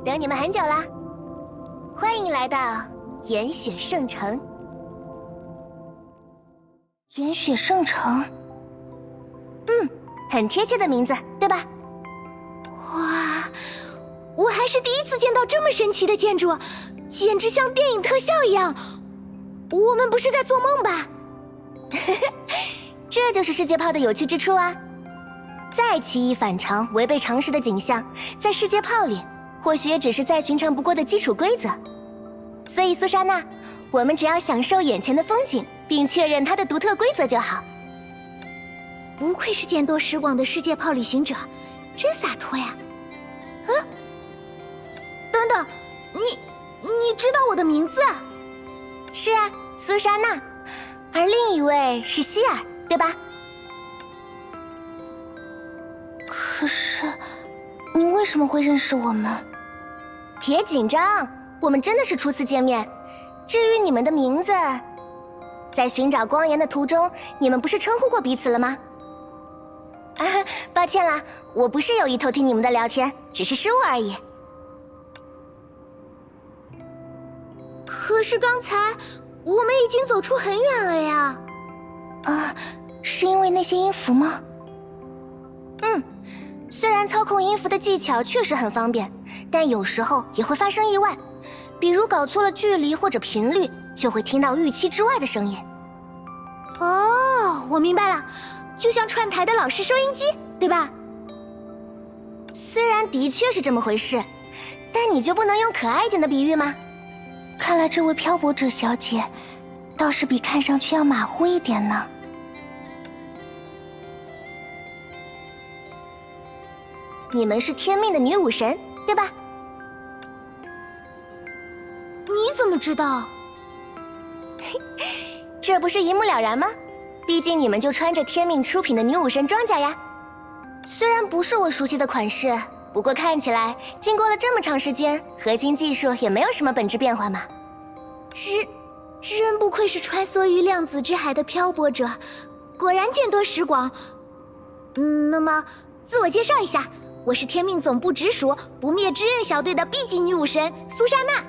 等你们很久啦！欢迎来到炎雪圣城。炎雪圣城，很贴切的名字，对吧？哇，我还是第一次见到这么神奇的建筑，简直像电影特效一样。我们不是在做梦吧？这就是世界炮的有趣之处啊！再奇异反常、违背常识的景象，在世界炮里，或许也只是再寻常不过的基础规则。所以苏莎娜，我们只要享受眼前的风景，并确认它的独特规则就好。不愧是见多识广的世界炮旅行者，真洒脱呀！啊，等等，你知道我的名字？是啊，苏莎娜，而另一位是希尔，对吧？可是，你为什么会认识我们？别紧张，我们真的是初次见面。至于你们的名字，在寻找光源的途中，你们不是称呼过彼此了吗？啊，抱歉啦，我不是有意偷听你们的聊天，只是失误而已。可是刚才我们已经走出很远了呀。啊，是因为那些音符吗？虽然操控音符的技巧确实很方便，但有时候也会发生意外，比如搞错了距离或者频率，就会听到预期之外的声音。哦，我明白了，就像串台的老式收音机，对吧？虽然的确是这么回事，但你就不能用可爱一点的比喻吗？看来这位漂泊者小姐，倒是比看上去要马虎一点呢。你们是天命的女武神，对吧？你怎么知道？这不是一目了然吗？毕竟你们就穿着天命出品的女武神装甲呀。虽然不是我熟悉的款式，不过看起来经过了这么长时间，核心技术也没有什么本质变化嘛。真不愧是穿梭于量子之海的漂泊者，果然见多识广。那么自我介绍一下，我是天命总部直属不灭之刃小队的 B 级女武神苏莎娜。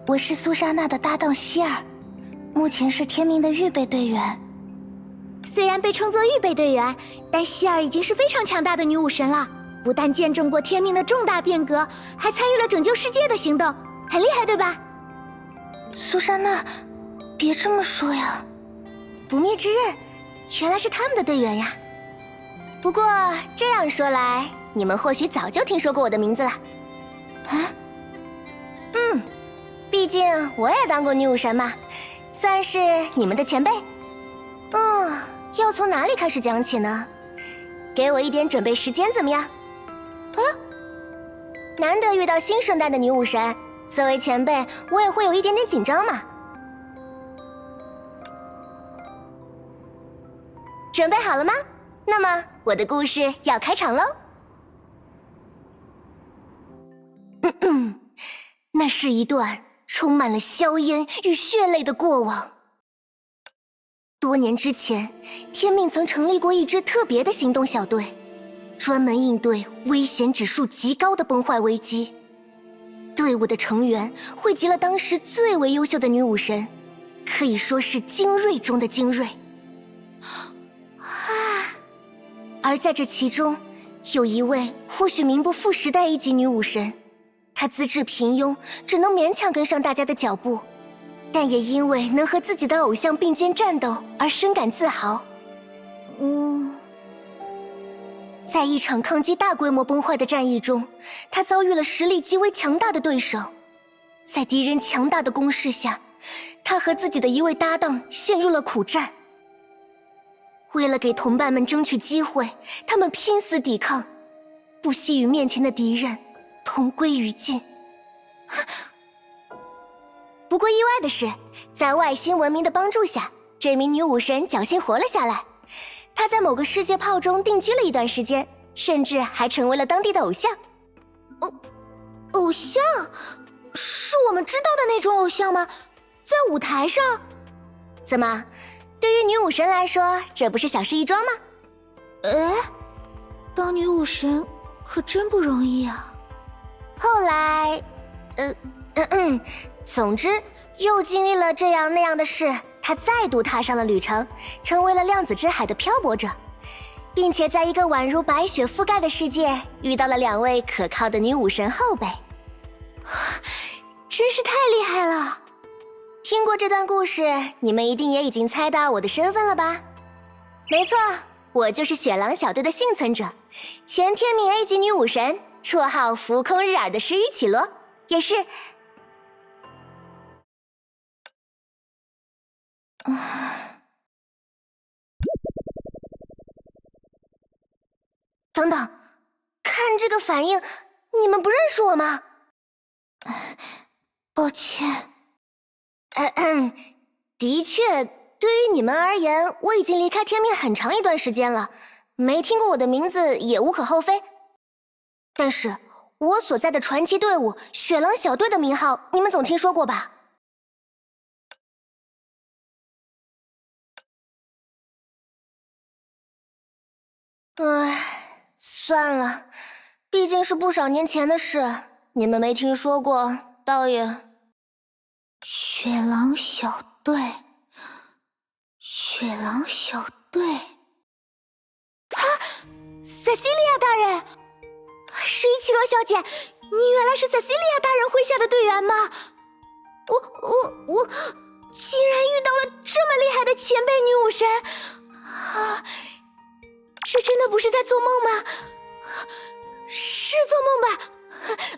我是苏莎娜的搭档希尔，目前是天命的预备队员。虽然被称作预备队员，但希尔已经是非常强大的女武神了，不但见证过天命的重大变革，还参与了拯救世界的行动，很厉害，对吧？苏莎娜，别这么说呀。不灭之刃，原来是他们的队员呀。不过这样说来，你们或许早就听说过我的名字了。啊？毕竟我也当过女武神嘛，算是你们的前辈。要从哪里开始讲起呢？给我一点准备时间怎么样？啊？难得遇到新生代的女武神，作为前辈，我也会有一点点紧张嘛。准备好了吗？那么我的故事要开场喽。那是一段充满了硝烟与血泪的过往。多年之前，天命曾成立过一支特别的行动小队，专门应对危险指数极高的崩坏危机。队伍的成员汇集了当时最为优秀的女武神，可以说是精锐中的精锐。而在这其中，有一位或许名不副实的1级女武神，她资质平庸，只能勉强跟上大家的脚步，但也因为能和自己的偶像并肩战斗而深感自豪。在一场抗击大规模崩坏的战役中，她遭遇了实力极为强大的对手，在敌人强大的攻势下，她和自己的一位搭档陷入了苦战。为了给同伴们争取机会，他们拼死抵抗，不惜与面前的敌人同归于尽。不过意外的是，在外星文明的帮助下，这名女武神侥幸活了下来。她在某个世界炮中定居了一段时间，甚至还成为了当地的偶像。偶像？是我们知道的那种偶像吗？在舞台上？怎么？对于女武神来说，这不是小事一桩吗？当女武神可真不容易啊。后来，总之又经历了这样那样的事，他再度踏上了旅程，成为了量子之海的漂泊者，并且在一个宛如白雪覆盖的世界遇到了2位可靠的女武神后辈。真是太厉害了！听过这段故事，你们一定也已经猜到我的身份了吧？没错，我就是雪狼小队的幸存者，前天命 A 级女武神，绰号浮空日耳的石羽绮罗，也是……等等，看这个反应，你们不认识我吗？抱歉。的确，对于你们而言，我已经离开天命很长一段时间了，没听过我的名字也无可厚非。但是，我所在的传奇队伍雪狼小队的名号，你们总听说过吧？唉，算了，毕竟是不少年前的事，你们没听说过，倒也……雪狼小队，雪狼小队，啊，塞西利亚大人，石羽绮罗小姐，你原来是塞西利亚大人麾下的队员吗？我竟然遇到了这么厉害的前辈女武神啊！这真的不是在做梦吗？是做梦吧？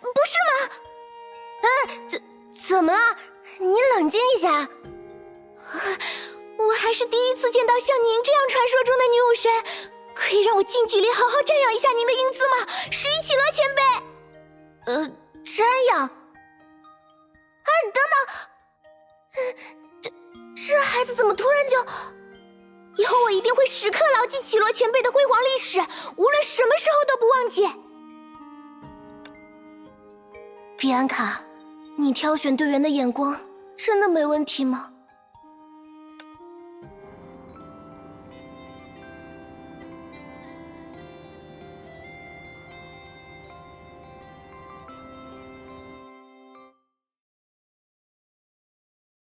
不是吗？怎么了？你冷静一下。我还是第一次见到像您这样传说中的女武神，可以让我近距离好好瞻仰一下您的英姿吗？石羽绮罗前辈。瞻仰？哎，等等，这孩子怎么突然就……以后我一定会时刻牢记绮罗前辈的辉煌历史，无论什么时候都不忘记。比安卡，你挑选队员的眼光真的没问题吗？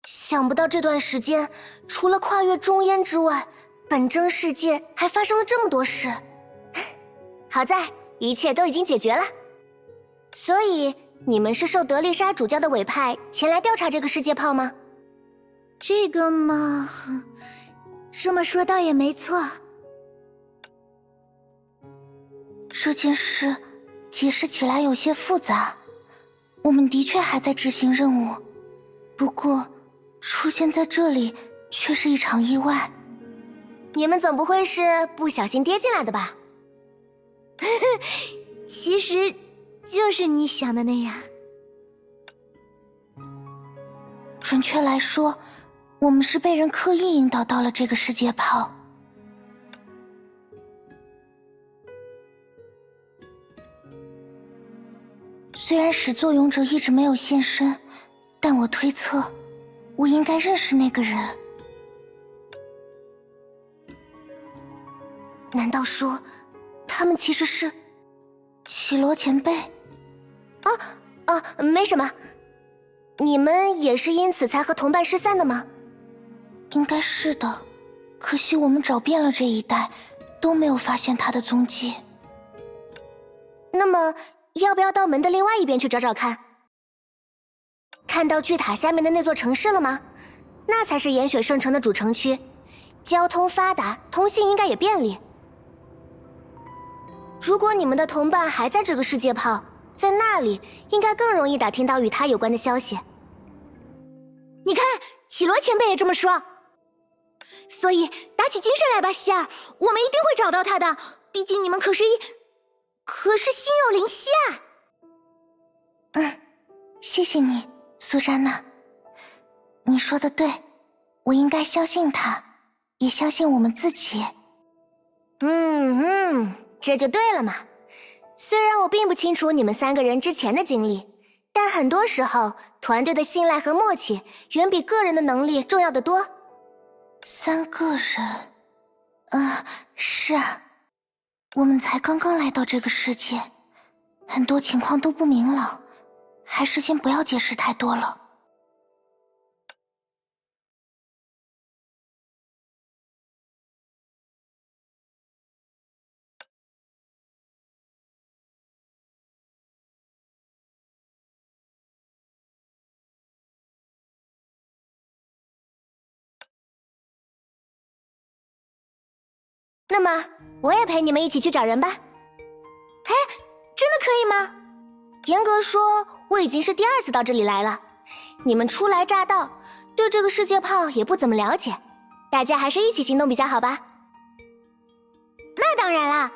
想不到这段时间，除了跨越中烟之外，本真世界还发生了这么多事。好在一切都已经解决了。所以你们是受德丽莎主教的委派前来调查这个世界炮吗？这个嘛，这么说倒也没错。这件事解释起来有些复杂，我们的确还在执行任务，不过出现在这里却是一场意外。你们总不会是不小心跌进来的吧？其实就是你想的那样。准确来说，我们是被人刻意引导到了这个世界炮。虽然始作俑者一直没有现身，但我推测我应该认识那个人。难道说他们其实是绮罗前辈？没什么。你们也是因此才和同伴失散的吗？应该是的，可惜我们找遍了这一带，都没有发现他的踪迹。那么要不要到门的另外一边去找找看？看到巨塔下面的那座城市了吗？那才是岩雪圣城的主城区，交通发达，通信应该也便利。如果你们的同伴还在这个世界炮，在那里应该更容易打听到与他有关的消息。你看，绮罗前辈也这么说。所以打起精神来吧，希尔，我们一定会找到他的。毕竟你们可是心有灵犀啊。谢谢你，苏珊娜。你说的对，我应该相信他，也相信我们自己。这就对了嘛。虽然我并不清楚你们3个人之前的经历，但很多时候，团队的信赖和默契远比个人的能力重要得多。3个人，是啊，我们才刚刚来到这个世界，很多情况都不明朗，还是先不要解释太多了。那么，我也陪你们一起去找人吧。哎，真的可以吗？严格说，我已经是第2次到这里来了。你们初来乍到，对这个世界炮也不怎么了解，大家还是一起行动比较好吧。那当然啦，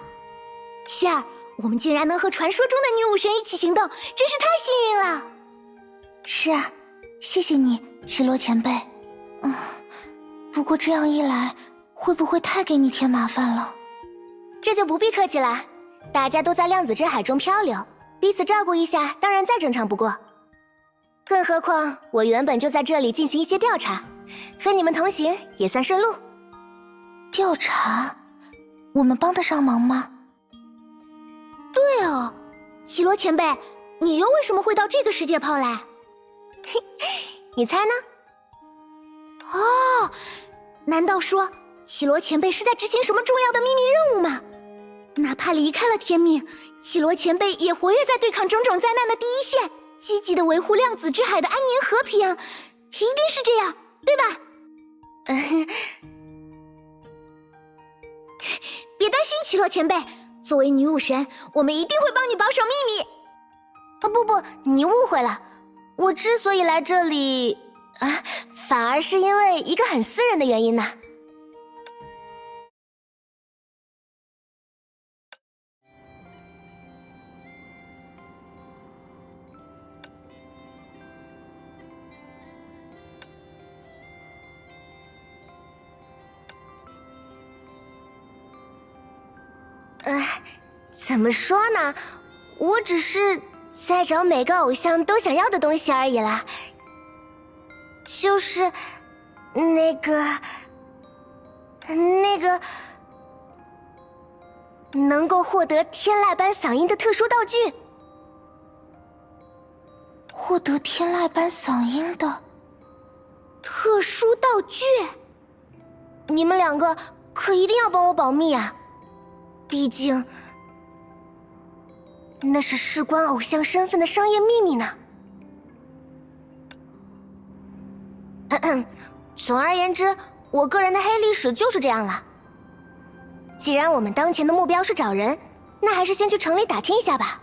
希儿，我们竟然能和传说中的女武神一起行动，真是太幸运了。是啊，谢谢你，绮罗前辈。不过这样一来，会不会太给你添麻烦了？这就不必客气啦，大家都在量子之海中漂流，彼此照顾一下，当然再正常不过。更何况我原本就在这里进行一些调查，和你们同行也算顺路。调查？我们帮得上忙吗？对哦，绮罗前辈，你又为什么会到这个世界炮来？你猜呢？哦，难道说绮罗前辈是在执行什么重要的秘密任务吗？哪怕离开了天命，绮罗前辈也活跃在对抗种种灾难的第一线，积极的维护量子之海的安宁和平，一定是这样，对吧？别担心，绮罗前辈，作为女武神，我们一定会帮你保守秘密。不，你误会了，我之所以来这里，反而是因为一个很私人的原因呢。怎么说呢？我只是在找每个偶像都想要的东西而已啦。就是那个能够获得天籁般嗓音的特殊道具。获得天籁般嗓音的特殊道具？你们2个可一定要帮我保密啊！毕竟那是事关偶像身份的商业秘密呢。总而言之，我个人的黑历史就是这样了。既然我们当前的目标是找人，那还是先去城里打听一下吧。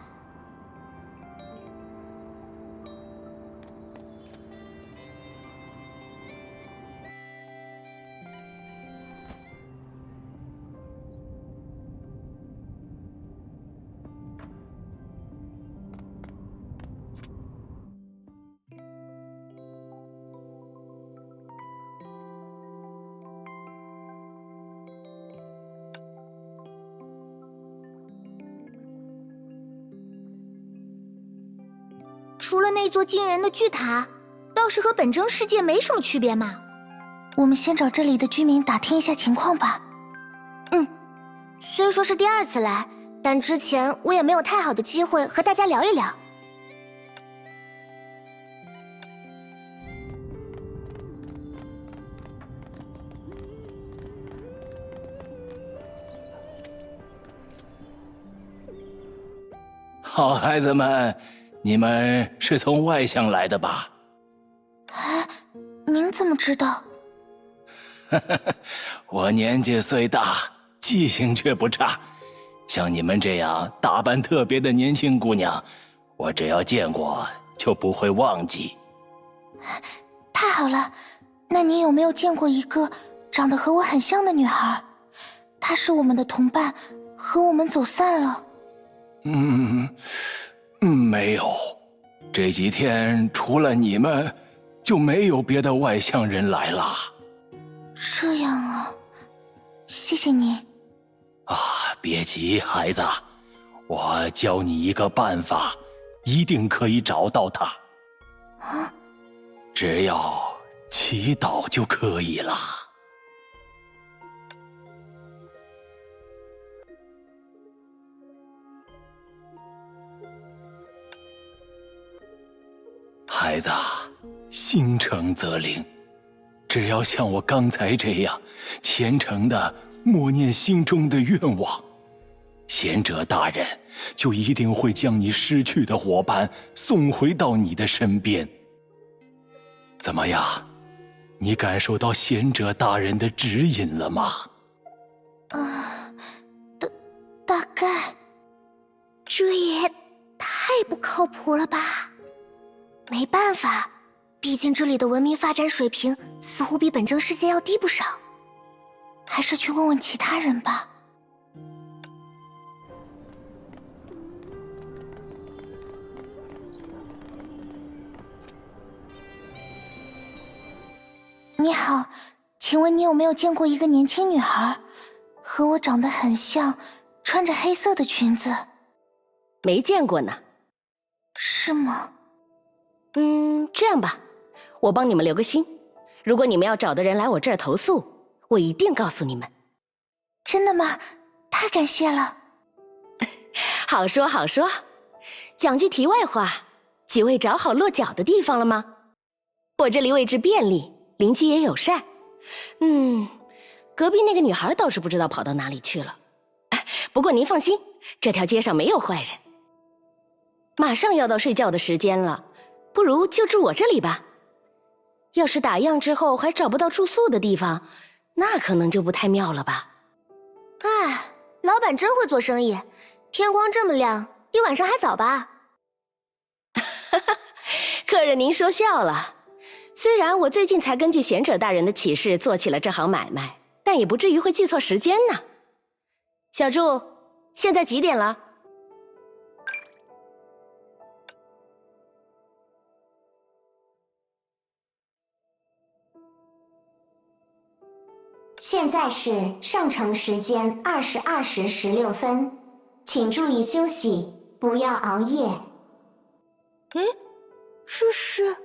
除了那座惊人的巨塔，倒是和本真世界没什么区别嘛。我们先找这里的居民打听一下情况吧。虽说是第2次来，但之前我也没有太好的机会和大家聊一聊。好孩子们，你们是从外乡来的吧？您怎么知道？我年纪虽大，记性却不差。像你们这样打扮特别的年轻姑娘，我只要见过就不会忘记。太好了，那你有没有见过一个长得和我很像的女孩？她是我们的同伴，和我们走散了。没有。这几天除了你们，就没有别的外乡人来了。这样啊，谢谢你。别急，孩子，我教你一个办法，一定可以找到他。只要祈祷就可以了。孩子啊，心诚则灵。只要像我刚才这样虔诚地默念心中的愿望，贤者大人就一定会将你失去的伙伴送回到你的身边。怎么样？你感受到贤者大人的指引了吗？大概。这也太不靠谱了吧？没办法，毕竟这里的文明发展水平似乎比本征世界要低不少。还是去问问其他人吧。你好，请问你有没有见过一个年轻女孩，和我长得很像，穿着黑色的裙子？没见过呢。是吗？这样吧，我帮你们留个心，如果你们要找的人来我这儿投诉，我一定告诉你们。真的吗？太感谢了。好说好说。讲句题外话，几位找好落脚的地方了吗？我这里位置便利，邻居也友善。隔壁那个女孩倒是不知道跑到哪里去了。不过您放心，这条街上没有坏人。马上要到睡觉的时间了，不如就住我这里吧。要是打烊之后还找不到住宿的地方，那可能就不太妙了吧。哎，老板真会做生意，天光这么亮，离晚上还早吧？客人您说笑了，虽然我最近才根据贤者大人的启示做起了这行买卖，但也不至于会记错时间呢。小祝，现在几点了？现在是上城时间22时16分，请注意休息，不要熬夜。诶，这是……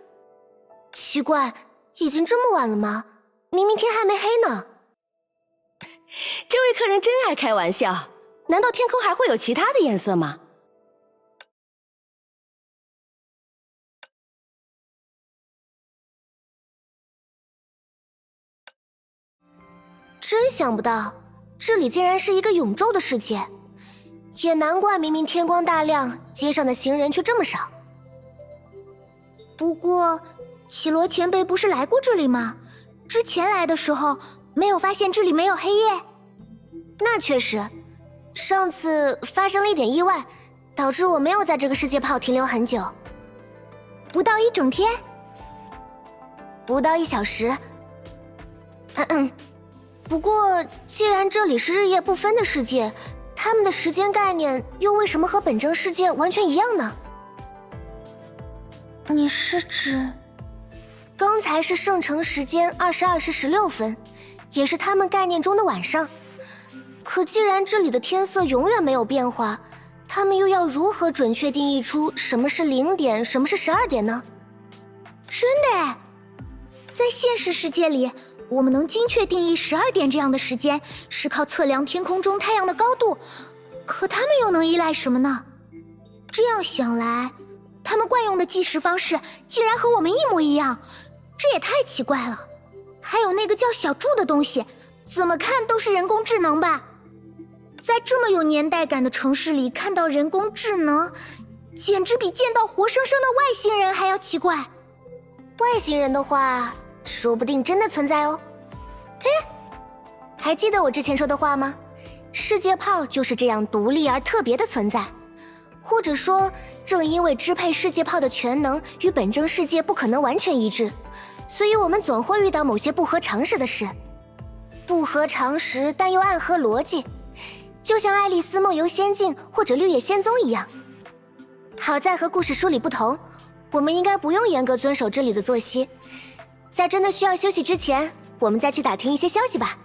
奇怪，已经这么晚了吗？明明天还没黑呢。这位客人真爱开玩笑，难道天空还会有其他的颜色吗？真想不到，这里竟然是一个永昼的世界，也难怪明明天光大亮，街上的行人却这么少。不过，绮罗前辈不是来过这里吗？之前来的时候没有发现这里没有黑夜。那确实，上次发生了一点意外，导致我没有在这个世界泡停留很久。不到一整天？不到1小时。不过，既然这里是日夜不分的世界，他们的时间概念又为什么和本征世界完全一样呢？你是指……刚才是圣城时间22时16分，也是他们概念中的晚上。可既然这里的天色永远没有变化，他们又要如何准确定义出什么是0点，什么是12点呢？真的哎，在现实世界里，我们能精确定义12点这样的时间，是靠测量天空中太阳的高度。可他们又能依赖什么呢？这样想来，他们惯用的计时方式竟然和我们一模一样，这也太奇怪了。还有那个叫小柱的东西，怎么看都是人工智能吧？在这么有年代感的城市里看到人工智能，简直比见到活生生的外星人还要奇怪。外星人的话，说不定真的存在哦。还记得我之前说的话吗？世界炮就是这样独立而特别的存在，或者说，正因为支配世界炮的全能与本征世界不可能完全一致，所以我们总会遇到某些不合常识的事。不合常识，但又暗合逻辑，就像《爱丽丝梦游仙境》或者《绿野仙踪》一样。好在和故事书里不同，我们应该不用严格遵守这里的作息。在真的需要休息之前，我们再去打听一些消息吧。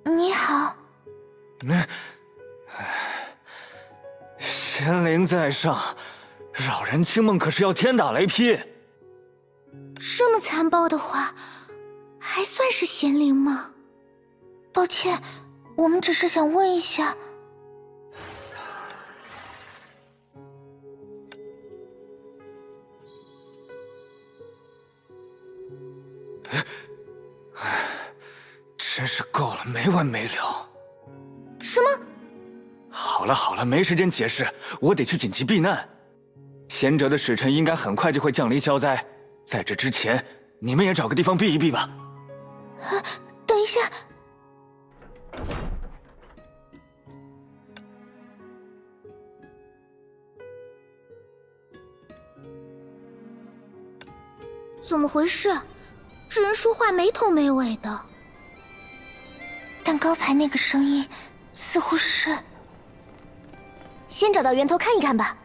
你好。仙灵在上，扰人清梦可是要天打雷劈。么残暴的话，还算是贤灵吗？抱歉，我们只是想问一下。真是够了，没完没了。什么？好了好了，没时间解释，我得去紧急避难。贤者的使臣应该很快就会降临消灾，在这之前，你们也找个地方避一避吧。等一下，怎么回事？这人说话没头没尾的。但刚才那个声音似乎是……先找到源头看一看吧。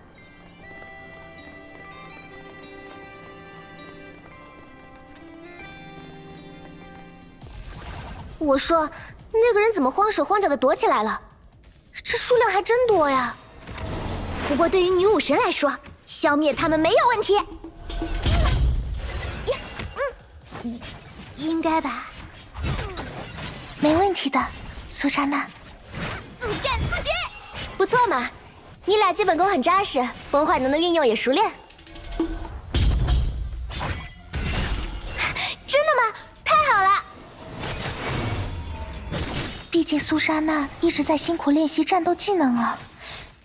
我说，那个人怎么慌手慌脚的躲起来了？这数量还真多呀！不过对于女武神来说，消灭他们没有问题。应该吧？没问题的，苏莎娜。四战四决，不错嘛，你俩基本功很扎实，崩坏能的运用也熟练。真的吗？太好了！毕竟苏莎娜一直在辛苦练习战斗技能啊，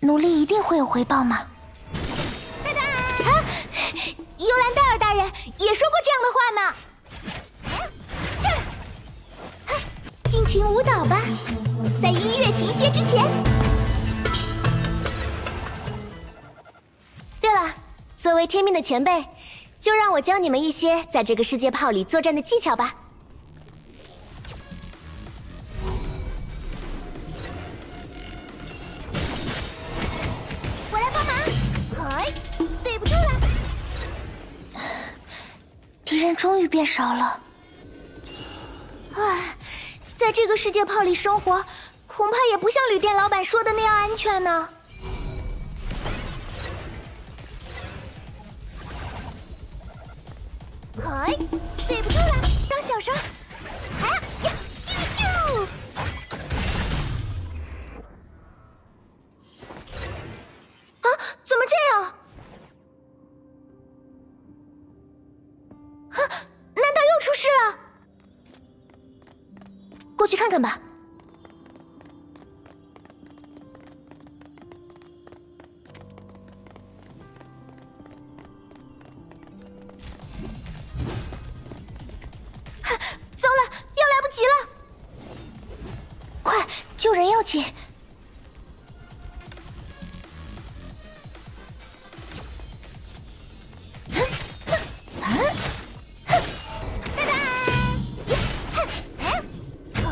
努力一定会有回报嘛。尤兰戴尔大人也说过这样的话呢。尽情舞蹈吧，在音乐停歇之前。对了，作为天命的前辈，就让我教你们一些在这个世界炮里作战的技巧吧。我来帮忙。哎，对不住了。敌人终于变少了。唉，在这个世界炮里生活，恐怕也不像旅店老板说的那样安全呢。哎，对不住了，让小声。哎呀，咻咻！啊，怎么这样？啊，难道又出事了？过去看看吧。糟了，要来不及了！快，救人要紧！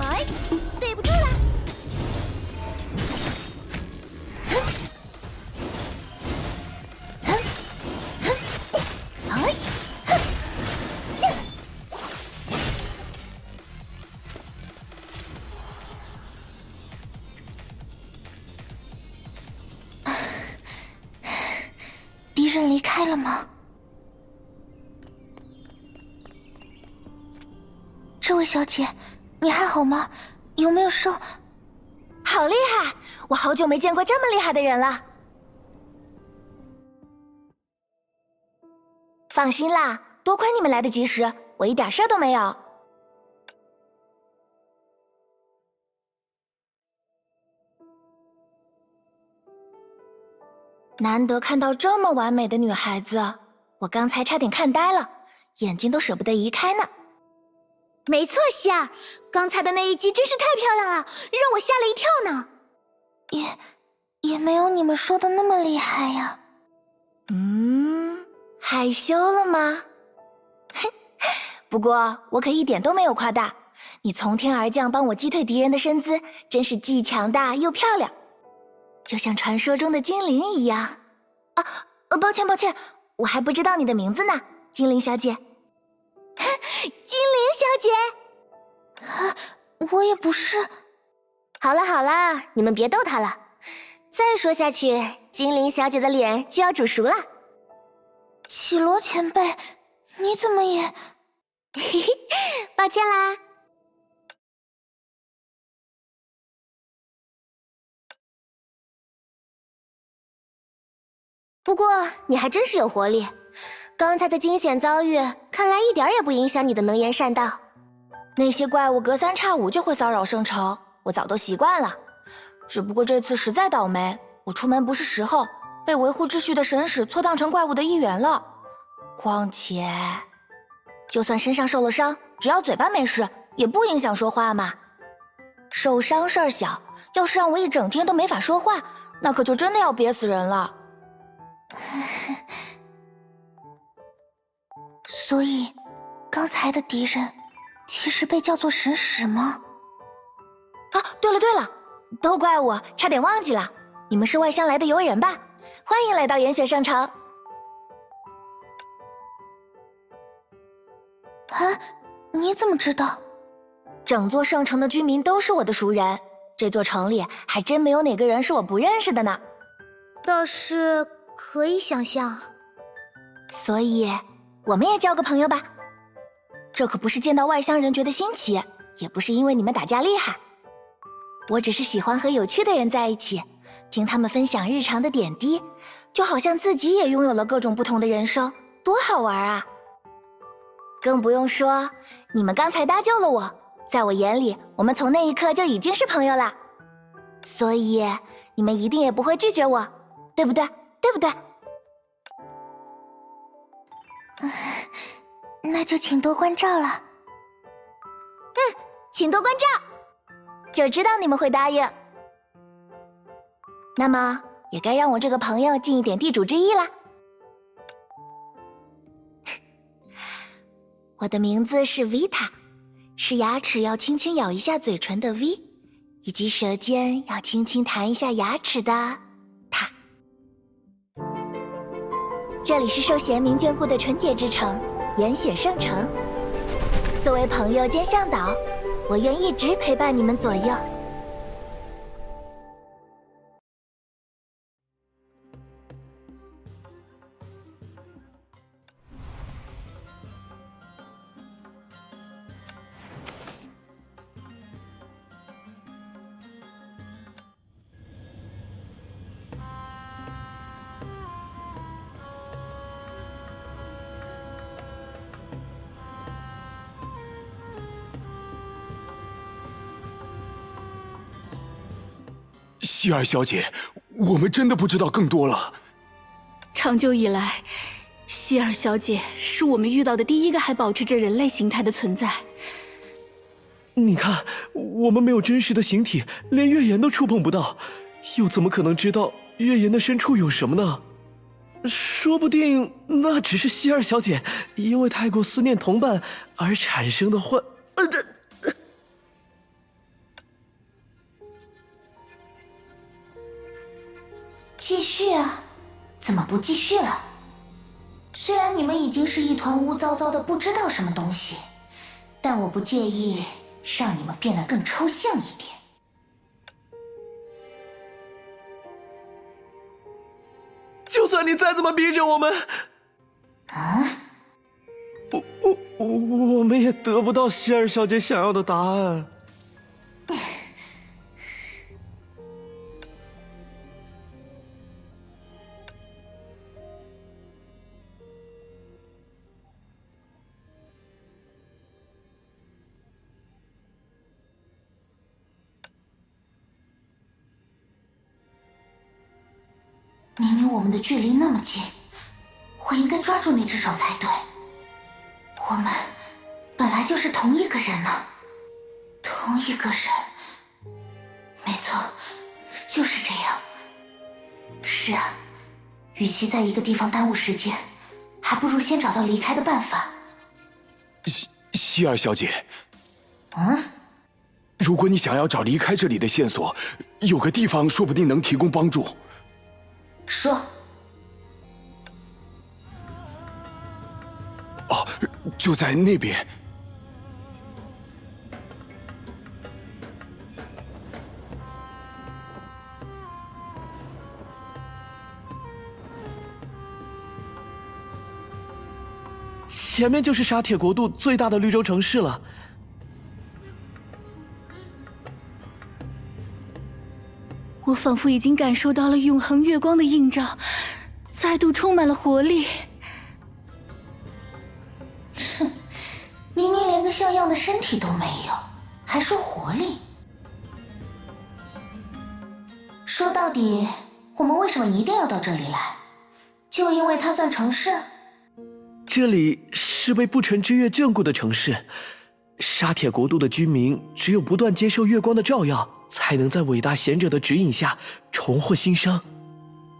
哎，对不住了。哎，敌人离开了吗？这位小姐，你还好吗？有没有受？好厉害！我好久没见过这么厉害的人了。放心啦，多亏你们来得及时，我一点事儿都没有。难得看到这么完美的女孩子，我刚才差点看呆了，眼睛都舍不得移开呢。没错，希儿，刚才的那一击真是太漂亮了，让我吓了一跳呢。也没有你们说的那么厉害呀。害羞了吗？不过我可一点都没有夸大，你从天而降帮我击退敌人的身姿，真是既强大又漂亮，就像传说中的精灵一样。抱歉，我还不知道你的名字呢，精灵小姐。精灵小姐，我也不是。好了，你们别逗她了，再说下去，精灵小姐的脸就要煮熟了。绮罗前辈，你怎么也……嘿嘿，抱歉啦。不过你还真是有活力，刚才的惊险遭遇看来一点也不影响你的能言善道。那些怪物隔三差五就会骚扰圣城，我早都习惯了。只不过这次实在倒霉，我出门不是时候，被维护秩序的神使错当成怪物的一员了。况且，就算身上受了伤，只要嘴巴没事，也不影响说话嘛。受伤事儿小，要是让我一整天都没法说话，那可就真的要憋死人了。所以，刚才的敌人其实被叫做神使吗？啊，对了，都怪我，差点忘记了，你们是外乡来的游人吧？欢迎来到岩雪圣城。啊，你怎么知道？整座圣城的居民都是我的熟人，这座城里还真没有哪个人是我不认识的呢。倒是可以想象。所以，我们也交个朋友吧。这可不是见到外乡人觉得新奇，也不是因为你们打架厉害。我只是喜欢和有趣的人在一起，听他们分享日常的点滴，就好像自己也拥有了各种不同的人生，多好玩啊！更不用说，你们刚才搭救了我，在我眼里，我们从那一刻就已经是朋友了。所以，你们一定也不会拒绝我，对不对？对不对？那就请多关照了。请多关照。就知道你们会答应。那么，也该让我这个朋友尽一点地主之谊啦。我的名字是 Vita， 是牙齿要轻轻咬一下嘴唇的 V， 以及舌尖要轻轻弹一下牙齿的塔。这里是受贤明眷顾的纯洁之城——岩雪圣城。作为朋友兼向导，我愿一直陪伴你们左右。希尔小姐，我们真的不知道更多了。长久以来，希尔小姐是我们遇到的第一个还保持着人类形态的存在。你看，我们没有真实的形体，连月岩都触碰不到，又怎么可能知道月岩的深处有什么呢？说不定那只是希尔小姐因为太过思念同伴而产生的幻……继续啊，怎么不继续了？虽然你们已经是一团污糟糟的不知道什么东西，但我不介意让你们变得更抽象一点。就算你再怎么逼着我们，我们也得不到希尔小姐想要的答案。明明我们的距离那么近，我应该抓住那只手才对。我们本来就是同一个人呢，同一个人。没错，就是这样。是啊，与其在一个地方耽误时间，还不如先找到离开的办法。希尔小姐，如果你想要找离开这里的线索，有个地方说不定能提供帮助。说。哦，就在那边。前面就是沙铁国度最大的绿洲城市了。我仿佛已经感受到了永恒月光的映照，再度充满了活力。哼，明明连个像样的身体都没有，还说活力？说到底，我们为什么一定要到这里来？就因为它算城市？这里是被不成之月眷顾的城市，沙铁国度的居民只有不断接受月光的照耀，才能在伟大贤者的指引下重获新生。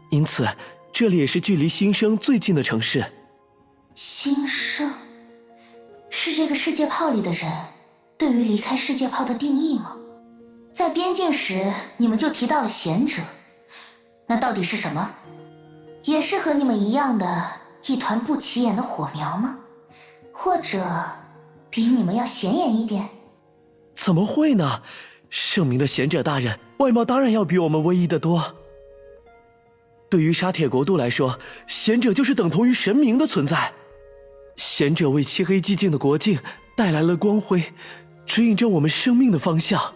因此，这里也是距离新生最近的城市。新生，是这个世界炮里的人对于离开世界炮的定义吗？在边境时，你们就提到了贤者，那到底是什么？也是和你们一样的一团不起眼的火苗吗？或者比你们要显眼一点？怎么会呢？圣明的贤者大人，外貌当然要比我们威仪得多。对于沙铁国度来说，贤者就是等同于神明的存在。贤者为漆黑寂静的国境带来了光辉，指引着我们生命的方向。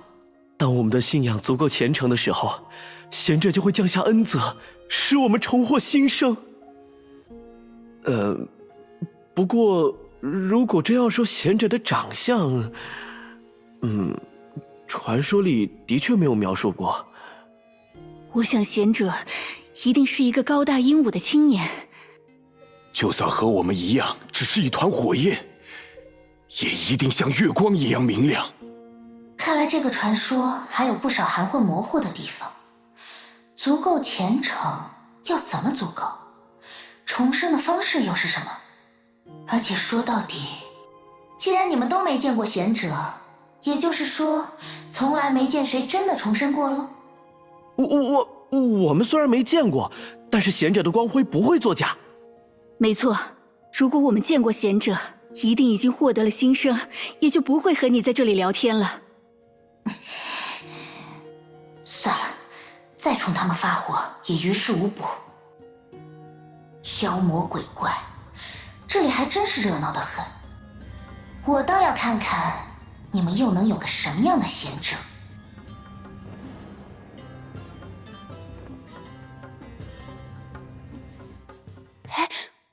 当我们的信仰足够虔诚的时候，贤者就会降下恩泽，使我们重获新生。不过如果真要说贤者的长相，传说里的确没有描述过。我想贤者一定是一个高大英武的青年，就算和我们一样只是一团火焰，也一定像月光一样明亮。看来这个传说还有不少含混模糊的地方。足够虔诚要怎么足够？重生的方式又是什么？而且说到底，既然你们都没见过贤者，也就是说从来没见谁真的重生过喽？我们虽然没见过，但是贤者的光辉不会作假。没错，如果我们见过贤者，一定已经获得了新生，也就不会和你在这里聊天了。算了，再冲他们发火也于事无补。妖魔鬼怪，这里还真是热闹得很。我倒要看看你们又能有个什么样的贤者。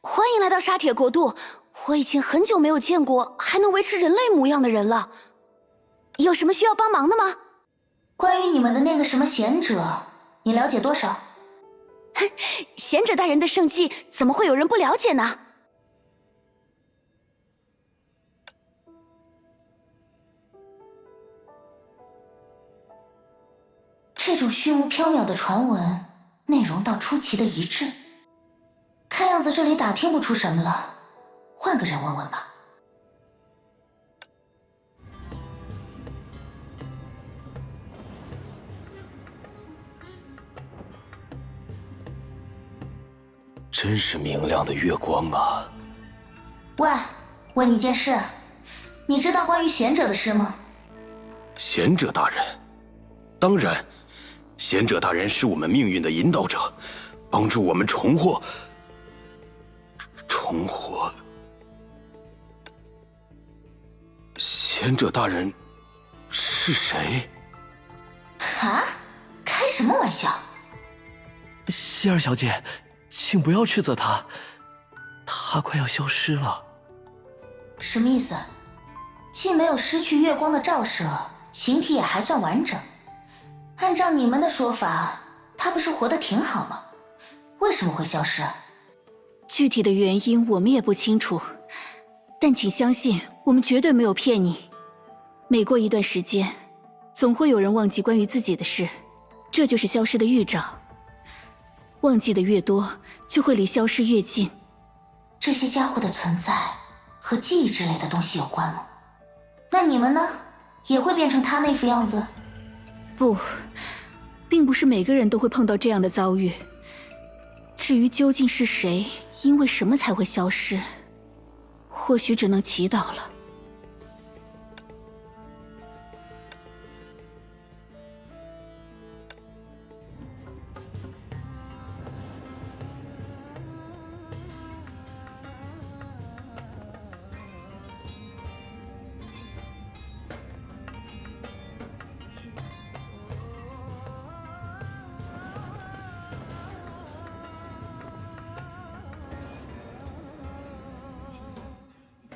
欢迎来到沙铁国度，我已经很久没有见过还能维持人类模样的人了。有什么需要帮忙的吗？关于你们的那个什么贤者，你了解多少？贤者大人的圣迹，怎么会有人不了解呢？这种虚无缥缈的传闻，内容倒出奇的一致。看样子这里打听不出什么了，换个人问问吧。真是明亮的月光啊！喂，问你件事，你知道关于贤者的事吗？贤者大人，当然，贤者大人是我们命运的引导者，帮助我们重获。贤者大人是谁？啊？开什么玩笑？希儿小姐，请不要斥责他，他快要消失了。什么意思？既没有失去月光的照射，形体也还算完整。按照你们的说法，他不是活得挺好吗？为什么会消失？具体的原因我们也不清楚，但请相信，我们绝对没有骗你。每过一段时间，总会有人忘记关于自己的事，这就是消失的预兆。忘记的越多，就会离消失越近。这些家伙的存在和记忆之类的东西有关吗？那你们呢？也会变成他那副样子？不，并不是每个人都会碰到这样的遭遇。至于究竟是谁，因为什么才会消失，或许只能祈祷了。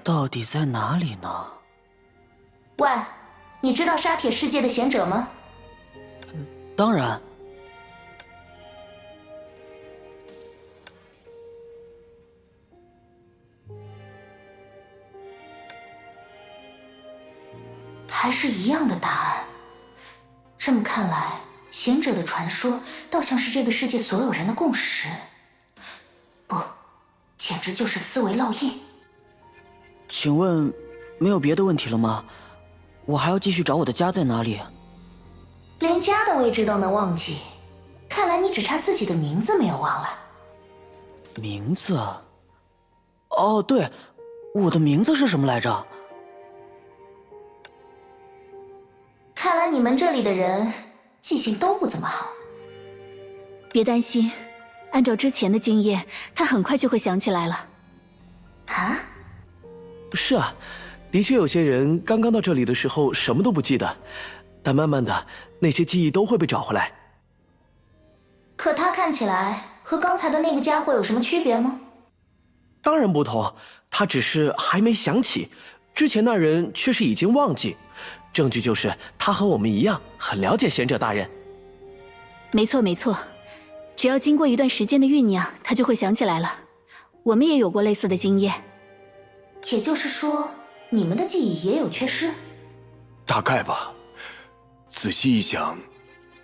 到底在哪里呢？喂，你知道沙铁世界的贤者吗？当然。还是一样的答案。这么看来，贤者的传说倒像是这个世界所有人的共识。不，简直就是思维烙印。请问，没有别的问题了吗？我还要继续找我的家在哪里？连家的位置都能忘记，看来你只差自己的名字没有忘了。名字？哦，对，我的名字是什么来着？看来你们这里的人记性都不怎么好。别担心，按照之前的经验，他很快就会想起来了。啊？是啊，的确有些人刚刚到这里的时候什么都不记得，但慢慢的那些记忆都会被找回来。可他看起来和刚才的那个家伙有什么区别吗？当然不同，他只是还没想起，之前那人却是已经忘记。证据就是他和我们一样，很了解贤者大人。没错没错，只要经过一段时间的酝酿，他就会想起来了。我们也有过类似的经验。也就是说，你们的记忆也有缺失？大概吧。仔细一想，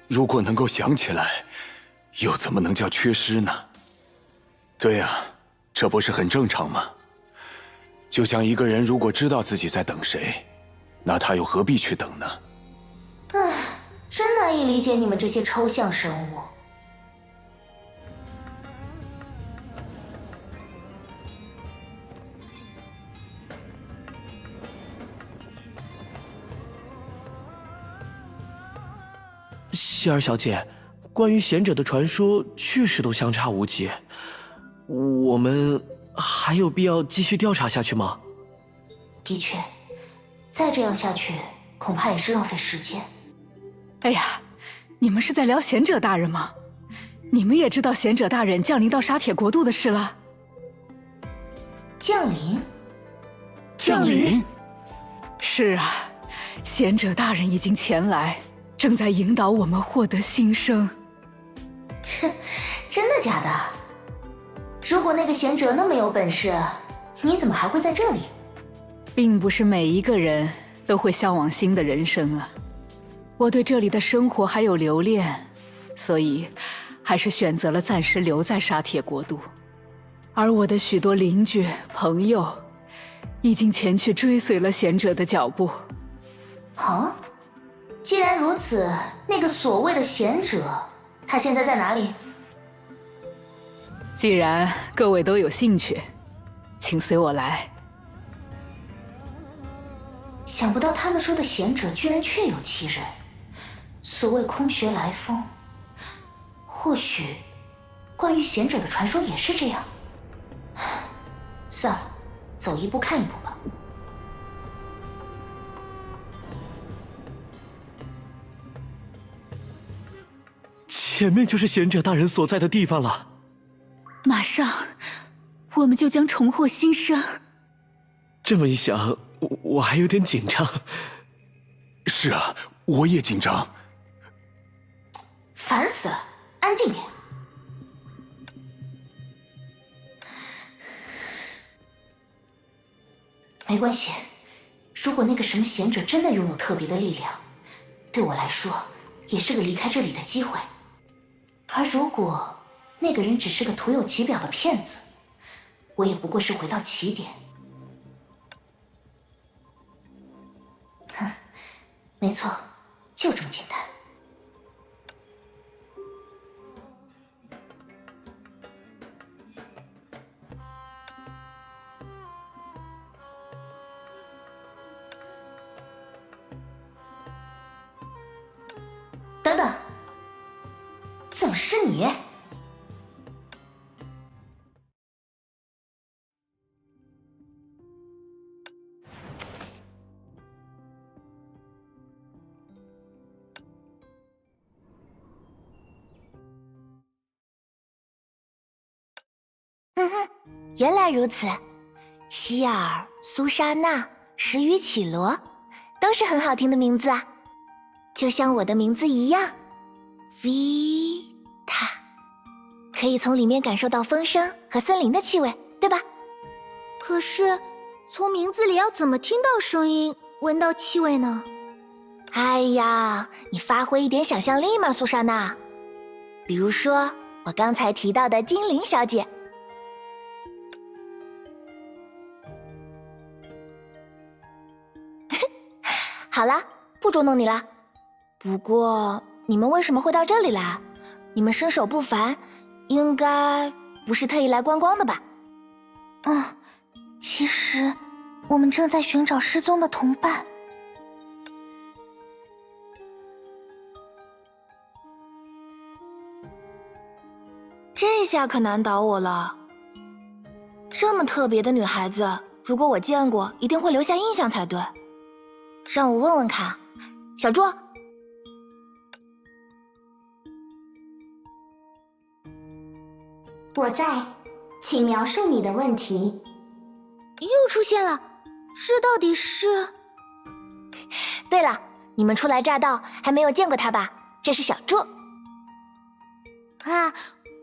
如果能够想起来，又怎么能叫缺失呢？对呀，这不是很正常吗？就像一个人如果知道自己在等谁，那他又何必去等呢？唉，真难以理解你们这些抽象生物。希儿小姐，关于贤者的传说确实都相差无几，我们还有必要继续调查下去吗？的确，再这样下去，恐怕也是浪费时间。哎呀，你们是在聊贤者大人吗？你们也知道贤者大人降临到沙铁国度的事了？降临？降临？是啊，贤者大人已经前来，正在引导我们获得新生。切，真的假的？如果那个贤者那么有本事，你怎么还会在这里？并不是每一个人都会向往新的人生啊。我对这里的生活还有留恋，所以还是选择了暂时留在沙铁国度。而我的许多邻居朋友已经前去追随了贤者的脚步。啊？既然如此，那个所谓的贤者，他现在在哪里？既然各位都有兴趣，请随我来。想不到他们说的贤者居然确有其人。所谓空穴来风，或许关于贤者的传说也是这样。算了，走一步看一步吧。前面就是贤者大人所在的地方了。马上，我们就将重获新生。这么一想，我还有点紧张。是啊，我也紧张。烦死了，安静点。没关系，如果那个什么贤者真的拥有特别的力量，对我来说也是个离开这里的机会。而如果那个人只是个徒有其表的骗子，我也不过是回到起点。哼，没错，就这么简单。等等，怎么是你？原来如此，希尔、苏莎娜、石宇绮罗，都是很好听的名字啊，就像我的名字一样 ，Vita， 可以从里面感受到风声和森林的气味，对吧？可是，从名字里要怎么听到声音、闻到气味呢？哎呀，你发挥一点想象力嘛，苏莎娜。比如说，我刚才提到的精灵小姐。好了，不捉弄你了。不过，你们为什么会到这里来？你们身手不凡，应该不是特意来观光的吧？其实我们正在寻找失踪的同伴。这下可难倒我了。这么特别的女孩子，如果我见过，一定会留下印象才对。让我问问看，小猪。我在，请描述你的问题。又出现了，这到底是？对了，你们初来乍到，还没有见过她吧？这是小猪。啊，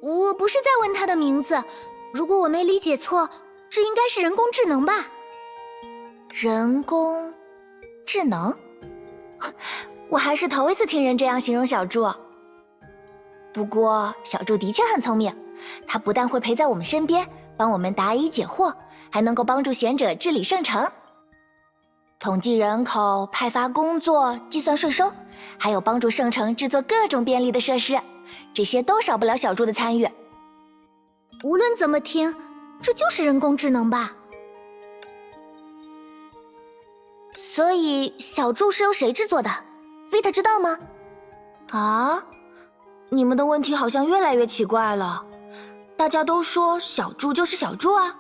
我不是在问她的名字，如果我没理解错，这应该是人工智能吧？人工智能？我还是头一次听人这样形容小猪。不过，小猪的确很聪明，它不但会陪在我们身边，帮我们答疑解惑，还能够帮助贤者治理圣城。统计人口、派发工作、计算税收，还有帮助圣城制作各种便利的设施，这些都少不了小猪的参与。无论怎么听，这就是人工智能吧？所以小猪是由谁制作的 ？Vita 知道吗？啊，你们的问题好像越来越奇怪了。大家都说小猪就是小猪啊。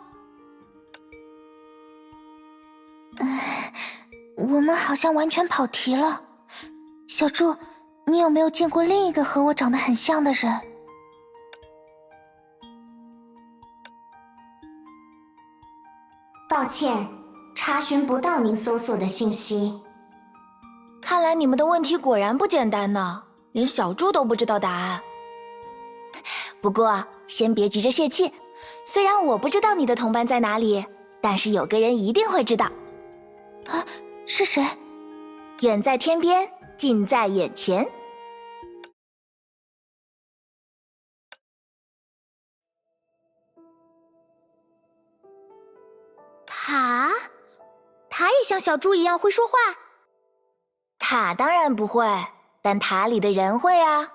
我们好像完全跑题了。小猪，你有没有见过另一个和我长得很像的人？抱歉，查询不到您搜索的信息。看来你们的问题果然不简单呢，连小猪都不知道答案。不过，先别急着泄气，虽然我不知道你的同伴在哪里，但是有个人一定会知道。啊，是谁？远在天边，近在眼前。塔也像小猪一样会说话？塔当然不会，但塔里的人会啊。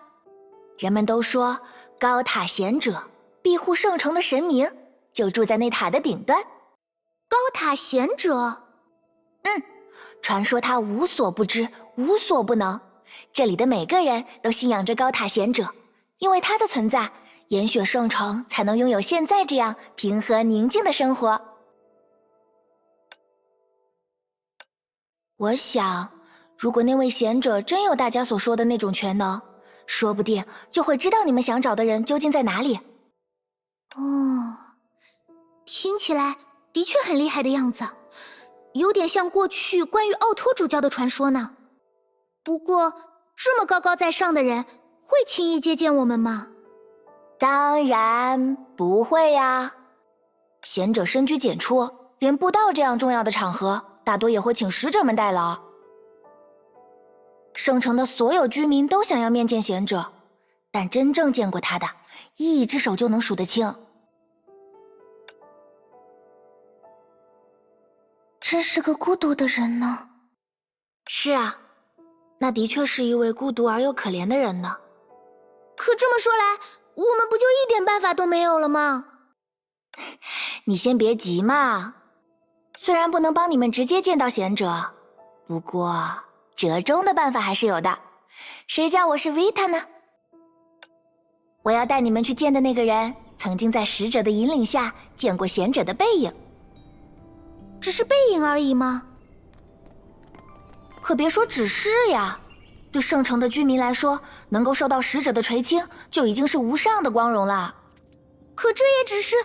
人们都说高塔贤者，庇护圣城的神明，就住在那塔的顶端。高塔贤者？传说他无所不知，无所不能。这里的每个人都信仰着高塔贤者，因为他的存在，岩雪圣城才能拥有现在这样平和宁静的生活。我想，如果那位贤者真有大家所说的那种全能，说不定就会知道你们想找的人究竟在哪里。听起来的确很厉害的样子，有点像过去关于奥托主教的传说呢。不过，这么高高在上的人，会轻易接见我们吗？当然不会呀。贤者深居简出，连布道这样重要的场合，大多也会请使者们代劳。圣城的所有居民都想要面见贤者，但真正见过他的，一只手就能数得清。真是个孤独的人呢。是啊，那的确是一位孤独而又可怜的人呢。可这么说来，我们不就一点办法都没有了吗？你先别急嘛。虽然不能帮你们直接见到贤者，不过折中的办法还是有的。谁叫我是 Vita 呢？我要带你们去见的那个人，曾经在使者的引领下见过贤者的背影。只是背影而已吗？可别说只是呀，对圣城的居民来说，能够受到使者的垂青，就已经是无上的光荣了。可这也只是……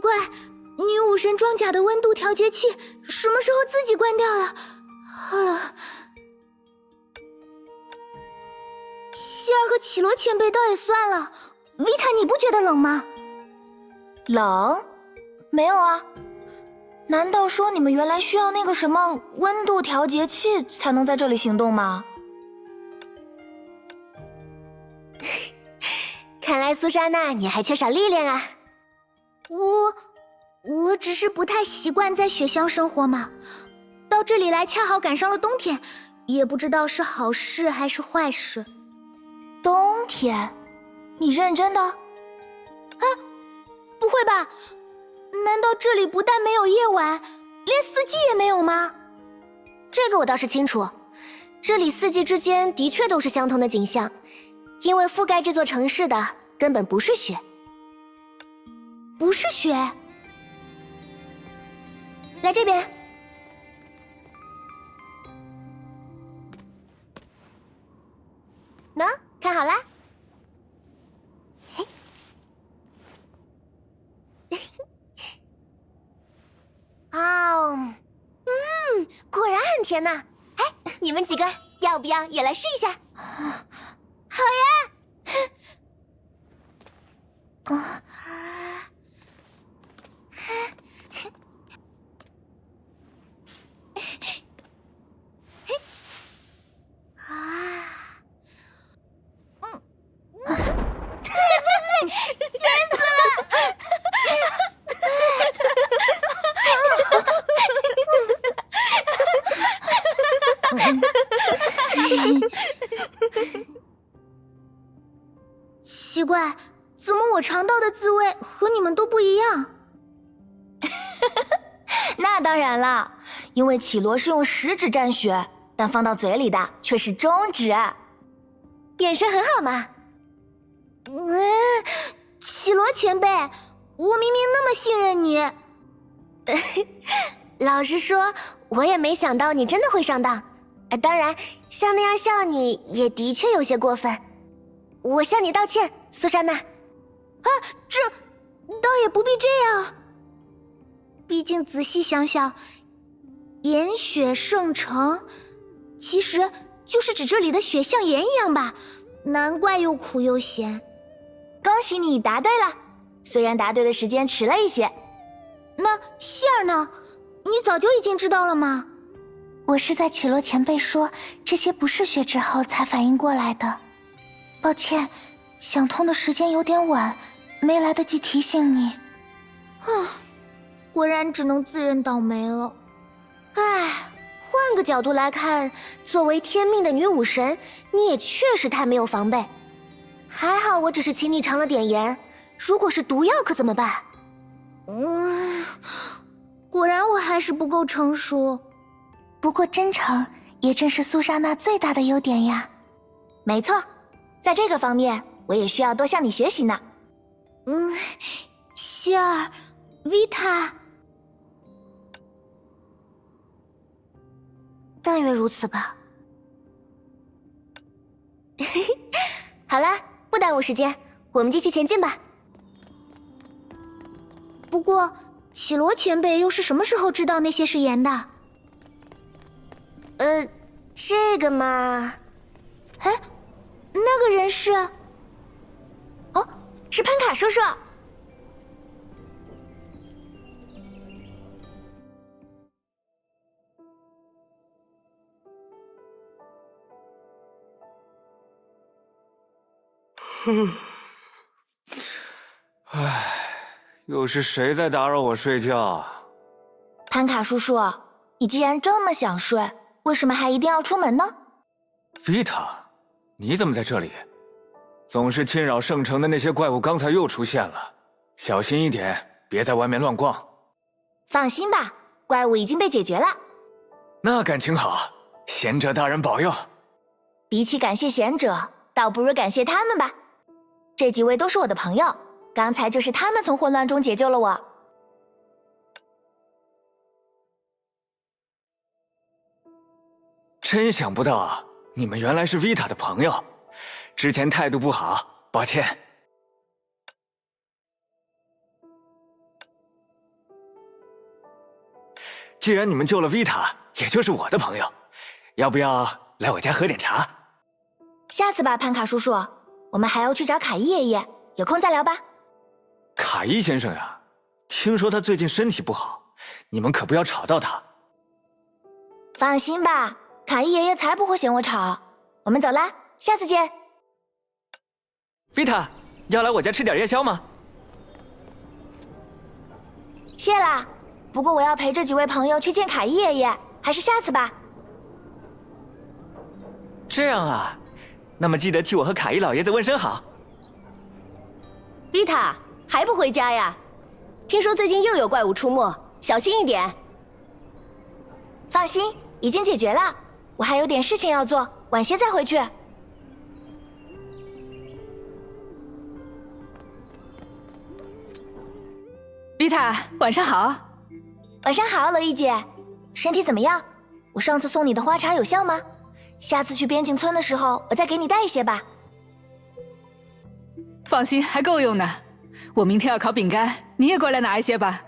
怪，女武神装甲的温度调节器什么时候自己关掉了？好冷。希儿和绮罗前辈倒也算了，维塔你不觉得冷吗？冷？没有啊。难道说你们原来需要那个什么温度调节器才能在这里行动吗？看来苏珊娜，你还缺少历练啊。我只是不太习惯在雪乡生活嘛，到这里来恰好赶上了冬天，也不知道是好事还是坏事。冬天？你认真的？不会吧？难道这里不但没有夜晚，连四季也没有吗？这个我倒是清楚，这里四季之间的确都是相同的景象，因为覆盖这座城市的根本不是雪。不是雪？来这边。喏，看好啦。哦，果然很甜呐！哎，你们几个要不要也来试一下？好呀！奇怪，怎么我尝到的滋味和你们都不一样？那当然了，因为绮罗是用食指蘸雪，但放到嘴里的却是中指。眼神很好嘛。绮罗前辈，我明明那么信任你。老实说，我也没想到你真的会上当。当然，像那样笑你也的确有些过分。我向你道歉，苏珊娜。这倒也不必这样。毕竟仔细想想，盐雪圣城其实就是指这里的雪像盐一样吧，难怪又苦又咸。恭喜你答对了，虽然答对的时间迟了一些。那希儿呢？你早就已经知道了吗？我是在绮罗前辈说这些不是雪之后才反应过来的。抱歉，想通的时间有点晚，没来得及提醒你。果然只能自认倒霉了。唉，换个角度来看，作为天命的女武神，你也确实太没有防备。还好我只是请你尝了点盐，如果是毒药可怎么办？果然我还是不够成熟。不过真诚也正是苏莎娜最大的优点呀。没错，在这个方面我也需要多向你学习呢。希儿，维塔，但愿如此吧。好了，不耽误时间，我们继续前进吧。不过，绮罗前辈又是什么时候知道那些是盐的？这个嘛……哎，那个人是……哦，是潘卡叔叔。唉，又是谁在打扰我睡觉？潘卡叔叔，你既然这么想睡，为什么还一定要出门呢？维塔，你怎么在这里？总是侵扰圣城的那些怪物刚才又出现了，小心一点，别在外面乱逛。放心吧，怪物已经被解决了。那感情好，贤者大人保佑。比起感谢贤者，倒不如感谢他们吧。这几位都是我的朋友，刚才就是他们从混乱中解救了我。真想不到你们原来是维塔的朋友，之前态度不好，抱歉。既然你们救了维塔，也就是我的朋友，要不要来我家喝点茶？下次吧，潘卡叔叔，我们还要去找卡伊爷爷，有空再聊吧。卡伊先生呀，听说他最近身体不好，你们可不要吵到他。放心吧，卡伊爷爷才不会嫌我吵。我们走啦，下次见。维塔，要来我家吃点夜宵吗？谢啦，不过我要陪这几位朋友去见卡伊爷爷，还是下次吧。这样啊，那么记得替我和卡伊老爷子问声好。丽塔还不回家呀？听说最近又有怪物出没，小心一点。放心，已经解决了。我还有点事情要做，晚些再回去。丽塔，晚上好。晚上好，罗伊姐，身体怎么样？我上次送你的花茶有效吗？下次去边境村的时候，我再给你带一些吧。放心，还够用呢。我明天要烤饼干，你也过来拿一些吧。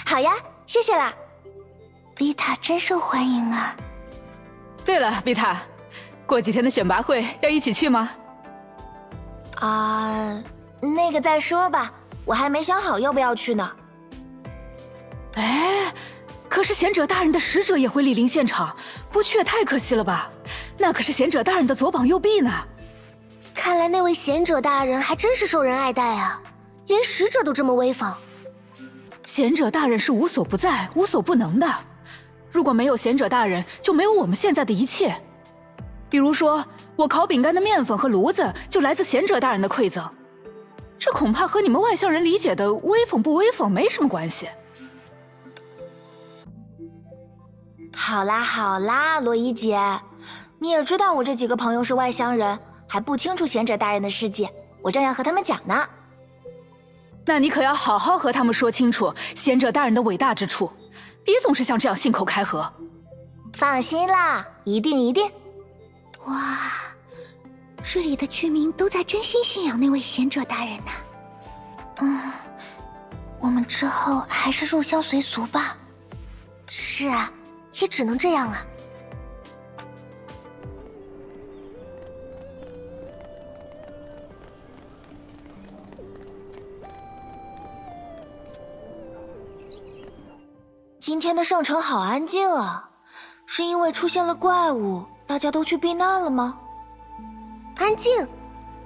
好呀，谢谢啦。维塔真受欢迎啊！对了，维塔，过几天的选拔会要一起去吗？那个再说吧，我还没想好要不要去呢。哎，可是贤者大人的使者也会莅临现场，不去也太可惜了吧？那可是贤者大人的左膀右臂呢。看来那位贤者大人还真是受人爱戴啊，连使者都这么威风。贤者大人是无所不在、无所不能的。如果没有贤者大人，就没有我们现在的一切。比如说，我烤饼干的面粉和炉子就来自贤者大人的馈赠，这恐怕和你们外乡人理解的威风不威风没什么关系。好啦好啦，罗伊姐，你也知道我这几个朋友是外乡人，还不清楚贤者大人的事迹，我正要和他们讲呢。那你可要好好和他们说清楚贤者大人的伟大之处，别总是像这样信口开河。放心啦，一定一定。哇，这里的居民都在真心信仰那位贤者大人呐。我们之后还是入乡随俗吧。是啊，也只能这样啊。今天的圣城好安静啊，是因为出现了怪物，大家都去避难了吗？安静？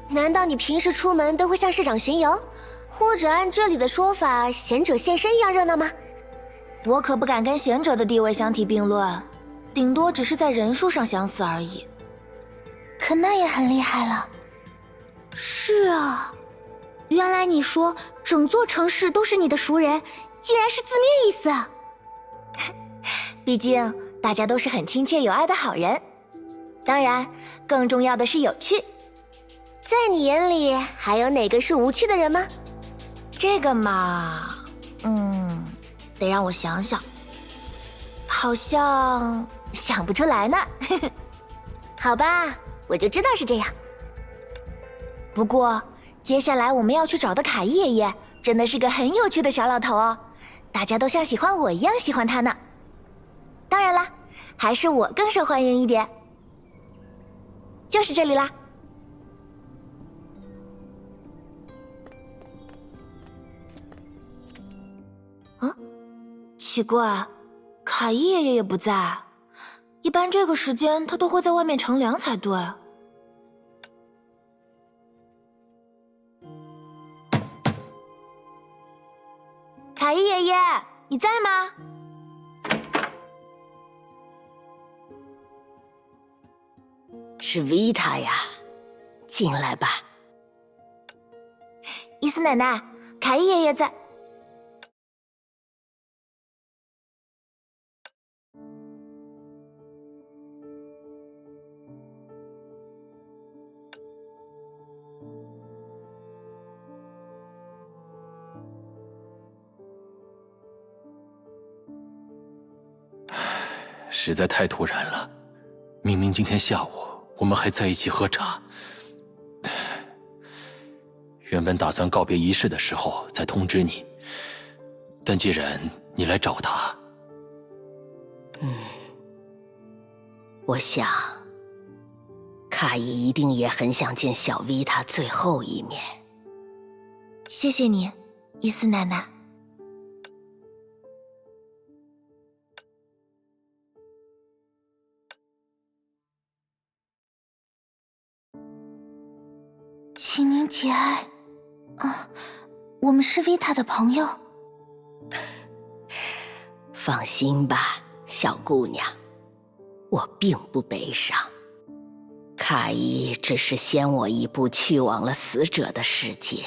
难道你平时出门都会向市长巡游，或者按这里的说法，贤者现身一样热闹吗？我可不敢跟贤者的地位相提并论，顶多只是在人数上相似而已。可那也很厉害了。是啊，原来你说整座城市都是你的熟人，竟然是字面意思啊！毕竟大家都是很亲切有爱的好人，当然更重要的是有趣。在你眼里还有哪个是无趣的人吗？这个嘛，得让我想想，好像想不出来呢。好吧，我就知道是这样。不过接下来我们要去找的卡伊爷爷真的是个很有趣的小老头哦，大家都像喜欢我一样喜欢他呢。当然啦，还是我更受欢迎一点。就是这里啦。奇怪，卡伊爷爷也不在，一般这个时间他都会在外面乘凉才对。卡伊爷爷，你在吗？是维塔呀，进来吧。伊斯奶奶，卡伊爷爷在。实在太突然了，明明今天下午我们还在一起喝茶，原本打算告别仪式的时候再通知你，但既然你来找他？我想，卡伊一定也很想见小维塔最后一面。谢谢你，伊斯奶奶。请您节哀。我们是维塔的朋友。放心吧，小姑娘，我并不悲伤。卡伊只是先我一步去往了死者的世界，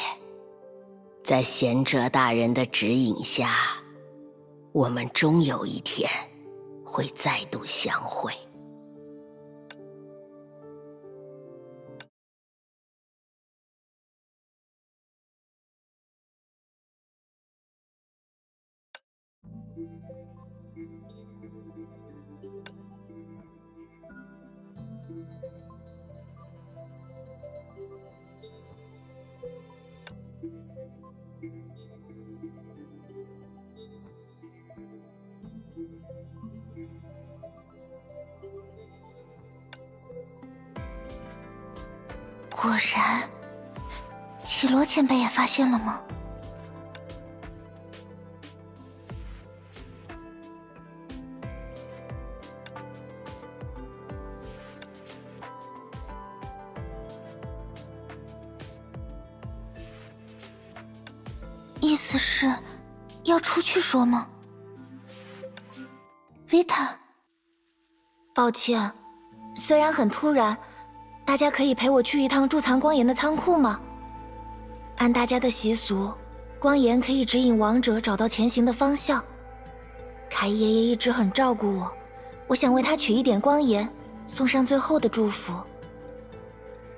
在贤者大人的指引下，我们终有一天会再度相会。果然，绮罗前辈也发现了吗？意思是要出去说吗？维塔，抱歉，虽然很突然，大家可以陪我去一趟贮藏光岩的仓库吗？按大家的习俗，光岩可以指引王者找到前行的方向。凯爷爷一直很照顾我，我想为他取一点光岩，送上最后的祝福。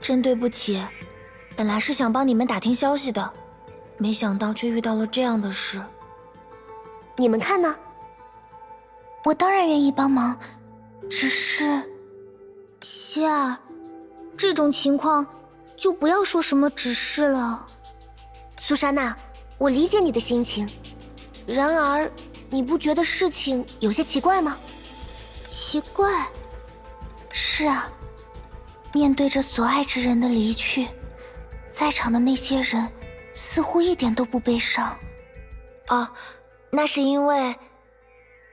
真对不起，本来是想帮你们打听消息的，没想到却遇到了这样的事。你们看呢？我当然愿意帮忙，只是希儿，这种情况就不要说什么指示了。苏莎娜，我理解你的心情，然而你不觉得事情有些奇怪吗？奇怪？是啊，面对着所爱之人的离去，在场的那些人似乎一点都不悲伤。哦，那是因为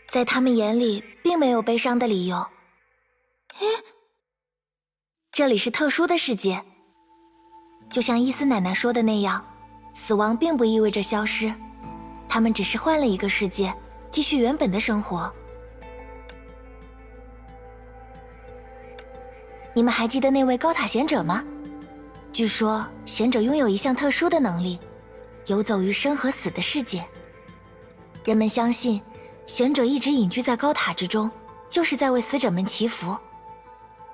在他们眼里并没有悲伤的理由。这里是特殊的世界，就像伊斯奶奶说的那样，死亡并不意味着消失，他们只是换了一个世界，继续原本的生活。你们还记得那位高塔贤者吗？据说贤者拥有一项特殊的能力，游走于生和死的世界。人们相信，贤者一直隐居在高塔之中，就是在为死者们祈福。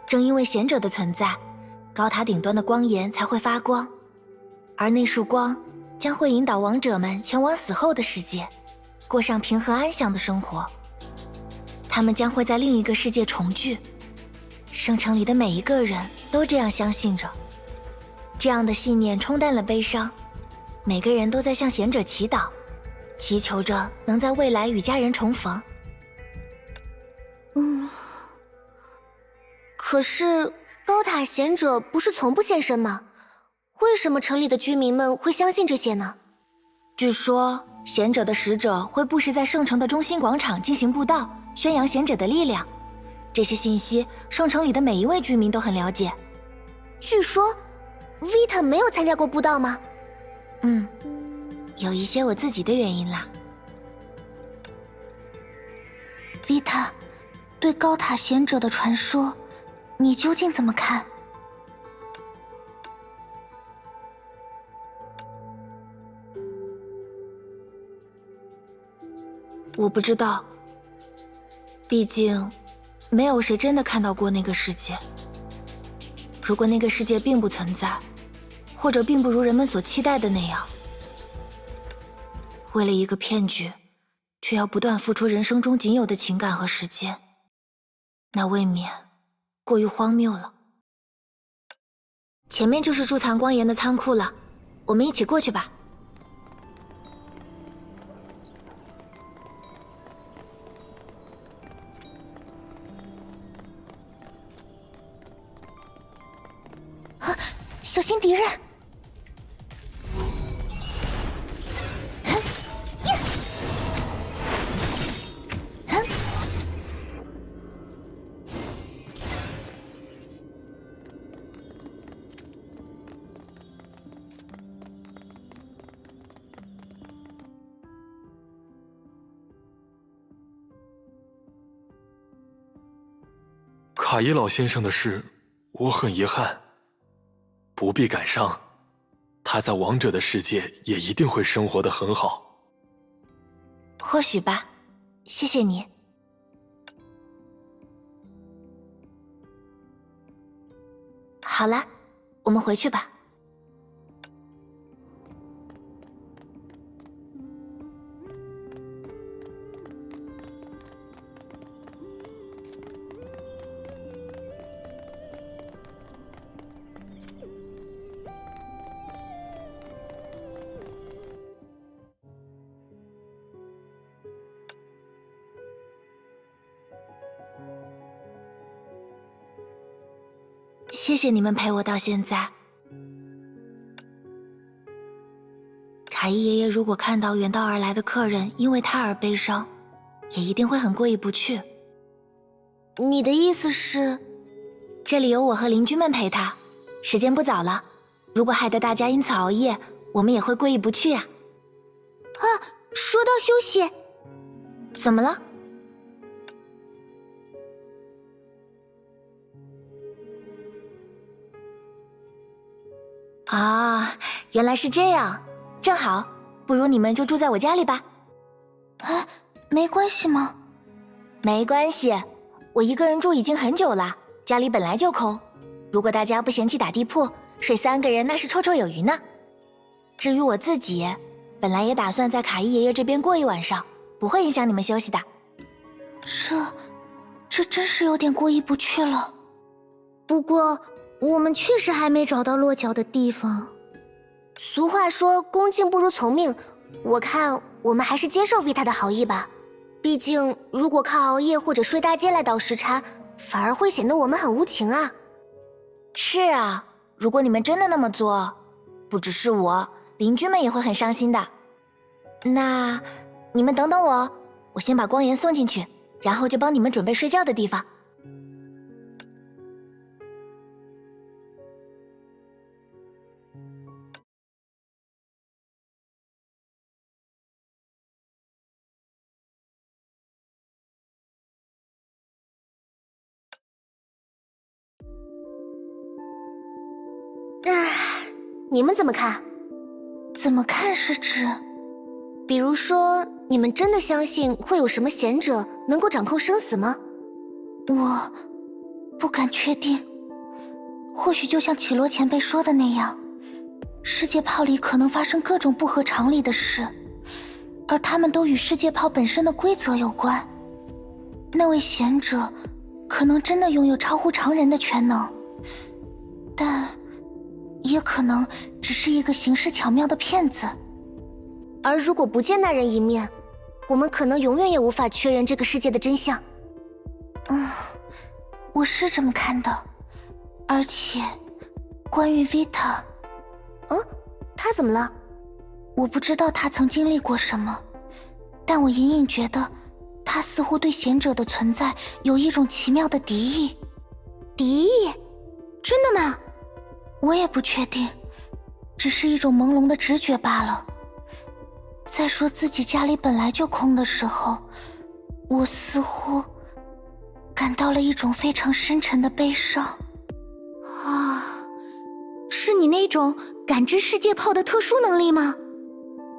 正因为贤者的存在，高塔顶端的光岩才会发光，而那束光将会引导亡者们前往死后的世界，过上平和安详的生活。他们将会在另一个世界重聚。圣城里的每一个人都这样相信着，这样的信念冲淡了悲伤，每个人都在向贤者祈祷，祈求着能在未来与家人重逢。可是高塔贤者不是从不现身吗？为什么城里的居民们会相信这些呢？据说贤者的使者会不时在圣城的中心广场进行布道，宣扬贤者的力量。这些信息，圣城里的每一位居民都很了解。据说维塔没有参加过布道吗？有一些我自己的原因啦。维塔，对高塔贤者的传说，你究竟怎么看？我不知道，毕竟没有谁真的看到过那个世界。如果那个世界并不存在，或者并不如人们所期待的那样，为了一个骗局，却要不断付出人生中仅有的情感和时间，那未免过于荒谬了。前面就是贮藏光岩的仓库了，我们一起过去吧。小心敌人！卡伊老先生的事，我很遗憾，不必感伤。他在王者的世界也一定会生活得很好。或许吧，谢谢你。好了，我们回去吧。谢谢你们陪我到现在。卡伊爷爷如果看到远道而来的客人因为他而悲伤，也一定会很过意不去。你的意思是，这里有我和邻居们陪他，时间不早了，如果害得大家因此熬夜，我们也会过意不去呀。说到休息，怎么了？啊，原来是这样，正好，不如你们就住在我家里吧。啊，没关系吗？没关系，我一个人住已经很久了，家里本来就空。如果大家不嫌弃打地铺，睡3个人那是绰绰有余呢。至于我自己，本来也打算在卡伊爷爷这边过一晚上，不会影响你们休息的。这真是有点过意不去了。不过我们确实还没找到落脚的地方。俗话说恭敬不如从命，我看我们还是接受Vita的好意吧。毕竟如果靠熬夜或者睡大街来倒时差，反而会显得我们很无情啊。是啊，如果你们真的那么做，不只是我，邻居们也会很伤心的。那你们等等我，我先把光源送进去，然后就帮你们准备睡觉的地方。你们怎么看？怎么看是指？比如说，你们真的相信会有什么贤者能够掌控生死吗？我不敢确定。或许就像绮罗前辈说的那样，世界炮里可能发生各种不合常理的事，而他们都与世界炮本身的规则有关。那位贤者可能真的拥有超乎常人的全能，但也可能只是一个行事巧妙的骗子。而如果不见那人一面，我们可能永远也无法确认这个世界的真相。我是这么看的。而且，关于 Vita， 他怎么了？我不知道他曾经历过什么，但我隐隐觉得，他似乎对贤者的存在有一种奇妙的敌意。敌意？真的吗？我也不确定，只是一种朦胧的直觉罢了。在说自己家里本来就空的时候，我似乎感到了一种非常深沉的悲伤。是你那种感知世界炮的特殊能力吗？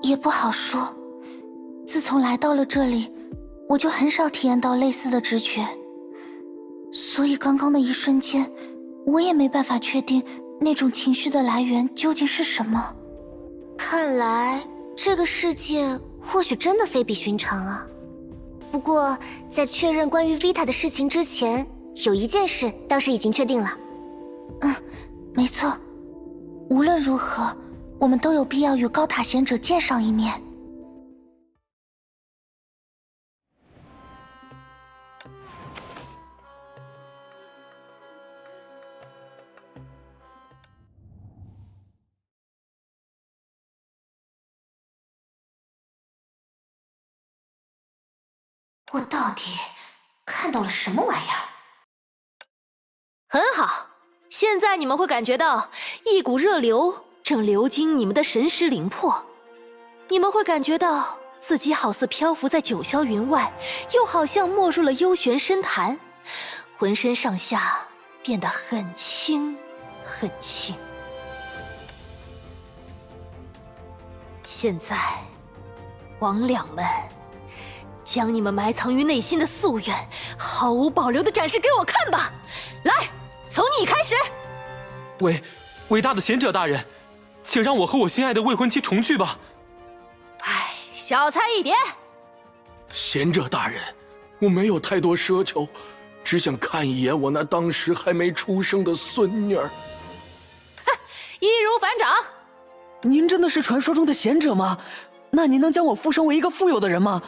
也不好说。自从来到了这里，我就很少体验到类似的直觉，所以刚刚的一瞬间，我也没办法确定那种情绪的来源究竟是什么。看来这个世界或许真的非比寻常啊。不过在确认关于 Vita 的事情之前，有一件事倒是已经确定了。没错，无论如何，我们都有必要与高塔贤者见上一面。我到底看到了什么玩意儿？很好，现在你们会感觉到一股热流正流经你们的神识灵魄，你们会感觉到自己好似漂浮在九霄云外，又好像没入了幽玄深潭，浑身上下变得很轻很轻。现在，魍魉们，将你们埋藏于内心的夙愿，毫无保留地展示给我看吧！来，从你开始。伟大的贤者大人，请让我和我心爱的未婚妻重聚吧。唉，小菜一碟。贤者大人，我没有太多奢求，只想看一眼我那当时还没出生的孙女儿。易如反掌。您真的是传说中的贤者吗？那您能将我附身为一个富有的人吗？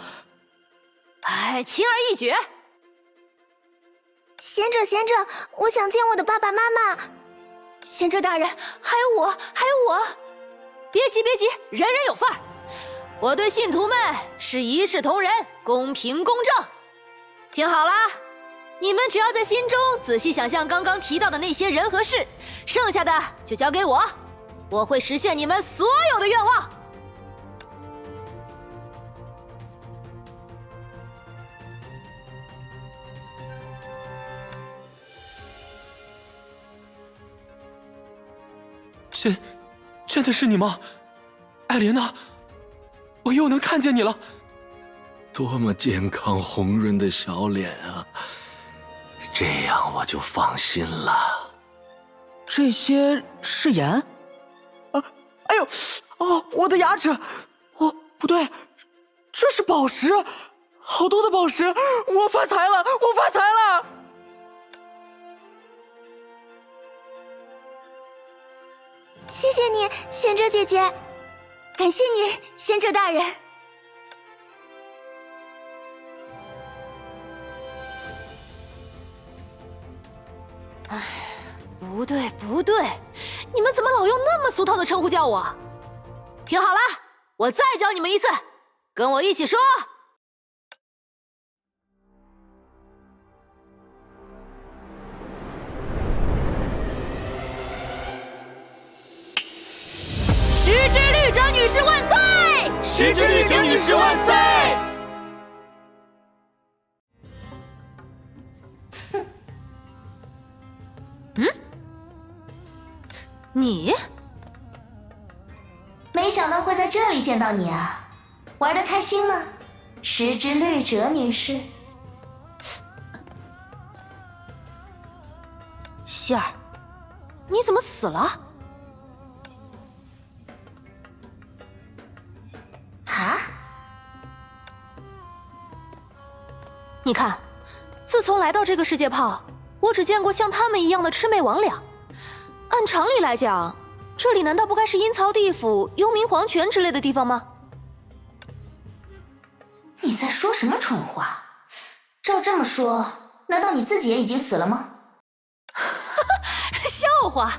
哎，轻而易举。贤者，我想见我的爸爸妈妈。贤者大人，还有我。别急，人人有份儿。我对信徒们是一视同仁，公平公正。听好了，你们只要在心中仔细想象刚刚提到的那些人和事，剩下的就交给我，我会实现你们所有的愿望。真的是你吗？艾莲娜，我又能看见你了。多么健康红润的小脸啊！这样我就放心了。这些是盐？哎呦，哦，我的牙齿！哦，不对，这是宝石，好多的宝石！我发财了！谢谢你，贤者姐姐。感谢你，贤者大人。哎，不对，你们怎么老用那么俗套的称呼叫我？听好了，我再教你们一次，跟我一起说。石之律者女士万岁！石之律者女士万岁！你？没想到会在这里见到你啊！玩得开心吗，石之律者女士？希儿，你怎么死了？啊？你看，自从来到这个世界炮，我只见过像他们一样的魑魅魍魉。按常理来讲，这里难道不该是阴曹地府、幽冥黄泉之类的地方吗？你在说什么蠢话？照这么说，难道你自己也已经死了吗？笑话，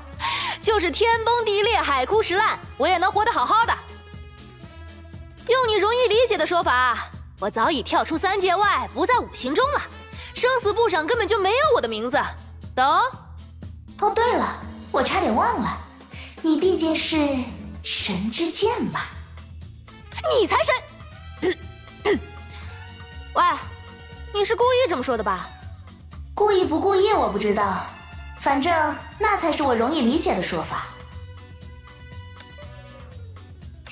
就是天崩地裂、海枯石烂，我也能活得好好的。用你容易理解的说法，我早已跳出3界外，不在5行中了，生死簿上根本就没有我的名字，懂？哦，对了，我差点忘了，你毕竟是神之剑吧？你才神！喂，你是故意这么说的吧？故意不故意我不知道，反正那才是我容易理解的说法。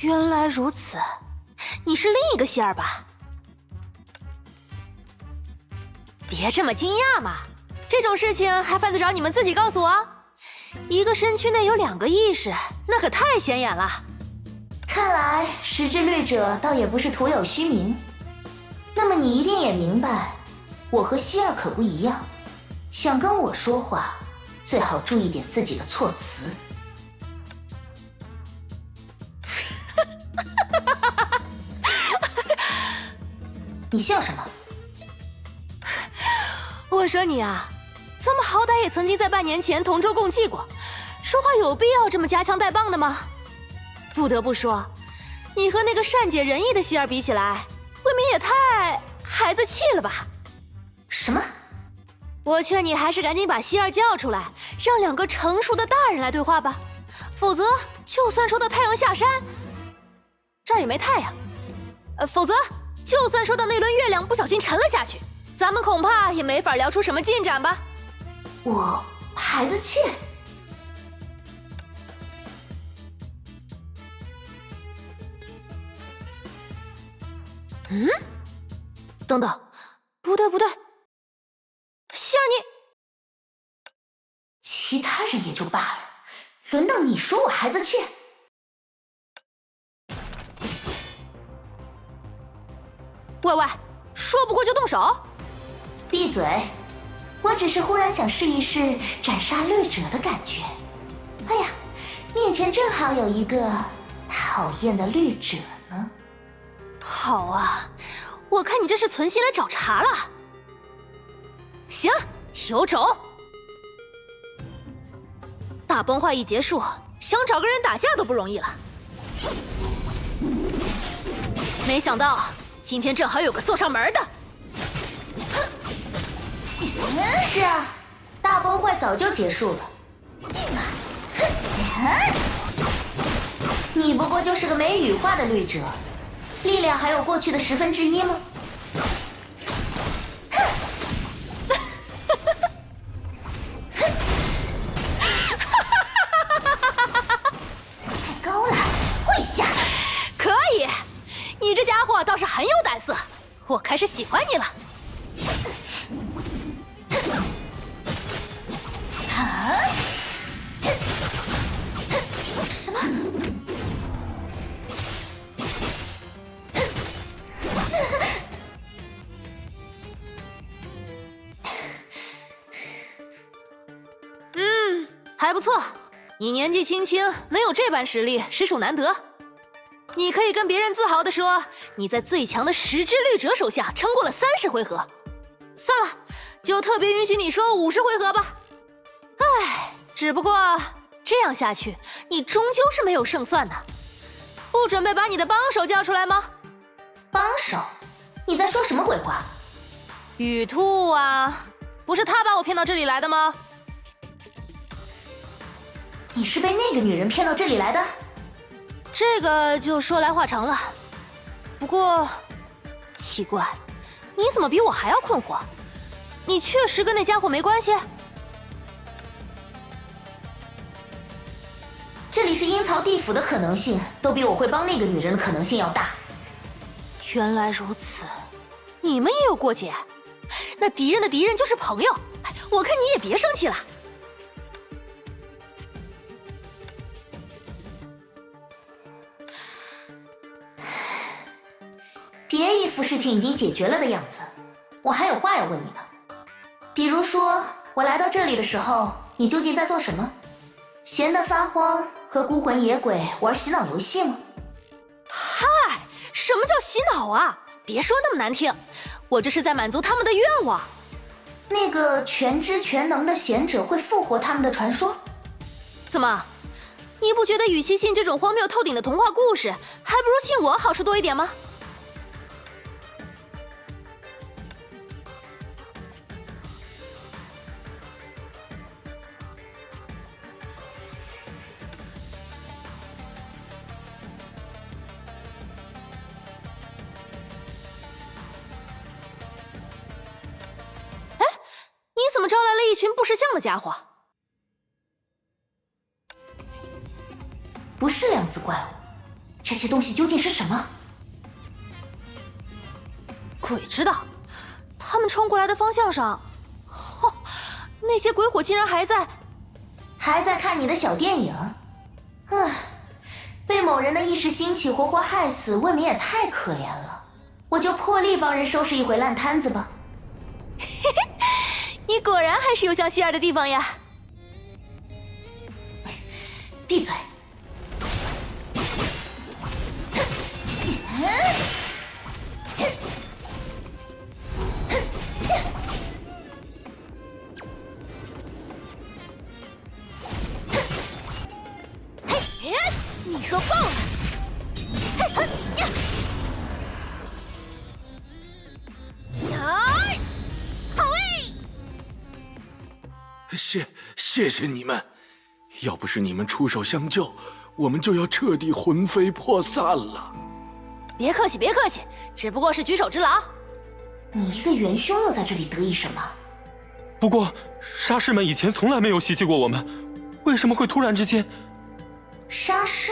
原来如此，你是另一个希儿吧？别这么惊讶嘛，这种事情还犯得着你们自己告诉我？一个身躯内有2个意识，那可太显眼了。看来石之律者倒也不是徒有虚名。那么你一定也明白，我和希儿可不一样，想跟我说话，最好注意点自己的措辞。你笑什么？我说你啊，咱们好歹也曾经在半年前同舟共济过，说话有必要这么夹枪带棒的吗？不得不说，你和那个善解人意的希儿比起来，未免也太孩子气了吧？什么？我劝你还是赶紧把希儿叫出来，让两个成熟的大人来对话吧。否则，就算说到太阳下山，这儿也没太阳。否则，就算说到那轮月亮不小心沉了下去，咱们恐怕也没法聊出什么进展吧。我孩子气。嗯，等等，不对，希儿你……其他人也就罢了，轮到你说我孩子气？喂，说不过就动手？闭嘴！我只是忽然想试一试斩杀绿者的感觉。哎呀，面前正好有一个讨厌的绿者呢。好啊，我看你这是存心来找茬了。行，有种！大崩坏一结束，想找个人打架都不容易了。没想到今天正好有个送上门的。是啊，大崩坏早就结束了。你不过就是个没羽化的绿者，力量还有过去的1/10吗？太高了，跪下！可以，你这家伙倒是很有胆色，我开始喜欢你了。什么？还不错，你年纪轻轻能有这般实力，实属难得。你可以跟别人自豪地说，你在最强的10只绿者手下撑过了30回合。算了，就特别允许你说50回合吧。唉，只不过这样下去，你终究是没有胜算的。不准备把你的帮手叫出来吗？帮手？你在说什么鬼话？雨兔啊，不是他把我骗到这里来的吗？你是被那个女人骗到这里来的？这个就说来话长了。不过，奇怪，你怎么比我还要困惑？你确实跟那家伙没关系？这里是阴曹地府的可能性，都比我会帮那个女人的可能性要大。原来如此，你们也有过节？那敌人的敌人就是朋友。我看你也别生气了。别一副事情已经解决了的样子，我还有话要问你呢。比如说，我来到这里的时候，你究竟在做什么？闲得发慌，和孤魂野鬼玩洗脑游戏吗？嗨，什么叫洗脑啊？别说那么难听，我这是在满足他们的愿望。那个全知全能的贤者会复活他们的传说？怎么，你不觉得与其信这种荒谬透顶的童话故事，还不如信我好处多一点吗？你怎么招来了一群不识相的家伙？不是量子怪物，这些东西究竟是什么？鬼知道，他们冲过来的方向上，那些鬼火竟然还在看你的小电影。唉，被某人的一时兴起活活害死，未免也太可怜了。我就破例帮人收拾一回烂摊子吧。你果然还是有像希儿的地方呀！闭嘴！你说够了！谢谢你们，要不是你们出手相救，我们就要彻底魂飞魄散了。别客气，别客气，只不过是举手之劳。你一个元凶又在这里得意什么？不过沙士们以前从来没有袭击过我们，为什么会突然之间？沙士？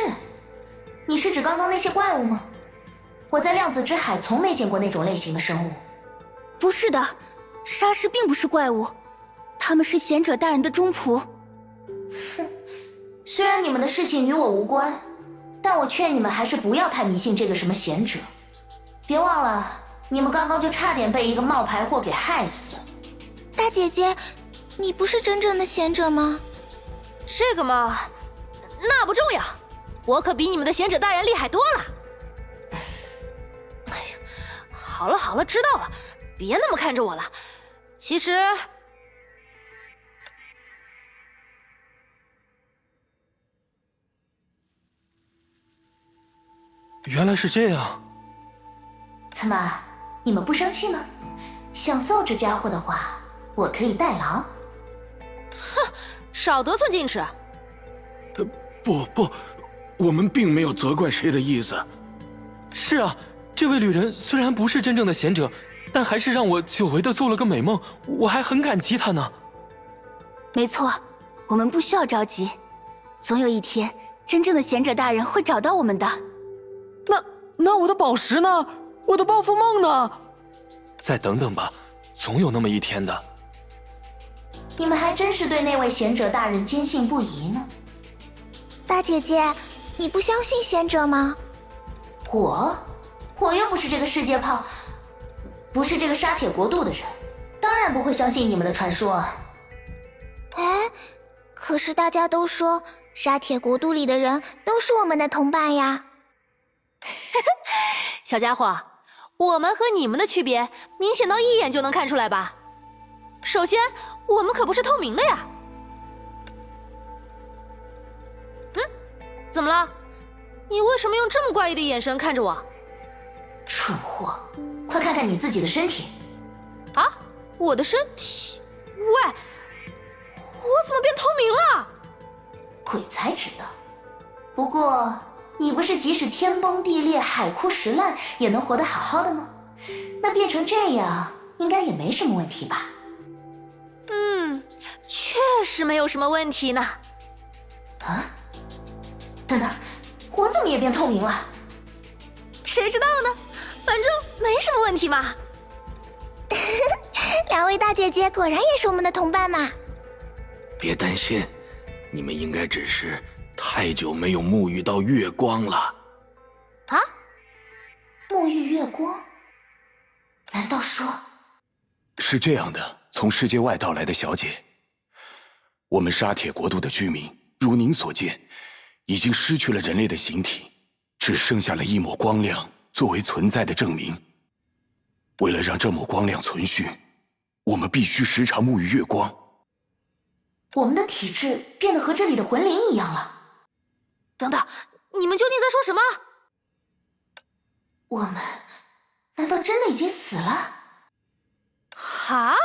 你是指刚刚那些怪物吗？我在量子之海从没见过那种类型的生物。不是的，沙士并不是怪物，他们是贤者大人的忠仆。哼，虽然你们的事情与我无关，但我劝你们还是不要太迷信这个什么贤者。别忘了，你们刚刚就差点被一个冒牌货给害死。大姐姐，你不是真正的贤者吗？这个嘛，那不重要，我可比你们的贤者大人厉害多了。哎呀，好了好了，知道了，别那么看着我了。其实，原来是这样。怎么，你们不生气吗？想揍这家伙的话，我可以代劳。哼，少得寸进尺。不，我们并没有责怪谁的意思。是啊，这位旅人虽然不是真正的贤者，但还是让我久违的做了个美梦，我还很感激他呢。没错，我们不需要着急，总有一天，真正的贤者大人会找到我们的。那我的宝石呢？我的暴富梦呢？再等等吧，总有那么一天的。你们还真是对那位贤者大人坚信不疑呢。大姐姐，你不相信贤者吗？我又不是这个世界炮，不是这个沙铁国度的人，当然不会相信你们的传说啊。哎，可是大家都说沙铁国度里的人都是我们的同伴呀。小家伙，我们和你们的区别明显到一眼就能看出来吧？首先，我们可不是透明的呀。怎么了？你为什么用这么怪异的眼神看着我？蠢货，快看看你自己的身体。啊，我的身体？喂，我怎么变透明了？鬼才知道。不过，你不是即使天崩地裂、海枯石烂也能活得好好的吗？那变成这样，应该也没什么问题吧？确实没有什么问题呢。啊？等等，我怎么也变透明了？谁知道呢？反正没什么问题嘛。两位大姐姐果然也是我们的同伴嘛。别担心，你们应该只是太久没有沐浴到月光了。啊？沐浴月光？难道说……是这样的，从世界外到来的小姐，我们沙铁国度的居民，如您所见，已经失去了人类的形体，只剩下了一抹光亮作为存在的证明。为了让这抹光亮存续，我们必须时常沐浴月光。我们的体质变得和这里的魂灵一样了。等等，你们究竟在说什么？我们难道真的已经死了？哈？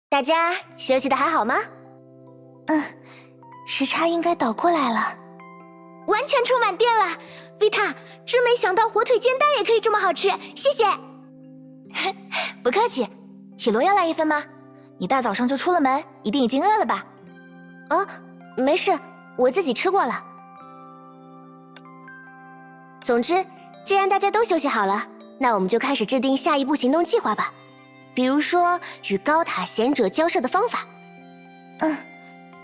大家休息的还好吗？时差应该倒过来了。完全充满电了，维塔，真没想到火腿煎蛋也可以这么好吃，谢谢。不客气，绮罗要来一份吗？你大早上就出了门，一定已经饿了吧？没事，我自己吃过了。总之，既然大家都休息好了，那我们就开始制定下一步行动计划吧。比如说，与高塔贤者交涉的方法。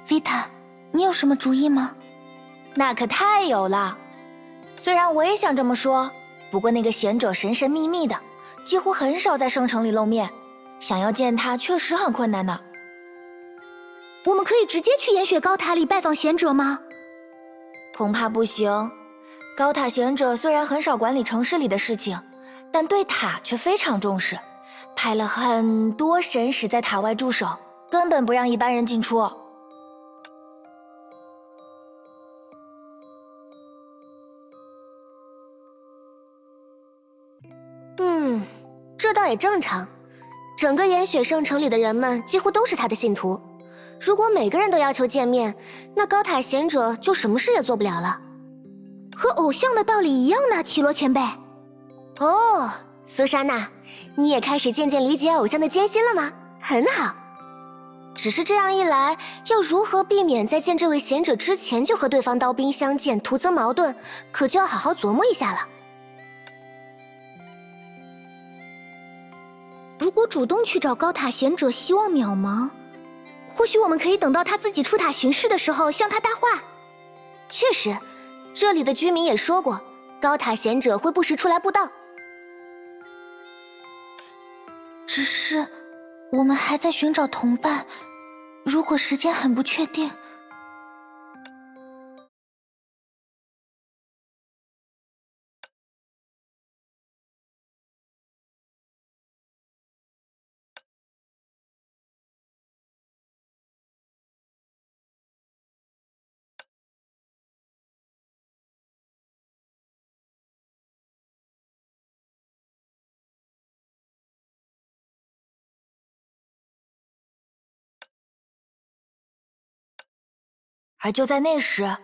维塔，你有什么主意吗？那可太有了。虽然我也想这么说，不过那个贤者神神秘秘的，几乎很少在圣城里露面，想要见他确实很困难呢。我们可以直接去岩雪高塔里拜访贤者吗？恐怕不行。高塔贤者虽然很少管理城市里的事情，但对塔却非常重视，派了很多神使在塔外驻守，根本不让一般人进出。这倒也正常。整个岩雪圣城里的人们几乎都是他的信徒，如果每个人都要求见面，那高塔贤者就什么事也做不了了。和偶像的道理一样呢，绮罗前辈。哦，苏莎娜，你也开始渐渐理解偶像的艰辛了吗？很好。只是这样一来，要如何避免在见这位贤者之前就和对方刀兵相见，徒增矛盾，可就要好好琢磨一下了。如果主动去找高塔贤者，希望渺茫。或许我们可以等到他自己出塔巡视的时候向他搭话。确实，这里的居民也说过，高塔贤者会不时出来布道。只是我们还在寻找同伴，如果时间很不确定。而就在那时，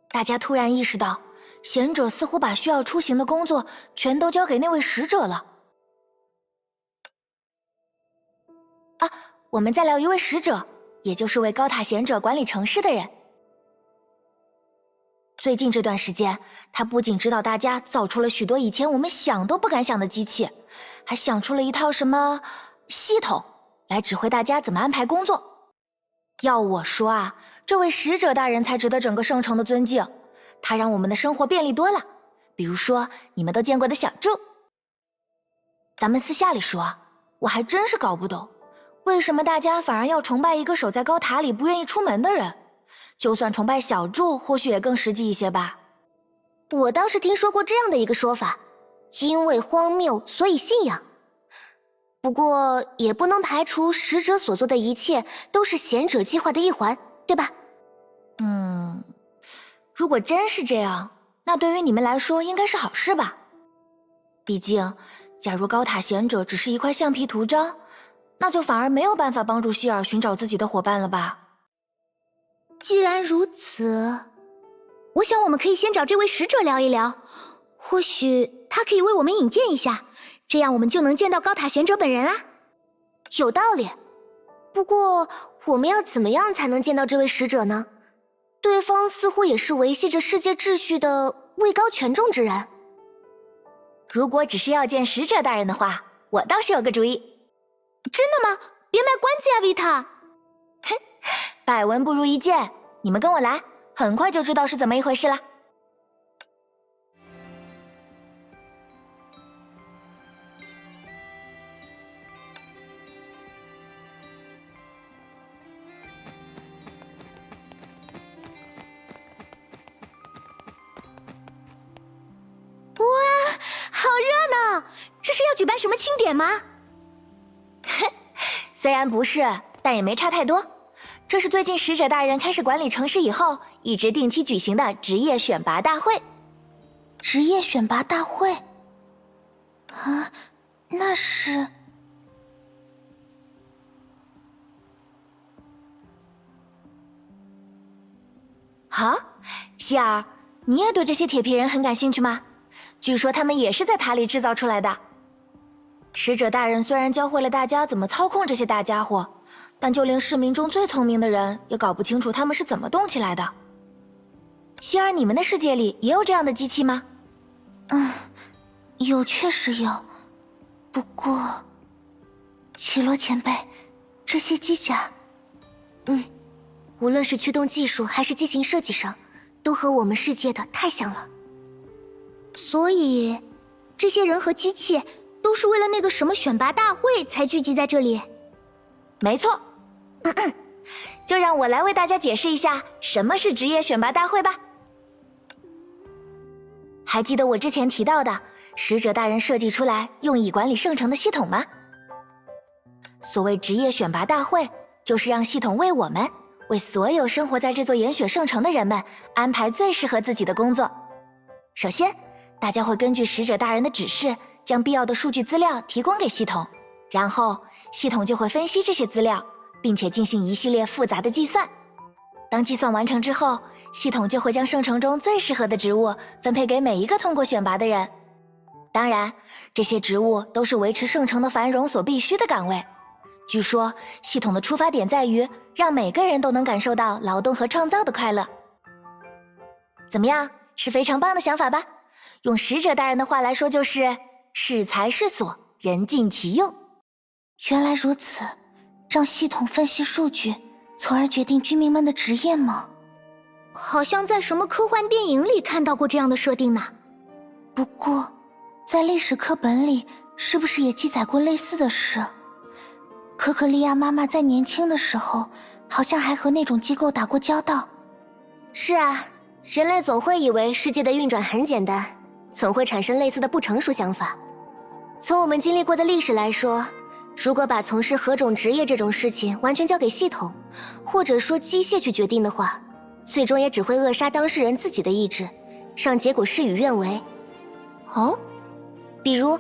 大家突然意识到，贤者似乎把需要出行的工作全都交给那位使者了。啊，我们在聊一位使者，也就是为高塔贤者管理城市的人。最近这段时间，他不仅指导大家造出了许多以前我们想都不敢想的机器，还想出了一套什么系统来指挥大家怎么安排工作。要我说啊，这位使者大人才值得整个圣城的尊敬，他让我们的生活便利多了。比如说你们都见过的小柱。咱们私下里说，我还真是搞不懂，为什么大家反而要崇拜一个守在高塔里不愿意出门的人？就算崇拜小柱，或许也更实际一些吧。我倒是听说过这样的一个说法，因为荒谬，所以信仰。不过也不能排除使者所做的一切都是贤者计划的一环，对吧？如果真是这样，那对于你们来说应该是好事吧？毕竟，假如高塔贤者只是一块橡皮图章，那就反而没有办法帮助希尔寻找自己的伙伴了吧？既然如此，我想我们可以先找这位使者聊一聊，或许他可以为我们引荐一下，这样我们就能见到高塔贤者本人啦。有道理。不过，我们要怎么样才能见到这位使者呢？对方似乎也是维系着世界秩序的位高权重之人。如果只是要见使者大人的话，我倒是有个主意。真的吗？别卖关子呀，维塔。哼，百闻不如一见，你们跟我来，很快就知道是怎么一回事啦。哇，好热闹！这是要举办什么庆典吗？虽然不是，但也没差太多。这是最近使者大人开始管理城市以后，一直定期举行的职业选拔大会。职业选拔大会？啊，那是……好，希尔，你也对这些铁皮人很感兴趣吗？据说他们也是在塔里制造出来的。使者大人虽然教会了大家怎么操控这些大家伙，但就连市民中最聪明的人也搞不清楚他们是怎么动起来的。希尔，你们的世界里也有这样的机器吗？有，确实有。不过，绮罗前辈，这些机甲……无论是驱动技术还是机型设计上，都和我们世界的太像了。所以，这些人和机器都是为了那个什么选拔大会才聚集在这里。没错。就让我来为大家解释一下什么是职业选拔大会吧。还记得我之前提到的使者大人设计出来用以管理圣城的系统吗？所谓职业选拔大会，就是让系统为我们，为所有生活在这座岩雪圣城的人们安排最适合自己的工作。首先，大家会根据使者大人的指示将必要的数据资料提供给系统，然后系统就会分析这些资料，并且进行一系列复杂的计算。当计算完成之后，系统就会将圣城中最适合的职务分配给每一个通过选拔的人。当然，这些职务都是维持圣城的繁荣所必须的岗位。据说，系统的出发点在于让每个人都能感受到劳动和创造的快乐。怎么样，是非常棒的想法吧？用使者大人的话来说，就是适才适所，人尽其用。原来如此，让系统分析数据，从而决定居民们的职业吗？好像在什么科幻电影里看到过这样的设定呢。不过，在历史课本里，是不是也记载过类似的事？可可利亚妈妈在年轻的时候，好像还和那种机构打过交道。是啊，人类总会以为世界的运转很简单，总会产生类似的不成熟想法。从我们经历过的历史来说，如果把从事何种职业这种事情完全交给系统，或者说机械去决定的话，最终也只会扼杀当事人自己的意志，让结果事与愿违。哦，比如，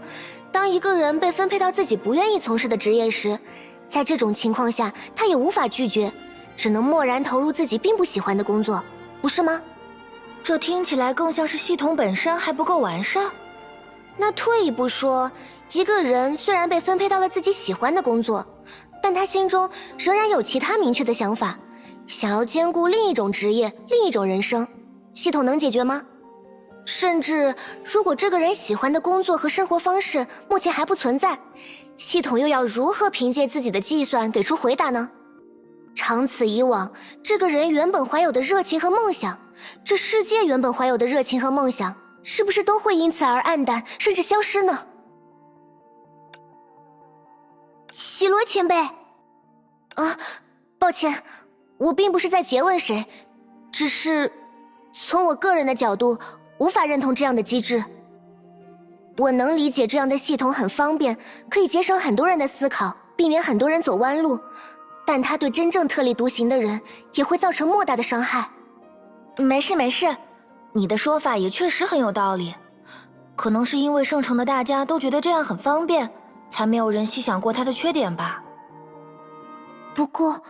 当一个人被分配到自己不愿意从事的职业时，在这种情况下，他也无法拒绝，只能默然投入自己并不喜欢的工作，不是吗？这听起来更像是系统本身还不够完善。那退一步说，一个人虽然被分配到了自己喜欢的工作，但他心中仍然有其他明确的想法，想要兼顾另一种职业、另一种人生，系统能解决吗？甚至，如果这个人喜欢的工作和生活方式目前还不存在，系统又要如何凭借自己的计算给出回答呢？长此以往，这个人原本怀有的热情和梦想，这世界原本怀有的热情和梦想，是不是都会因此而黯淡，甚至消失呢？希罗前辈，啊，抱歉，我并不是在诘问谁，只是从我个人的角度，无法认同这样的机制。我能理解这样的系统很方便，可以节省很多人的思考，避免很多人走弯路，但它对真正特立独行的人也会造成莫大的伤害。没事没事，你的说法也确实很有道理。可能是因为圣城的大家都觉得这样很方便，才没有人细想过它的缺点吧。不过，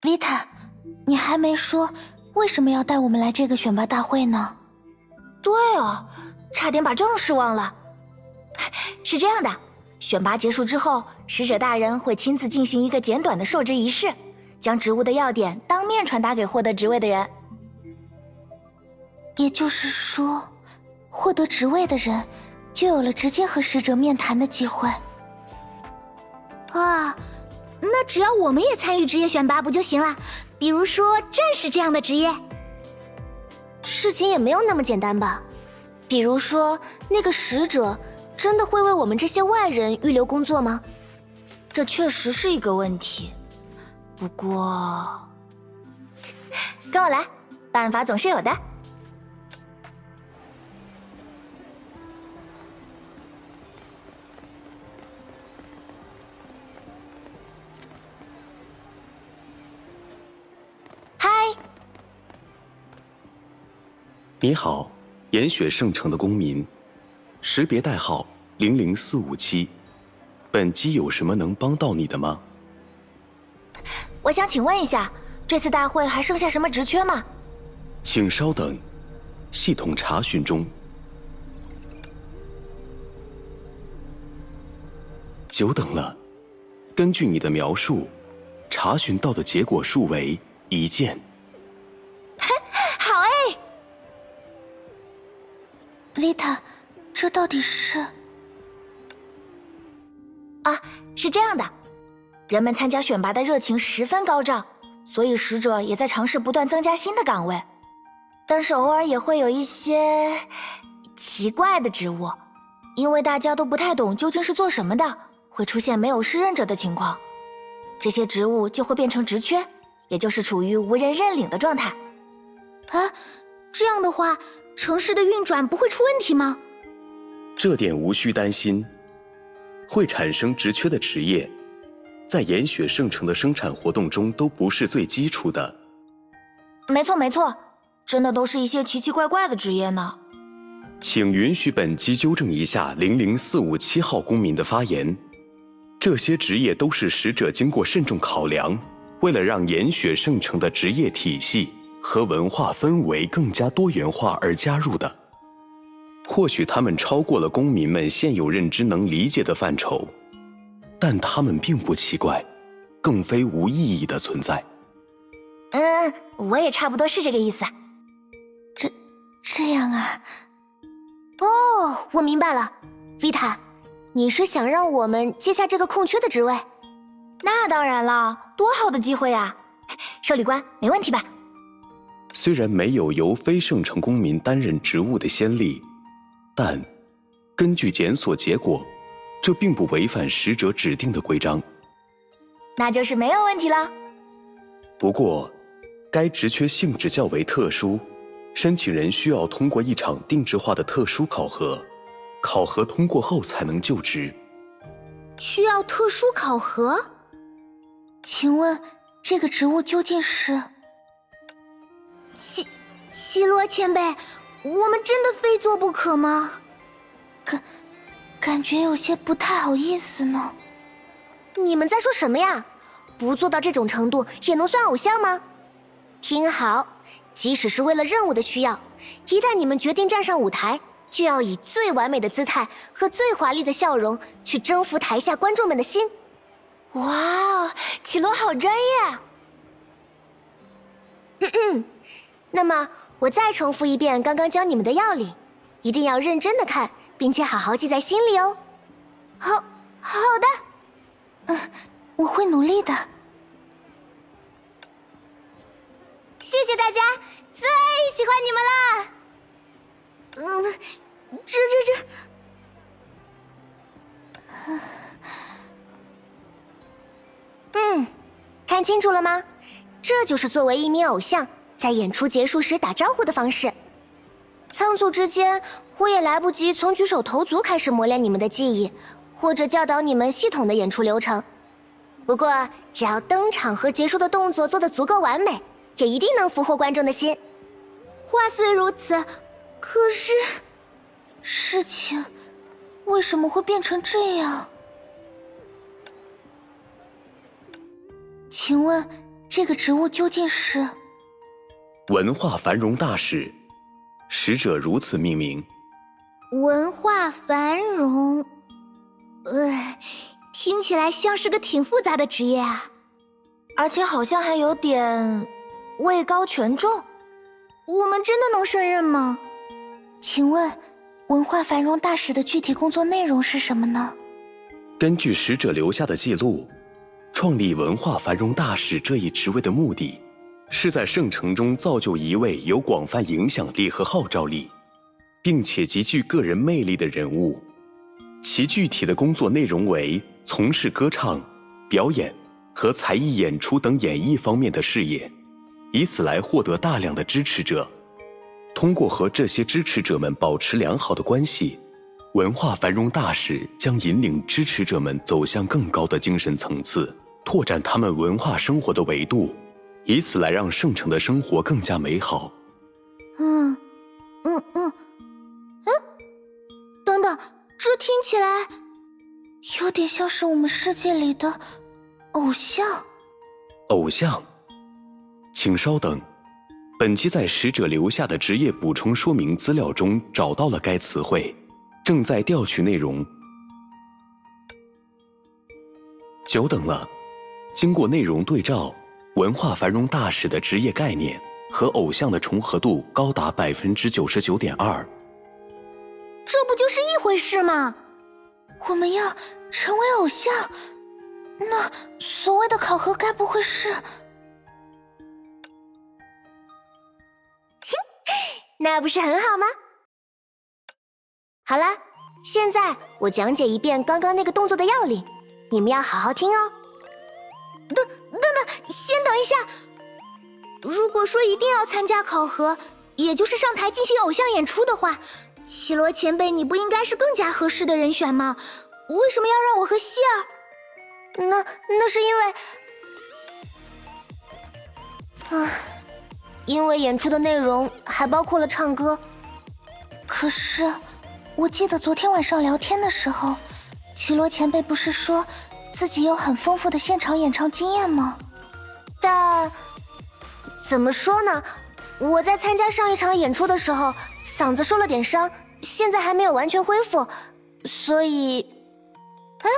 丽塔，你还没说为什么要带我们来这个选拔大会呢？对哦，差点把正事忘了。是这样的，选拔结束之后，使者大人会亲自进行一个简短的授职仪式，将职务的要点当面传达给获得职位的人。也就是说，获得职位的人就有了直接和使者面谈的机会。啊，那只要我们也参与职业选拔不就行了？比如说战士这样的职业。事情也没有那么简单吧？比如说，那个使者真的会为我们这些外人预留工作吗？这确实是一个问题。不过，跟我来，办法总是有的。嗨，你好，岩雪圣城的公民，识别代号00457，本机有什么能帮到你的吗？我想请问一下，这次大会还剩下什么职缺吗？请稍等，系统查询中。久等了，根据你的描述，查询到的结果数为1件。好哎，丽塔，这到底是？啊，是这样的，人们参加选拔的热情十分高涨，所以使者也在尝试不断增加新的岗位，但是偶尔也会有一些奇怪的职务，因为大家都不太懂究竟是做什么的，会出现没有适任者的情况，这些职务就会变成职缺，也就是处于无人认领的状态。啊，这样的话，城市的运转不会出问题吗？这点无需担心，会产生职缺的职业，在岩雪圣城的生产活动中都不是最基础的。没错没错，真的都是一些奇奇怪怪的职业呢。请允许本机纠正一下00457号公民的发言。这些职业都是使者经过慎重考量，为了让岩雪圣城的职业体系和文化氛围更加多元化而加入的。或许他们超过了公民们现有认知能理解的范畴，但他们并不奇怪，更非无意义的存在。我也差不多是这个意思。这样啊。哦，我明白了，维塔，你是想让我们接下这个空缺的职位？那当然了，多好的机会啊！受理官，没问题吧？虽然没有由非圣城公民担任职务的先例，但根据检索结果，这并不违反使者指定的规章。那就是没有问题了。不过，该职缺性质较为特殊，申请人需要通过一场定制化的特殊考核，考核通过后才能就职。需要特殊考核？请问这个职务究竟是？奇罗前辈，我们真的非做不可吗？感觉有些不太好意思呢。你们在说什么呀？不做到这种程度也能算偶像吗？听好，即使是为了任务的需要，一旦你们决定站上舞台，就要以最完美的姿态和最华丽的笑容去征服台下观众们的心。哇哦，奇罗好专业！那么我再重复一遍刚刚教你们的要领，一定要认真的看，并且好好记在心里哦。好的，我会努力的。谢谢大家，最喜欢你们了。看清楚了吗？这就是作为一名偶像，在演出结束时打招呼的方式。仓促之间，我也来不及从举手投足开始磨练你们的记忆，或者教导你们系统的演出流程。不过，只要登场和结束的动作做得足够完美，也一定能俘获观众的心。话虽如此，可是事情为什么会变成这样？请问这个职务究竟是？文化繁荣大使，使者如此命名。文化繁荣，听起来像是个挺复杂的职业啊，而且好像还有点位高权重。我们真的能胜任吗？请问文化繁荣大使的具体工作内容是什么呢？根据使者留下的记录，创立文化繁荣大使这一职位的目的，是在圣城中造就一位有广泛影响力和号召力，并且极具个人魅力的人物。其具体的工作内容为从事歌唱、表演和才艺演出等演艺方面的事业，以此来获得大量的支持者。通过和这些支持者们保持良好的关系，文化繁荣大使将引领支持者们走向更高的精神层次，拓展他们文化生活的维度，以此来让圣城的生活更加美好。等等，这听起来有点像是我们世界里的偶像。偶像？请稍等，本期在使者留下的职业补充说明资料中找到了该词汇，正在调取内容。久等了，经过内容对照，文化繁荣大使的职业概念和偶像的重合度高达99.2%。这不就是一回事吗？我们要成为偶像，那所谓的考核该不会是……那不是很好吗？好了，现在我讲解一遍刚刚那个动作的要领，你们要好好听哦。等，先等一下。如果说一定要参加考核，也就是上台进行偶像演出的话，奇罗前辈，你不应该是更加合适的人选吗？为什么要让我和希儿？那是因为演出的内容还包括了唱歌。可是，我记得昨天晚上聊天的时候，绮罗前辈不是说自己有很丰富的现场演唱经验吗？但怎么说呢？我在参加上一场演出的时候，嗓子受了点伤，现在还没有完全恢复，所以……哎，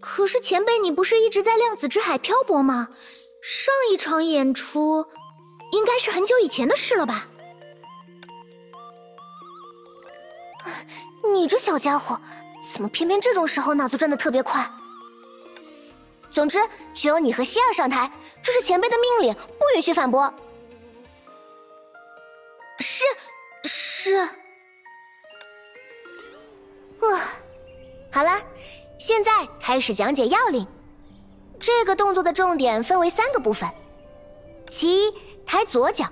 可是前辈，你不是一直在量子之海漂泊吗？上一场演出应该是很久以前的事了吧？你这小家伙，怎么偏偏这种时候脑子转得特别快？总之，只有你和希尔上台，这是前辈的命令，不允许反驳。是。好了，现在开始讲解要领。这个动作的重点分为3个部分：其一，抬左脚，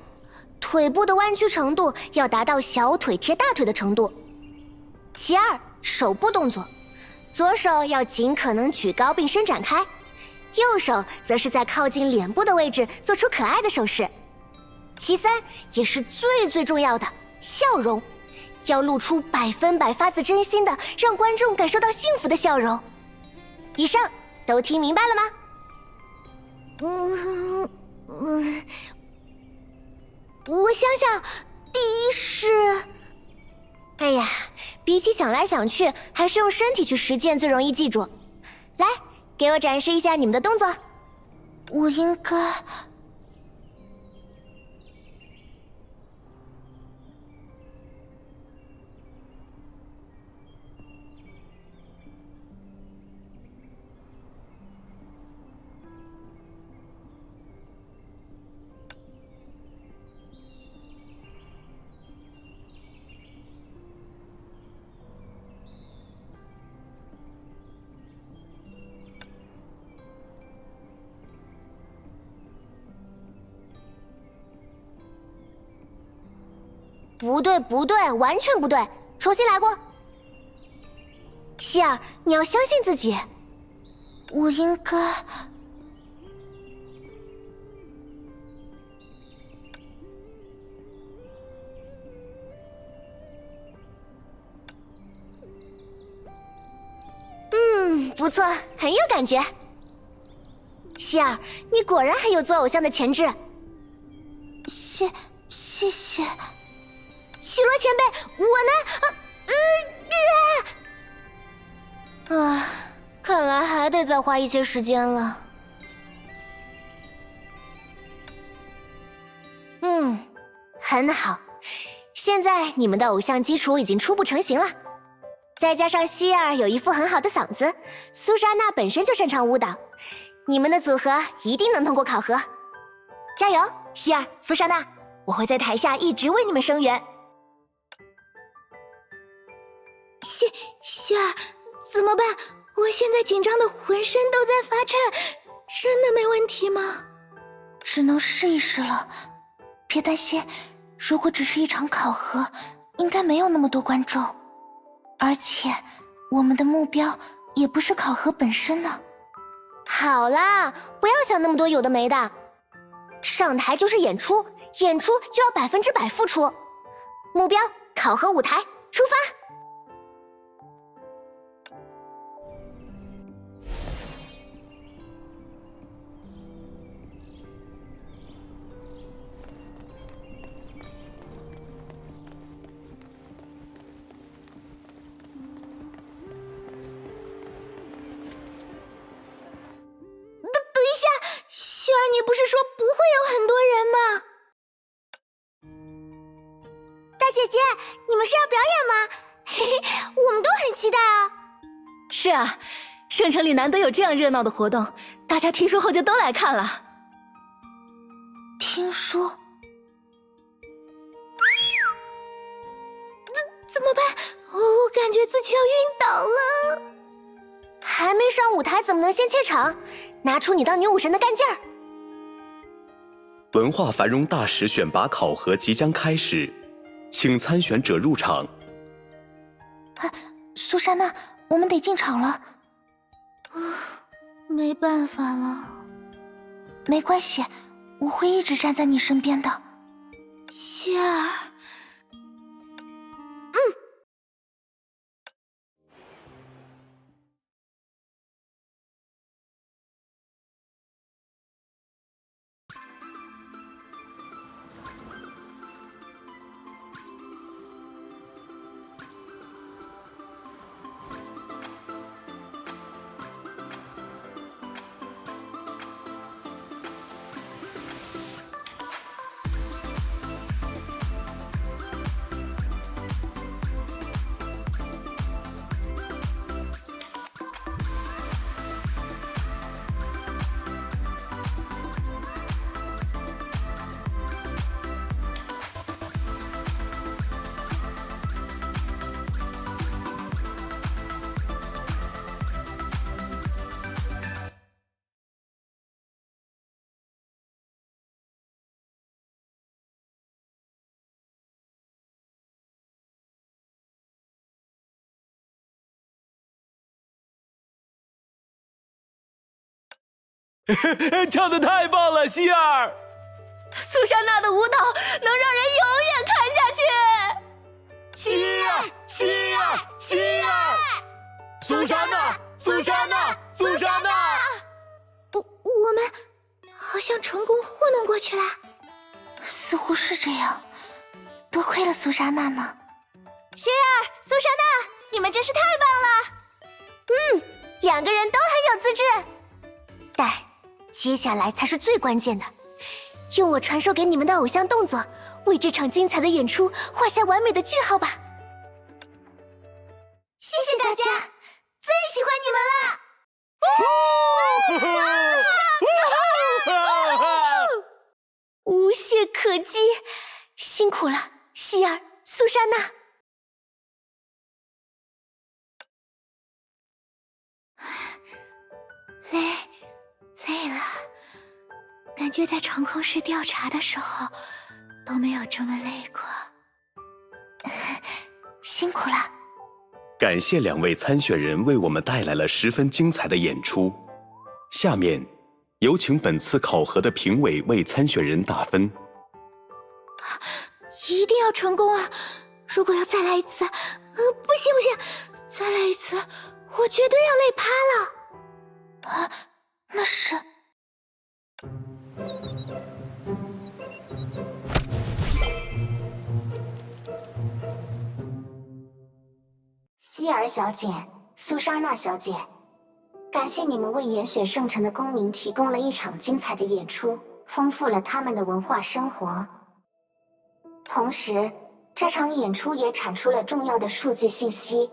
腿部的弯曲程度要达到小腿贴大腿的程度；其二，手部动作，左手要尽可能举高并伸展开，右手则是在靠近脸部的位置做出可爱的手势；其三，也是最重要的，笑容，要露出100%发自真心的，让观众感受到幸福的笑容。以上都听明白了吗？我想想，第一是……哎呀，比起想来想去，还是用身体去实践最容易记住。来，给我展示一下你们的动作。我应该……不对，完全不对，重新来过。希尔，你要相信自己。我应该……不错，很有感觉。希尔，你果然很有做偶像的潜质。谢谢。绮罗前辈，我呢？看来还得再花一些时间了。很好，现在你们的偶像基础已经初步成型了，再加上希尔有一副很好的嗓子，苏莎娜本身就擅长舞蹈，你们的组合一定能通过考核。加油，希尔、苏莎娜，我会在台下一直为你们声援。希尔，怎么办？我现在紧张的浑身都在发颤，真的没问题吗？只能试一试了。别担心，如果只是一场考核，应该没有那么多观众。而且，我们的目标也不是考核本身呢。好啦，不要想那么多有的没的。上台就是演出，演出就要100%付出。目标，考核舞台，出发！希尔，你不是说不会有很多人吗？大姐姐，你们是要表演吗？嘿嘿，我们都很期待啊。是啊，圣城里难得有这样热闹的活动，大家听说后就都来看了。听说？怎么办？我感觉自己要晕倒了。还没上舞台，怎么能先怯场？拿出你当女武神的干劲儿！文化繁荣大使选拔考核即将开始，请参选者入场。苏珊娜，我们得进场了。没办法了。没关系，我会一直站在你身边的。希儿，唱的太棒了，希儿！苏珊娜的舞蹈能让人永远看下去。希儿，希儿，希儿！苏珊娜，苏珊娜，苏珊娜！我们好像成功糊弄过去了。似乎是这样，多亏了苏珊娜呢。希儿、苏珊娜，你们真是太棒了！两个人都很有资质。但接下来才是最关键的，用我传授给你们的偶像动作，为这场精彩的演出画下完美的句号吧。谢谢大家，最喜欢你们了！无懈可击，辛苦了，希儿、苏珊娜。累了，感觉在长空室调查的时候都没有这么累过。辛苦了。感谢2位参选人为我们带来了十分精彩的演出。下面，有请本次考核的评委为参选人打分。一定要成功啊！如果要再来一次，不行，再来一次，我绝对要累趴了。那是。希儿小姐、苏莎娜小姐，感谢你们为研雪圣城的公民提供了一场精彩的演出，丰富了他们的文化生活。同时，这场演出也产出了重要的数据信息。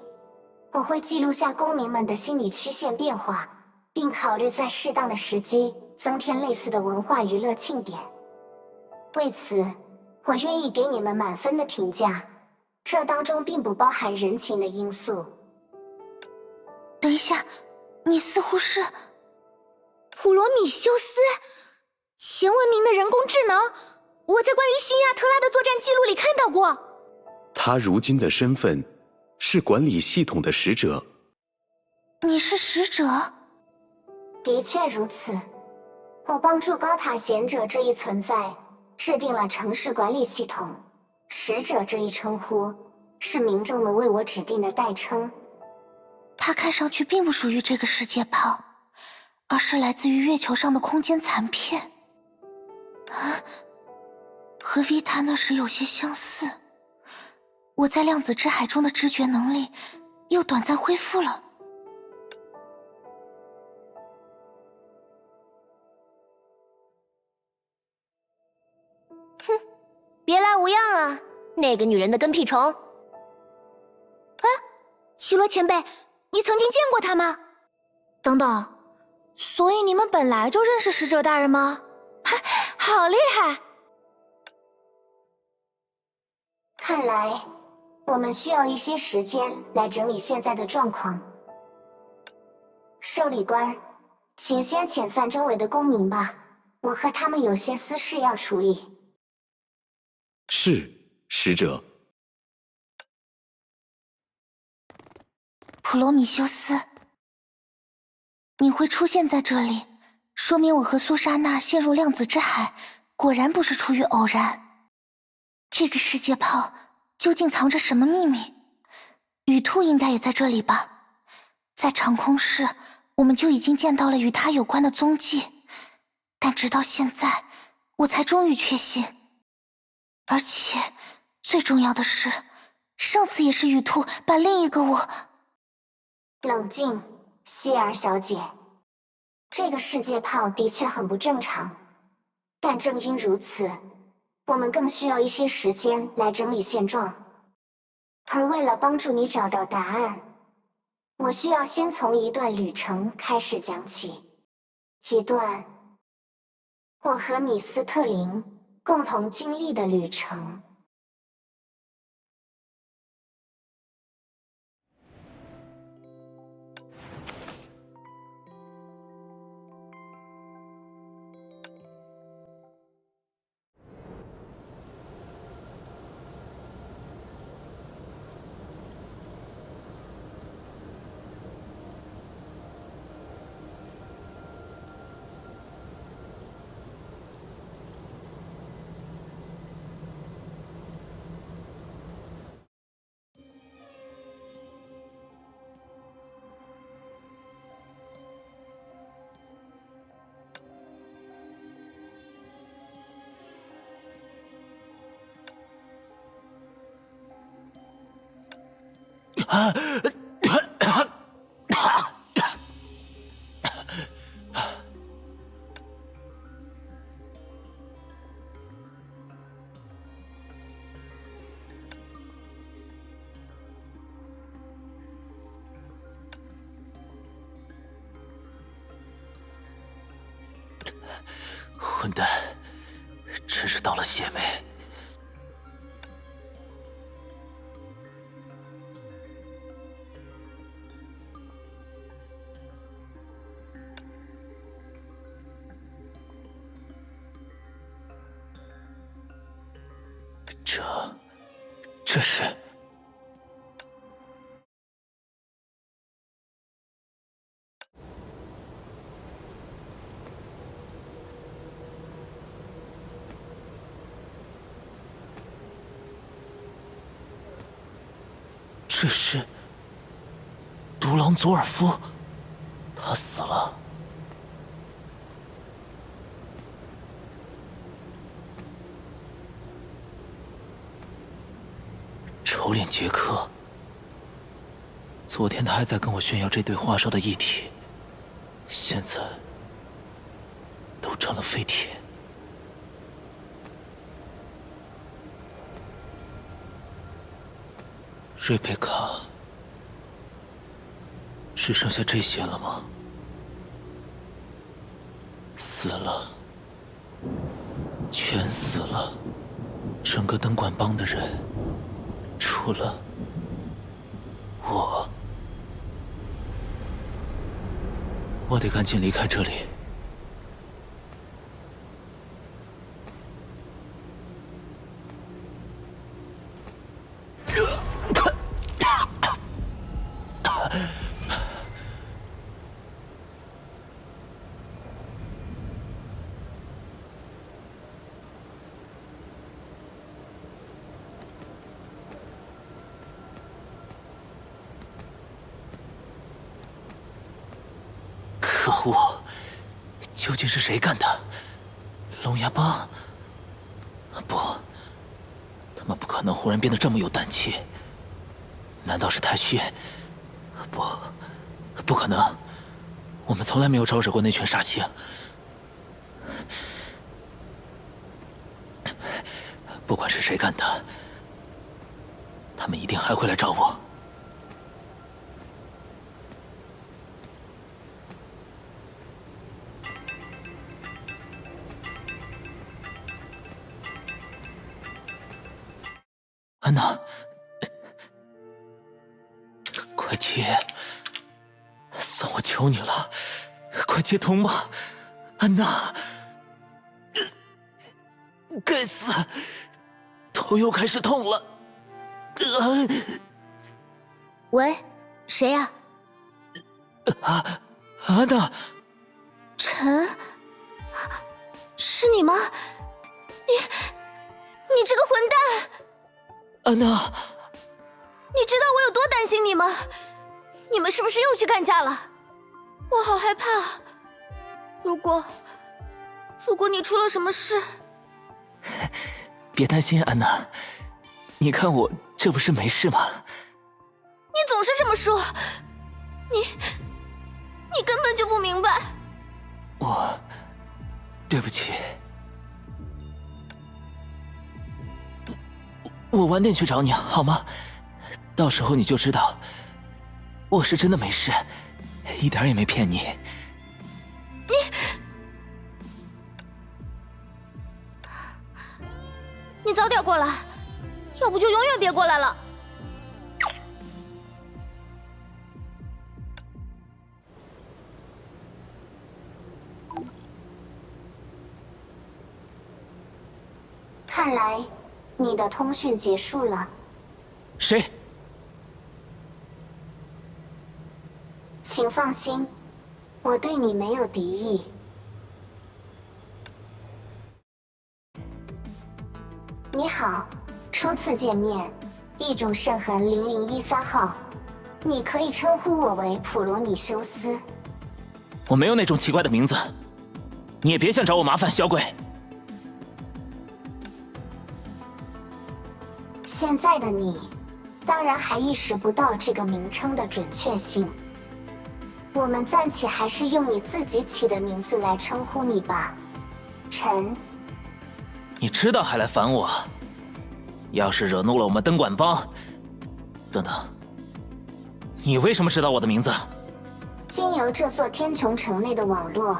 我会记录下公民们的心理曲线变化，并考虑在适当的时机增添类似的文化娱乐庆典。为此，我愿意给你们满分的评价，这当中并不包含人情的因素。等一下，你似乎是普罗米修斯，前文明的人工智能，我在关于辛亚特拉的作战记录里看到过。他如今的身份是管理系统的使者。你是使者？的确如此，我帮助高塔贤者这一存在制定了城市管理系统。使者这一称呼是民众们为我指定的代称。它看上去并不属于这个世界炮，而是来自于月球上的空间残片。和维塔那时有些相似。我在量子之海中的知觉能力又短暂恢复了。别来无恙啊，那个女人的跟屁虫。奇罗前辈，你曾经见过她吗？等等，所以你们本来就认识使者大人吗？好厉害！看来我们需要一些时间来整理现在的状况。受理官，请先遣散周围的公民吧，我和他们有些私事要处理。是，使者。普罗米修斯，你会出现在这里，说明我和苏莎娜陷入量子之海，果然不是出于偶然。这个世界炮究竟藏着什么秘密？雨兔应该也在这里吧？在长空室，我们就已经见到了与他有关的踪迹，但直到现在，我才终于确信。而且，最重要的是，上次也是雨兔把另一个我……冷静，希儿小姐。这个世界炮的确很不正常，但正因如此，我们更需要一些时间来整理现状。而为了帮助你找到答案，我需要先从一段旅程开始讲起，一段我和米斯特林共同经历的旅程。混蛋，真是倒了血霉！这是……这是独狼佐尔夫，他死了。丑脸杰克，昨天他还在跟我炫耀这对花哨的一体，现在都成了废铁。瑞贝卡，只剩下这些了吗？死了，全死了，整个灯管帮的人，除了我得赶紧离开这里。可恶！究竟是谁干的？龙牙帮？不，他们不可能忽然变得这么有胆气。难道是太虚？不可能！我们从来没有招惹过那群煞星。不管是谁干的，他们一定还会来找我。安娜，快接！算我求你了，快接通嘛！安娜，该死，头又开始痛了。喂，谁呀？安娜，陈，是你吗？你这个混蛋！安娜，你知道我有多担心你吗？你们是不是又去干架了？我好害怕。如果你出了什么事……别担心，安娜，你看我这不是没事吗？你总是这么说，你根本就不明白。对不起。我晚点去找你好吗？到时候你就知道，我是真的没事，一点也没骗你。你早点过来，要不就永远别过来了。看来你的通讯结束了。谁？请放心，我对你没有敌意。你好，初次见面，异种圣痕0013号，你可以称呼我为普罗米修斯。我没有那种奇怪的名字，你也别想找我麻烦，小鬼。现在的你，当然还意识不到这个名称的准确性。我们暂且还是用你自己起的名字来称呼你吧，陈。你知道还来烦我？要是惹怒了我们灯管帮……等等，你为什么知道我的名字？经由这座天穹城内的网络，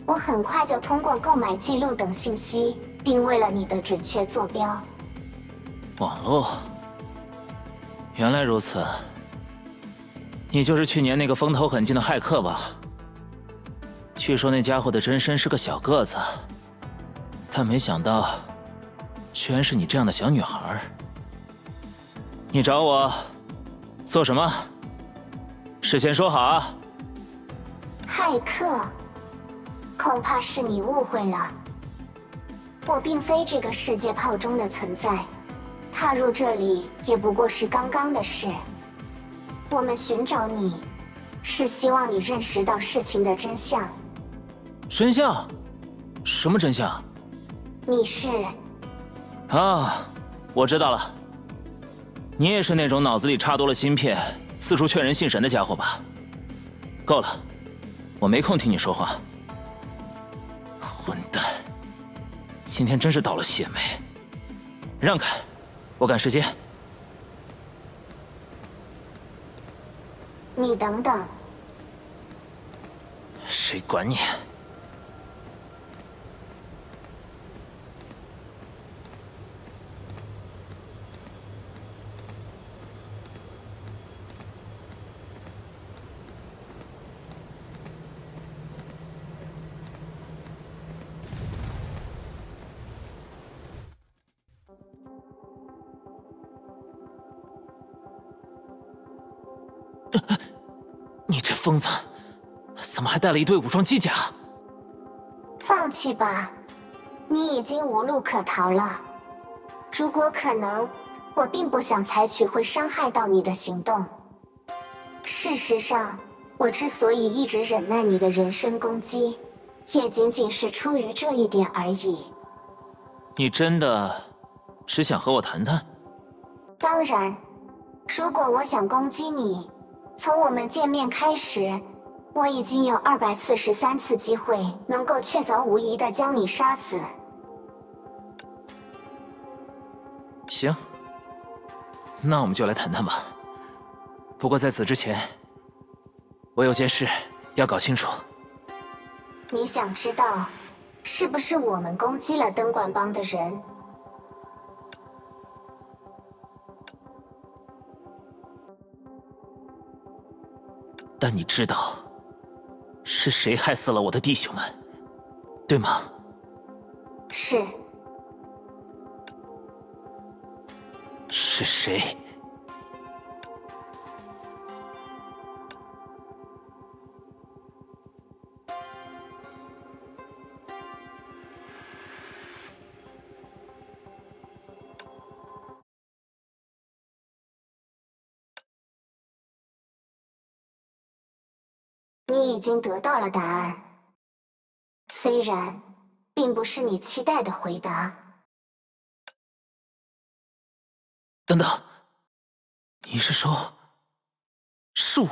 我很快就通过购买记录等信息，定位了你的准确坐标。网络，原来如此。你就是去年那个风头很劲的骇客吧？据说那家伙的真身是个小个子，但没想到，居然是你这样的小女孩。你找我做什么？事先说好啊！骇客，恐怕是你误会了。我并非这个世界炮中的存在，踏入这里也不过是刚刚的事。我们寻找你，是希望你认识到事情的真相。真相？什么真相？你是……啊，我知道了。你也是那种脑子里插多了芯片，四处劝人信神的家伙吧？够了，我没空听你说话。混蛋，今天真是倒了血霉。让开，我赶时间。你等等。谁管你？你这疯子，怎么还带了一堆武装机甲？放弃吧，你已经无路可逃了。如果可能，我并不想采取会伤害到你的行动。事实上，我之所以一直忍耐你的人身攻击，也仅仅是出于这一点而已。你真的只想和我谈谈？当然，如果我想攻击你，从我们见面开始，我已经有243次机会能够确凿无疑地将你杀死。行，那我们就来谈谈吧。不过在此之前，我有件事要搞清楚。你想知道，是不是我们攻击了灯管帮的人？但你知道是谁害死了我的弟兄们，对吗？是。是谁？你已经得到了答案，虽然并不是你期待的回答。等等，你是说，是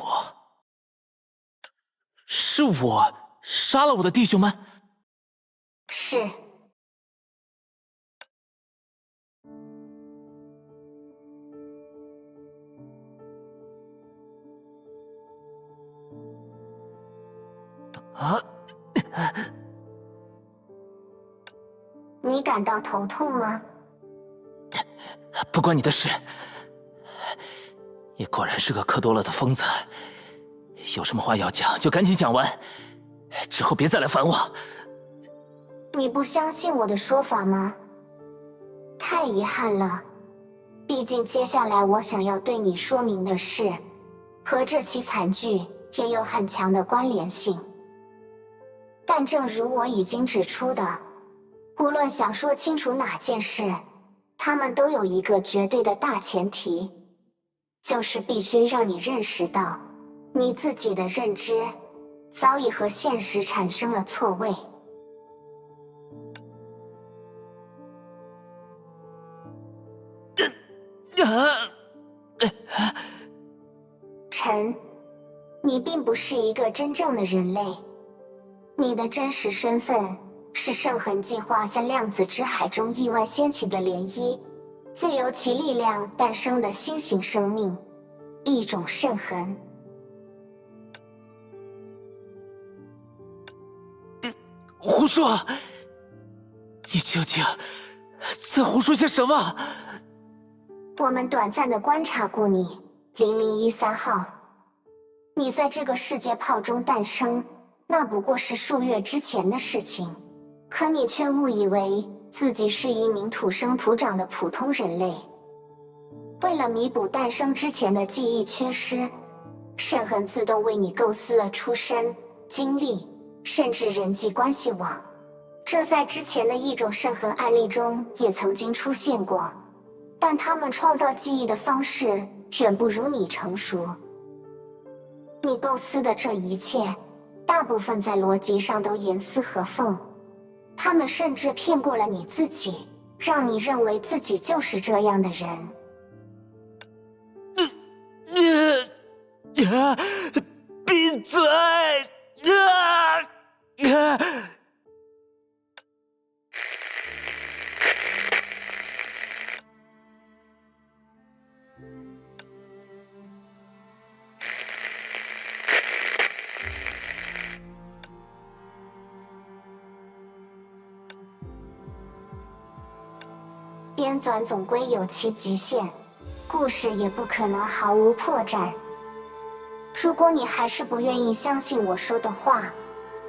我杀了我的弟兄们？是。啊！你感到头痛吗？不关你的事。你果然是个嗑多了的疯子，有什么话要讲就赶紧讲完，之后别再来烦我。你不相信我的说法吗？太遗憾了，毕竟接下来我想要对你说明的事，和这起惨剧也有很强的关联性。但正如我已经指出的，无论想说清楚哪件事，他们都有一个绝对的大前提，就是必须让你认识到，你自己的认知早已和现实产生了错位。并不是一个真正的人类，你的真实身份是圣痕计划在量子之海中意外掀起的涟漪，借由其力量诞生的新型生命，一种圣痕。胡说！你究竟在胡说些什么？我们短暂的观察过你，0013号。你在这个世界炮中诞生，那不过是数月之前的事情，可你却误以为自己是一名土生土长的普通人类。为了弥补诞生之前的记忆缺失，圣痕自动为你构思了出身、经历，甚至人际关系网。这在之前的一种圣痕案例中也曾经出现过，但他们创造记忆的方式远不如你成熟。你构思的这一切，大部分在逻辑上都严丝合缝，他们甚至骗过了你自己，让你认为自己就是这样的人。闭嘴！编纂总归有其极限，故事也不可能毫无破绽。如果你还是不愿意相信我说的话，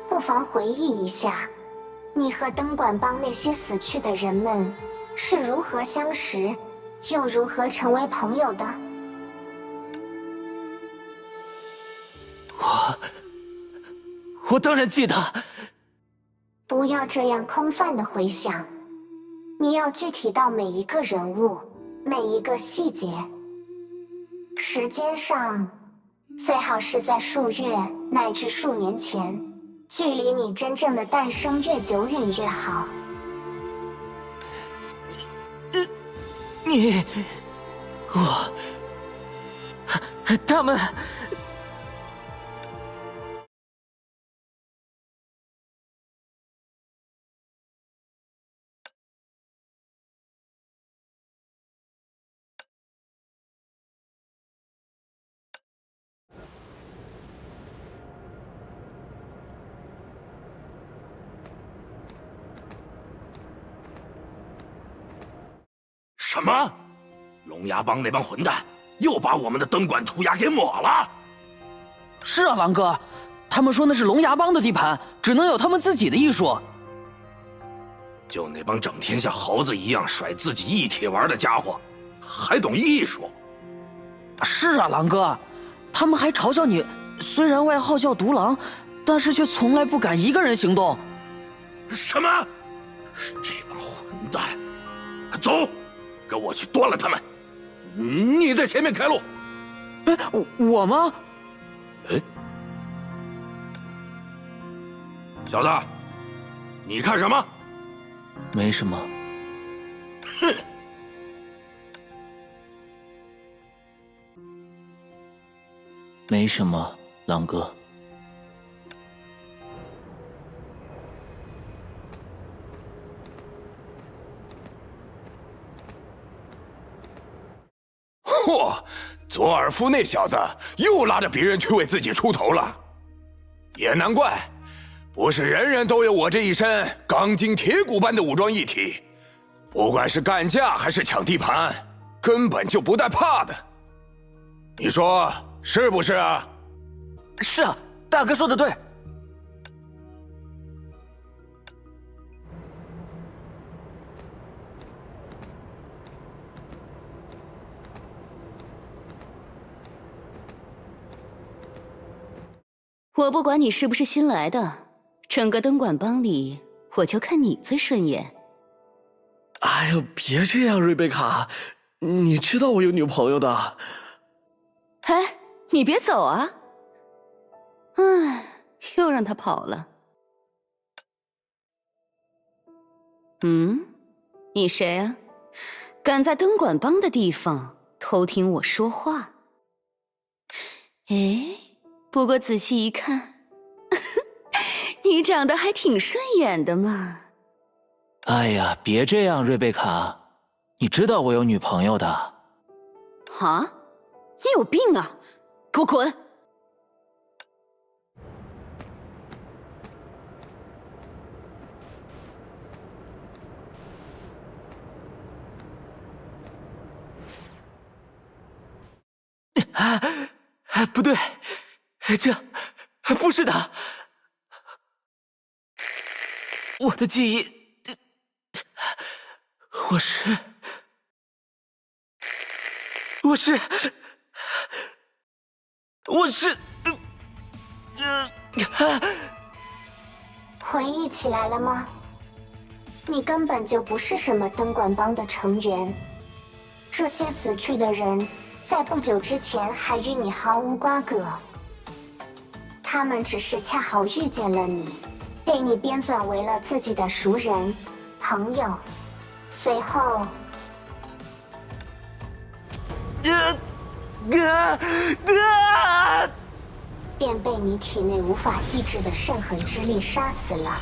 不妨回忆一下，你和灯管帮那些死去的人们是如何相识，又如何成为朋友的？我当然记得。不要这样空泛的回想，你要具体到每一个人物，每一个细节。时间上，最好是在数月乃至数年前，距离你真正的诞生越久远越好。他们。什么？龙牙帮那帮混蛋又把我们的灯管涂鸦给抹了？是啊，狼哥，他们说那是龙牙帮的地盘，只能有他们自己的艺术。就那帮整天像猴子一样甩自己一铁丸的家伙，还懂艺术？是啊，狼哥，他们还嘲笑你，虽然外号叫独狼，但是却从来不敢一个人行动。什么？这帮混蛋！走！跟我去端了他们！你在前面开路。哎，我吗？哎，小子，你看什么？没什么。哼！没什么，狼哥。嚯，佐尔夫那小子又拉着别人去为自己出头了，也难怪，不是人人都有我这一身钢筋铁骨般的武装一体，不管是干架还是抢地盘，根本就不带怕的。你说是不是啊？是啊，大哥说的对。我不管你是不是新来的，整个灯管帮里，我就看你最顺眼。哎呦，别这样，瑞贝卡，你知道我有女朋友的。哎，你别走啊！唉，又让他跑了。你谁啊？敢在灯管帮的地方偷听我说话？哎，不过仔细一看，你长得还挺顺眼的嘛。哎呀，别这样，瑞贝卡，你知道我有女朋友的。啊？你有病啊！给我滚！不对，这不是他。我的记忆，我是。回忆起来了吗？你根本就不是什么灯管帮的成员，这些死去的人在不久之前还与你毫无瓜葛，他们只是恰好遇见了你，被你编纂为了自己的熟人、朋友，随后便被你体内无法抑制的圣痕之力杀死了。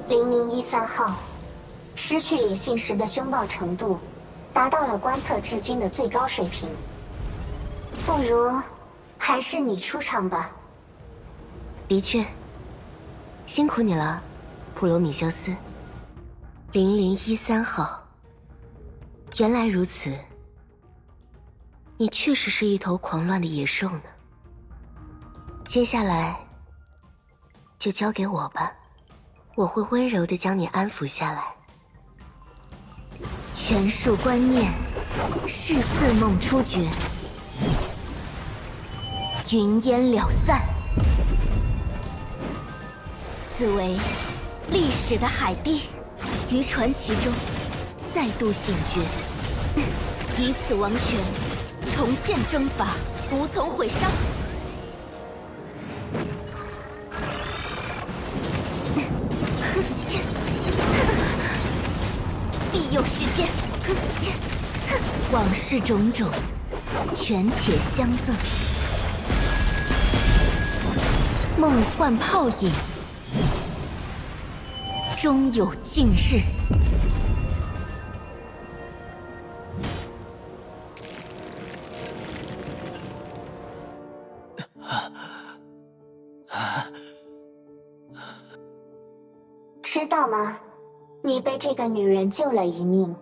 0013号，失去理性时的凶暴程度达到了观测至今的最高水平。不如还是你出场吧。的确，辛苦你了，普罗米修斯。0013号，原来如此，你确实是一头狂乱的野兽呢。接下来就交给我吧。我会温柔地将你安抚下来。权术观念，誓似梦初觉，云烟了散。此为历史的海地，于传奇中再度醒觉，以此王权重现征伐，无从毁伤。必有时间，往事种种，权且相赠。梦幻泡影，终有尽日。知道吗？你被这个女人救了一命，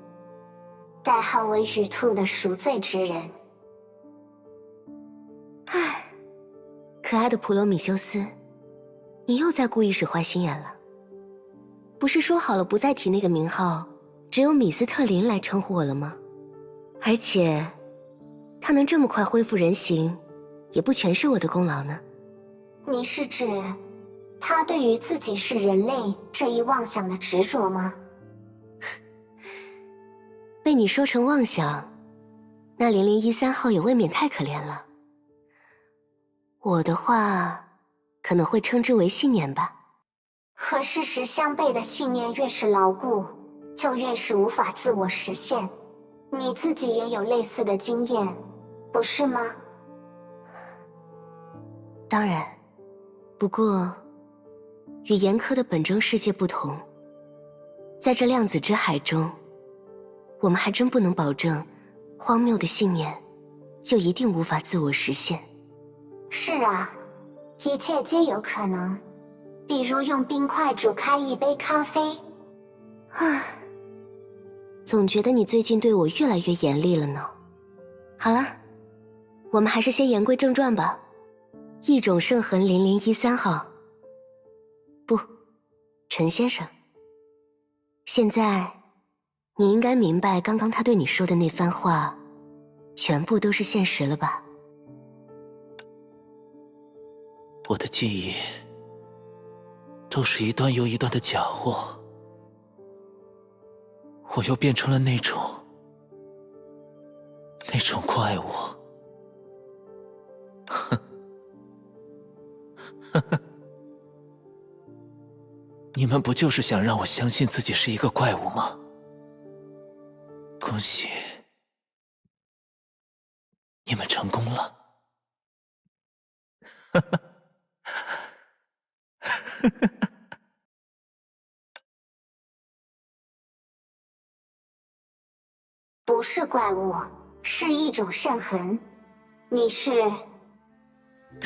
代号为雨兔的赎罪之人。唉，可爱的普罗米修斯，你又在故意使坏心眼了。不是说好了不再提那个名号，只有米斯特林来称呼我了吗？而且，他能这么快恢复人形，也不全是我的功劳呢。你是指他对于自己是人类这一妄想的执着吗？被你说成妄想，那0013号也未免太可怜了。我的话，可能会称之为信念吧。和事实相悖的信念越是牢固，就越是无法自我实现。你自己也有类似的经验，不是吗？当然，不过与严苛的本征世界不同，在这量子之海中，我们还真不能保证荒谬的信念就一定无法自我实现。是啊，一切皆有可能，比如用冰块煮开一杯咖啡，唉，总觉得你最近对我越来越严厉了呢。好了，我们还是先言归正传吧。异种圣痕0013号，不，陈先生，现在你应该明白刚刚他对你说的那番话，全部都是现实了吧？我的记忆都是一段又一段的假货，我又变成了那种怪物。哼，你们不就是想让我相信自己是一个怪物吗？恭喜，你们成功了。不是怪物，是一种圣痕。你是？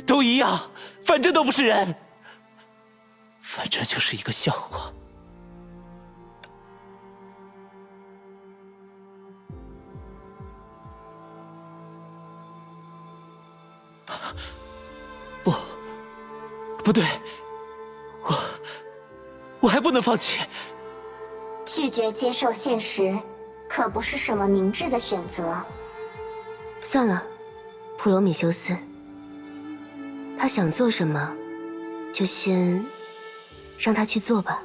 都一样，反正都不是人，反正就是一个笑话。不对，我还不能放弃。拒绝接受现实，可不是什么明智的选择。算了，普罗米修斯，他想做什么，就先让他去做吧。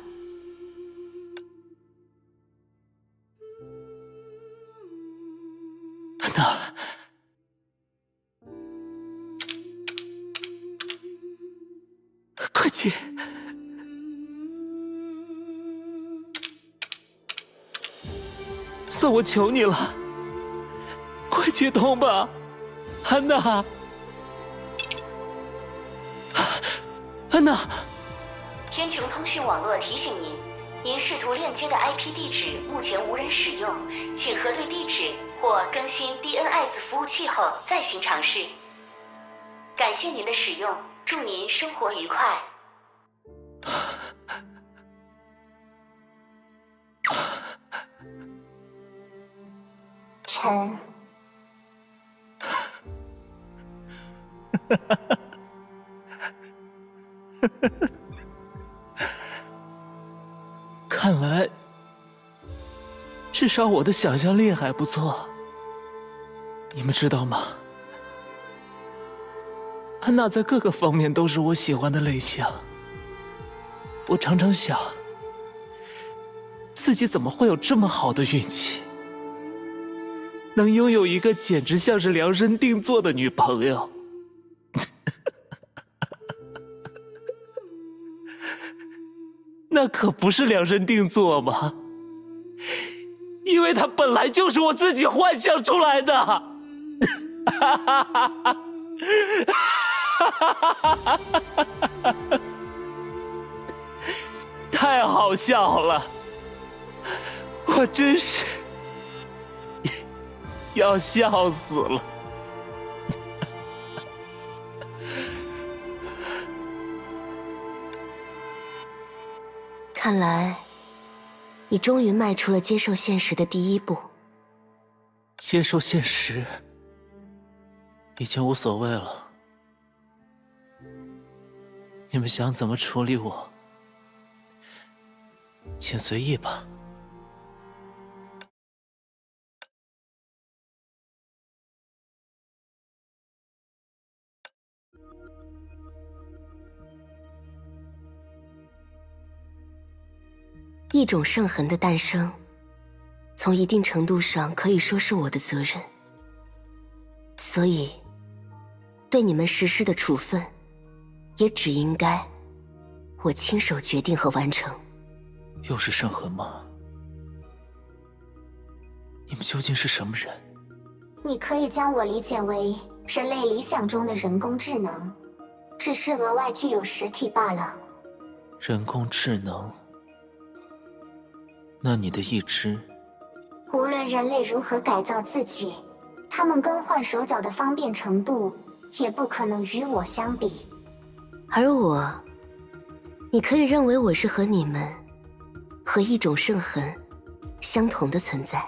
安娜，快接！算我求你了，快接通吧，安娜！安娜！天穹通讯网络提醒您，您试图链接的 IP 地址目前无人使用，请核对地址或更新 DNS 服务器后再行尝试。感谢您的使用，祝您生活愉快。陈，看来，至少我的想象力还不错。你们知道吗？安娜在各个方面都是我喜欢的类型。我常常想，自己怎么会有这么好的运气，能拥有一个简直像是量身定做的女朋友。那可不是量身定做吗？因为她本来就是我自己幻想出来的。太好笑了，我真是要笑死了。看来，你终于迈出了接受现实的第一步。接受现实已经无所谓了，你们想怎么处理我，请随意吧。异种圣痕的诞生，从一定程度上可以说是我的责任，所以对你们实施的处分，也只应该我亲手决定和完成。又是圣痕吗？你们究竟是什么人？你可以将我理解为人类理想中的人工智能，只是额外具有实体罢了。人工智能？那你的意志？无论人类如何改造自己，他们更换手脚的方便程度也不可能与我相比。而我，你可以认为我是和你们和一种圣痕相同的存在。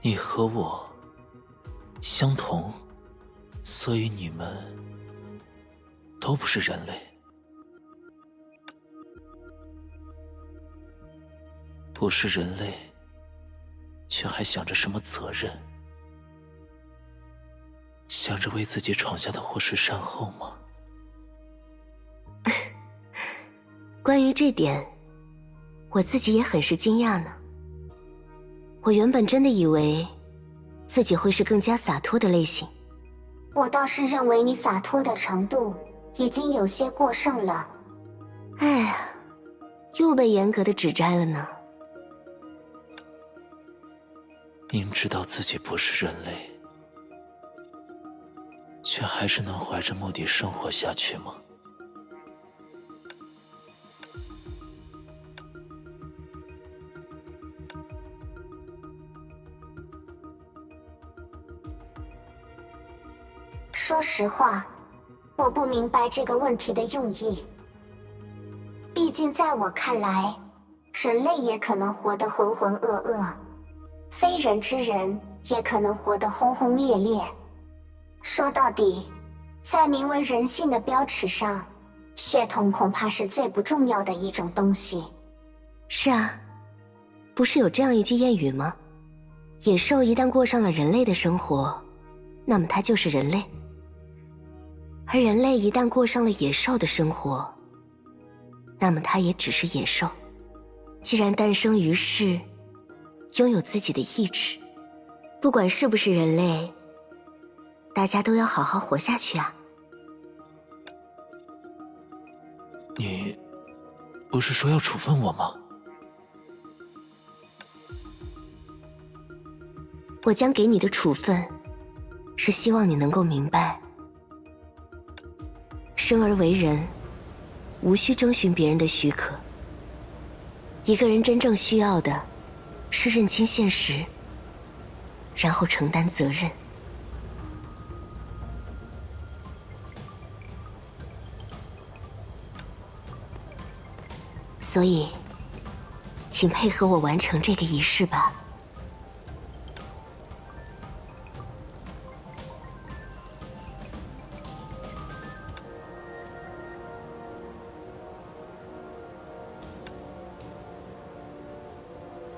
你和我相同，所以你们都不是人类。不是人类，却还想着什么责任？想着为自己闯下的祸事善后吗？关于这点，我自己也很是惊讶呢。我原本真的以为自己会是更加洒脱的类型。我倒是认为你洒脱的程度已经有些过剩了。哎呀，又被严格的指摘了呢。明知道自己不是人类，却还是能怀着目的生活下去吗？说实话，我不明白这个问题的用意。毕竟在我看来，人类也可能活得浑浑噩噩，非人之人也可能活得轰轰烈烈。说到底，在名为人性的标尺上，血统恐怕是最不重要的一种东西。是啊，不是有这样一句谚语吗？野兽一旦过上了人类的生活，那么它就是人类。而人类一旦过上了野兽的生活，那么它也只是野兽。既然诞生于世，拥有自己的意志，不管是不是人类，大家都要好好活下去啊。你不是说要处分我吗？我将给你的处分，是希望你能够明白，生而为人，无需征询别人的许可。一个人真正需要的，是认清现实，然后承担责任。所以，请配合我完成这个仪式吧。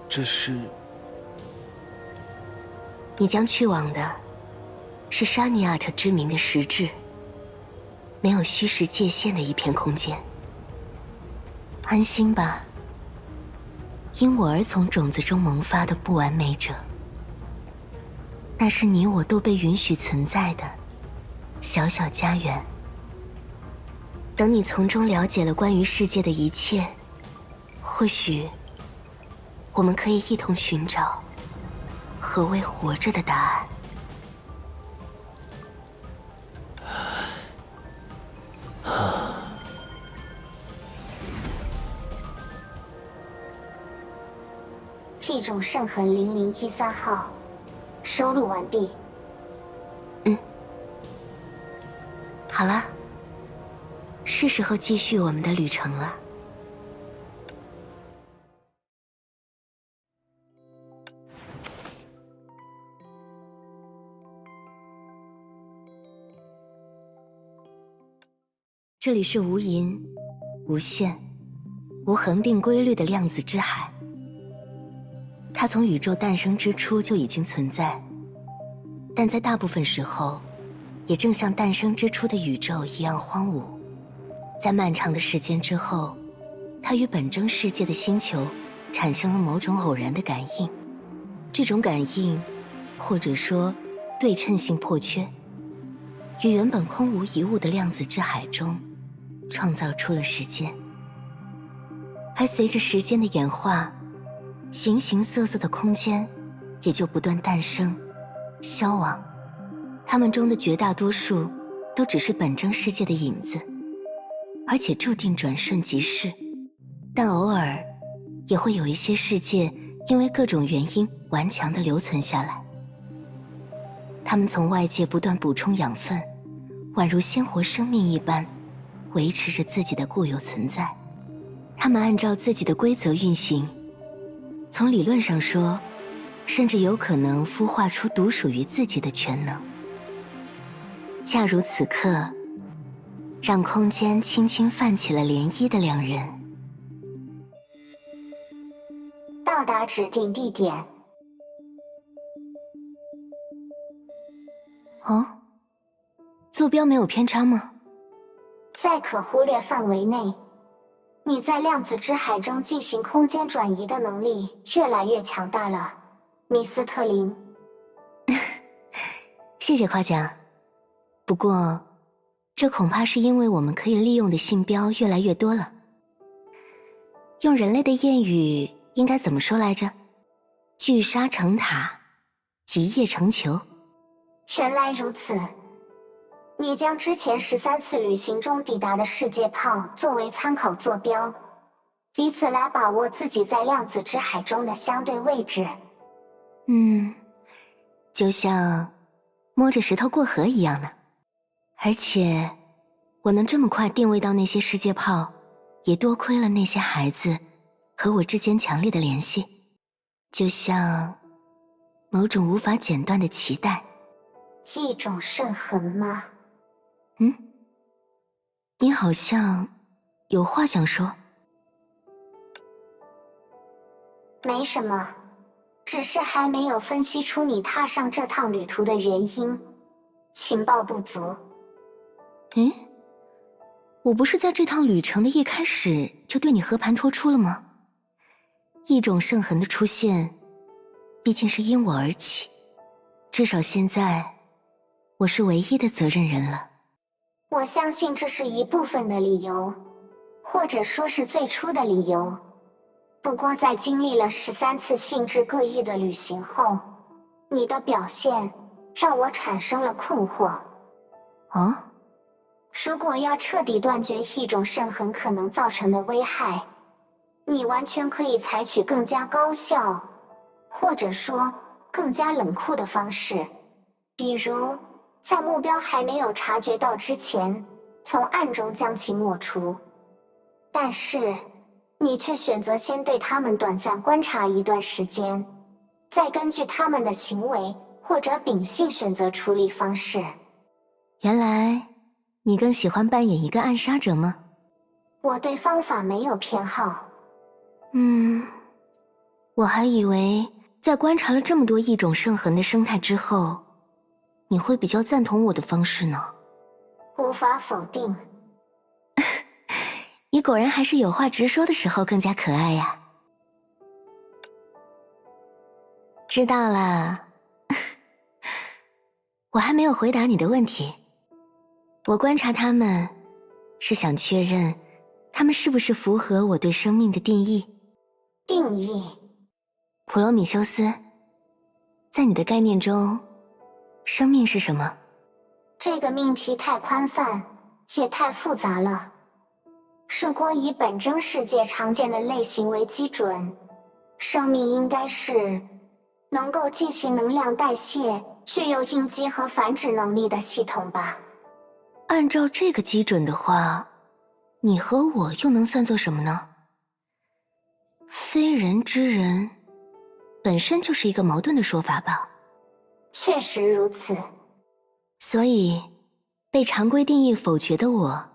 这是……你将去往的，是沙尼亚特之名的实质，没有虚实界限的一片空间。安心吧，因我而从种子中萌发的不完美者，那是你我都被允许存在的小小家园。等你从中了解了关于世界的一切，或许我们可以一同寻找何谓活着的答案。异种圣痕0013号，收录完毕。好了，是时候继续我们的旅程了。这里是无垠、无限、无恒定规律的量子之海。它从宇宙诞生之初就已经存在，但在大部分时候，也正像诞生之初的宇宙一样荒芜。在漫长的时间之后，它与本征世界的星球产生了某种偶然的感应。这种感应，或者说对称性破缺，于原本空无一物的量子之海中创造出了时间。而随着时间的演化，形形色色的空间也就不断诞生、消亡。它们中的绝大多数都只是本征世界的影子，而且注定转瞬即逝。但偶尔也会有一些世界因为各种原因顽强地留存下来。它们从外界不断补充养分，宛如鲜活生命一般，维持着自己的固有存在。它们按照自己的规则运行，从理论上说，甚至有可能孵化出独属于自己的全能。恰如此刻，让空间轻轻泛起了涟漪的两人，到达指定地点。哦，坐标没有偏差吗？在可忽略范围内，你在量子之海中进行空间转移的能力越来越强大了，米斯特林。谢谢夸奖。不过，这恐怕是因为我们可以利用的信标越来越多了。用人类的谚语应该怎么说来着？聚沙成塔，集腋成裘。原来如此，你将之前13次旅行中抵达的世界炮作为参考坐标，以此来把握自己在量子之海中的相对位置。就像摸着石头过河一样呢。而且，我能这么快定位到那些世界炮，也多亏了那些孩子和我之间强烈的联系，就像某种无法剪断的脐带。一种圣痕吗？你好像有话想说。没什么，只是还没有分析出你踏上这趟旅途的原因，情报不足。我不是在这趟旅程的一开始就对你和盘托出了吗？异种圣痕的出现，毕竟是因我而起，至少现在，我是唯一的责任人了。我相信这是一部分的理由，或者说是最初的理由。不过在经历了13次性质各异的旅行后，你的表现让我产生了困惑。如果要彻底断绝异种圣痕可能造成的危害，你完全可以采取更加高效，或者说更加冷酷的方式，比如在目标还没有察觉到之前，从暗中将其抹除。但是，你却选择先对他们短暂观察一段时间，再根据他们的行为或者秉性选择处理方式。原来，你更喜欢扮演一个暗杀者吗？我对方法没有偏好。我还以为在观察了这么多异种圣痕的生态之后，你会比较赞同我的方式呢。无法否定。你果然还是有话直说的时候更加可爱呀。知道了。我还没有回答你的问题。我观察他们，是想确认他们是不是符合我对生命的定义。定义？普罗米修斯，在你的概念中，生命是什么？这个命题太宽泛，也太复杂了。如果以本真世界常见的类型为基准，生命应该是能够进行能量代谢、具有应激和繁殖能力的系统吧。按照这个基准的话，你和我又能算作什么呢？非人之人，本身就是一个矛盾的说法吧？确实如此。所以，被常规定义否决的我，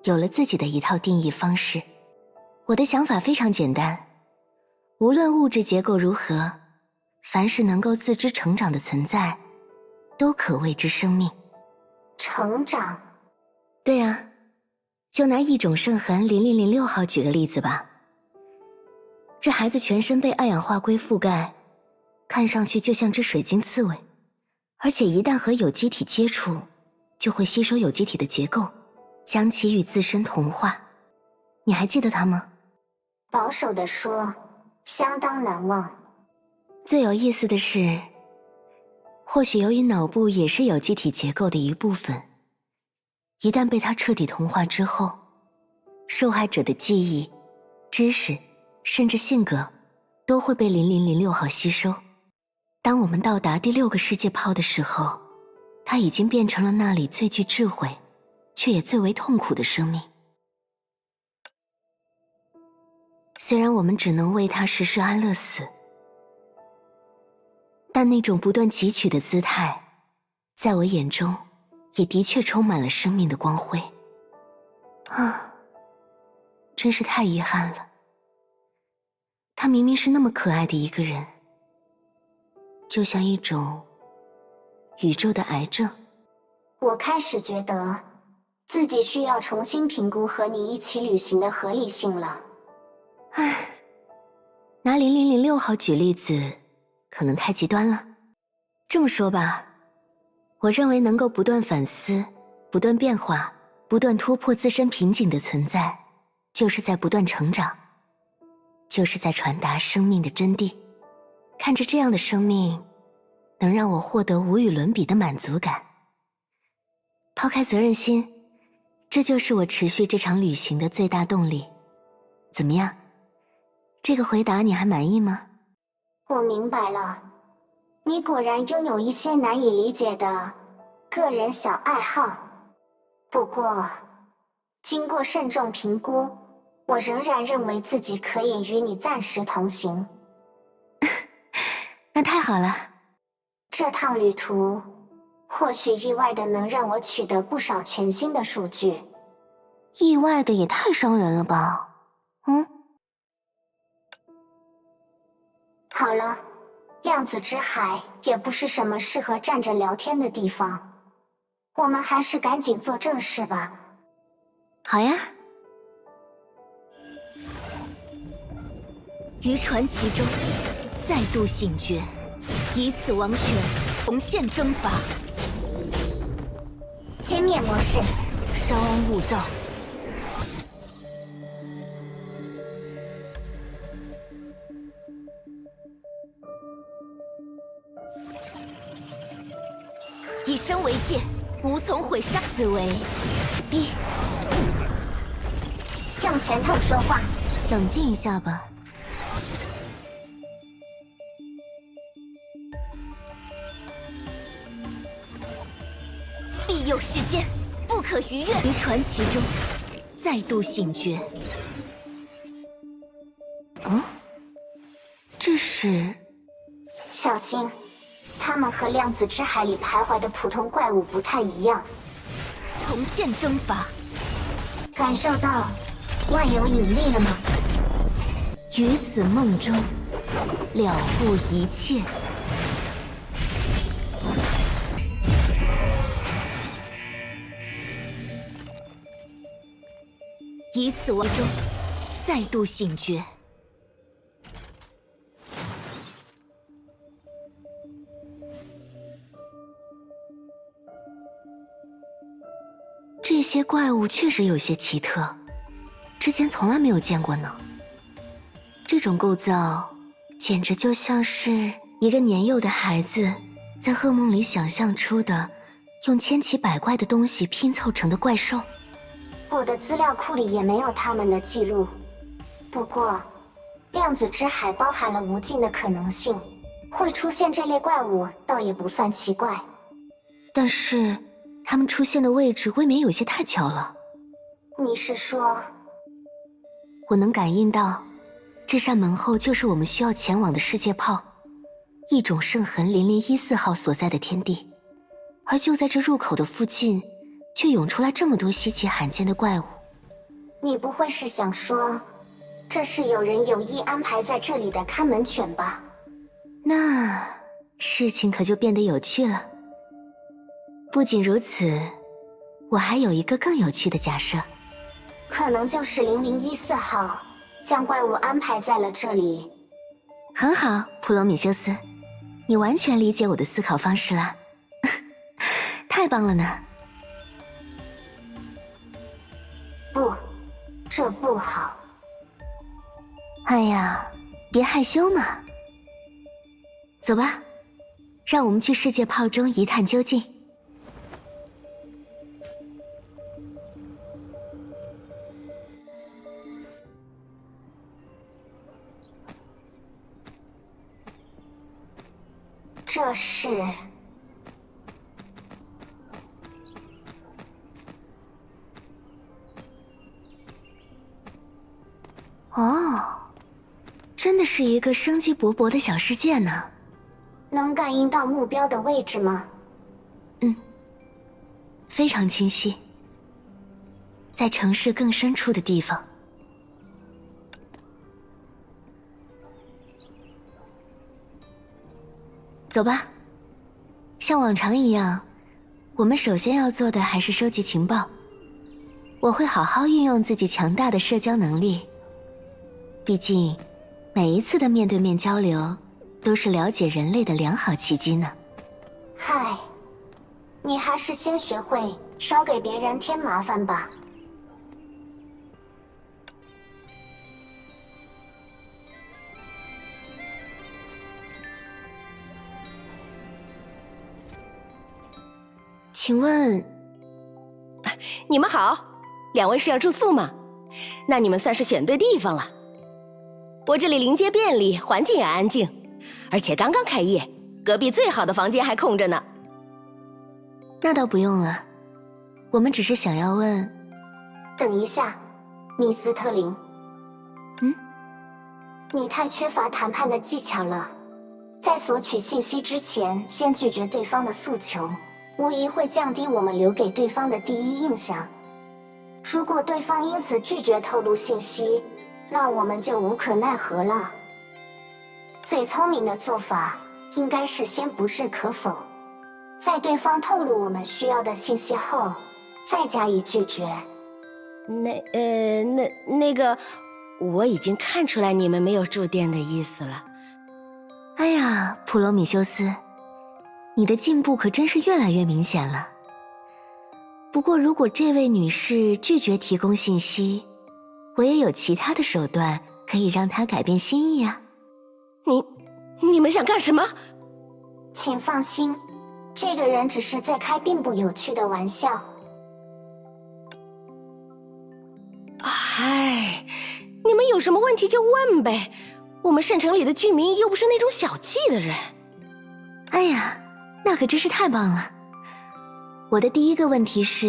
有了自己的一套定义方式。我的想法非常简单，无论物质结构如何，凡是能够自知成长的存在，都可谓之生命。成长？对啊，就拿异种圣痕0006号举个例子吧。这孩子全身被二氧化硅覆盖，看上去就像只水晶刺猬，而且一旦和有机体接触，就会吸收有机体的结构，将其与自身同化。你还记得他吗？保守地说，相当难忘。最有意思的是，或许由于脑部也是有机体结构的一部分，一旦被它彻底同化之后，受害者的记忆、知识甚至性格都会被0006号吸收。当我们到达第6个世界泡的时候，它已经变成了那里最具智慧却也最为痛苦的生命。虽然我们只能为它实施安乐死，但那种不断汲取的姿态，在我眼中也的确充满了生命的光辉。真是太遗憾了。他明明是那么可爱的一个人，就像一种宇宙的癌症。我开始觉得自己需要重新评估和你一起旅行的合理性了。拿0006号举例子可能太极端了。这么说吧，我认为能够不断反思、不断变化、不断突破自身瓶颈的存在，就是在不断成长，就是在传达生命的真谛。看着这样的生命，能让我获得无与伦比的满足感。抛开责任心，这就是我持续这场旅行的最大动力。怎么样？这个回答你还满意吗？我明白了，你果然拥有一些难以理解的个人小爱好。不过，经过慎重评估，我仍然认为自己可以与你暂时同行。那太好了。这趟旅途或许意外的能让我取得不少全新的数据。意外的也太伤人了吧？好了，量子之海也不是什么适合站着聊天的地方，我们还是赶紧做正事吧。好呀。于传奇中再度醒觉，以死王权，重现征伐。歼灭模式，稍安勿躁。以身为戒，无从毁杀。此为敌。用拳头说话。冷静一下吧。必有时间，不可逾越。于传奇中再度醒觉。这是……小心，他们和量子之海里徘徊的普通怪物不太一样。重现征伐。感受到万有引力了吗？于此梦中了悟一切。以死为终，再度醒觉。这些怪物确实有些奇特，之前从来没有见过呢。这种构造简直就像是一个年幼的孩子在噩梦里想象出的用千奇百怪的东西拼凑成的怪兽。我的资料库里也没有他们的记录。不过，量子之海包含了无尽的可能性，会出现这类怪物倒也不算奇怪。但是，他们出现的位置未免有些太巧了。你是说？我能感应到，这扇门后就是我们需要前往的世界炮，异种圣痕0014号所在的天地。而就在这入口的附近，却涌出来这么多稀奇罕见的怪物。你不会是想说，这是有人有意安排在这里的看门犬吧？那事情可就变得有趣了。不仅如此，我还有一个更有趣的假设。可能就是0014号将怪物安排在了这里。很好，普罗米修斯，你完全理解我的思考方式啦。太棒了呢。不，这不好。哎呀，别害羞嘛。走吧，让我们去世界炮中一探究竟。这是……哦，真的是一个生机勃勃的小世界呢。能感应到目标的位置吗？非常清晰，在城市更深处的地方。走吧，像往常一样，我们首先要做的还是收集情报。我会好好运用自己强大的社交能力，毕竟每一次的面对面交流都是了解人类的良好契机呢。嗨，你还是先学会少给别人添麻烦吧。请问，你们好，两位是要住宿吗？那你们算是选对地方了。我这里临街便利，环境也安静，而且刚刚开业，隔壁最好的房间还空着呢。那倒不用了，我们只是想要问。等一下，米斯特林。你太缺乏谈判的技巧了，在索取信息之前，先拒绝对方的诉求，无疑会降低我们留给对方的第一印象。如果对方因此拒绝透露信息，那我们就无可奈何了。最聪明的做法应该是先不置可否，在对方透露我们需要的信息后，再加以拒绝。那个，我已经看出来你们没有住店的意思了。哎呀，普罗米修斯，你的进步可真是越来越明显了。不过，如果这位女士拒绝提供信息，我也有其他的手段可以让她改变心意啊。你们想干什么？请放心，这个人只是在开并不有趣的玩笑。嗨，你们有什么问题就问呗，我们圣城里的居民又不是那种小气的人。哎呀，那可真是太棒了。我的第一个问题是，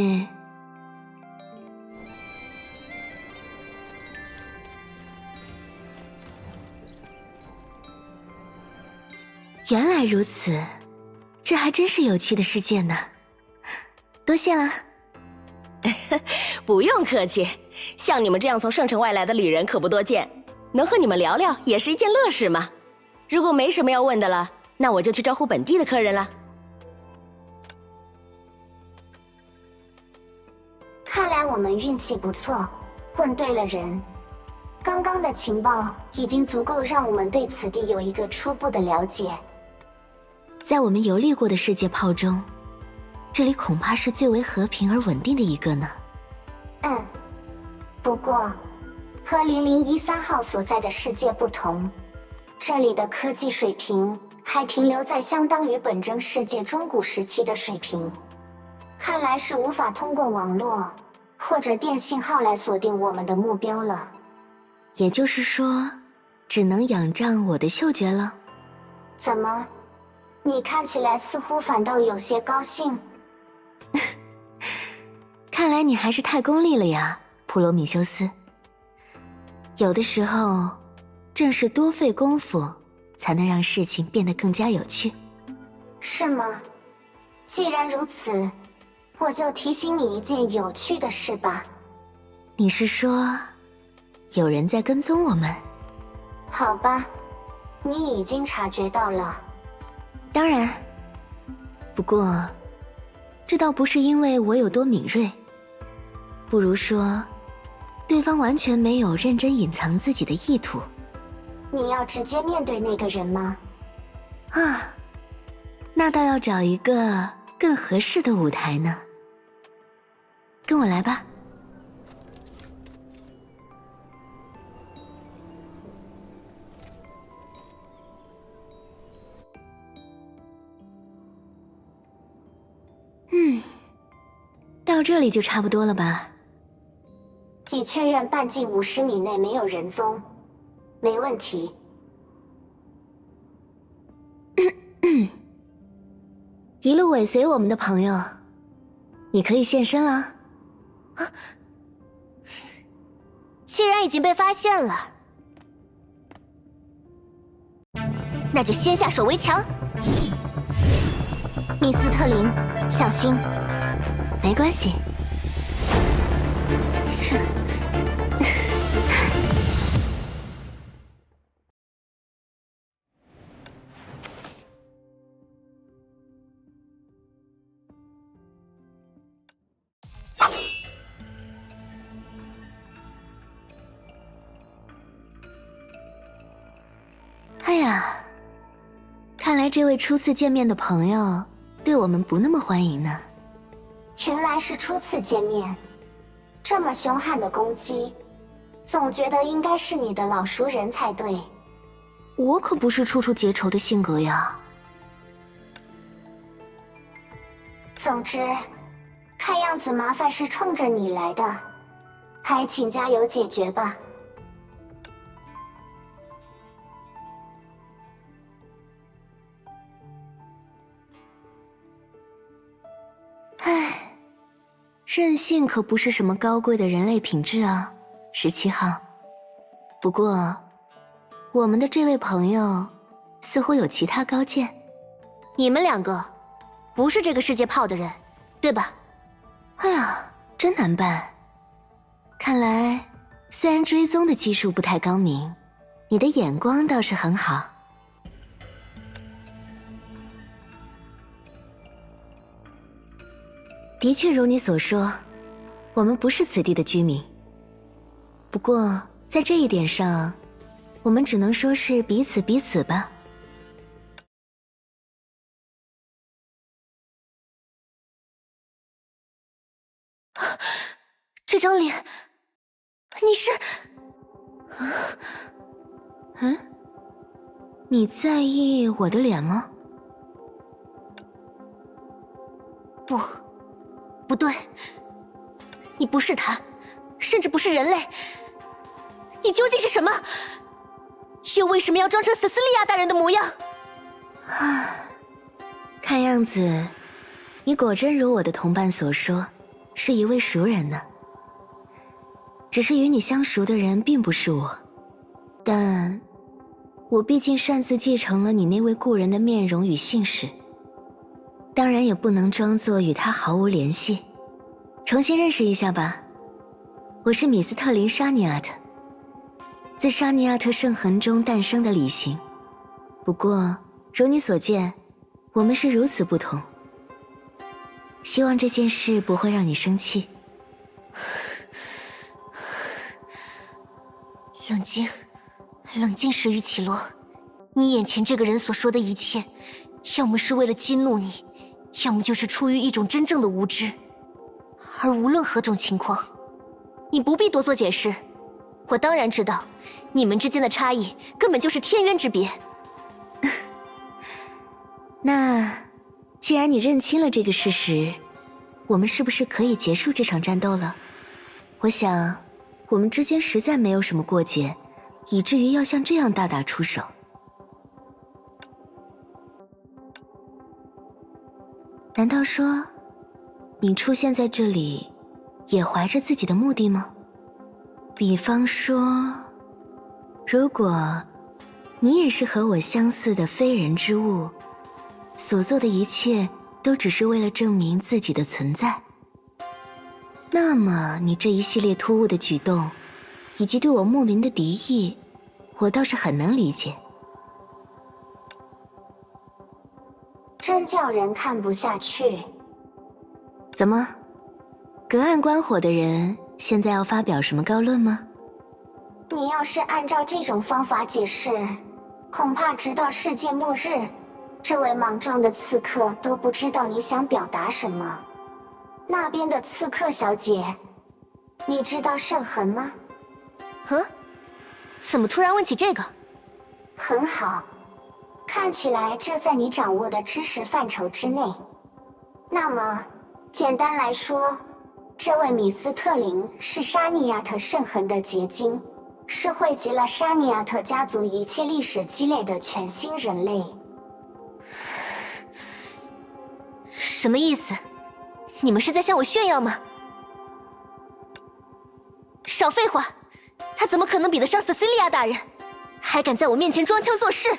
原来如此，这还真是有趣的事件呢。多谢了。不用客气，像你们这样从圣城外来的旅人可不多见，能和你们聊聊也是一件乐事嘛。如果没什么要问的了，那我就去招呼本地的客人了。看来我们运气不错，问对了人。刚刚的情报已经足够让我们对此地有一个初步的了解。在我们游历过的世界炮中，这里恐怕是最为和平而稳定的一个呢。不过，和0013号所在的世界不同，这里的科技水平还停留在相当于本征世界中古时期的水平，看来是无法通过网络或者电信号来锁定我们的目标了。也就是说，只能仰仗我的嗅觉了。怎么，你看起来似乎反倒有些高兴？看来你还是太功利了呀，普罗米修斯。有的时候，正是多费功夫，才能让事情变得更加有趣。是吗？既然如此，我就提醒你一件有趣的事吧。你是说，有人在跟踪我们？好吧，你已经察觉到了。当然，不过，这倒不是因为我有多敏锐，不如说，对方完全没有认真隐藏自己的意图。你要直接面对那个人吗？啊，那倒要找一个更合适的舞台呢。跟我来吧。到这里就差不多了吧？已确认半径50米内没有人踪，没问题。一路尾随我们的朋友，你可以现身了。啊，既然已经被发现了，那就先下手为强。米斯特林，小心。没关系。这……哎呀，看来这位初次见面的朋友对我们不那么欢迎呢。原来是初次见面，这么凶悍的攻击，总觉得应该是你的老熟人才对。我可不是处处结仇的性格呀。总之，看样子麻烦是冲着你来的，还请加油解决吧。唉，任性可不是什么高贵的人类品质啊，17号。不过，我们的这位朋友似乎有其他高见。你们两个不是这个世界炮的人，对吧？哎呀，真难办。看来，虽然追踪的技术不太高明，你的眼光倒是很好。的确如你所说，我们不是此地的居民。不过在这一点上，我们只能说是彼此吧。这张脸，你是……你在意我的脸吗？不对，你不是他，甚至不是人类，你究竟是什么？又为什么要装成塞斯利亚大人的模样？看样子，你果真如我的同伴所说，是一位熟人呢。只是与你相熟的人并不是我，但我毕竟擅自继承了你那位故人的面容与姓氏。当然也不能装作与他毫无联系，重新认识一下吧。我是米斯特林·沙尼亚特，自沙尼亚特圣痕中诞生的李行。不过，如你所见，我们是如此不同。希望这件事不会让你生气。冷静，冷静，石玉绮罗。你眼前这个人所说的一切，要么是为了激怒你，要么就是出于一种真正的无知。而无论何种情况，你不必多做解释。我当然知道，你们之间的差异根本就是天渊之别。那既然你认清了这个事实，我们是不是可以结束这场战斗了？我想，我们之间实在没有什么过节，以至于要像这样大打出手。难道说，你出现在这里，也怀着自己的目的吗？比方说，如果你也是和我相似的非人之物，所做的一切都只是为了证明自己的存在，那么你这一系列突兀的举动，以及对我莫名的敌意，我倒是很能理解。真叫人看不下去。怎么，隔岸观火的人现在要发表什么高论吗？你要是按照这种方法解释，恐怕直到世界末日，这位莽撞的刺客都不知道你想表达什么。那边的刺客小姐，你知道圣痕吗？怎么突然问起这个？很好，看起来这在你掌握的知识范畴之内。那么，简单来说，这位米斯特林是沙尼亚特圣痕的结晶，是汇集了沙尼亚特家族一切历史积累的全新人类。什么意思？你们是在向我炫耀吗？少废话，他怎么可能比得上塞西利亚大人？还敢在我面前装腔作势？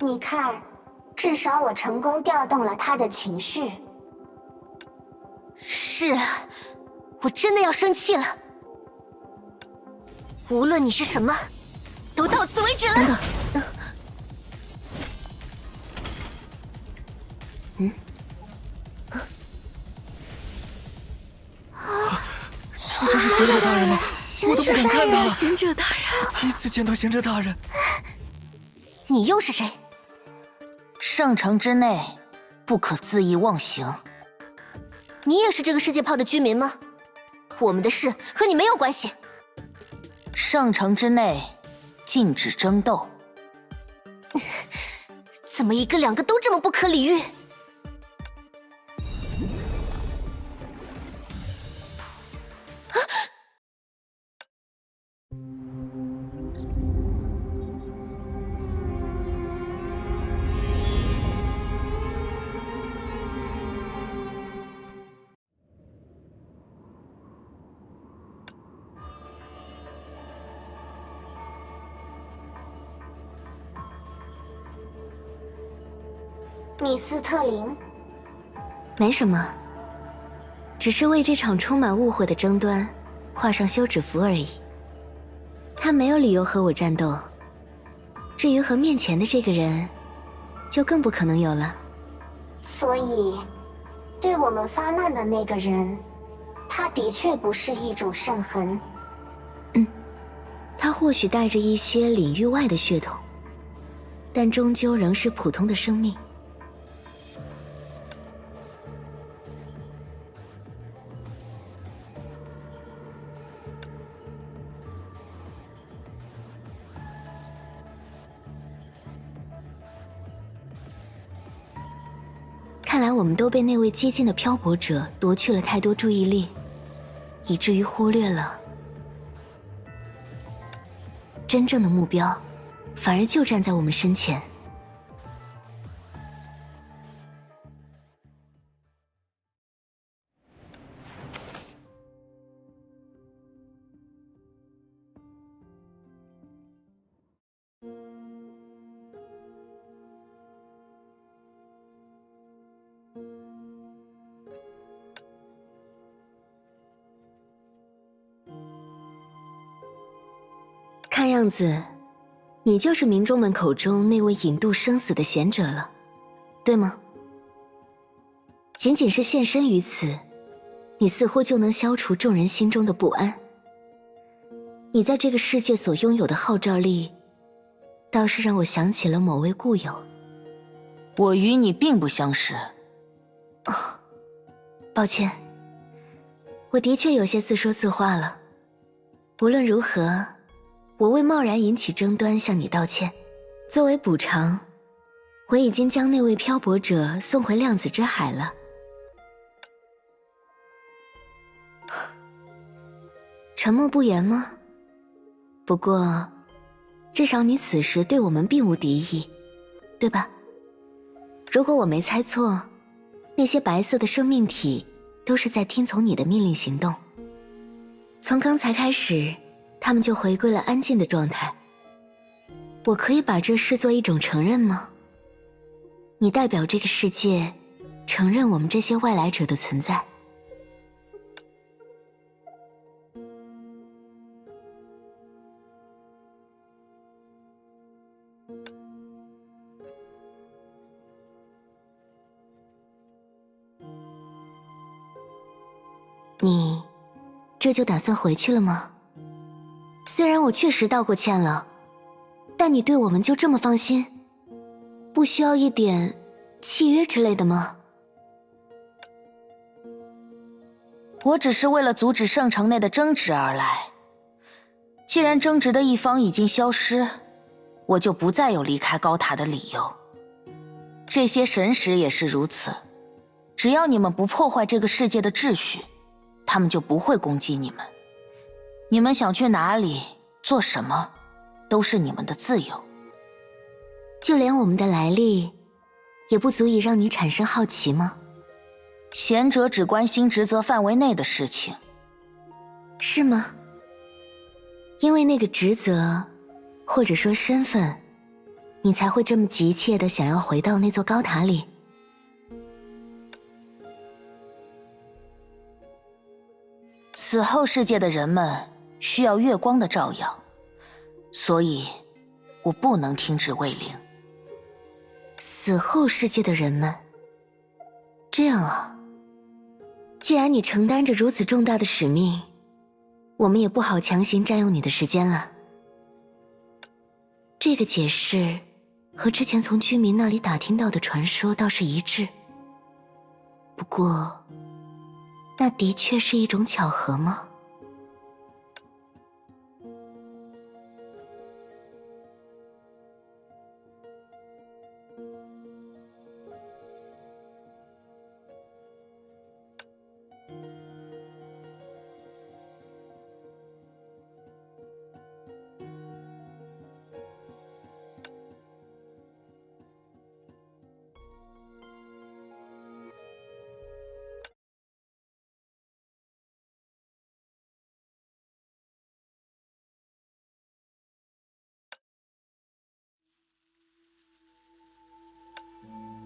你看，至少我成功调动了他的情绪。是啊，我真的要生气了。无论你是什么，都到此为止了。这是贤者大人吗？我都不敢看他。贤者大人，第一次见到贤者大人。你又是谁？圣城之内，不可恣意妄行。你也是这个世界泡的居民吗？我们的事和你没有关系。圣城之内，禁止争斗。怎么一个两个都这么不可理喻？米斯特林，没什么，只是为这场充满误会的争端画上休止符而已。他没有理由和我战斗，至于和面前的这个人，就更不可能有了。所以，对我们发难的那个人，他的确不是一种圣痕。他或许带着一些领域外的血统，但终究仍是普通的生命。看来我们都被那位激进的漂泊者夺去了太多注意力，以至于忽略了真正的目标，反而就站在我们身前。看样子，你就是民众们口中那位引渡生死的贤者了，对吗？仅仅是现身于此，你似乎就能消除众人心中的不安。你在这个世界所拥有的号召力，倒是让我想起了某位故友。我与你并不相识。哦，抱歉，我的确有些自说自话了。无论如何，我为贸然引起争端向你道歉。作为补偿，我已经将那位漂泊者送回量子之海了。沉默不言吗？不过，至少你此时对我们并无敌意，对吧？如果我没猜错，那些白色的生命体都是在听从你的命令行动。从刚才开始，他们就回归了安静的状态。我可以把这视作一种承认吗？你代表这个世界，承认我们这些外来者的存在。你这就打算回去了吗？虽然我确实道过歉了，但你对我们就这么放心？不需要一点契约之类的吗？我只是为了阻止圣城内的争执而来。既然争执的一方已经消失，我就不再有离开高塔的理由。这些神石也是如此，只要你们不破坏这个世界的秩序，他们就不会攻击你们。你们想去哪里做什么，都是你们的自由。就连我们的来历，也不足以让你产生好奇吗？贤者只关心职责范围内的事情。是吗？因为那个职责，或者说身份，你才会这么急切的想要回到那座高塔里。死后世界的人们需要月光的照耀，所以我不能停止卫灵。死后世界的人们，这样啊。既然你承担着如此重大的使命，我们也不好强行占用你的时间了。这个解释和之前从居民那里打听到的传说倒是一致。不过，那的确是一种巧合吗？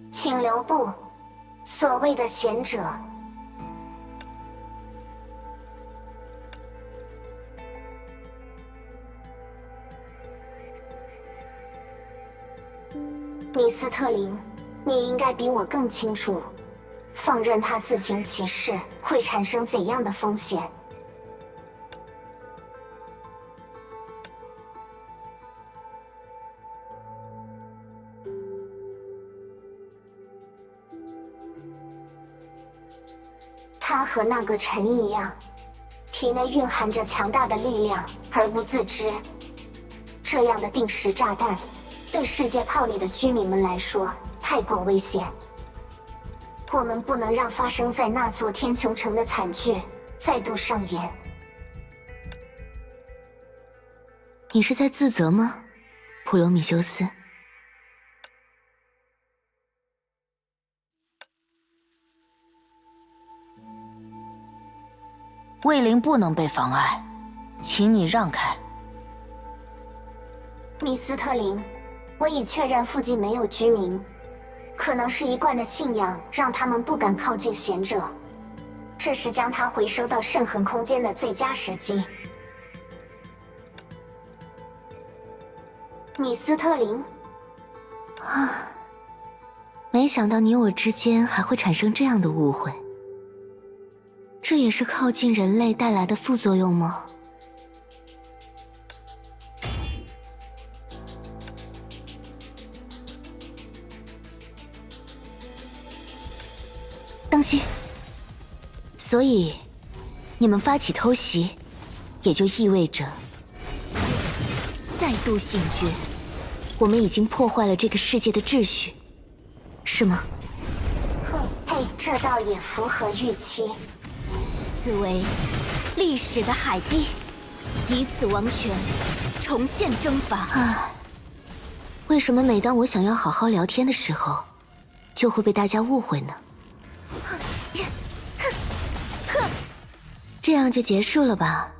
请留步，所谓的贤者。米斯特林，你应该比我更清楚，放任他自行其事会产生怎样的风险。他和那个臣一样，体内蕴含着强大的力量而不自知。这样的定时炸弹，对世界炮里的居民们来说太过危险。我们不能让发生在那座天穹城的惨剧再度上演。你是在自责吗，普罗米修斯？卫灵不能被妨碍，请你让开。米斯特林，我已确认附近没有居民，可能是一贯的信仰让他们不敢靠近贤者。这是将他回收到圣痕空间的最佳时机。米斯特林，啊，没想到你我之间还会产生这样的误会。这也是靠近人类带来的副作用吗？当心！所以，你们发起偷袭，也就意味着再度醒觉，我们已经破坏了这个世界的秩序，是吗？嘿，这倒也符合预期。此为历史的海堤，以此王权重现征伐。唉，为什么每当我想要好好聊天的时候，就会被大家误会呢？这样就结束了吧？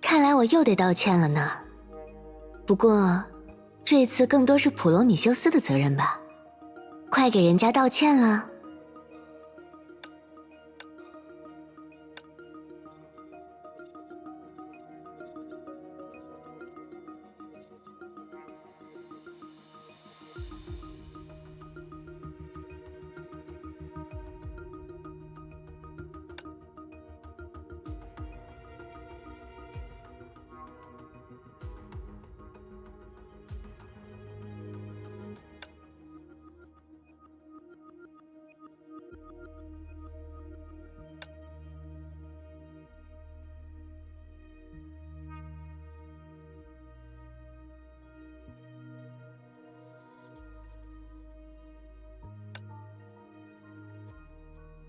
看来我又得道歉了呢。不过，这次更多是普罗米修斯的责任吧？快给人家道歉了。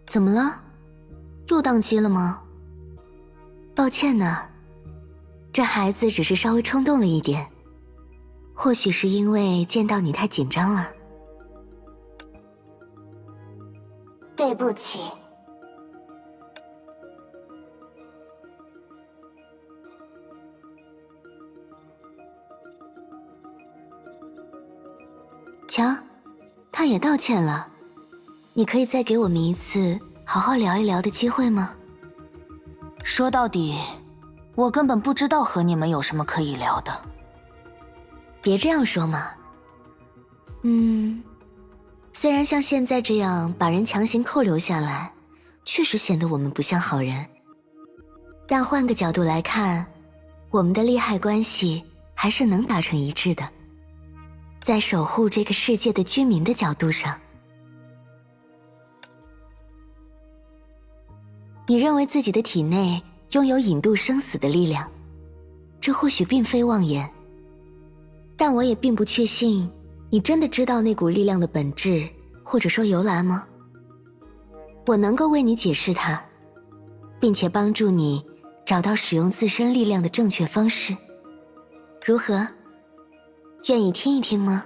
怎么了？又宕机了吗？抱歉呢，这孩子只是稍微冲动了一点，或许是因为见到你太紧张了。对不起。瞧，他也道歉了，你可以再给我们一次好好聊一聊的机会吗？说到底，我根本不知道和你们有什么可以聊的。别这样说嘛。虽然像现在这样把人强行扣留下来，确实显得我们不像好人，但换个角度来看，我们的利害关系还是能达成一致的。在守护这个世界的居民的角度上，你认为自己的体内拥有引渡生死的力量，这或许并非妄言，但我也并不确信你真的知道那股力量的本质，或者说由来吗？我能够为你解释它，并且帮助你找到使用自身力量的正确方式，如何？愿意听一听吗？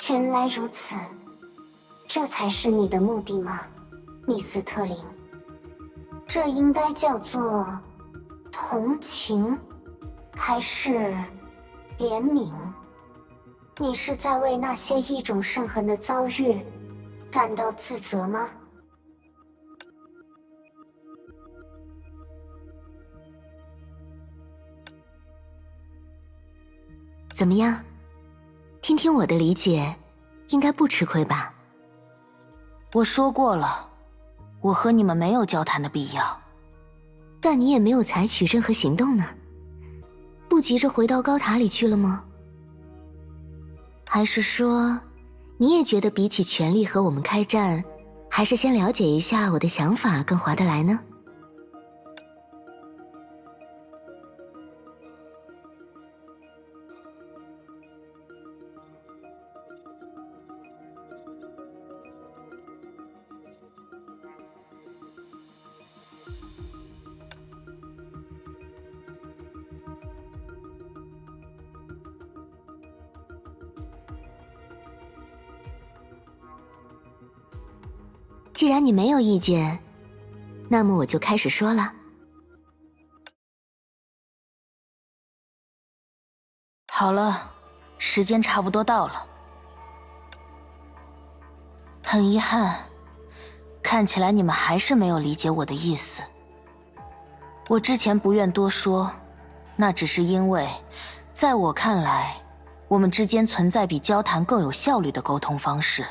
原来如此，这才是你的目的吗，密斯特林？这应该叫做同情，还是怜悯？你是在为那些异种圣痕的遭遇感到自责吗？怎么样？听听我的理解，应该不吃亏吧？我说过了，我和你们没有交谈的必要。但你也没有采取任何行动呢，不急着回到高塔里去了吗？还是说，你也觉得比起全力和我们开战，还是先了解一下我的想法更划得来呢？既然你没有意见，那么我就开始说了。好了，时间差不多到了。很遗憾，看起来你们还是没有理解我的意思。我之前不愿多说，那只是因为，在我看来，我们之间存在比交谈更有效率的沟通方式。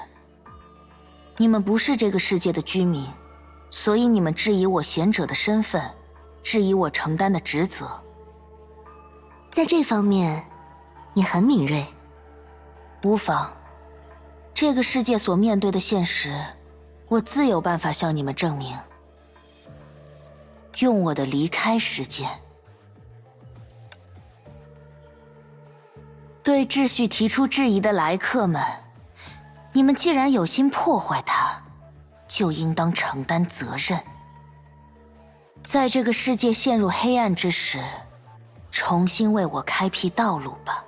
你们不是这个世界的居民，所以你们质疑我贤者的身份，质疑我承担的职责。在这方面，你很敏锐。无妨，这个世界所面对的现实，我自有办法向你们证明。用我的离开时间。对秩序提出质疑的来客们，你们既然有心破坏它，就应当承担责任。在这个世界陷入黑暗之时，重新为我开辟道路吧。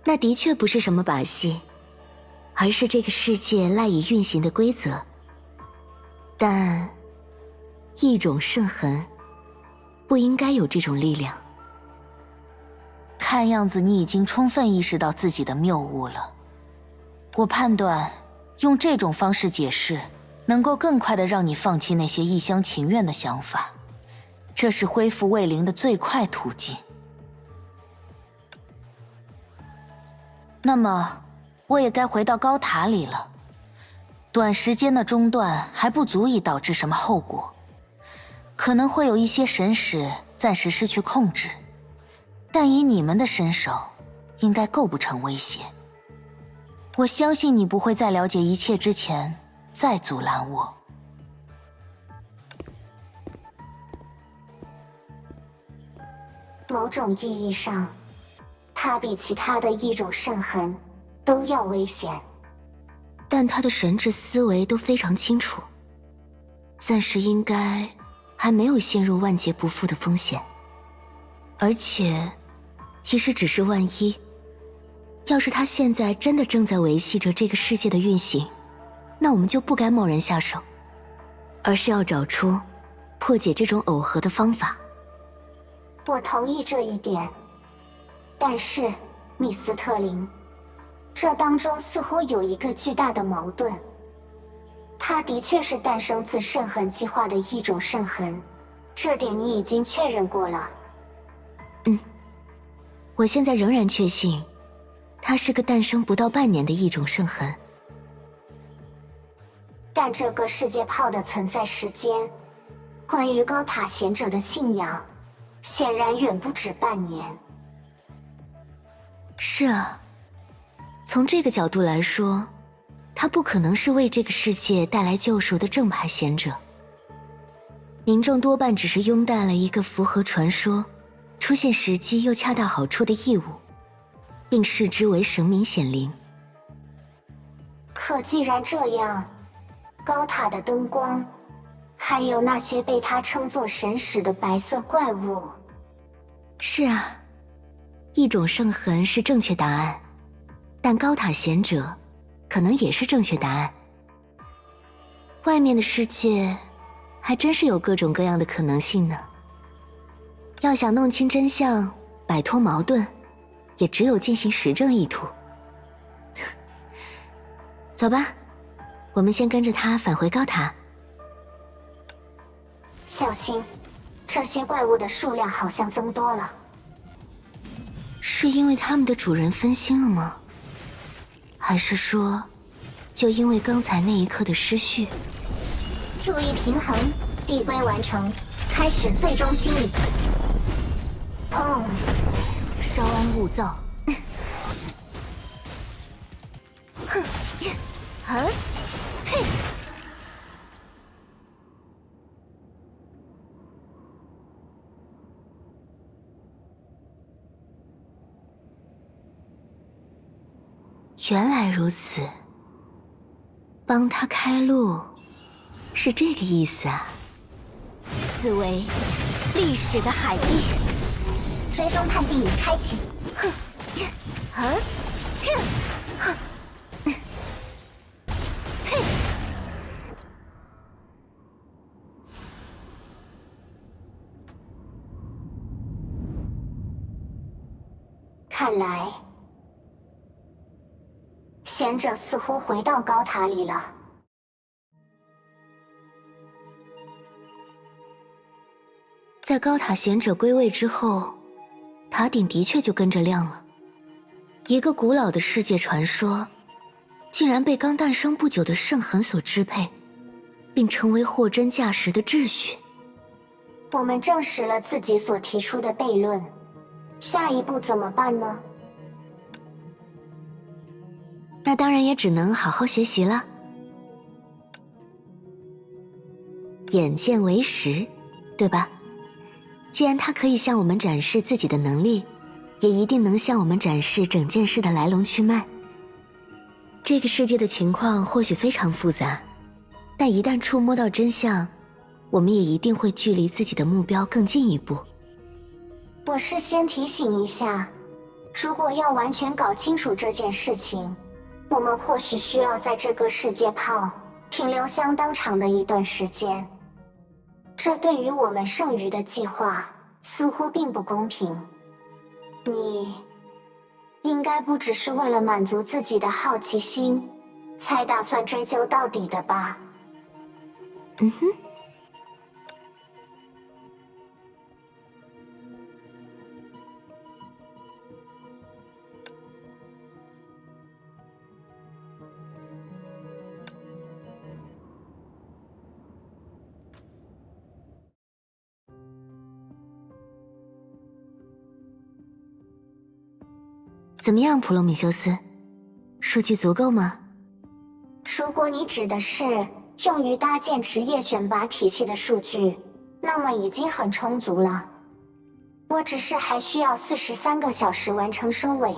那的确不是什么把戏，而是这个世界赖以运行的规则。但异种圣痕不应该有这种力量。看样子你已经充分意识到自己的谬误了。我判断，用这种方式解释，能够更快地让你放弃那些一厢情愿的想法，这是恢复卫灵的最快途径。那么，我也该回到高塔里了。短时间的中断还不足以导致什么后果，可能会有一些神识暂时失去控制，但以你们的身手，应该构不成威胁。我相信你不会在了解一切之前再阻拦我。某种意义上，它比其他的异种圣痕都要危险，但他的神智思维都非常清楚，暂时应该还没有陷入万劫不复的风险。而且，即使只是万一，要是他现在真的正在维系着这个世界的运行，那我们就不该贸然下手，而是要找出破解这种耦合的方法。我同意这一点，但是，密斯特林，这当中似乎有一个巨大的矛盾。它的确是诞生自圣痕计划的一种圣痕，这点你已经确认过了。我现在仍然确信，它是个诞生不到半年的异种圣痕。但这个世界炮的存在时间，关于高塔贤者的信仰，显然远不止半年。是啊，从这个角度来说，他不可能是为这个世界带来救赎的正牌贤者。民众多半只是拥戴了一个符合传说、出现时机又恰到好处的异物，并视之为神明显灵。可既然这样，高塔的灯光，还有那些被他称作神使的白色怪物，是啊，异种圣痕是正确答案，但高塔贤者可能也是正确答案。外面的世界还真是有各种各样的可能性呢。要想弄清真相，摆脱矛盾，也只有进行实证一途。走吧，我们先跟着他返回高塔。小心，这些怪物的数量好像增多了。是因为他们的主人分心了吗？还是说，就因为刚才那一刻的失序？注意平衡，递归完成，开始最终清理。砰！稍安勿躁。哼！啊！嘿！原来如此，帮他开路，是这个意思啊。此为历史的海地，追踪判定已开启。哼！啊！哼！嘿！看来，贤者似乎回到高塔里了。在高塔贤者归位之后，塔顶的确就跟着亮了。一个古老的世界传说，竟然被刚诞生不久的圣痕所支配，并成为货真价实的秩序。我们证实了自己所提出的悖论，下一步怎么办呢？那当然也只能好好学习了。眼见为实，对吧？既然他可以向我们展示自己的能力，也一定能向我们展示整件事的来龙去脉。这个世界的情况或许非常复杂，但一旦触摸到真相，我们也一定会距离自己的目标更近一步。我事先提醒一下，如果要完全搞清楚这件事情，我们或许需要在这个世界炮停留相当长的一段时间。这对于我们剩余的计划似乎并不公平。你应该不只是为了满足自己的好奇心，才打算追究到底的吧？嗯哼。怎么样，普罗米修斯？数据足够吗？如果你指的是用于搭建职业选拔体系的数据，那么已经很充足了。我只是还需要43个小时完成收尾。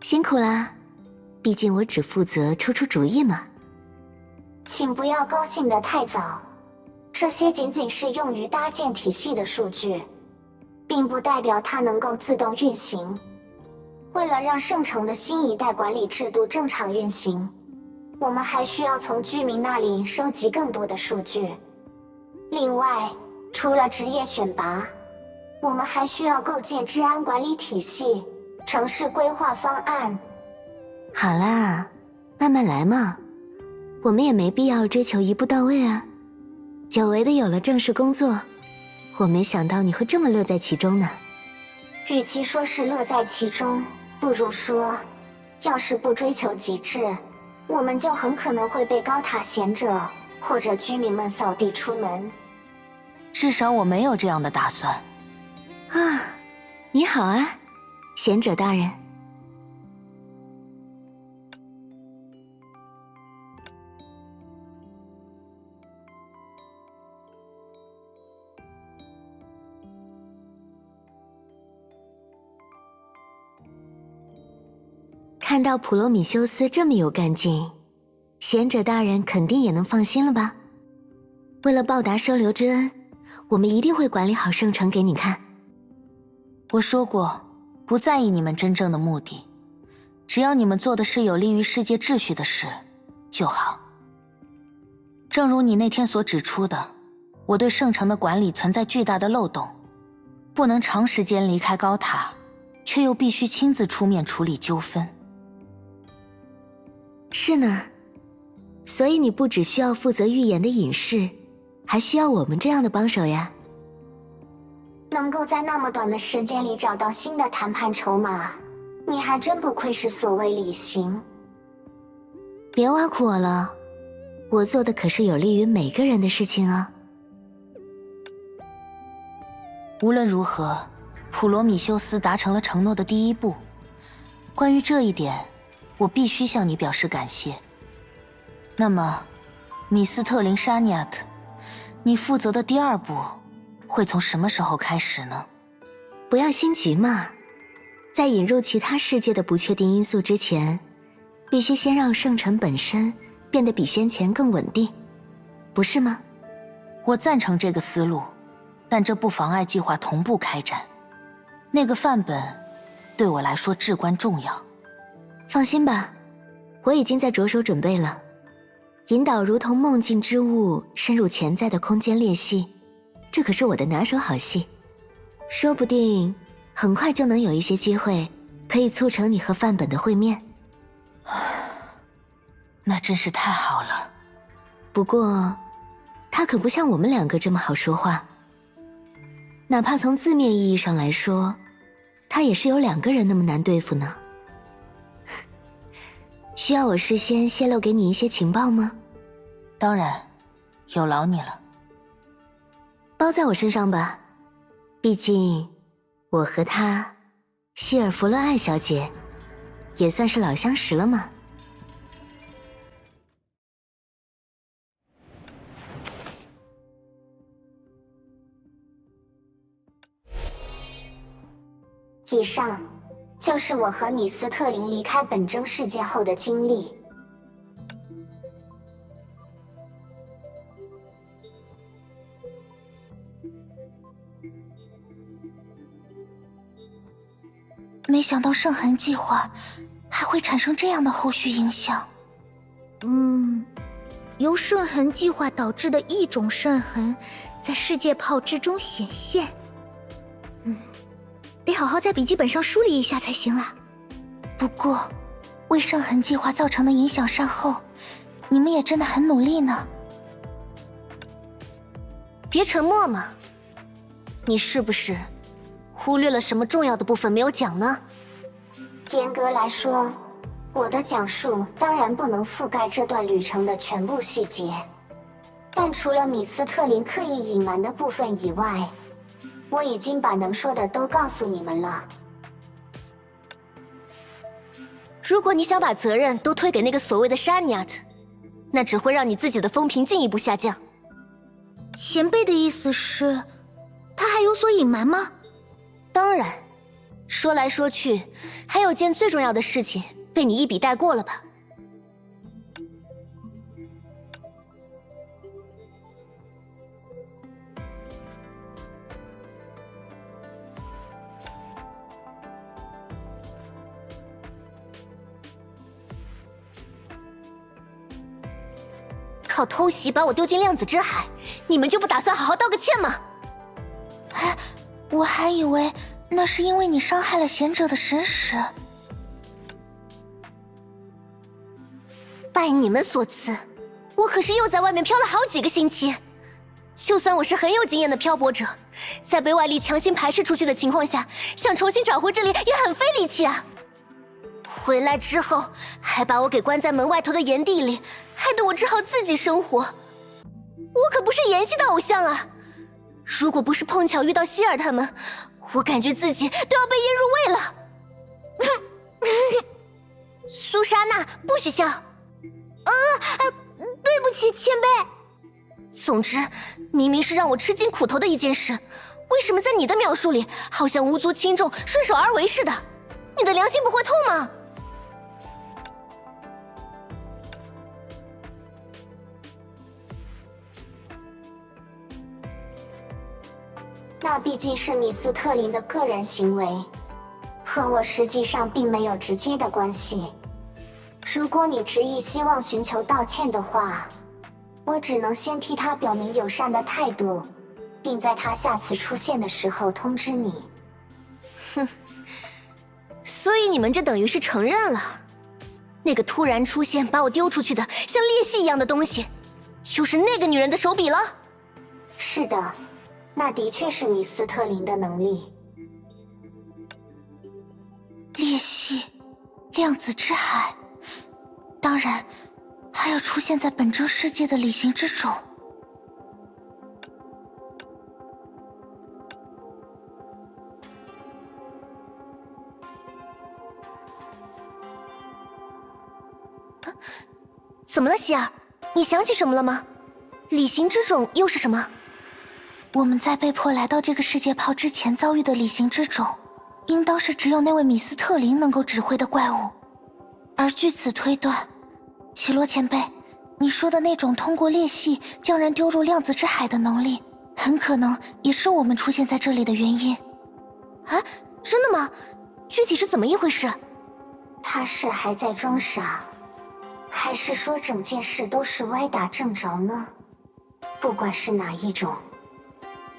辛苦啦，毕竟我只负责出主意嘛。请不要高兴得太早，这些仅仅是用于搭建体系的数据，并不代表它能够自动运行。为了让圣城的新一代管理制度正常运行，我们还需要从居民那里收集更多的数据。另外，除了职业选拔，我们还需要构建治安管理体系、城市规划方案。好啦，慢慢来嘛，我们也没必要追求一步到位啊。久违的有了正式工作，我没想到你会这么乐在其中呢。与其说是乐在其中，不如说，要是不追求极致，我们就很可能会被高塔贤者或者居民们扫地出门。至少我没有这样的打算。啊，你好啊，贤者大人。看到普罗米修斯这么有干劲，贤者大人肯定也能放心了吧？为了报答收留之恩，我们一定会管理好圣城给你看。我说过，不在意你们真正的目的，只要你们做的是有利于世界秩序的事就好。正如你那天所指出的，我对圣城的管理存在巨大的漏洞，不能长时间离开高塔，却又必须亲自出面处理纠纷。是呢，所以你不只需要负责预言的隐士，还需要我们这样的帮手呀。能够在那么短的时间里找到新的谈判筹码，你还真不愧是所谓理性。别挖苦我了，我做的可是有利于每个人的事情啊。无论如何，普罗米修斯达成了承诺的第一步。关于这一点，我必须向你表示感谢。那么，米斯特林沙尼亚特，你负责的第二步会从什么时候开始呢？不要心急嘛，在引入其他世界的不确定因素之前，必须先让圣城本身变得比先前更稳定，不是吗？我赞成这个思路，但这不妨碍计划同步开展。那个范本对我来说至关重要。放心吧，我已经在着手准备了。引导如同梦境之物深入潜在的空间裂隙，这可是我的拿手好戏。说不定很快就能有一些机会，可以促成你和范本的会面。那真是太好了。不过，他可不像我们两个这么好说话。哪怕从字面意义上来说，他也是有2个人那么难对付呢。需要我事先泄露给你一些情报吗？当然，有劳你了。包在我身上吧，毕竟我和她，希尔弗勒艾小姐，也算是老相识了嘛。以上就是我和米斯特林离开本真世界后的经历。没想到圣痕计划还会产生这样的后续影响。由圣痕计划导致的异种圣痕在世界炮之中显现。得好好在笔记本上梳理一下才行了。不过，为上痕计划造成的影响善后，你们也真的很努力呢。别沉默嘛，你是不是忽略了什么重要的部分没有讲呢？严格来说，我的讲述当然不能覆盖这段旅程的全部细节，但除了米斯特林刻意隐瞒的部分以外，我已经把能说的都告诉你们了。如果你想把责任都推给那个所谓的沙尼亚特，那只会让你自己的风评进一步下降。前辈的意思是，他还有所隐瞒吗？当然，说来说去，还有件最重要的事情被你一笔带过了吧？靠偷袭把我丢进量子之海，你们就不打算好好道个歉吗？哎，我还以为那是因为你伤害了贤者的神识。拜你们所赐，我可是又在外面漂了好几个星期。就算我是很有经验的漂泊者，在被外力强行排斥出去的情况下，想重新找回这里也很费力气啊。回来之后，还把我给关在门外头的炎地里，害得我只好自己生活。我可不是妍希的偶像啊！如果不是碰巧遇到希尔他们，我感觉自己都要被腌入味了。苏莎娜，不许笑！对不起，前辈。总之，明明是让我吃尽苦头的一件事，为什么在你的描述里好像无足轻重、顺手而为似的？你的良心不会痛吗？那毕竟是米斯特林的个人行为，和我实际上并没有直接的关系。如果你执意希望寻求道歉的话，我只能先替他表明友善的态度，并在他下次出现的时候通知你。哼，所以你们这等于是承认了，那个突然出现把我丢出去的像裂隙一样的东西，就是那个女人的手笔了？是的，那的确是米斯特林的能力。裂隙，量子之海，当然还有出现在本真世界的理型之种。怎么了，希尔？你想起什么了吗？理型之种又是什么？我们在被迫来到这个世界炮之前遭遇的理型之种，应当是只有那位米斯特林能够指挥的怪物。而据此推断，奇罗前辈，你说的那种通过裂隙将人丢入量子之海的能力，很可能也是我们出现在这里的原因。啊，真的吗？具体是怎么一回事？他是还在装傻，还是说整件事都是歪打正着呢？不管是哪一种，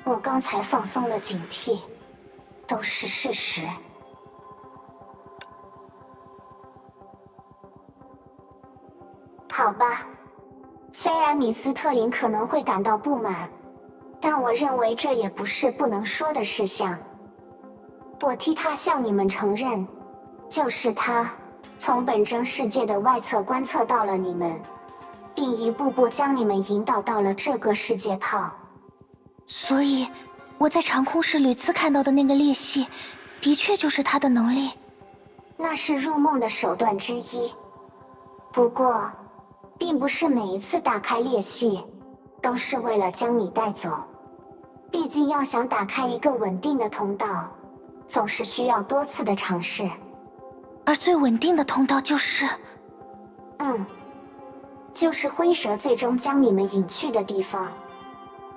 我刚才放松了警惕，都是事实。好吧，虽然米斯特林可能会感到不满，但我认为这也不是不能说的事项。我替他向你们承认，就是他从本真世界的外侧观测到了你们，并一步步将你们引导到了这个世界炮。所以我在长空室屡次看到的那个裂隙，的确就是他的能力。那是入梦的手段之一，不过并不是每一次打开裂隙都是为了将你带走。毕竟要想打开一个稳定的通道，总是需要多次的尝试。而最稳定的通道就是就是灰蛇最终将你们引去的地方。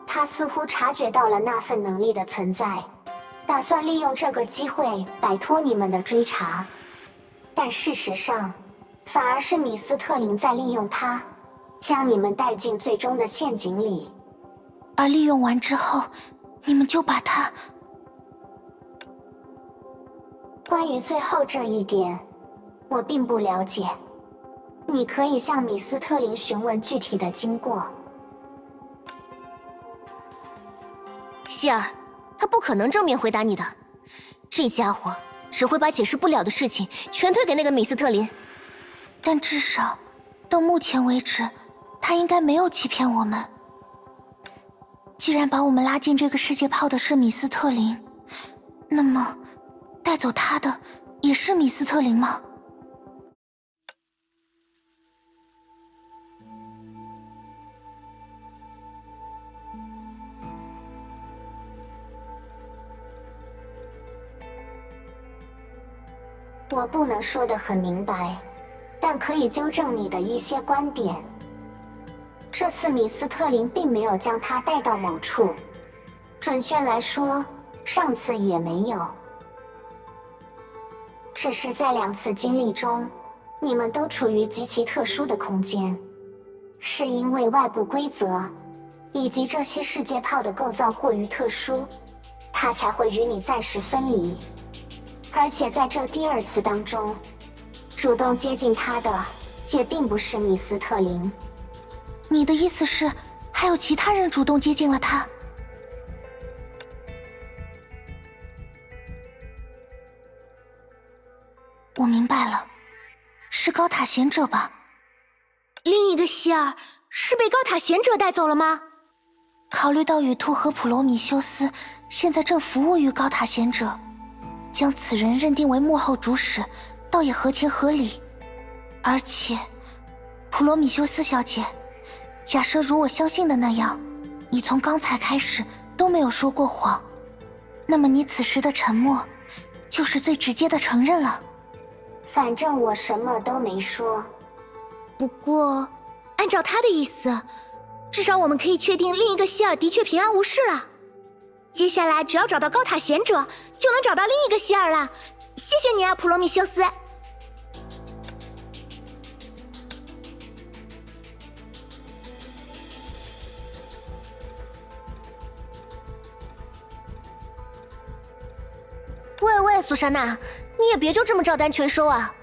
他似乎察觉到了那份能力的存在，打算利用这个机会摆脱你们的追查。但事实上，反而是米斯特林在利用他，将你们带进最终的陷阱里。而利用完之后，你们就把他……关于最后这一点，我并不了解。你可以向米斯特林询问具体的经过。希尔，他不可能正面回答你的，这家伙只会把解释不了的事情全推给那个米斯特林。但至少到目前为止，他应该没有欺骗我们。既然把我们拉进这个世界泡的是米斯特林，那么带走他的也是米斯特林吗？我不能说得很明白，但可以纠正你的一些观点。这次米斯特林并没有将他带到某处，准确来说，上次也没有。只是在2次经历中，你们都处于极其特殊的空间，是因为外部规则以及这些世界泡的构造过于特殊，它才会与你暂时分离。而且在这第2次当中，主动接近他的也并不是米斯特林。你的意思是，还有其他人主动接近了他？我明白了，是高塔贤者吧？另一个希尔是被高塔贤者带走了吗？考虑到雨兔和普罗米修斯现在正服务于高塔贤者，将此人认定为幕后主使，倒也合情合理。而且，普罗米修斯小姐，假设如我相信的那样，你从刚才开始都没有说过谎，那么你此时的沉默，就是最直接的承认了。反正我什么都没说。不过，按照他的意思，至少我们可以确定另一个希尔的确平安无事了。接下来只要找到高塔贤者，就能找到另一个希尔了。谢谢你啊，普罗米修斯。喂，苏珊娜，你也别就这么照单全收啊！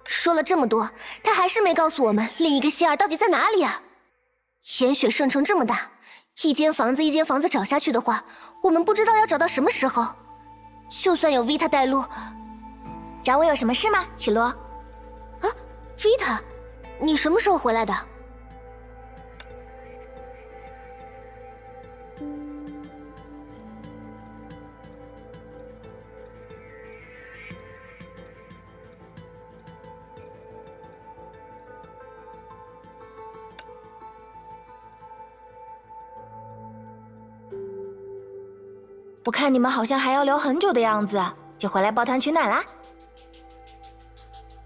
说了这么多，他还是没告诉我们另一个希尔到底在哪里啊！严雪圣城这么大，一间房子一间房子找下去的话，我们不知道要找到什么时候。就算有 Vita 带路，找我有什么事吗，绮罗？啊 ，Vita， 你什么时候回来的？我看你们好像还要聊很久的样子，就回来抱团取暖啦。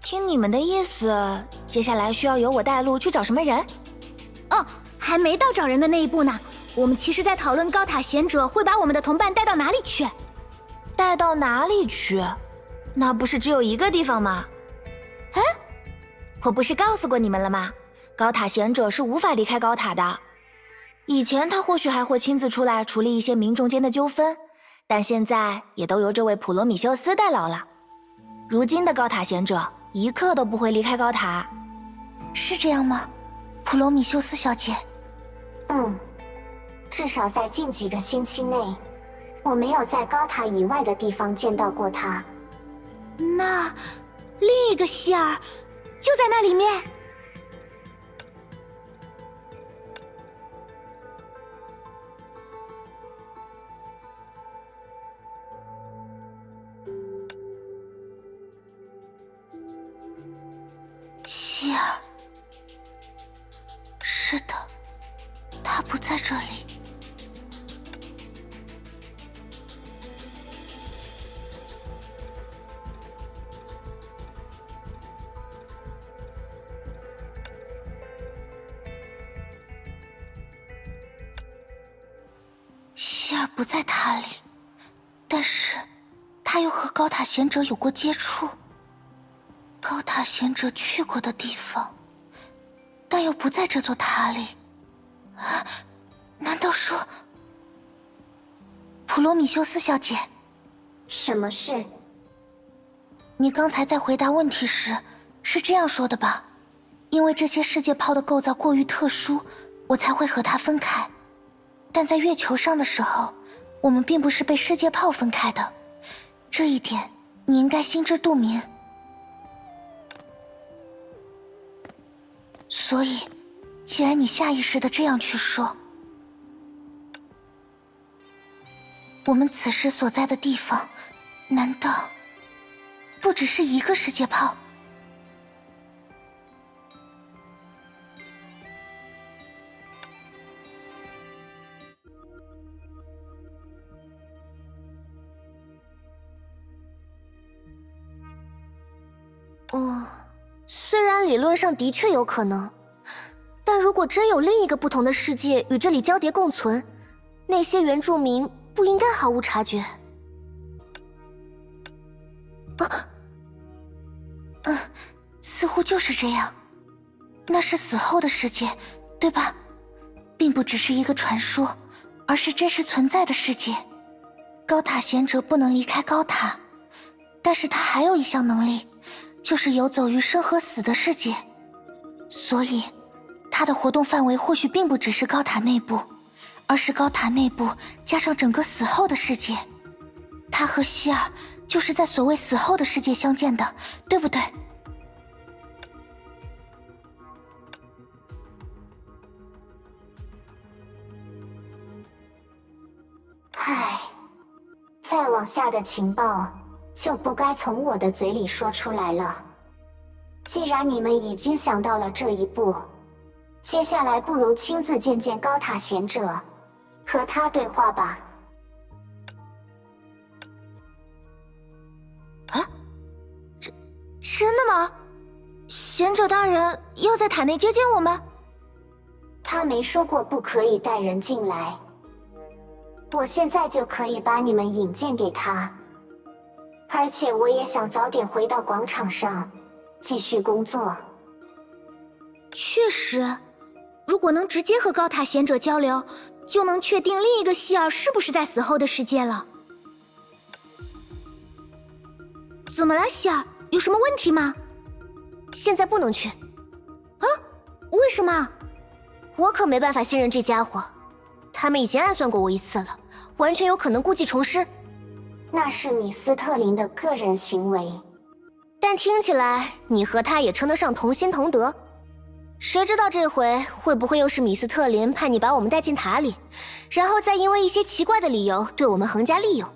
听你们的意思，接下来需要由我带路去找什么人？哦，还没到找人的那一步呢。我们其实在讨论高塔贤者会把我们的同伴带到哪里去。带到哪里去？那不是只有一个地方吗？哎，我不是告诉过你们了吗？高塔贤者是无法离开高塔的。以前他或许还会亲自出来处理一些民众间的纠纷，但现在也都由这位普罗米修斯代劳了。如今的高塔贤者一刻都不会离开高塔。是这样吗，普罗米修斯小姐？至少在近几个星期内，我没有在高塔以外的地方见到过他。那另一个希尔就在那里面。希尔，是的，他不在这里。希尔不在塔里，但是他又和高塔贤者有过接触。高塔贤者去过的地方，但又不在这座塔里。难道说，普罗米修斯小姐？什么事？你刚才在回答问题时是这样说的吧？因为这些世界泡的构造过于特殊，我才会和它分开。但在月球上的时候，我们并不是被世界泡分开的，这一点你应该心知肚明。所以，既然你下意识的这样去说，我们此时所在的地方，难道不只是一个世界泡？虽然理论上的确有可能，但如果真有另一个不同的世界与这里交叠共存，那些原住民不应该毫无察觉。似乎就是这样。那是死后的世界，对吧？并不只是一个传说，而是真实存在的世界。高塔贤者不能离开高塔，但是他还有一项能力，就是游走于生和死的世界。所以，他的活动范围或许并不只是高塔内部，而是高塔内部加上整个死后的世界。他和希尔就是在所谓死后的世界相见的，对不对？唉，再往下的情报就不该从我的嘴里说出来了。既然你们已经想到了这一步，接下来不如亲自见见高塔贤者，和他对话吧。真的吗？贤者大人要在塔内接见我们？他没说过不可以带人进来。我现在就可以把你们引荐给他，而且我也想早点回到广场上继续工作。确实，如果能直接和高塔贤者交流，就能确定另一个希尔是不是在死后的世界了。怎么了，希尔？有什么问题吗？现在不能去。为什么？我可没办法信任这家伙，他们已经暗算过我一次了，完全有可能故技重施。那是米斯特林的个人行为，但听起来你和他也称得上同心同德。谁知道这回会不会又是米斯特林派你把我们带进塔里，然后再因为一些奇怪的理由对我们横加利用。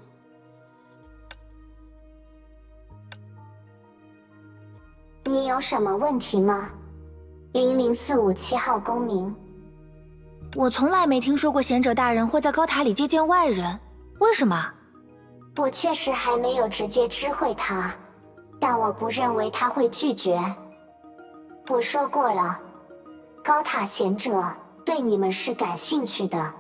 你有什么问题吗？00457号公民。我从来没听说过贤者大人会在高塔里接见外人，为什么？我确实还没有直接知会他，但我不认为他会拒绝。我说过了，高塔贤者对你们是感兴趣的。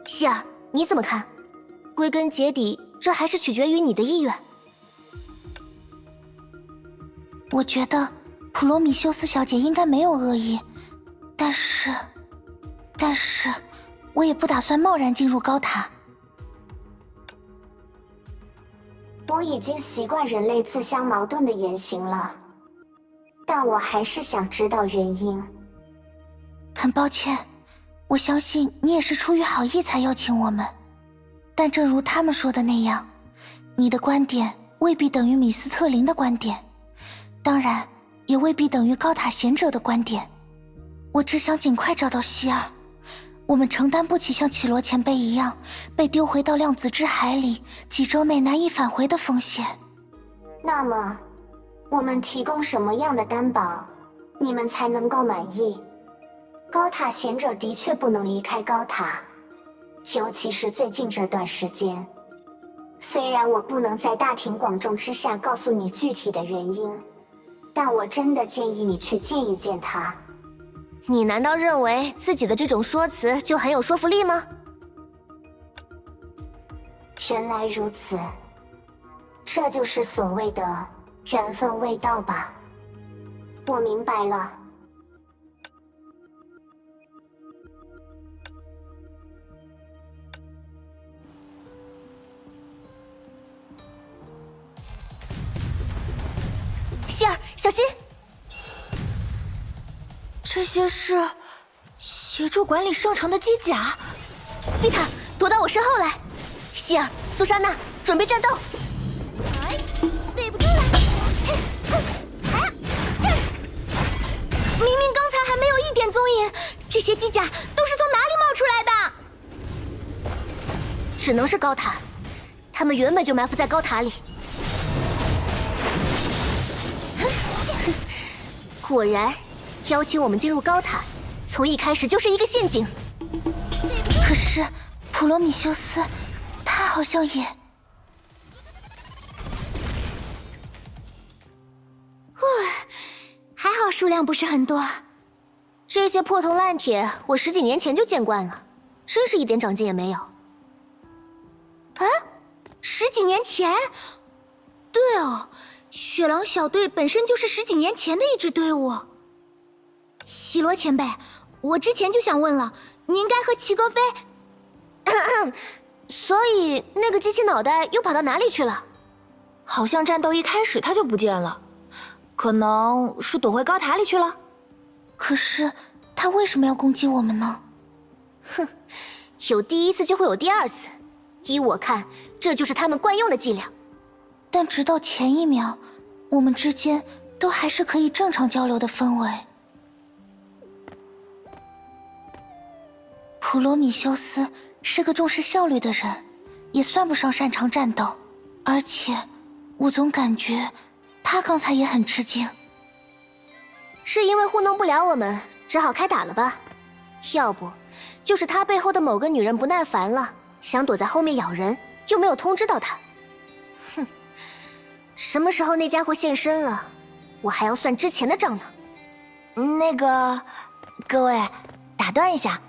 希尔，你怎么看？归根结底，这还是取决于你的意愿。我觉得普罗米修斯小姐应该没有恶意，但是，我也不打算贸然进入高塔。我已经习惯人类自相矛盾的言行了，但我还是想知道原因。很抱歉，我相信你也是出于好意才邀请我们，但正如他们说的那样，你的观点未必等于米斯特林的观点，当然也未必等于高塔贤者的观点。我只想尽快找到希尔，我们承担不起像绮罗前辈一样被丢回到量子之海里几周内难以返回的风险。那么，我们提供什么样的担保，你们才能够满意？高塔贤者的确不能离开高塔，尤其是最近这段时间。虽然我不能在大庭广众之下告诉你具体的原因，但我真的建议你去见一见他。你难道认为自己的这种说辞就很有说服力吗？原来如此，这就是所谓的缘分未到吧？我明白了。希儿，小心！这些是协助管理圣城的机甲。菲塔，躲到我身后来。希尔、苏珊娜，准备战斗！对不住了。明明刚才还没有一点踪影，这些机甲都是从哪里冒出来的？只能是高塔，他们原本就埋伏在高塔里。果然，邀请我们进入高塔，从一开始就是一个陷阱。可是普罗米修斯，他好像也……还好数量不是很多。这些破铜烂铁，我10几年前就见惯了，真是一点长进也没有。啊，10几年前？对哦，雪狼小队本身就是10几年前的一支队伍。绮罗前辈，我之前就想问了，你应该和齐格飞……所以那个机器脑袋又跑到哪里去了？好像战斗一开始他就不见了，可能是躲回高塔里去了。可是他为什么要攻击我们呢？哼，有第一次就会有第二次，依我看，这就是他们惯用的伎俩。但直到前一秒，我们之间都还是可以正常交流的氛围。普罗米修斯是个重视效率的人，也算不上擅长战斗，而且我总感觉他刚才也很吃惊。是因为糊弄不了我们，只好开打了吧？要不就是他背后的某个女人不耐烦了，想躲在后面咬人，又没有通知到他。哼，什么时候那家伙现身了，我还要算之前的账呢。各位，打断一下，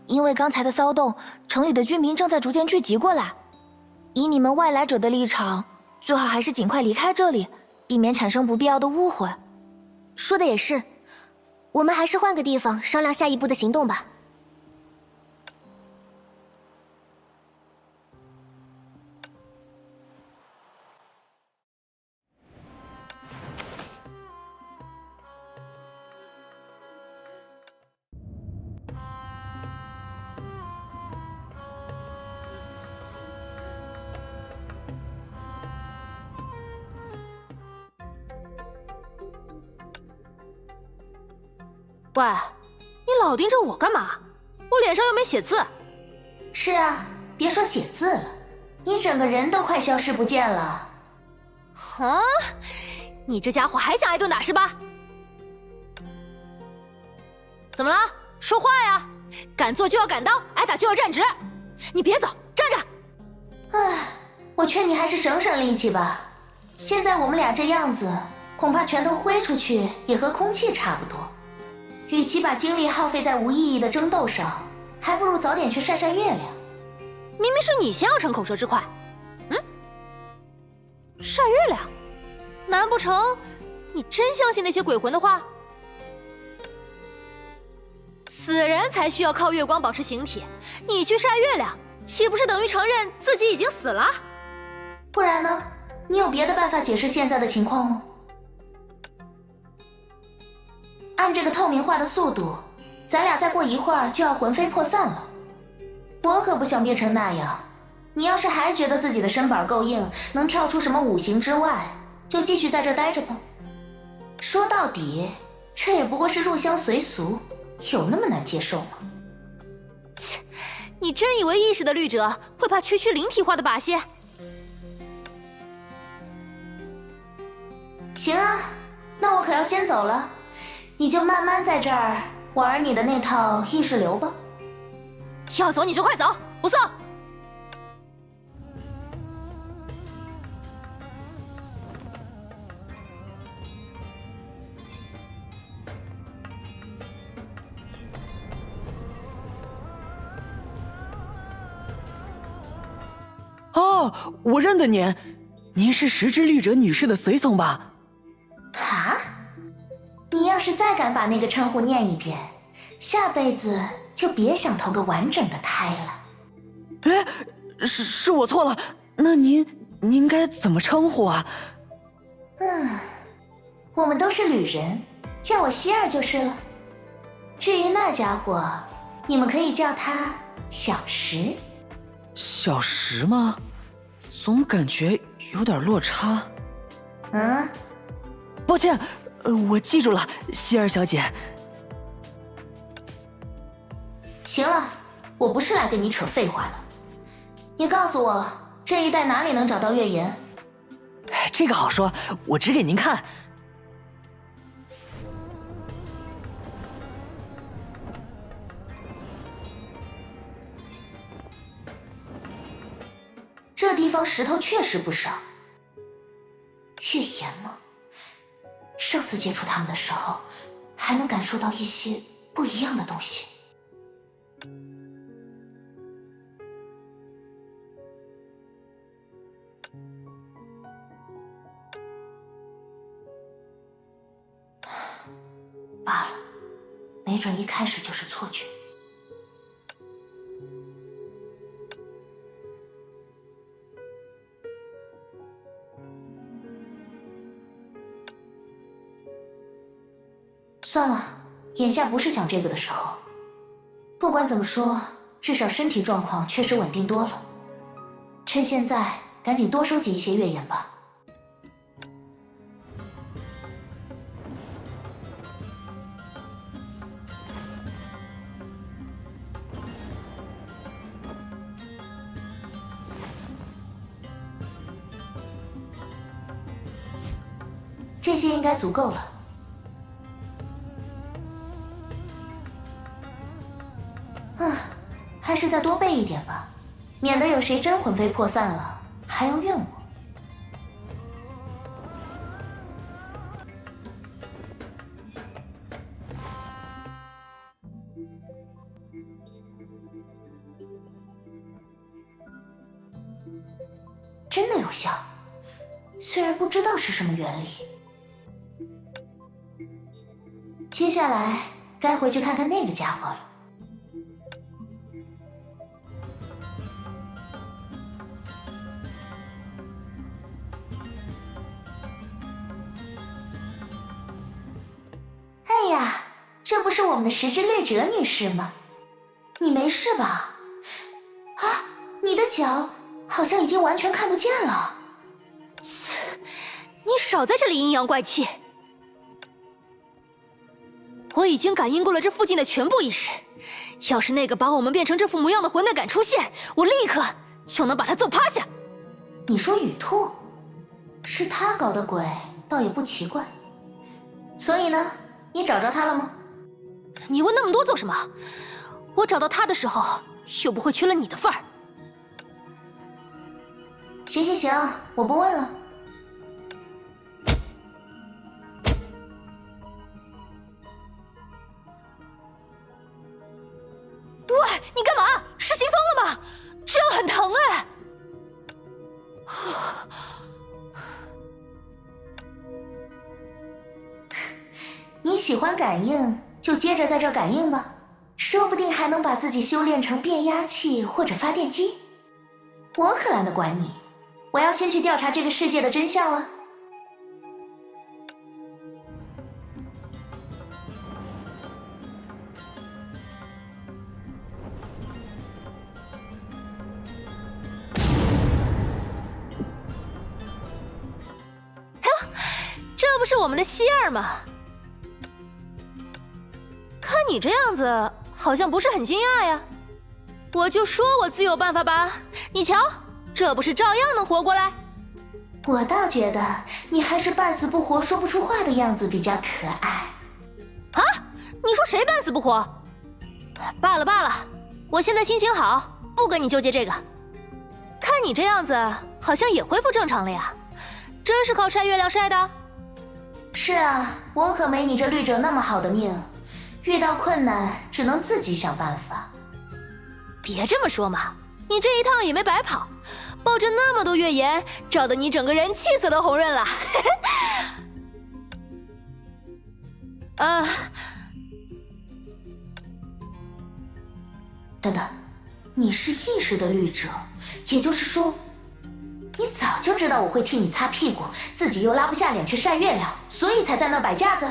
因为刚才的骚动，城里的居民正在逐渐聚集过来。以你们外来者的立场，最好还是尽快离开这里，避免产生不必要的误会。说的也是，我们还是换个地方商量下一步的行动吧。喂，你老盯着我干嘛？我脸上又没写字。是啊，别说写字了，你整个人都快消失不见了。啊！你这家伙还想挨顿打是吧？怎么了？说话呀！敢做就要敢当，挨打就要站直。你别走，站着。唉，我劝你还是省省力气吧。现在我们俩这样子，恐怕拳头挥出去也和空气差不多。与其把精力耗费在无意义的争斗上，还不如早点去晒晒月亮。明明是你先要逞口舌之快。晒月亮？难不成你真相信那些鬼魂的话？死人才需要靠月光保持形体，你去晒月亮，岂不是等于承认自己已经死了？不然呢？你有别的办法解释现在的情况吗？按这个透明化的速度，咱俩再过一会儿就要魂飞魄散了。我可不想变成那样。你要是还觉得自己的身板够硬，能跳出什么五行之外，就继续在这待着吧。说到底，这也不过是入乡随俗，有那么难接受吗？切，你真以为意识的律者会怕区区灵体化的把戏？行啊，那我可要先走了。你就慢慢在这儿玩你的那套意识流吧。要走你就快走，不送。哦，我认得您，您是石之律者女士的随从吧？啊？你要是再敢把那个称呼念一遍，下辈子就别想投个完整的胎了。哎，是我错了，那您该怎么称呼啊？我们都是旅人，叫我希儿就是了。至于那家伙，你们可以叫他小石。小石吗？总感觉有点落差。嗯，抱歉，我记住了，希儿小姐。行了，我不是来跟你扯废话的。你告诉我，这一带哪里能找到月岩？这个好说，我指给您看。这地方石头确实不少。月岩吗？上次接触他们的时候，还能感受到一些不一样的东西。罢了，没准一开始就是错觉。算了，眼下不是想这个的时候。不管怎么说，至少身体状况确实稳定多了。趁现在，赶紧多收集一些月岩吧。这些应该足够了。还是再多备一点吧，免得有谁真魂飞魄散了，还要怨我。真的有效，虽然不知道是什么原理。接下来该回去看看那个家伙了。哎呀，这不是我们的石之律者女士吗？你没事吧？啊，你的脚好像已经完全看不见了。切，你少在这里阴阳怪气！我已经感应过了这附近的全部意识，要是那个把我们变成这副模样的混蛋敢出现，我立刻就能把他揍趴下。你说雨兔，是他搞的鬼，倒也不奇怪。所以呢，你找着他了吗？你问那么多做什么？我找到他的时候，又不会缺了你的份儿。行行行，我不问了。喂，你干嘛？失心疯了吗？这样很疼哎！你喜欢感应，就接着在这儿感应吧，说不定还能把自己修炼成变压器或者发电机。我可懒得管你，我要先去调查这个世界的真相了。这不是我们的希儿吗？看你这样子，好像不是很惊讶呀。我就说我自有办法吧，你瞧，这不是照样能活过来？我倒觉得你还是半死不活、说不出话的样子比较可爱。啊？你说谁半死不活？罢了罢了，我现在心情好，不跟你纠结这个。看你这样子，好像也恢复正常了呀，真是靠晒月亮晒的。是啊，我可没你这律者那么好的命，遇到困难只能自己想办法。别这么说嘛，你这一趟也没白跑，抱着那么多月岩，照得你整个人气色都红润了。等等，你是意识的律者，也就是说，你早就知道我会替你擦屁股，自己又拉不下脸去晒月亮，所以才在那摆架子。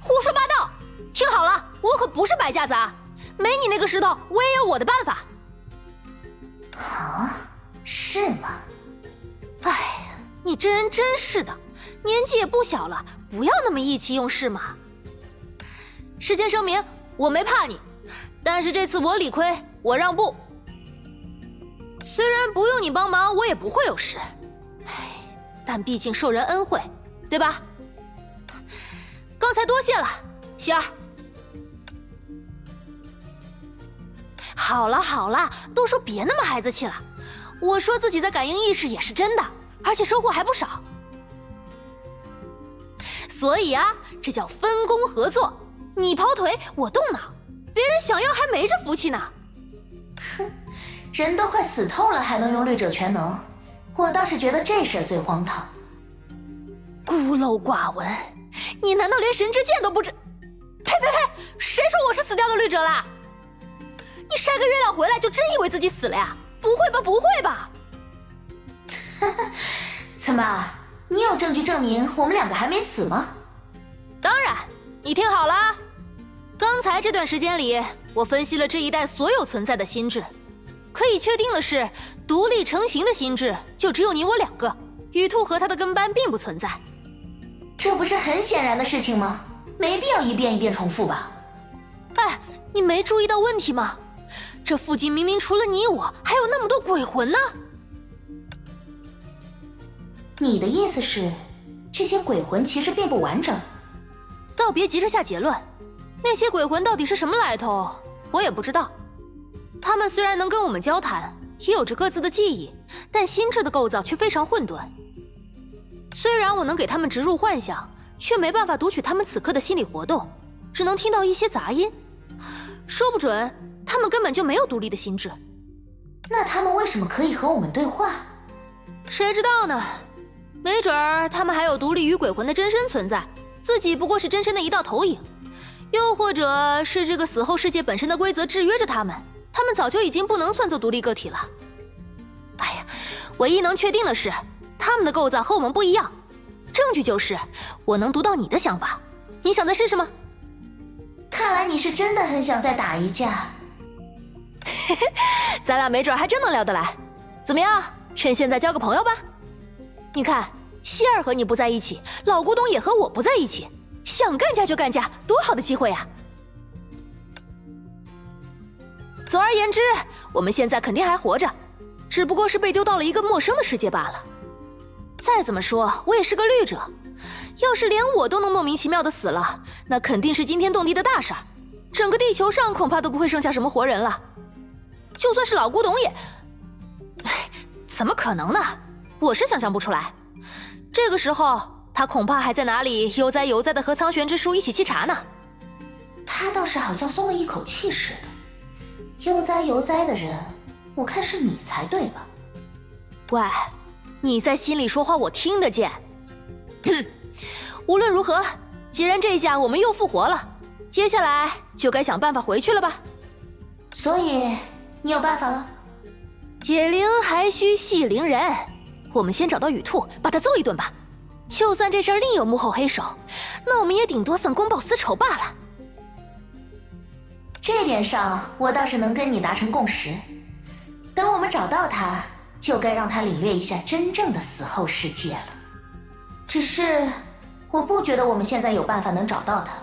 胡说八道！听好了，我可不是摆架子啊！没你那个石头，我也有我的办法。啊，是吗？哎呀，你这人真是的，年纪也不小了，不要那么意气用事嘛。事先声明，我没怕你，但是这次我理亏，我让步。虽然不用你帮忙，我也不会有事，哎，但毕竟受人恩惠，对吧？刚才多谢了，希儿。好了好了，都说别那么孩子气了。我说自己在感应意识也是真的，而且收获还不少。所以啊，这叫分工合作，你跑腿，我动脑，别人想要还没这福气呢。哼，人都快死透了，还能用绿者全能，我倒是觉得这事儿最荒唐。孤陋寡闻，你难道连神之剑都不知？呸呸呸！谁说我是死掉的绿者啦？你晒个月亮回来就真以为自己死了呀？不会吧，不会吧？怎么，你有证据证明我们两个还没死吗？当然，你听好了，刚才这段时间里，我分析了这一代所有存在的心智，可以确定的是，独立成型的心智就只有你我两个，雨兔和他的跟班并不存在。这不是很显然的事情吗？没必要一遍一遍重复吧？哎，你没注意到问题吗？这附近明明除了你我，还有那么多鬼魂呢！你的意思是，这些鬼魂其实并不完整？倒别急着下结论，那些鬼魂到底是什么来头，我也不知道。他们虽然能跟我们交谈，也有着各自的记忆，但心智的构造却非常混沌。虽然我能给他们植入幻想，却没办法读取他们此刻的心理活动，只能听到一些杂音。说不准他们根本就没有独立的心智。那他们为什么可以和我们对话？谁知道呢？没准儿他们还有独立于鬼魂的真身存在，自己不过是真身的一道投影，又或者是这个死后世界本身的规则制约着他们，他们早就已经不能算作独立个体了。哎呀，唯一能确定的是，他们的构造和我们不一样。证据就是我能读到你的想法，你想再试试吗？看来你是真的很想再打一架。咱俩没准还真能聊得来。怎么样，趁现在交个朋友吧？你看，希儿和你不在一起，老古董也和我不在一起，想干架就干架，多好的机会啊！总而言之，我们现在肯定还活着，只不过是被丢到了一个陌生的世界罢了。再怎么说，我也是个绿者，要是连我都能莫名其妙的死了，那肯定是惊天动地的大事儿，整个地球上恐怕都不会剩下什么活人了。就算是老古董也……怎么可能呢？我是想象不出来。这个时候，他恐怕还在哪里悠哉悠哉的和苍玄之书一起沏茶呢。他倒是好像松了一口气似的。悠哉悠哉的人，我看是你才对吧？喂，你在心里说话，我听得见。无论如何，既然这下我们又复活了，接下来就该想办法回去了吧。所以你有办法了？解铃还须系铃人，我们先找到雨兔，把他揍一顿吧。就算这事儿另有幕后黑手，那我们也顶多算公报私仇罢了。这点上，我倒是能跟你达成共识。等我们找到他，就该让他领略一下真正的死后世界了。只是，我不觉得我们现在有办法能找到他。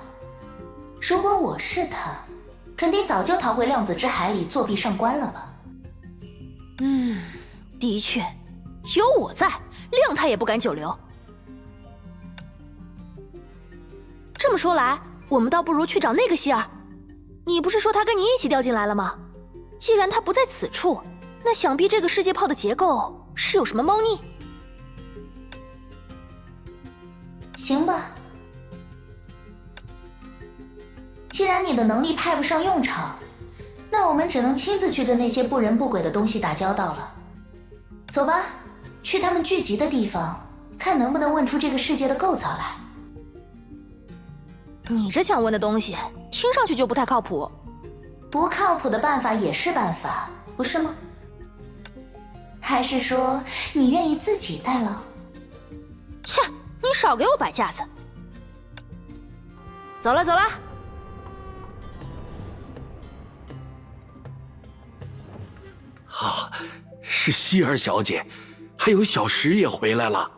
如果我是他，肯定早就逃回量子之海里作弊上官了吧？的确，有我在，谅他也不敢久留。这么说来，我们倒不如去找那个希儿。你不是说他跟你一起掉进来了吗？既然他不在此处，那想必这个世界炮的结构是有什么猫腻。行吧，既然你的能力派不上用场，那我们只能亲自去跟那些不人不鬼的东西打交道了。走吧，去他们聚集的地方，看能不能问出这个世界的构造来。你这想问的东西，听上去就不太靠谱。不靠谱的办法也是办法，不是吗？还是说你愿意自己代劳？切，你少给我摆架子。走了走了。啊，是希儿小姐，还有小石也回来了。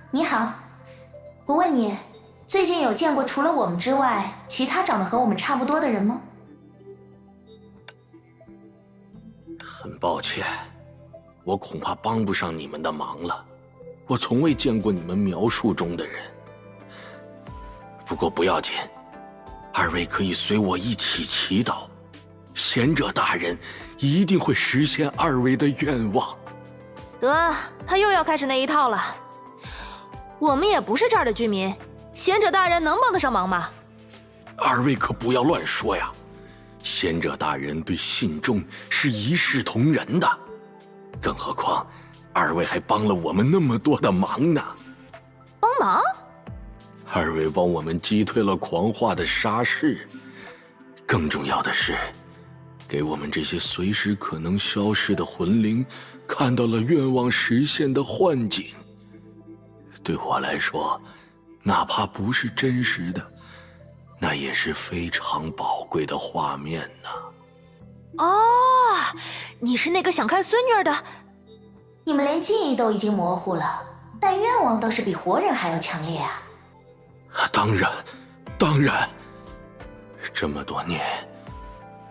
你好。我问你，最近有见过除了我们之外，其他长得和我们差不多的人吗？很抱歉，我恐怕帮不上你们的忙了。我从未见过你们描述中的人。不过不要紧，二位可以随我一起祈祷，贤者大人一定会实现二位的愿望。得，他又要开始那一套了。我们也不是这儿的居民，贤者大人能帮得上忙吗？二位可不要乱说呀！贤者大人对信众是一视同仁的，更何况二位还帮了我们那么多的忙呢。帮忙？二位帮我们击退了狂化的沙士，更重要的是，给我们这些随时可能消失的魂灵看到了愿望实现的幻景。对我来说，哪怕不是真实的，那也是非常宝贵的画面呢。哦，你是那个想看孙女儿的？你们连记忆都已经模糊了，但愿望倒是比活人还要强烈啊！当然，当然。这么多年，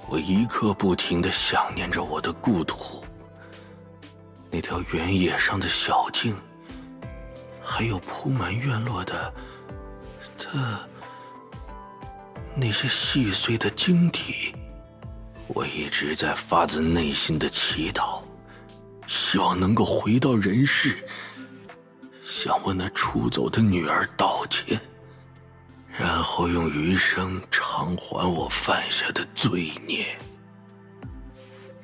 我一刻不停地想念着我的故土，那条原野上的小径，还有铺满院落的那些细碎的晶体。我一直在发自内心的祈祷，希望能够回到人世，向我那出走的女儿道歉，然后用余生偿还我犯下的罪孽。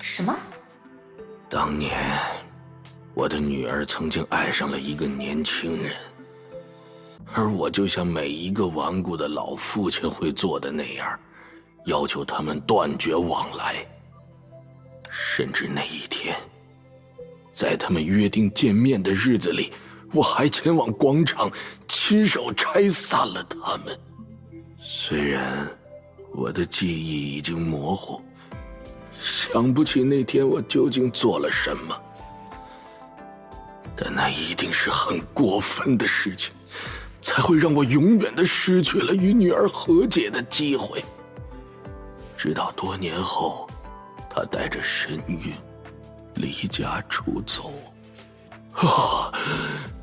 什么？当年我的女儿曾经爱上了一个年轻人，而我就像每一个顽固的老父亲会做的那样，要求他们断绝往来。甚至那一天，在他们约定见面的日子里，我还前往广场亲手拆散了他们。虽然我的记忆已经模糊，想不起那天我究竟做了什么，但那一定是很过分的事情，才会让我永远地失去了与女儿和解的机会。直到多年后，她带着身孕离家出走。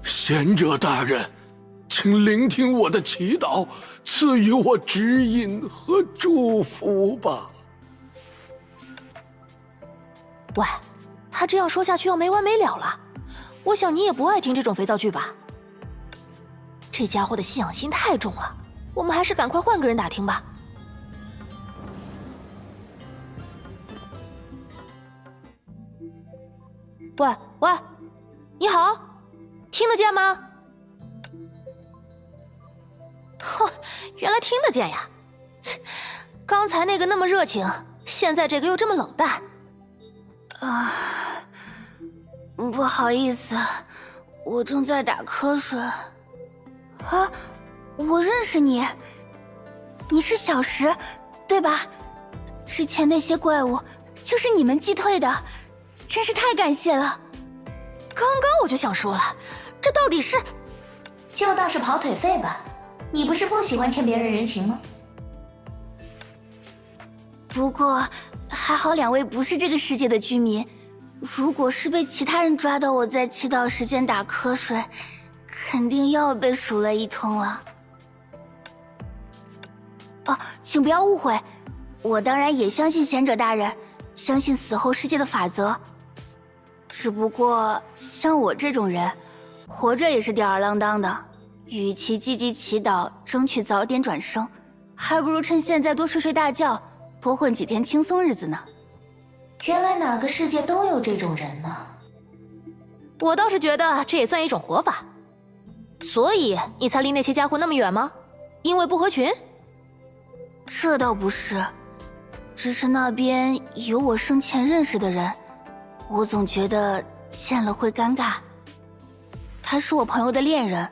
贤者大人，请聆听我的祈祷，赐予我指引和祝福吧。喂，他这样说下去要没完没了了。我想你也不爱听这种肥皂剧吧？这家伙的信仰心太重了，我们还是赶快换个人打听吧。喂喂，你好，听得见吗？哼，原来听得见呀！切，刚才那个那么热情，现在这个又这么冷淡。不好意思，我正在打瞌睡。啊，我认识你，你是小石，对吧？之前那些怪物就是你们击退的，真是太感谢了。刚刚我就想说了，这到底是……就当是跑腿费吧。你不是不喜欢欠别人人情吗？不过还好两位不是这个世界的居民，如果是被其他人抓到我在祈祷时间打瞌睡，肯定又要被数了一通了。哦，请不要误会，我当然也相信贤者大人，相信死后世界的法则。只不过像我这种人，活着也是吊儿郎当的，与其积极祈祷争取早点转生，还不如趁现在多睡睡大觉，多混几天轻松日子呢。原来哪个世界都有这种人呢？我倒是觉得这也算一种活法。所以你才离那些家伙那么远吗？因为不合群？这倒不是，只是那边有我生前认识的人，我总觉得见了会尴尬。他是我朋友的恋人，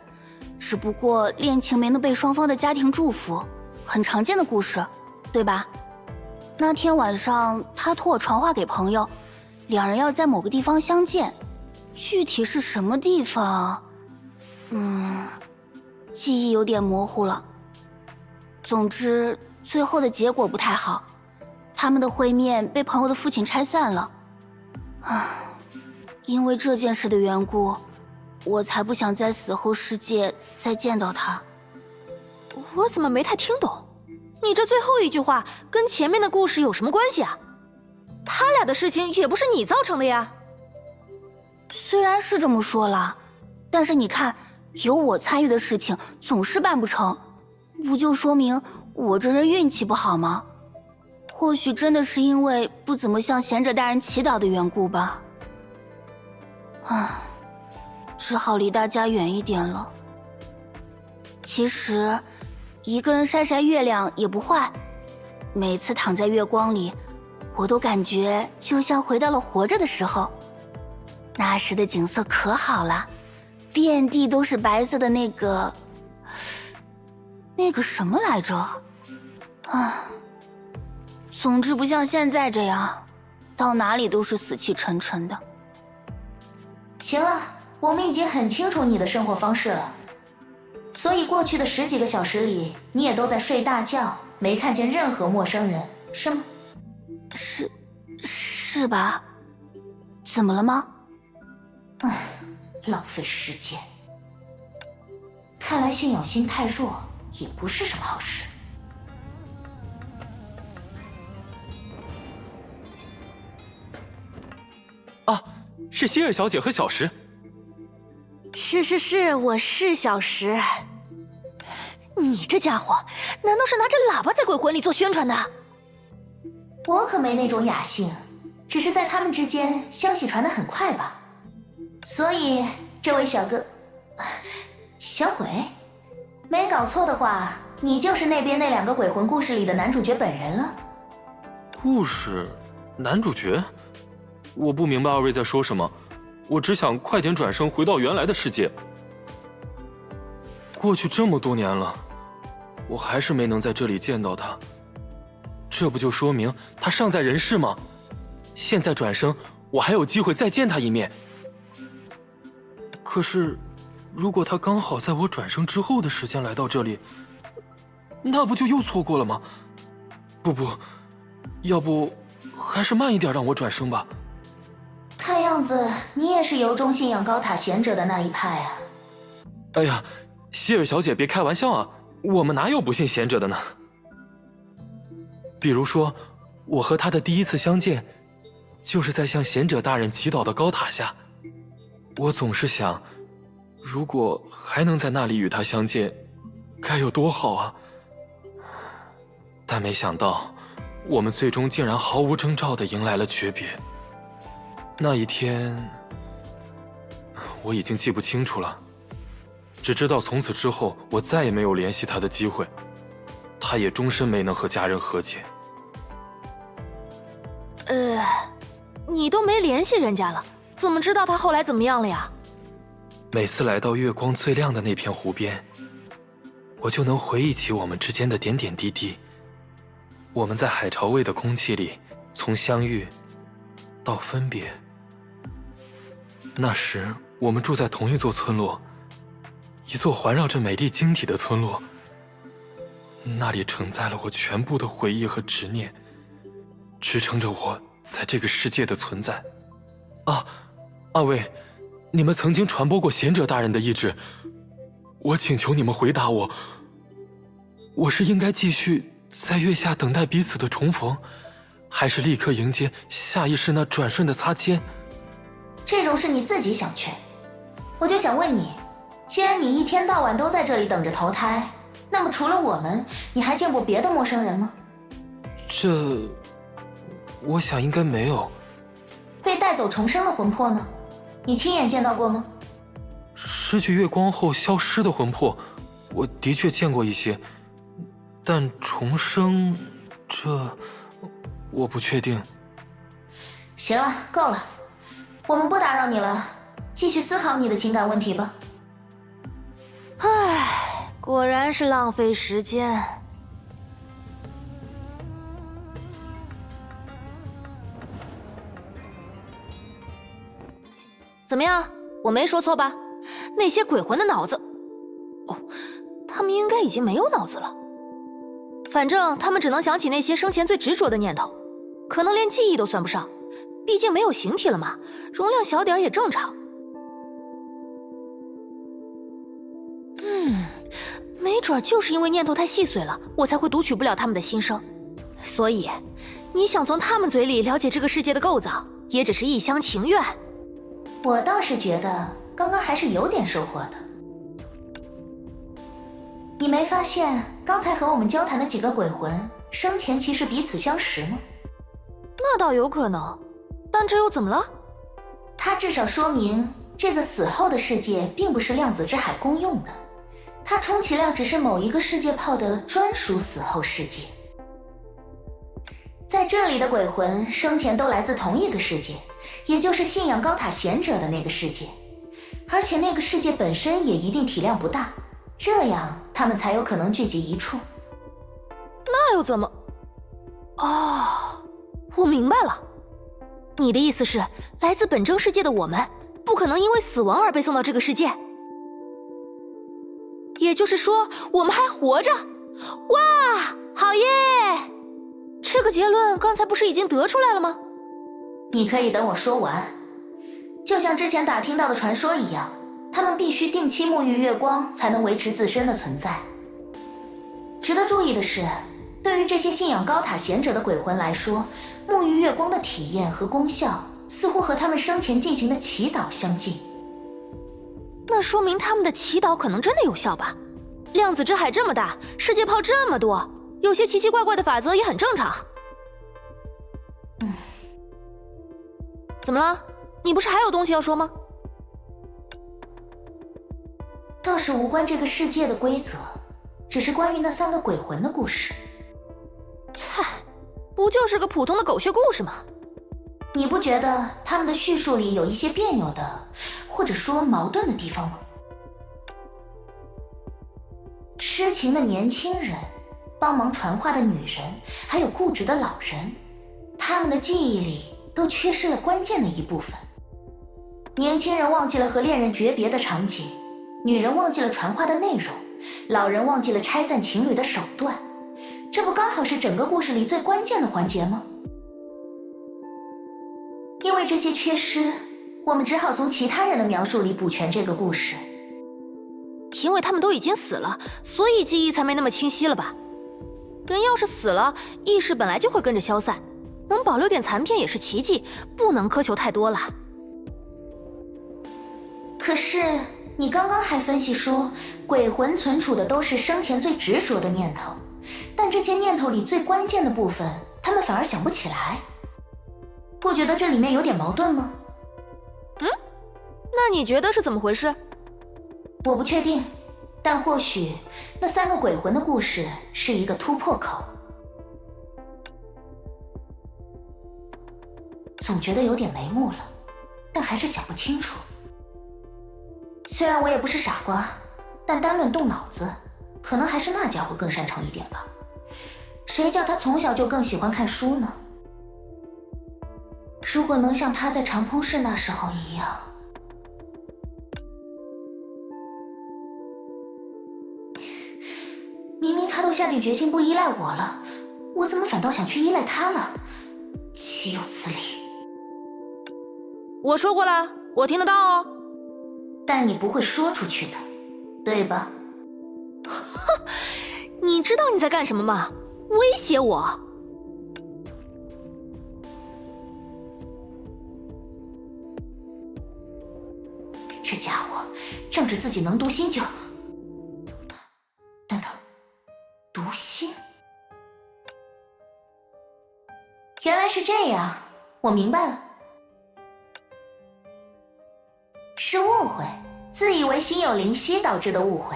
只不过恋情没能被双方的家庭祝福，很常见的故事，对吧？那天晚上，他托我传话给朋友，两人要在某个地方相见，具体是什么地方，记忆有点模糊了。总之，最后的结果不太好，他们的会面被朋友的父亲拆散了。因为这件事的缘故，我才不想在死后世界再见到他。我怎么没太听懂？你这最后一句话跟前面的故事有什么关系啊？他俩的事情也不是你造成的呀。虽然是这么说了，但是你看，有我参与的事情总是办不成，不就说明我这人运气不好吗？或许真的是因为不怎么向贤者大人祈祷的缘故吧。只好离大家远一点了。其实，一个人晒晒月亮也不坏。每次躺在月光里，我都感觉就像回到了活着的时候。那时的景色可好了，遍地都是白色的那个什么来着？总之不像现在这样，到哪里都是死气沉沉的。行了，我们已经很清楚你的生活方式了。所以过去的10几个小时里，你也都在睡大觉，没看见任何陌生人，是吗？是吧？怎么了吗？浪费时间。看来信仰心太弱，也不是什么好事。是希尔小姐和小石。是，我是小石。你这家伙，难道是拿着喇叭在鬼魂里做宣传的？我可没那种雅兴，只是在他们之间消息传得很快吧。所以，这位小鬼，没搞错的话，你就是那边那2个鬼魂故事里的男主角本人了。故事男主角？我不明白二位在说什么，我只想快点转生回到原来的世界。过去这么多年了，我还是没能在这里见到他，这不就说明他尚在人世吗？现在转生，我还有机会再见他一面。可是，如果他刚好在我转生之后的时间来到这里，那不就又错过了吗？不，要不还是慢一点让我转生吧。看样子你也是由衷信仰高塔贤者的那一派啊。哎呀，希尔小姐别开玩笑啊，我们哪有不信贤者的呢？比如说，我和他的第一次相见，就是在向贤者大人祈祷的高塔下。我总是想，如果还能在那里与他相见，该有多好啊！但没想到，我们最终竟然毫无征兆地迎来了诀别。那一天，我已经记不清楚了，只知道从此之后，我再也没有联系他的机会，他也终身没能和家人和解。你都没联系人家了，怎么知道他后来怎么样了呀？每次来到月光最亮的那片湖边，我就能回忆起我们之间的点点滴滴。我们在海潮味的空气里，从相遇到分别。那时我们住在同一座村落，一座环绕着美丽晶体的村落，那里承载了我全部的回忆和执念，支撑着我在这个世界的存在。二位，你们曾经传播过贤者大人的意志，我请求你们回答我，我是应该继续在月下等待彼此的重逢，还是立刻迎接下一世那转瞬的擦肩？这种事你自己想去。我就想问你，既然你一天到晚都在这里等着投胎，那么除了我们，你还见过别的陌生人吗？我想应该没有。被带走重生的魂魄呢？你亲眼见到过吗？失去月光后消失的魂魄，我的确见过一些，但重生，我不确定。行了，够了。我们不打扰你了，继续思考你的情感问题吧。唉，果然是浪费时间。怎么样？我没说错吧？那些鬼魂的脑子……哦，他们应该已经没有脑子了。反正他们只能想起那些生前最执着的念头，可能连记忆都算不上。毕竟没有形体了嘛，容量小点也正常。没准就是因为念头太细碎了，我才会读取不了他们的心声。所以，你想从他们嘴里了解这个世界的构造，也只是一厢情愿。我倒是觉得刚刚还是有点收获的。你没发现刚才和我们交谈的几个鬼魂生前其实彼此相识吗？那倒有可能，但这又怎么了？它至少说明这个死后的世界并不是量子之海公用的，它充其量只是某一个世界泡的专属死后世界。在这里的鬼魂生前都来自同一个世界，也就是信仰高塔贤者的那个世界，而且那个世界本身也一定体量不大，这样他们才有可能聚集一处。那又怎么？哦，我明白了，你的意思是，来自本征世界的我们不可能因为死亡而被送到这个世界，也就是说我们还活着。哇，好耶！这个结论刚才不是已经得出来了吗？你可以等我说完。就像之前打听到的传说一样，他们必须定期沐浴月光才能维持自身的存在。值得注意的是，对于这些信仰高塔贤者的鬼魂来说，沐浴月光的体验和功效似乎和他们生前进行的祈祷相近。那说明他们的祈祷可能真的有效吧？量子之海这么大，世界泡这么多，有些奇奇怪怪的法则也很正常。怎么了？你不是还有东西要说吗？倒是无关这个世界的规则，只是关于那3个鬼魂的故事。切，不就是个普通的狗血故事吗？你不觉得他们的叙述里有一些别扭的，或者说矛盾的地方吗？痴情的年轻人，帮忙传话的女人，还有固执的老人，他们的记忆里都缺失了关键的一部分。年轻人忘记了和恋人诀别的场景，女人忘记了传话的内容，老人忘记了拆散情侣的手段，这不刚好是整个故事里最关键的环节吗？因为这些缺失，我们只好从其他人的描述里补全这个故事。因为他们都已经死了，所以记忆才没那么清晰了吧？人要是死了，意识本来就会跟着消散，能保留点残片也是奇迹，不能苛求太多了。可是你刚刚还分析说，鬼魂存储的都是生前最执着的念头，但这些念头里最关键的部分，他们反而想不起来。不觉得这里面有点矛盾吗？那你觉得是怎么回事？我不确定，但或许那3个鬼魂的故事是一个突破口。总觉得有点眉目了，但还是想不清楚。虽然我也不是傻瓜，但单论动脑子，可能还是那家伙更擅长一点吧。谁叫他从小就更喜欢看书呢？如果能像他在长空室那时候一样。明明他都下定决心不依赖我了，我怎么反倒想去依赖他了？岂有此理！我说过了，我听得到哦。但你不会说出去的，对吧？哼，你知道你在干什么吗？威胁我！这家伙仗着自己能读心就……等等，读心？原来是这样，我明白了。是误会，自以为心有灵犀导致的误会。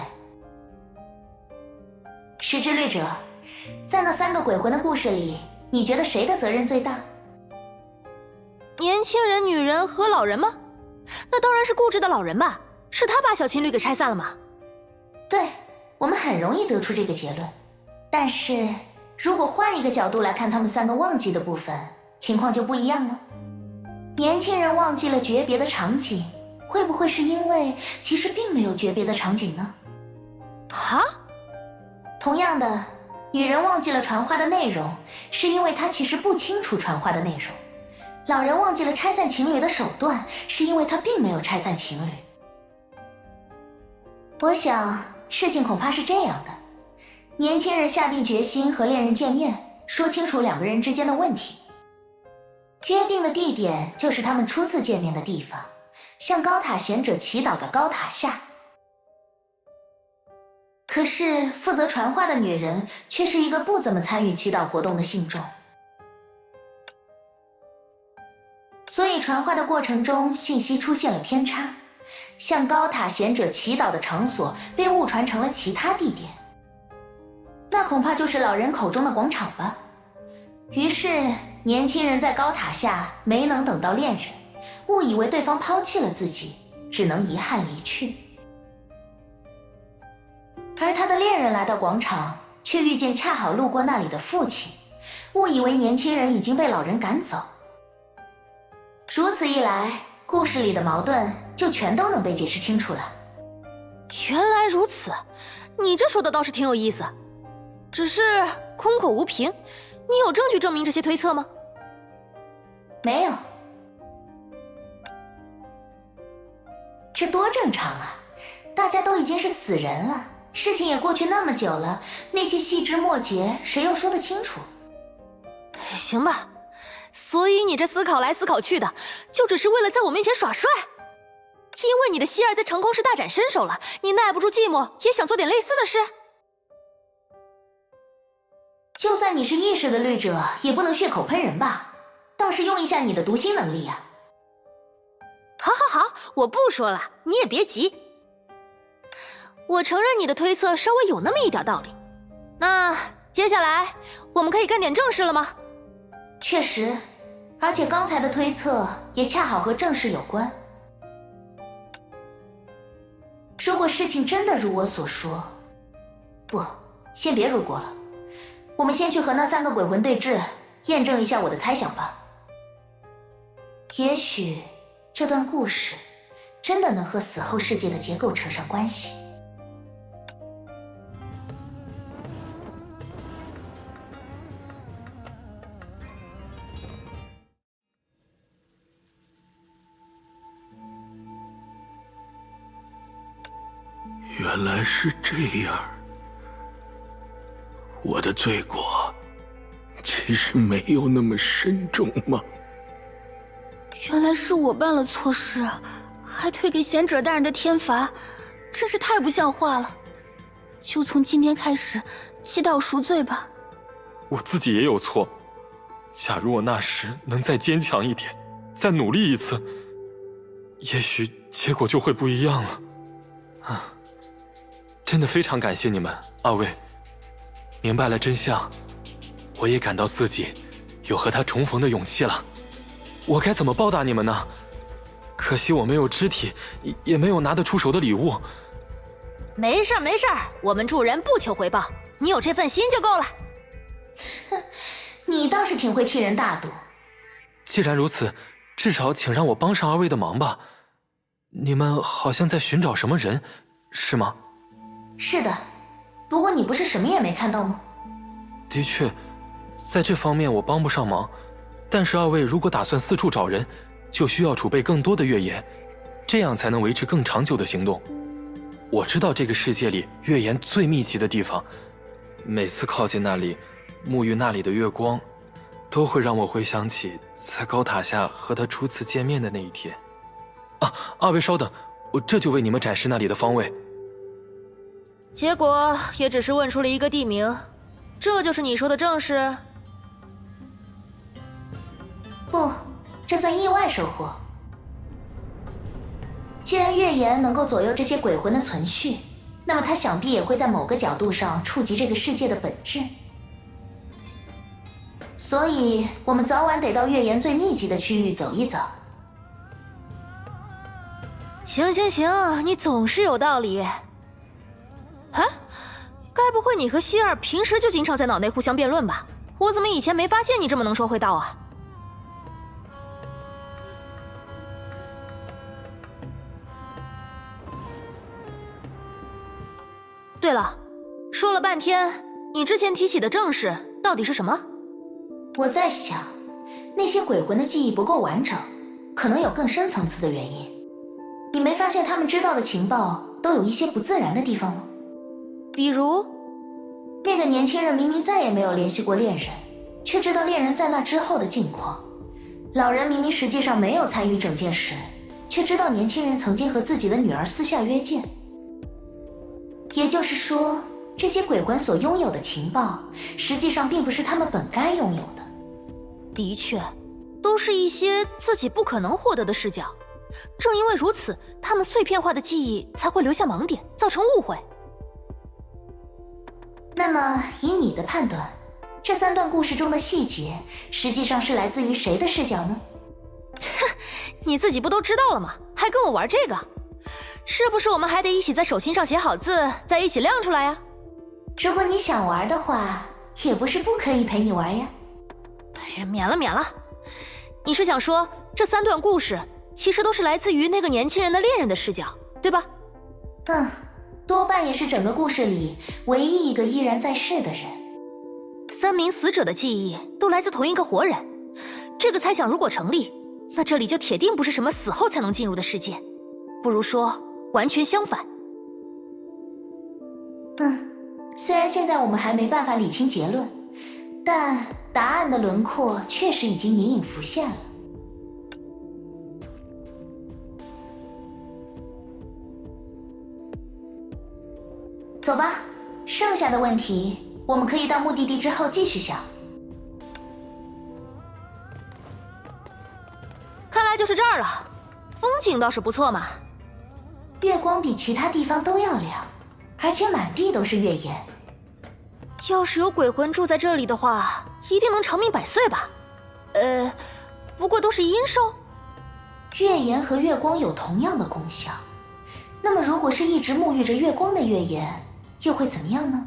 时之律者，在那3个鬼魂的故事里，你觉得谁的责任最大？年轻人、女人和老人吗？那当然是固执的老人吧？是他把小情侣给拆散了吗？对，我们很容易得出这个结论。但是，如果换一个角度来看他们三个忘记的部分，情况就不一样了。年轻人忘记了诀别的场景，会不会是因为其实并没有诀别的场景呢？哈？同样的，女人忘记了传话的内容，是因为她其实不清楚传话的内容。老人忘记了拆散情侣的手段，是因为他并没有拆散情侣。我想，事情恐怕是这样的：年轻人下定决心和恋人见面，说清楚两个人之间的问题。约定的地点就是他们初次见面的地方，向高塔贤者祈祷的高塔下。可是，负责传话的女人却是一个不怎么参与祈祷活动的信众。所以传话的过程中，信息出现了偏差，向高塔贤者祈祷的场所被误传成了其他地点，那恐怕就是老人口中的广场吧。于是，年轻人在高塔下没能等到恋人，误以为对方抛弃了自己，只能遗憾离去。而他的恋人来到广场，却遇见恰好路过那里的父亲，误以为年轻人已经被老人赶走。如此一来，故事里的矛盾就全都能被解释清楚了。原来如此，你这说的倒是挺有意思，只是空口无凭。你有证据证明这些推测吗？没有。这多正常啊！大家都已经是死人了，事情也过去那么久了，那些细枝末节谁又说得清楚？行吧。所以你这思考来思考去的，就只是为了在我面前耍帅？因为你的希儿在成空市大展身手了，你耐不住寂寞，也想做点类似的事？就算你是意识的律者，也不能血口喷人吧？倒是用一下你的读心能力啊！好，我不说了，你也别急。我承认你的推测稍微有那么一点道理。那接下来我们可以干点正事了吗？确实，而且刚才的推测也恰好和正事有关。如果事情真的如我所说，不，先别如果了，我们先去和那三个鬼魂对峙，验证一下我的猜想吧。也许这段故事真的能和死后世界的结构扯上关系。原来是这样，我的罪过其实没有那么深重吗？原来是我办了错事，还推给贤者大人的天罚，真是太不像话了。就从今天开始，祈祷赎罪吧。我自己也有错，假如我那时能再坚强一点，再努力一次，也许结果就会不一样了。啊！真的非常感谢你们二位，明白了真相，我也感到自己有和他重逢的勇气了。我该怎么报答你们呢？可惜我没有肢体，也没有拿得出手的礼物。没事，我们助人不求回报，你有这份心就够了。哼，你倒是挺会替人大度。既然如此，至少请让我帮上二位的忙吧。你们好像在寻找什么人，是吗？是的，不过你不是什么也没看到吗？的确，在这方面我帮不上忙。但是二位如果打算四处找人，就需要储备更多的月岩，这样才能维持更长久的行动。我知道这个世界里月岩最密集的地方，每次靠近那里，沐浴那里的月光，都会让我回想起在高塔下和他初次见面的那一天。啊，二位稍等，我这就为你们展示那里的方位。结果也只是问出了一个地名，这就是你说的正事？不，这算意外收获。既然月岩能够左右这些鬼魂的存续，那么它想必也会在某个角度上触及这个世界的本质。所以我们早晚得到月岩最密集的区域走一走。行行行，你总是有道理。啊，该不会你和希尔平时就经常在脑内互相辩论吧？我怎么以前没发现你这么能说会道啊？对了，说了半天，你之前提起的正事到底是什么？我在想，那些鬼魂的记忆不够完整，可能有更深层次的原因。你没发现他们知道的情报都有一些不自然的地方吗？比如，那个年轻人明明再也没有联系过恋人，却知道恋人在那之后的近况。老人明明实际上没有参与整件事，却知道年轻人曾经和自己的女儿私下约见。也就是说，这些鬼魂所拥有的情报，实际上并不是他们本该拥有的。的确，都是一些自己不可能获得的视角。正因为如此，他们碎片化的记忆才会留下盲点，造成误会。那么，以你的判断，这3段故事中的细节，实际上是来自于谁的视角呢？你自己不都知道了吗？还跟我玩这个？是不是我们还得一起在手心上写好字，再一起亮出来呀？如果你想玩的话，也不是不可以陪你玩呀。免了免了。你是想说，这3段故事其实都是来自于那个年轻人的恋人的视角，对吧？多半也是整个故事里唯一一个依然在世的人。3名死者的记忆都来自同一个活人，这个猜想如果成立，那这里就铁定不是什么死后才能进入的世界，不如说完全相反。虽然现在我们还没办法理清结论，但答案的轮廓确实已经隐隐浮现了。走吧，剩下的问题我们可以到目的地之后继续想。看来就是这儿了，风景倒是不错嘛。月光比其他地方都要亮，而且满地都是月岩。要是有鬼魂住在这里的话，一定能长命百岁吧？不过都是阴寿。月岩和月光有同样的功效，那么如果是一直沐浴着月光的月岩，又会怎么样呢？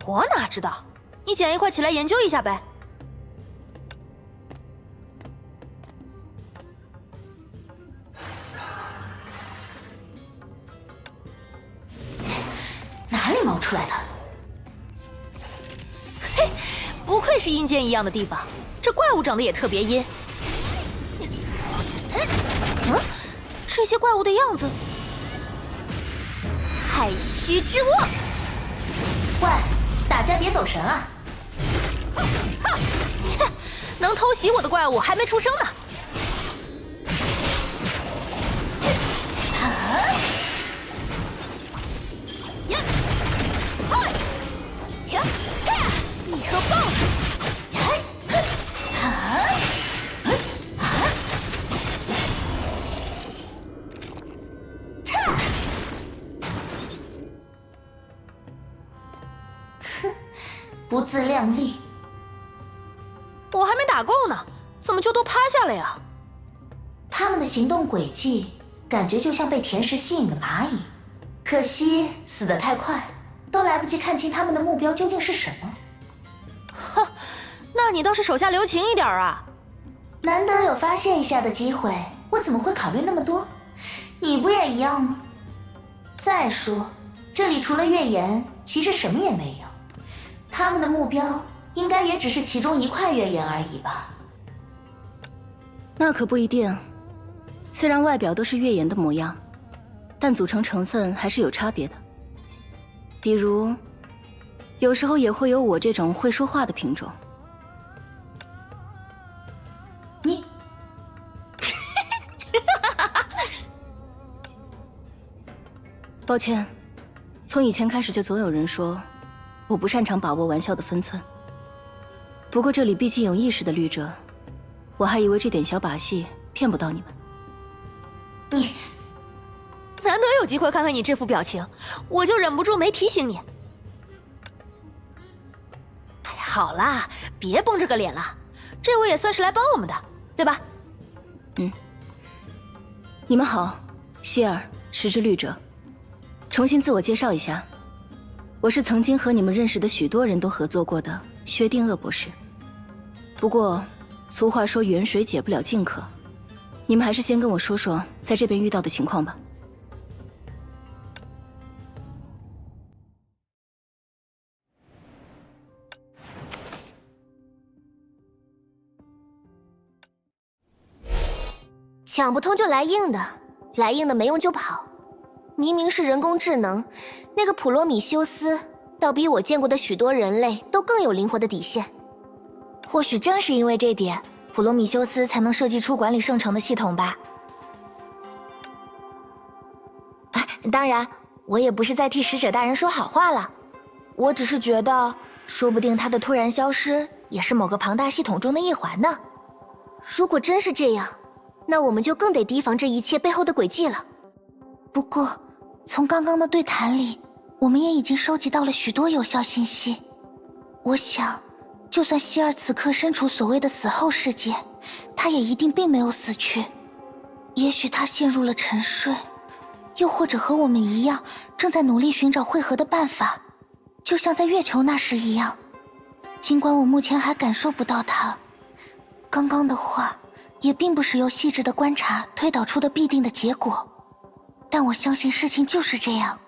我哪知道，你捡一块起来研究一下呗。哪里冒出来的？嘿，不愧是阴间一样的地方，这怪物长得也特别阴。这些怪物的样子，太虚之物。喂，大家别走神啊！切，能偷袭我的怪物还没出生呢。一颗棒子，不自量力。我还没打够呢，怎么就都趴下了呀？他们的行动轨迹感觉就像被甜食吸引的蚂蚁，可惜死得太快，都来不及看清他们的目标究竟是什么。哼，那你倒是手下留情一点啊！难得有发泄一下的机会，我怎么会考虑那么多？你不也一样吗？再说，这里除了月岩，其实什么也没有。他们的目标应该也只是其中一块月岩而已吧？那可不一定。虽然外表都是月岩的模样，但组成成分还是有差别的。比如，有时候也会有我这种会说话的品种。你，抱歉，从以前开始就总有人说我不擅长把握玩笑的分寸。不过这里毕竟有意识的律者，我还以为这点小把戏骗不到你们。你难得有机会看看你这副表情，我就忍不住没提醒你。哎呀，好啦，别绷着个脸了，这位也算是来帮我们的，对吧？你们好，希尔，时之律者。重新自我介绍一下，我是曾经和你们认识的许多人都合作过的薛定谔博士。不过，俗话说远水解不了近渴，你们还是先跟我说说在这边遇到的情况吧。抢不通就来硬的，来硬的没用就跑。明明是人工智能，那个普罗米修斯倒比我见过的许多人类都更有灵活的底线。或许正是因为这点，普罗米修斯才能设计出管理圣城的系统吧。当然，我也不是在替使者大人说好话了，我只是觉得，说不定他的突然消失也是某个庞大系统中的一环呢。如果真是这样，那我们就更得提防这一切背后的诡计了。不过，从刚刚的对谈里，我们也已经收集到了许多有效信息。我想，就算希尔此刻身处所谓的死后世界，他也一定并没有死去。也许他陷入了沉睡，又或者和我们一样，正在努力寻找汇合的办法，就像在月球那时一样。尽管我目前还感受不到他，刚刚的话也并不是由细致的观察推导出的必定的结果，但我相信事情就是这样，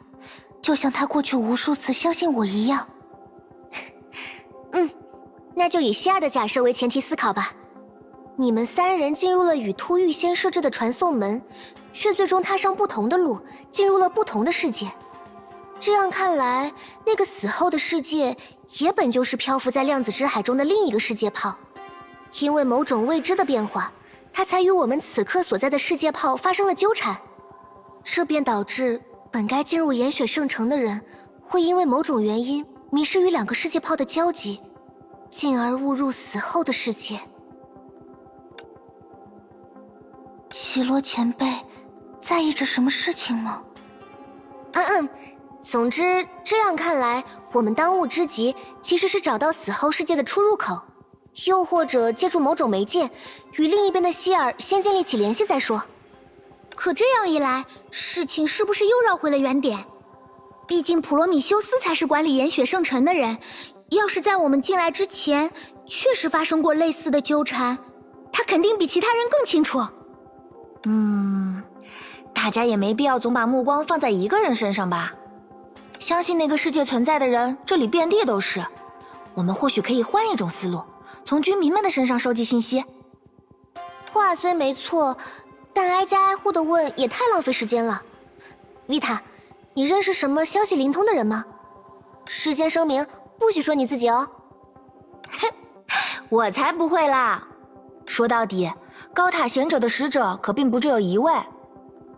就像他过去无数次相信我一样。那就以希尔的假设为前提思考吧。你们三人进入了与突预先设置的传送门，却最终踏上不同的路，进入了不同的世界。这样看来，那个死后的世界也本就是漂浮在量子之海中的另一个世界泡。因为某种未知的变化，它才与我们此刻所在的世界泡发生了纠缠，这便导致本该进入岩雪圣城的人，会因为某种原因迷失于两个世界泡的交集，进而误入死后的世界。绮罗前辈在意着什么事情吗？总之，这样看来，我们当务之急其实是找到死后世界的出入口，又或者借助某种媒介，与另一边的希尔先建立起联系再说。可这样一来，事情是不是又绕回了原点？毕竟普罗米修斯才是管理岩雪圣城的人，要是在我们进来之前确实发生过类似的纠缠，他肯定比其他人更清楚。大家也没必要总把目光放在一个人身上吧。相信那个世界存在的人，这里遍地都是。我们或许可以换一种思路，从居民们的身上收集信息。话虽没错，但挨家挨户的问也太浪费时间了。丽塔，你认识什么消息灵通的人吗？事先声明，不许说你自己哦。我才不会啦！说到底，高塔贤者的使者可并不只有一位。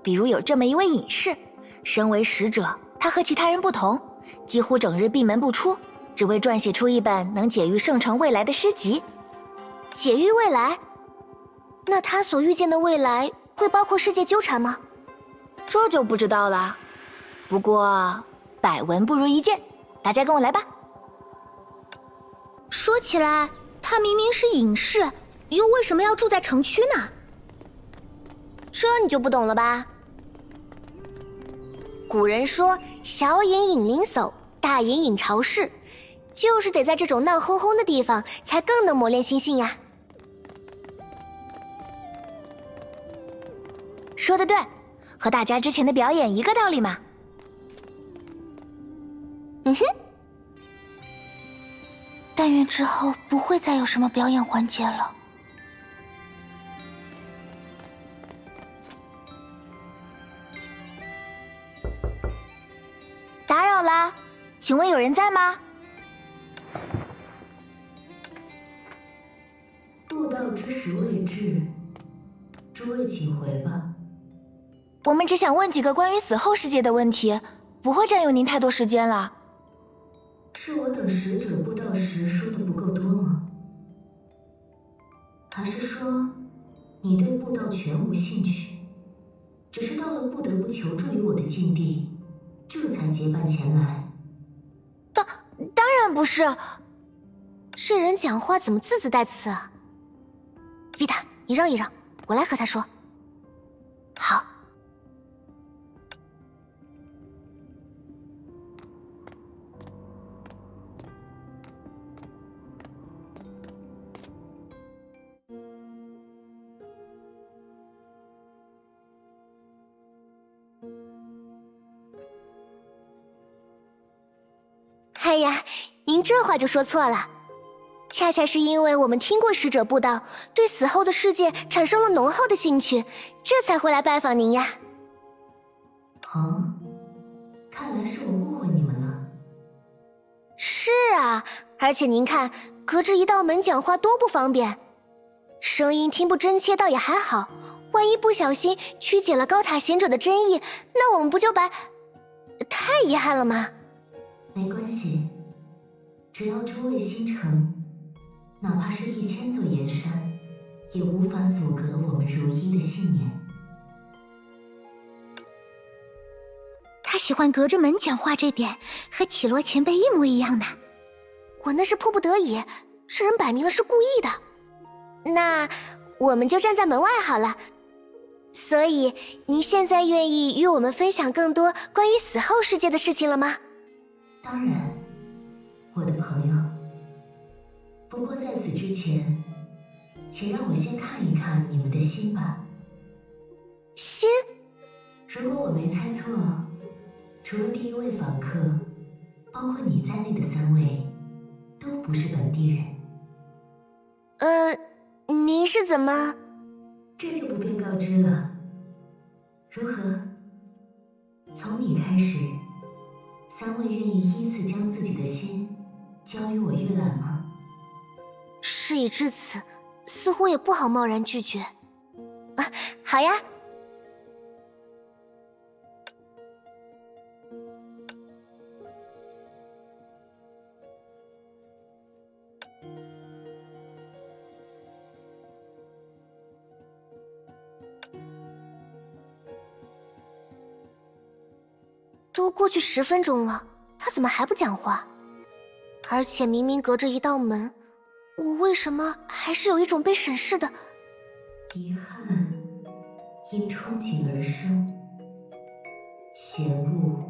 比如有这么一位隐士，身为使者，他和其他人不同，几乎整日闭门不出，只为撰写出一本能解喻圣城未来的诗集。解喻未来？那他所预见的未来会包括世界纠缠吗？这就不知道了。不过百闻不如一见，大家跟我来吧。说起来，他明明是隐士，又为什么要住在城区呢？这你就不懂了吧？古人说小隐隐灵叟，大隐隐巢室，就是得在这种闹哄哄的地方才更能磨练心性呀。说得对，和大家之前的表演一个道理嘛。但愿之后不会再有什么表演环节了。打扰啦，请问有人在吗？布道之时未至，诸位请回吧。我们只想问几个关于死后世界的问题，不会占用您太多时间了。是我等使者布道时说的不够多吗？还是说你对布道全无兴趣，只是到了不得不求助于我的境地，这才结伴前来？当然不是。这这人讲话怎么字字带刺啊？维塔，你让一让，我来和他说。好。哎呀，您这话就说错了，恰恰是因为我们听过使者布道，对死后的世界产生了浓厚的兴趣，这才会来拜访您呀。哦，看来是我误会你们了。是啊，而且您看，隔着一道门讲话多不方便，声音听不真切倒也还好，万一不小心曲解了高塔贤者的真意，那我们不就白……太遗憾了吗？没关系，只要诸位心诚，哪怕是1000座岩山，也无法阻隔我们如一的信念。他喜欢隔着门讲话这点，和绮罗前辈一模一样的。我那是迫不得已，这人摆明了是故意的。那我们就站在门外好了。所以，您现在愿意与我们分享更多关于死后世界的事情了吗？当然，我的朋友。不过在此之前，请让我先看一看你们的心吧。心？如果我没猜错，除了第1位访客，包括你在内的3位，都不是本地人。您是怎么……这就不便告知了。如何？从你开始，3位愿意依次将自己的心交予我阅览吗？事已至此，似乎也不好贸然拒绝。啊，好呀。都过去10分钟了，他怎么还不讲话？而且明明隔着一道门，我为什么还是有一种被审视的……遗憾因憧憬而生，嫌恶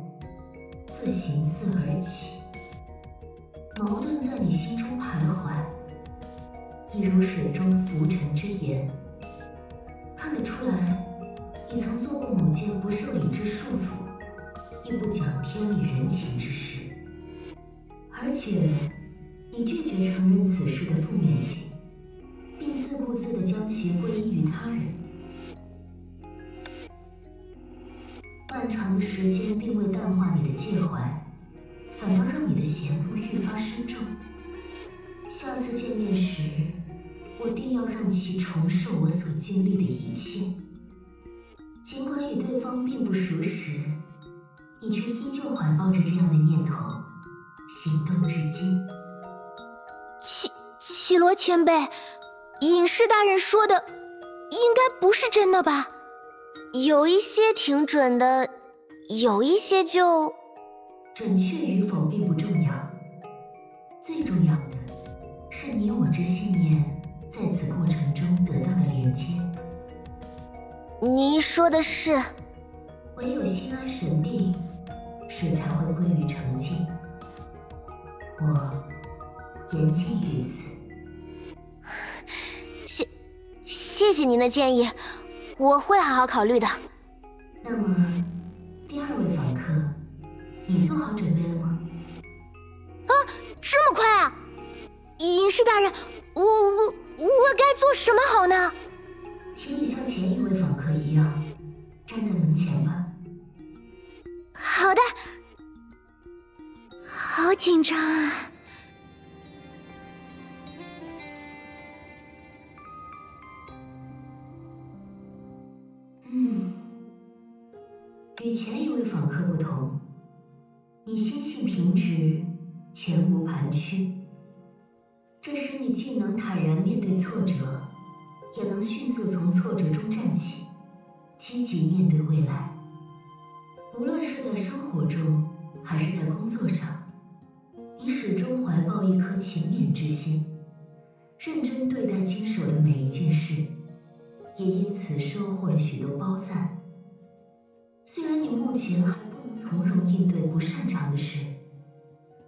自形似而起，矛盾在你心中徘徊，一如水中浮沉之岩。看得出来，你曾做过某件不受理智束缚，亦不讲天理人情之事，而且你拒绝承认此事的负面性，并自顾自地将其归因于他人。漫长的时间并未淡化你的介怀，反倒让你的嫌恶愈发深重。下次见面时，我定要让其重受我所经历的一切。尽管与对方并不熟识，你却依旧怀抱着这样的念头，行动至今。绮罗前辈，隐士大人说的应该不是真的吧？有一些挺准的，有一些就……准确与否并不重要，最重要的是你我之信念在此过程中得到的连接。您说的是，唯有心安神定，水才会归于澄净。我言尽于此。谢谢您的建议，我会好好考虑的。那么，第2位访客，你做好准备了吗？啊，这么快啊！隐士大人，我该做什么好呢？请你像前1位访客一样，站在门前吧。好的。好紧张啊！与前1位访客不同，你心性平直，全无盘曲，这使你既能坦然面对挫折，也能迅速从挫折中站起，积极面对未来。无论是在生活中还是在工作上，你始终怀抱一颗勤勉之心，认真对待经手的每一件事，也因此收获了许多褒赞。虽然你目前还不能从容应对不擅长的事，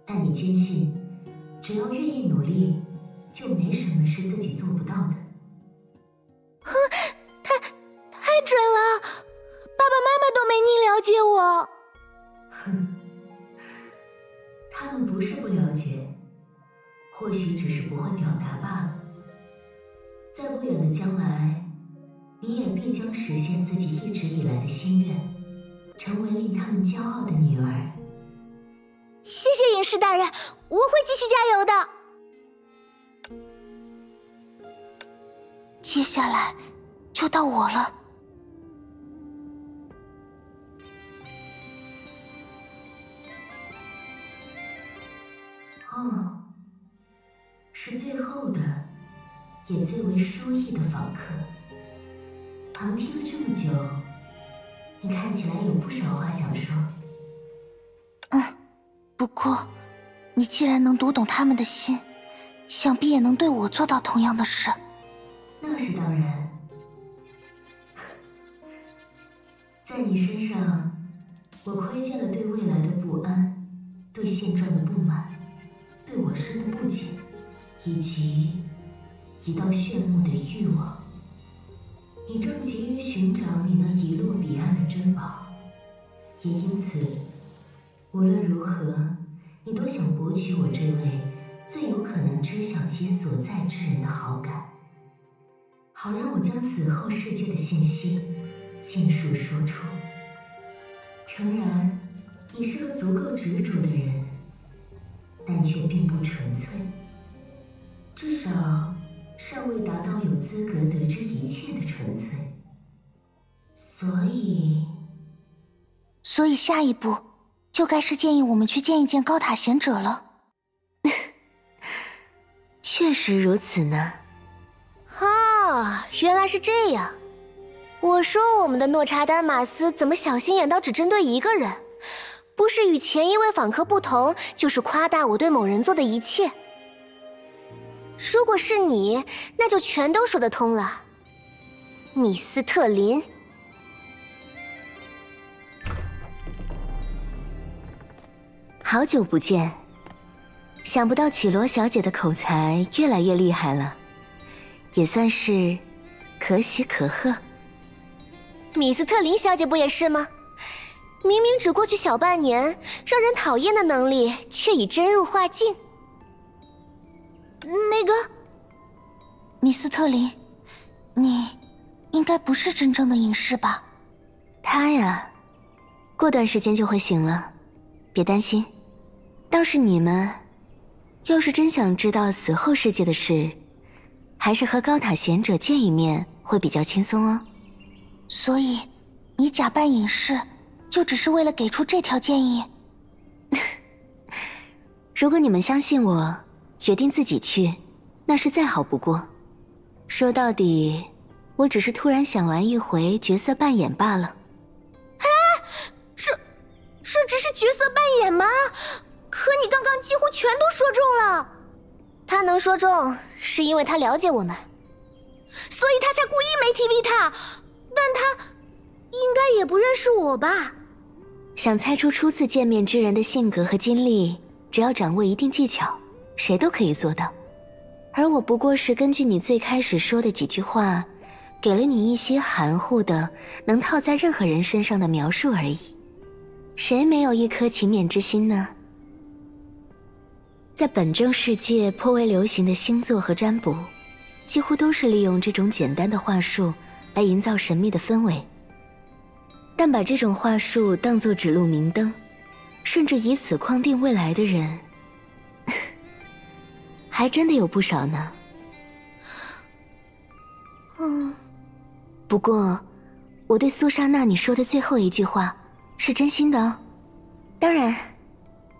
但你坚信，只要愿意努力，就没什么是自己做不到的。太准了，爸爸妈妈都没你了解我。哼，他们不是不了解，或许只是不会表达罢了。在不远的将来，你也必将实现自己一直以来的心愿，成为令他们骄傲的女儿。谢谢隐士大人，我会继续加油的。接下来就到我了。哦，是最后的，也最为殊异的访客。旁听了这么久，你看起来有不少话想说。不过，你既然能读懂他们的心，想必也能对我做到同样的事。那是当然。在你身上，我窥见了对未来的不安，对现状的不满，对我生的不解，以及一道炫目的欲望。你正急于寻找你那遗落彼岸的珍宝，也因此，无论如何，你都想博取我这位最有可能知晓其所在之人的好感，好让我将死后世界的信息尽数说出。诚然，你是个足够执着的人，但却并不纯粹，至少尚未达到有资格得知一切的纯粹。所以下一步就该是建议我们去见一见高塔贤者了。确实如此呢。啊，原来是这样。我说我们的诺查丹马斯怎么小心眼到只针对一个人，不是与前一位访客不同，就是夸大我对某人做的一切。如果是你，那就全都说得通了。米斯特林。好久不见，想不到绮罗小姐的口才越来越厉害了，也算是可喜可贺。米斯特林小姐不也是吗？明明只过去小半年，让人讨厌的能力却已真入化境。那个，米斯特林，你应该不是真正的隐士吧？他呀，过段时间就会醒了，别担心。倒是你们，要是真想知道死后世界的事，还是和高塔贤者见一面会比较轻松哦。所以，你假扮隐士，就只是为了给出这条建议？如果你们相信我，决定自己去，那是再好不过。说到底，我只是突然想玩一回角色扮演罢了。哎，这只是角色扮演吗？可你刚刚几乎全都说中了。他能说中，是因为他了解我们，所以他才故意没提维塔。但他应该也不认识我吧？想猜出初次见面之人的性格和经历，只要掌握一定技巧，谁都可以做到。而我不过是根据你最开始说的几句话，给了你一些含糊的能套在任何人身上的描述而已。谁没有一颗勤勉之心呢？在本正世界颇为流行的星座和占卜，几乎都是利用这种简单的话术来营造神秘的氛围。但把这种话术当作指路明灯，甚至以此框定未来的人，还真的有不少呢。不过，我对苏莎娜你说的最后一句话是真心的哦。当然，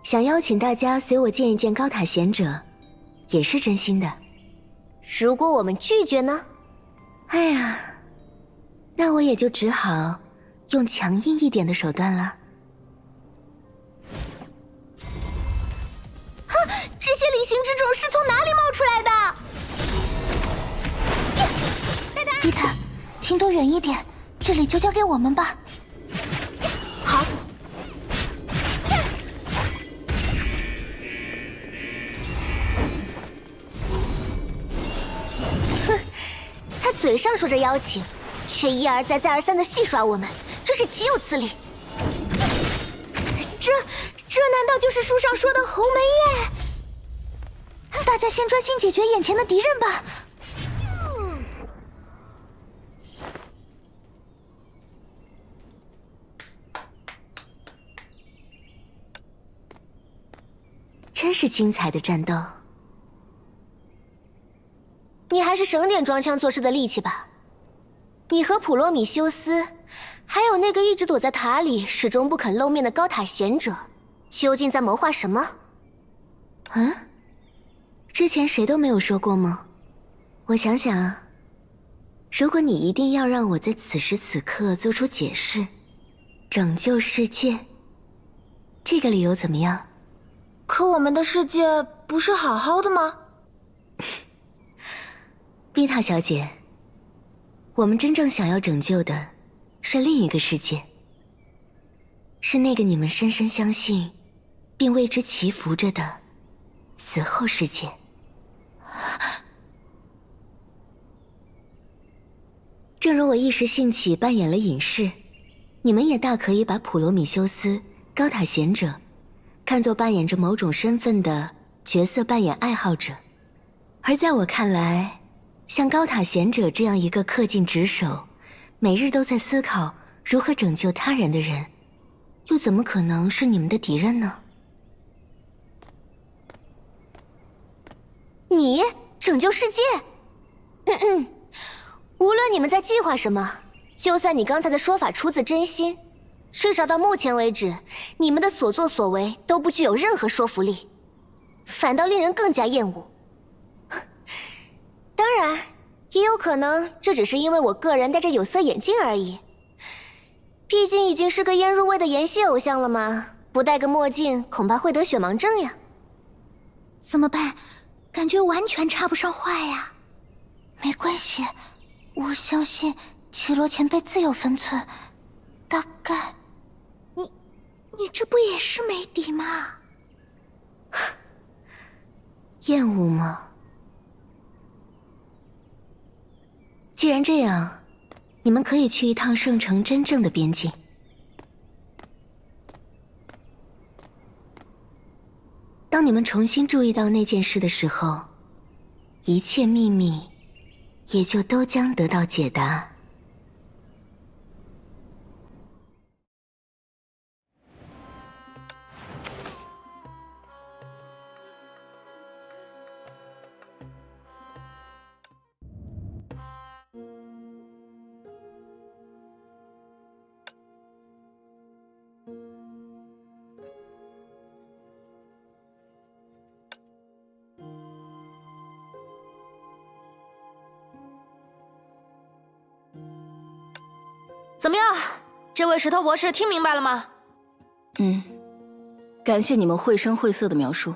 想邀请大家随我见一见高塔贤者，也是真心的。如果我们拒绝呢？哎呀，那我也就只好用强硬一点的手段了。形之种是从哪里冒出来的？伊坦，请躲远一点，这里就交给我们吧。好。哼，他嘴上说着邀请，却一而再再而三的戏耍我们，真是岂有此理！这难道就是书上说的鸿门宴？大家先专心解决眼前的敌人吧。真是精彩的战斗。你还是省点装腔作势的力气吧。你和普罗米修斯，还有那个一直躲在塔里始终不肯露面的高塔贤者，究竟在谋划什么？嗯？之前谁都没有说过吗？我想想啊，如果你一定要让我在此时此刻做出解释，拯救世界，这个理由怎么样？可我们的世界不是好好的吗？碧塔小姐，我们真正想要拯救的是另一个世界，是那个你们深深相信并为之祈福着的死后世界。正如我一时兴起扮演了隐士，你们也大可以把普罗米修斯、高塔贤者看作扮演着某种身份的角色扮演爱好者。而在我看来，像高塔贤者这样一个恪尽职守，每日都在思考如何拯救他人的人，又怎么可能是你们的敌人呢？你拯救世界？无论你们在计划什么，就算你刚才的说法出自真心，至少到目前为止，你们的所作所为都不具有任何说服力，反倒令人更加厌恶。当然，也有可能这只是因为我个人戴着有色眼镜而已。毕竟已经是个腌入味的演戏偶像了嘛，不戴个墨镜恐怕会得血盲症呀。怎么办？感觉完全插不上话呀。没关系，我相信绮罗前辈自有分寸，大概。你这不也是没底吗？厌恶吗？既然这样，你们可以去一趟圣城真正的边境。当你们重新注意到那件事的时候，一切秘密也就都将得到解答。怎么样，这位石头博士听明白了吗？感谢你们绘声绘色的描述。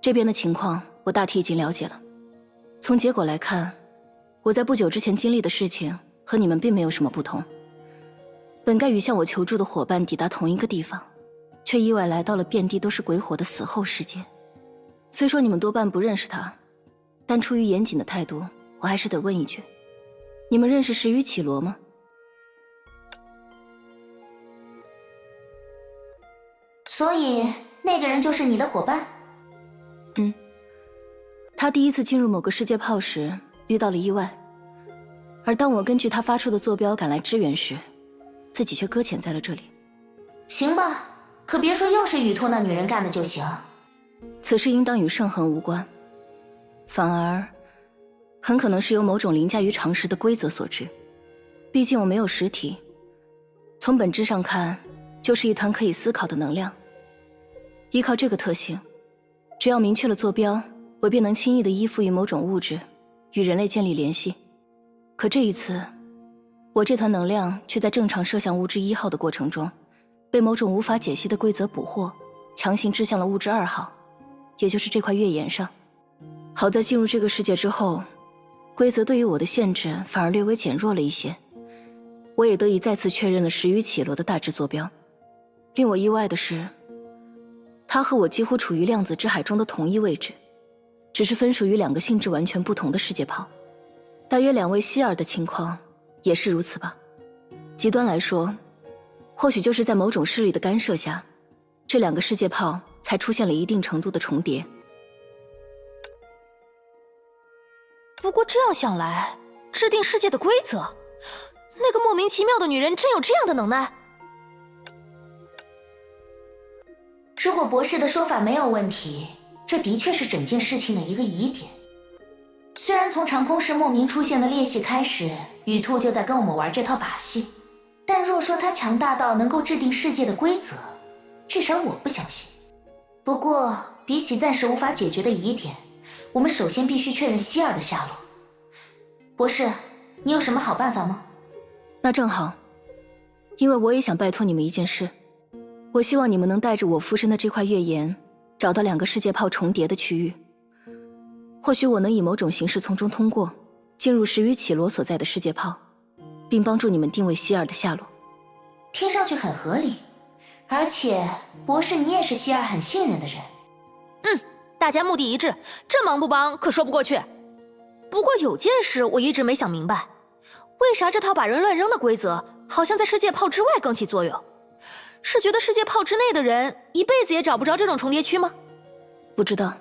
这边的情况我大体已经了解了。从结果来看，我在不久之前经历的事情和你们并没有什么不同。本该与向我求助的伙伴抵达同一个地方，却意外来到了遍地都是鬼火的死后世界。虽说你们多半不认识他，但出于严谨的态度，我还是得问一句：你们认识石宇绮罗吗？所以那个人就是你的伙伴？他第一次进入某个世界炮时遇到了意外，而当我根据他发出的坐标赶来支援时，自己却搁浅在了这里。行吧，可别说又是雨兔那女人干的就行。此事应当与圣恒无关，反而很可能是由某种凌驾于常识的规则所致。毕竟我没有实体，从本质上看，就是一团可以思考的能量。依靠这个特性，只要明确了坐标，我便能轻易地依附于某种物质，与人类建立联系。可这一次，我这团能量却在正常射向物质1号的过程中，被某种无法解析的规则捕获，强行掷向了物质2号。也就是这块月岩上。好在进入这个世界之后，规则对于我的限制反而略微减弱了一些，我也得以再次确认了10余绮罗的大致坐标。令我意外的是，他和我几乎处于量子之海中的同一位置，只是分属于2个性质完全不同的世界泡。大约2位希尔的情况也是如此吧。极端来说，或许就是在某种势力的干涉下，这2个世界泡才出现了一定程度的重叠。不过这样想来，制定世界的规则，那个莫名其妙的女人真有这样的能耐？如果博士的说法没有问题，这的确是整件事情的一个疑点。虽然从长空室莫名出现的裂隙开始，雨兔就在跟我们玩这套把戏，但若说他强大到能够制定世界的规则，至少我不相信。不过比起暂时无法解决的疑点，我们首先必须确认希尔的下落。博士，你有什么好办法吗？那正好，因为我也想拜托你们一件事，我希望你们能带着我附身的这块月岩，找到2个世界泡重叠的区域。或许我能以某种形式从中通过，进入10余绮罗所在的世界泡，并帮助你们定位希尔的下落。听上去很合理，而且博士你也是希尔很信任的人。大家目的一致，这忙不帮可说不过去。不过有件事我一直没想明白，为啥这套把人乱扔的规则好像在世界泡之外更起作用？是觉得世界泡之内的人一辈子也找不着这种重叠区吗？不知道，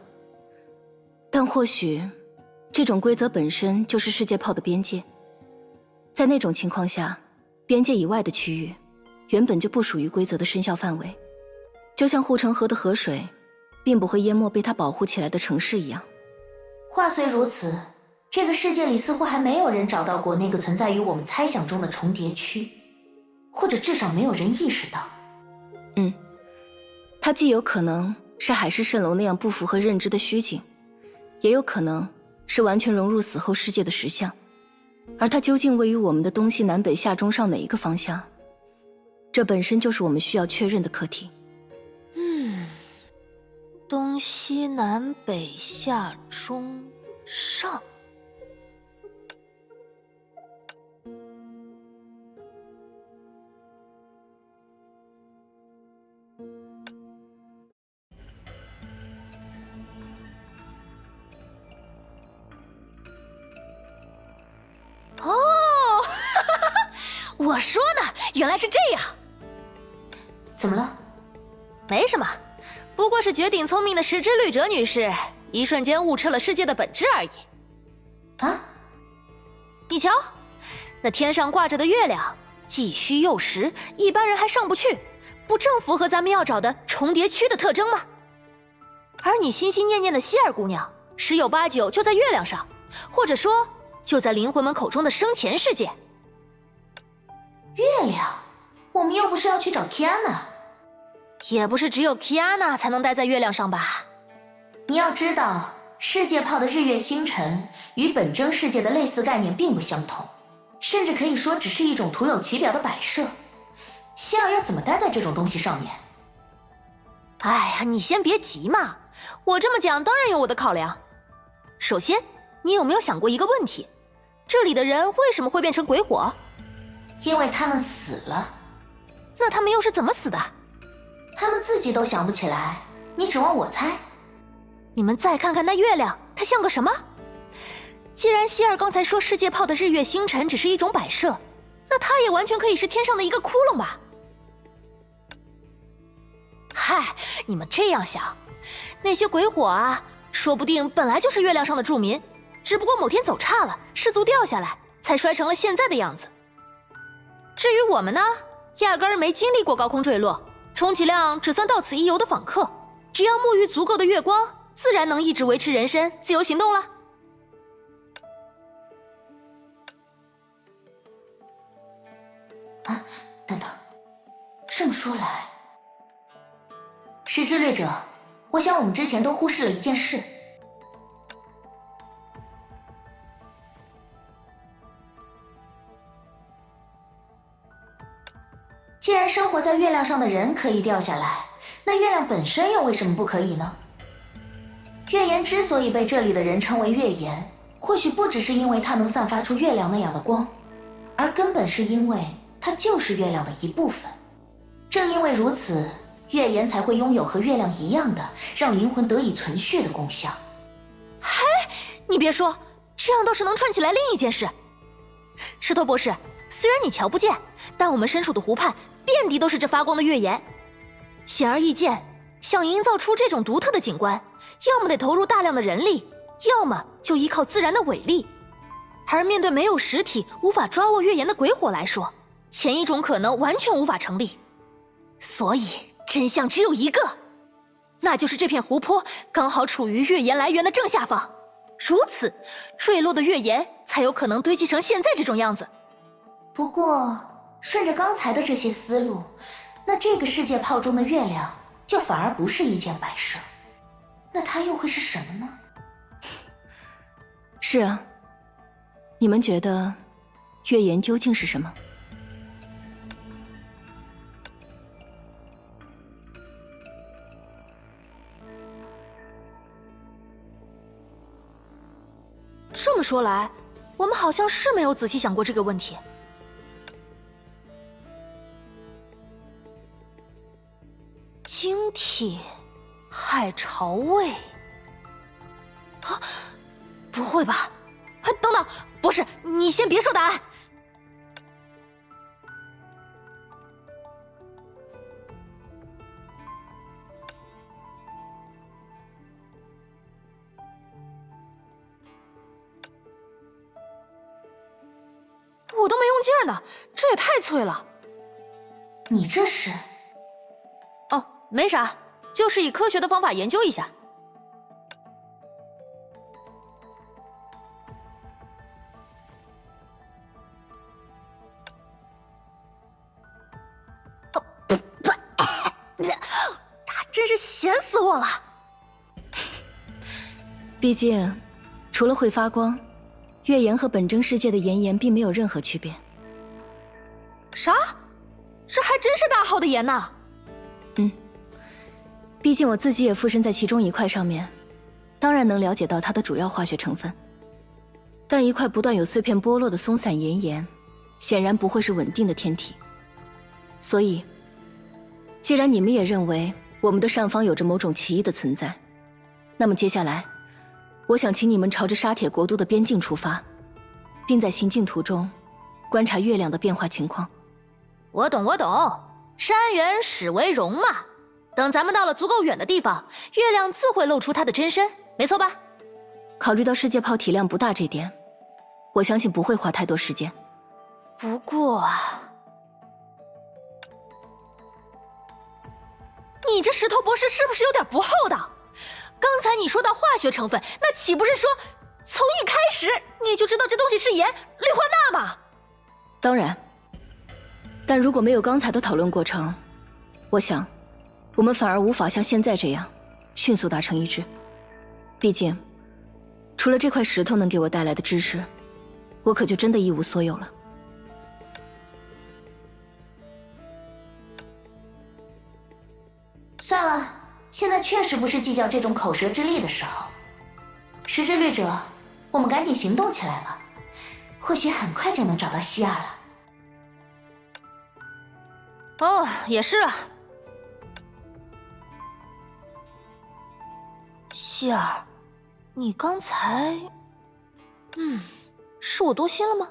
但或许这种规则本身就是世界泡的边界。在那种情况下，边界以外的区域原本就不属于规则的生效范围，就像护城河的河水并不会淹没被它保护起来的城市一样。话虽如此，这个世界里似乎还没有人找到过那个存在于我们猜想中的重叠区，或者至少没有人意识到。它既有可能是海市蜃楼那样不符合认知的虚境，也有可能是完全融入死后世界的实相。而它究竟位于我们的东西南北下中上哪一个方向，这本身就是我们需要确认的课题。东西南北下中上。我说呢，原来是这样。怎么了？没什么，不过是绝顶聪明的石之律者女士一瞬间悟彻了世界的本质而已。啊？你瞧，那天上挂着的月亮既虚又实，一般人还上不去，不正符合咱们要找的重叠区的特征吗？而你心心念念的希尔姑娘，十有八九就在月亮上，或者说就在灵魂们口中的生前世界。月亮？我们又不是要去找 Kiana。也不是只有 Kiana 才能待在月亮上吧？你要知道，世界泡的日月星辰与本真世界的类似概念并不相同，甚至可以说只是一种徒有其表的摆设。希尔要怎么待在这种东西上面？哎呀，你先别急嘛，我这么讲当然有我的考量。首先，你有没有想过一个问题？这里的人为什么会变成鬼火？因为他们死了。那他们又是怎么死的？他们自己都想不起来，你指望我猜？你们再看看那月亮，它像个什么？既然希尔刚才说世界泡的日月星辰只是一种摆设，那它也完全可以是天上的一个窟窿吧？嗨，你们这样想，那些鬼火啊，说不定本来就是月亮上的住民，只不过某天走差了，失足掉下来，才摔成了现在的样子。至于我们呢，压根儿没经历过高空坠落，充其量只算到此一游的访客，只要沐浴足够的月光，自然能一直维持人身，自由行动了。啊，等等，这么说来，石之掠者，我想我们之前都忽视了一件事。既然生活在月亮上的人可以掉下来，那月亮本身又为什么不可以呢？月岩之所以被这里的人称为月岩，或许不只是因为它能散发出月亮那样的光，而根本是因为它就是月亮的一部分。正因为如此，月岩才会拥有和月亮一样的让灵魂得以存续的功效。嘿，你别说，这样倒是能串起来另一件事。石头博士，虽然你瞧不见，但我们身处的湖畔遍地都是这发光的月岩，显而易见，想营造出这种独特的景观，要么得投入大量的人力，要么就依靠自然的伟力。而面对没有实体、无法抓握月岩的鬼火来说，前一种可能完全无法成立。所以真相只有一个，那就是这片湖泊刚好处于月岩来源的正下方，如此坠落的月岩才有可能堆积成现在这种样子。不过顺着刚才的这些思路，那这个世界炮中的月亮就反而不是一件摆设，那它又会是什么呢？是啊，你们觉得月岩究竟是什么？这么说来，我们好像是没有仔细想过这个问题。晶体，海潮味。啊，不会吧？等等，博士，你先别说答案。我都没用劲儿呢，这也太脆了。你这是？哦，没啥，就是以科学的方法研究一下。他真是咸死我了。毕竟，除了会发光，月岩和本真世界的岩岩并没有任何区别。啥？这还真是大号的岩呐！毕竟我自己也附身在其中一块上面，当然能了解到它的主要化学成分。但一块不断有碎片剥落的松散岩岩，显然不会是稳定的天体。所以，既然你们也认为我们的上方有着某种奇异的存在，那么接下来，我想请你们朝着沙铁国都的边境出发，并在行进途中观察月亮的变化情况。我懂，山原始为荣嘛。等咱们到了足够远的地方，月亮自会露出它的真身，没错吧？考虑到世界炮体量不大这点，我相信不会花太多时间。不过啊，你这石头博士是不是有点不厚道？刚才你说到化学成分，那岂不是说从一开始你就知道这东西是盐氯化钠吗？当然，但如果没有刚才的讨论过程，我想我们反而无法像现在这样迅速达成一致。毕竟，除了这块石头能给我带来的知识，我可就真的一无所有了。算了，现在确实不是计较这种口舌之力的时候。石之律者，我们赶紧行动起来吧，或许很快就能找到希尔了。哦，也是啊。希尔，你刚才……是我多心了吗？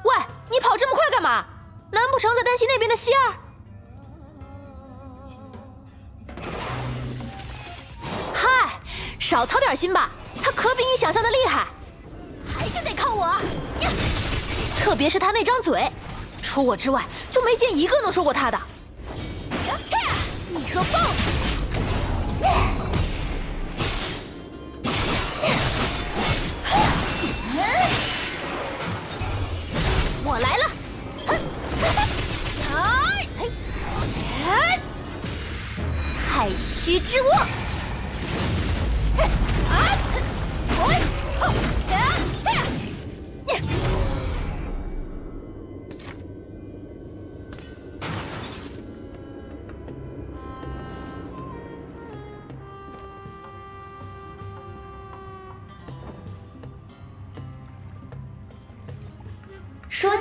喂，你跑这么快干嘛？难不成在担心那边的希尔？嗨，少操点心吧，他可比你想象的厉害，还是得靠我。特别是他那张嘴，除我之外就没见一个能说过他的。你说爆！我来了！太虚之握！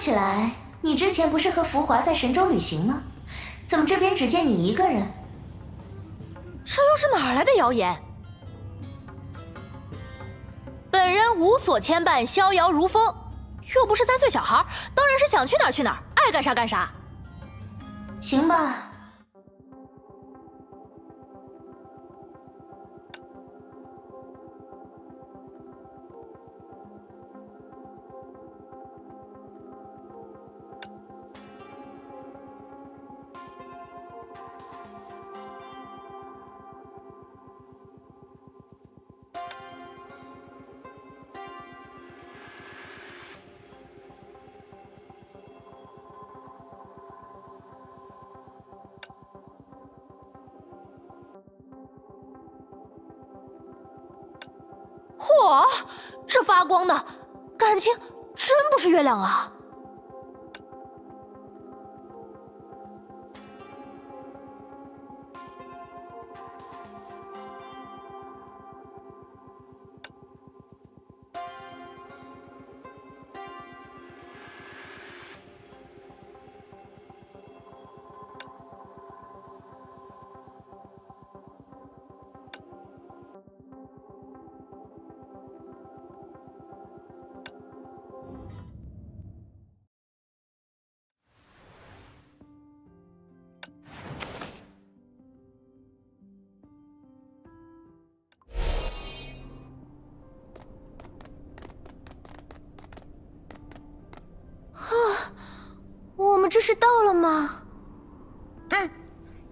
起来，你之前不是和福华在神州旅行吗？怎么这边只见你一个人？这又是哪儿来的谣言？本人无所牵绊，逍遥如风，又不是3岁小孩，当然是想去哪儿去哪儿，爱干啥干啥。行吧。嚯，这发光的，感情真不是月亮啊！我们这是到了吗？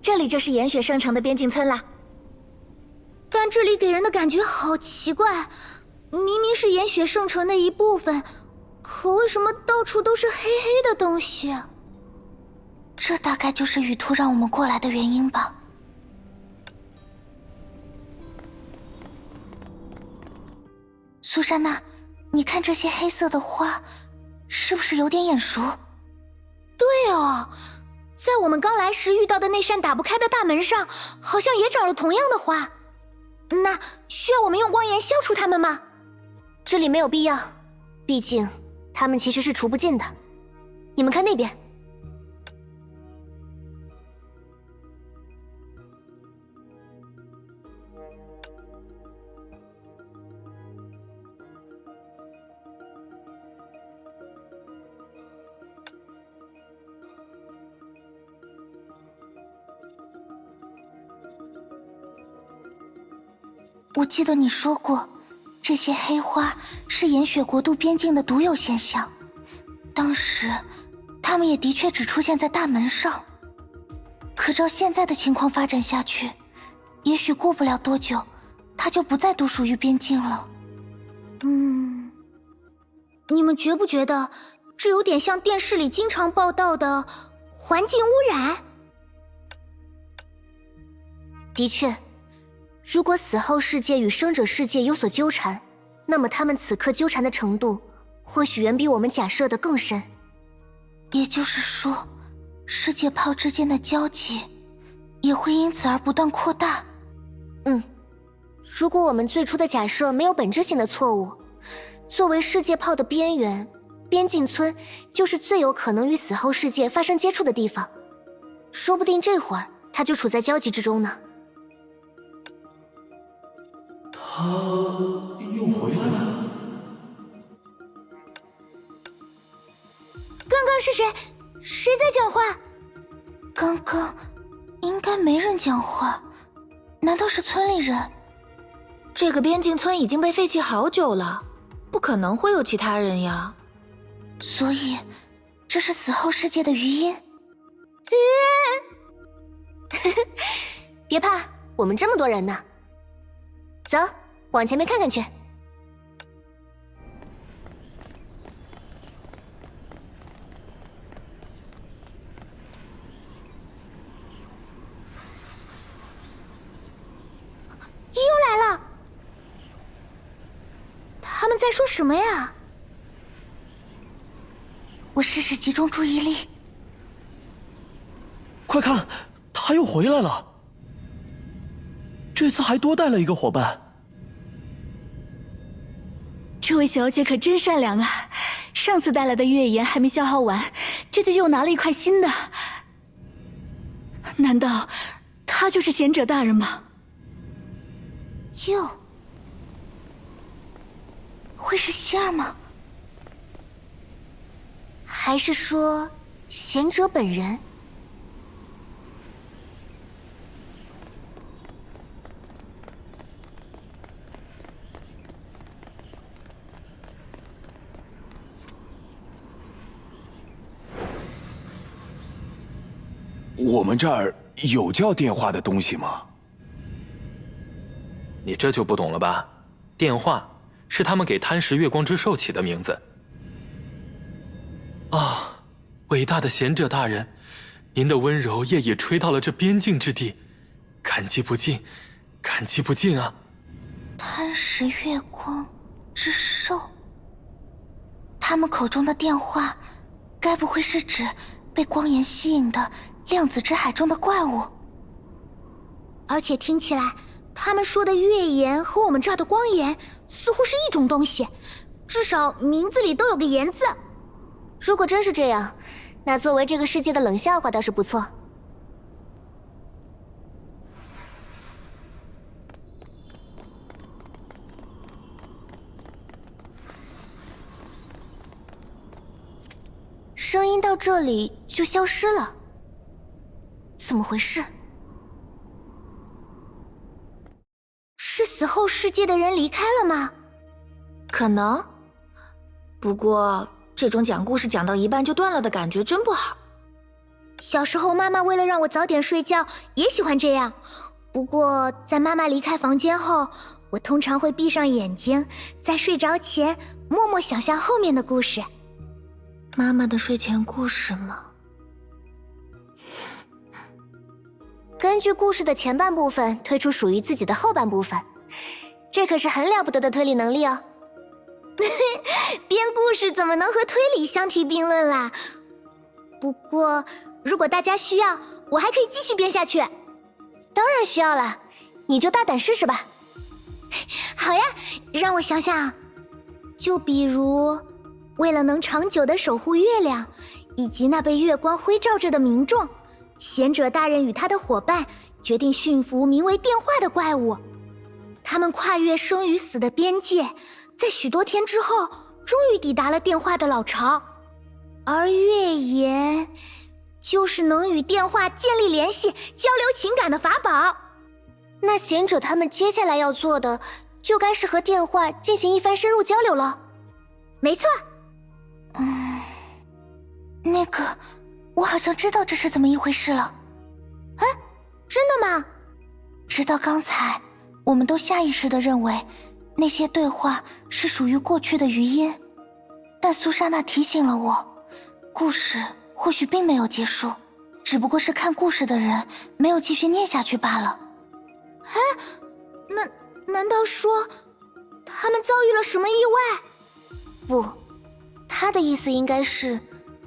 这里就是岩雪圣城的边境村啦。但这里给人的感觉好奇怪，明明是岩雪圣城的一部分，可为什么到处都是黑黑的东西？这大概就是雨兔让我们过来的原因吧。苏珊娜，你看这些黑色的花，是不是有点眼熟？对哦，在我们刚来时遇到的那扇打不开的大门上，好像也长了同样的花。那需要我们用光源消除它们吗？这里没有必要，毕竟它们其实是除不尽的。你们看那边。我记得你说过，这些黑花是岩雪国度边境的独有现象。当时，它们也的确只出现在大门上。可照现在的情况发展下去，也许过不了多久，它就不再独属于边境了。你们觉不觉得这有点像电视里经常报道的环境污染？的确。如果死后世界与生者世界有所纠缠，那么他们此刻纠缠的程度，或许远比我们假设的更深。也就是说，世界泡之间的交集，也会因此而不断扩大。如果我们最初的假设没有本质性的错误，作为世界泡的边缘，边境村就是最有可能与死后世界发生接触的地方。说不定这会儿它就处在交集之中呢。他又回来了。刚刚是谁？谁在讲话？刚刚应该没人讲话，难道是村里人？这个边境村已经被废弃好久了，不可能会有其他人呀。所以，这是死后世界的余音。别怕，我们这么多人呢。走，往前面看看去。又来了！他们在说什么呀？我试试集中注意力。快看，他又回来了。这次还多带了一个伙伴。这位小姐可真善良啊，上次带来的月岩还没消耗完，这就又拿了一块新的。难道他就是贤者大人吗？哟，会是希儿吗？还是说贤者本人？我们这儿有叫电话的东西吗？你这就不懂了吧？电话是他们给贪食月光之兽起的名字。啊，伟大的贤者大人，您的温柔夜已吹到了这边境之地，感激不尽，感激不尽啊！贪食月光之兽，他们口中的电话，该不会是指被光炎吸引的量子之海中的怪物？而且听起来，他们说的月岩和我们这儿的光岩似乎是一种东西，至少名字里都有个岩字。如果真是这样，那作为这个世界的冷笑话倒是不错。声音到这里就消失了，怎么回事？是死后世界的人离开了吗？可能，不过这种讲故事讲到一半就断了的感觉真不好。小时候妈妈为了让我早点睡觉，也喜欢这样。不过在妈妈离开房间后，我通常会闭上眼睛，在睡着前默默想象后面的故事。妈妈的睡前故事吗？根据故事的前半部分推出属于自己的后半部分，这可是很了不得的推理能力哦。编故事怎么能和推理相提并论啦？不过如果大家需要，我还可以继续编下去。当然需要了，你就大胆试试吧。好呀，让我想想，就比如为了能长久地守护月亮，以及那被月光辉照着的民众，贤者大人与他的伙伴决定驯服名为电话的怪物。他们跨越生与死的边界，在许多天之后，终于抵达了电话的老巢。而月岩就是能与电话建立联系、交流情感的法宝。那贤者他们接下来要做的，就该是和电话进行一番深入交流了。没错。那个，我好像知道这是怎么一回事了。哎，真的吗？直到刚才，我们都下意识地认为那些对话是属于过去的余音，但苏莎娜提醒了我，故事或许并没有结束，只不过是看故事的人没有继续念下去罢了。哎，难道说他们遭遇了什么意外？不，他的意思应该是，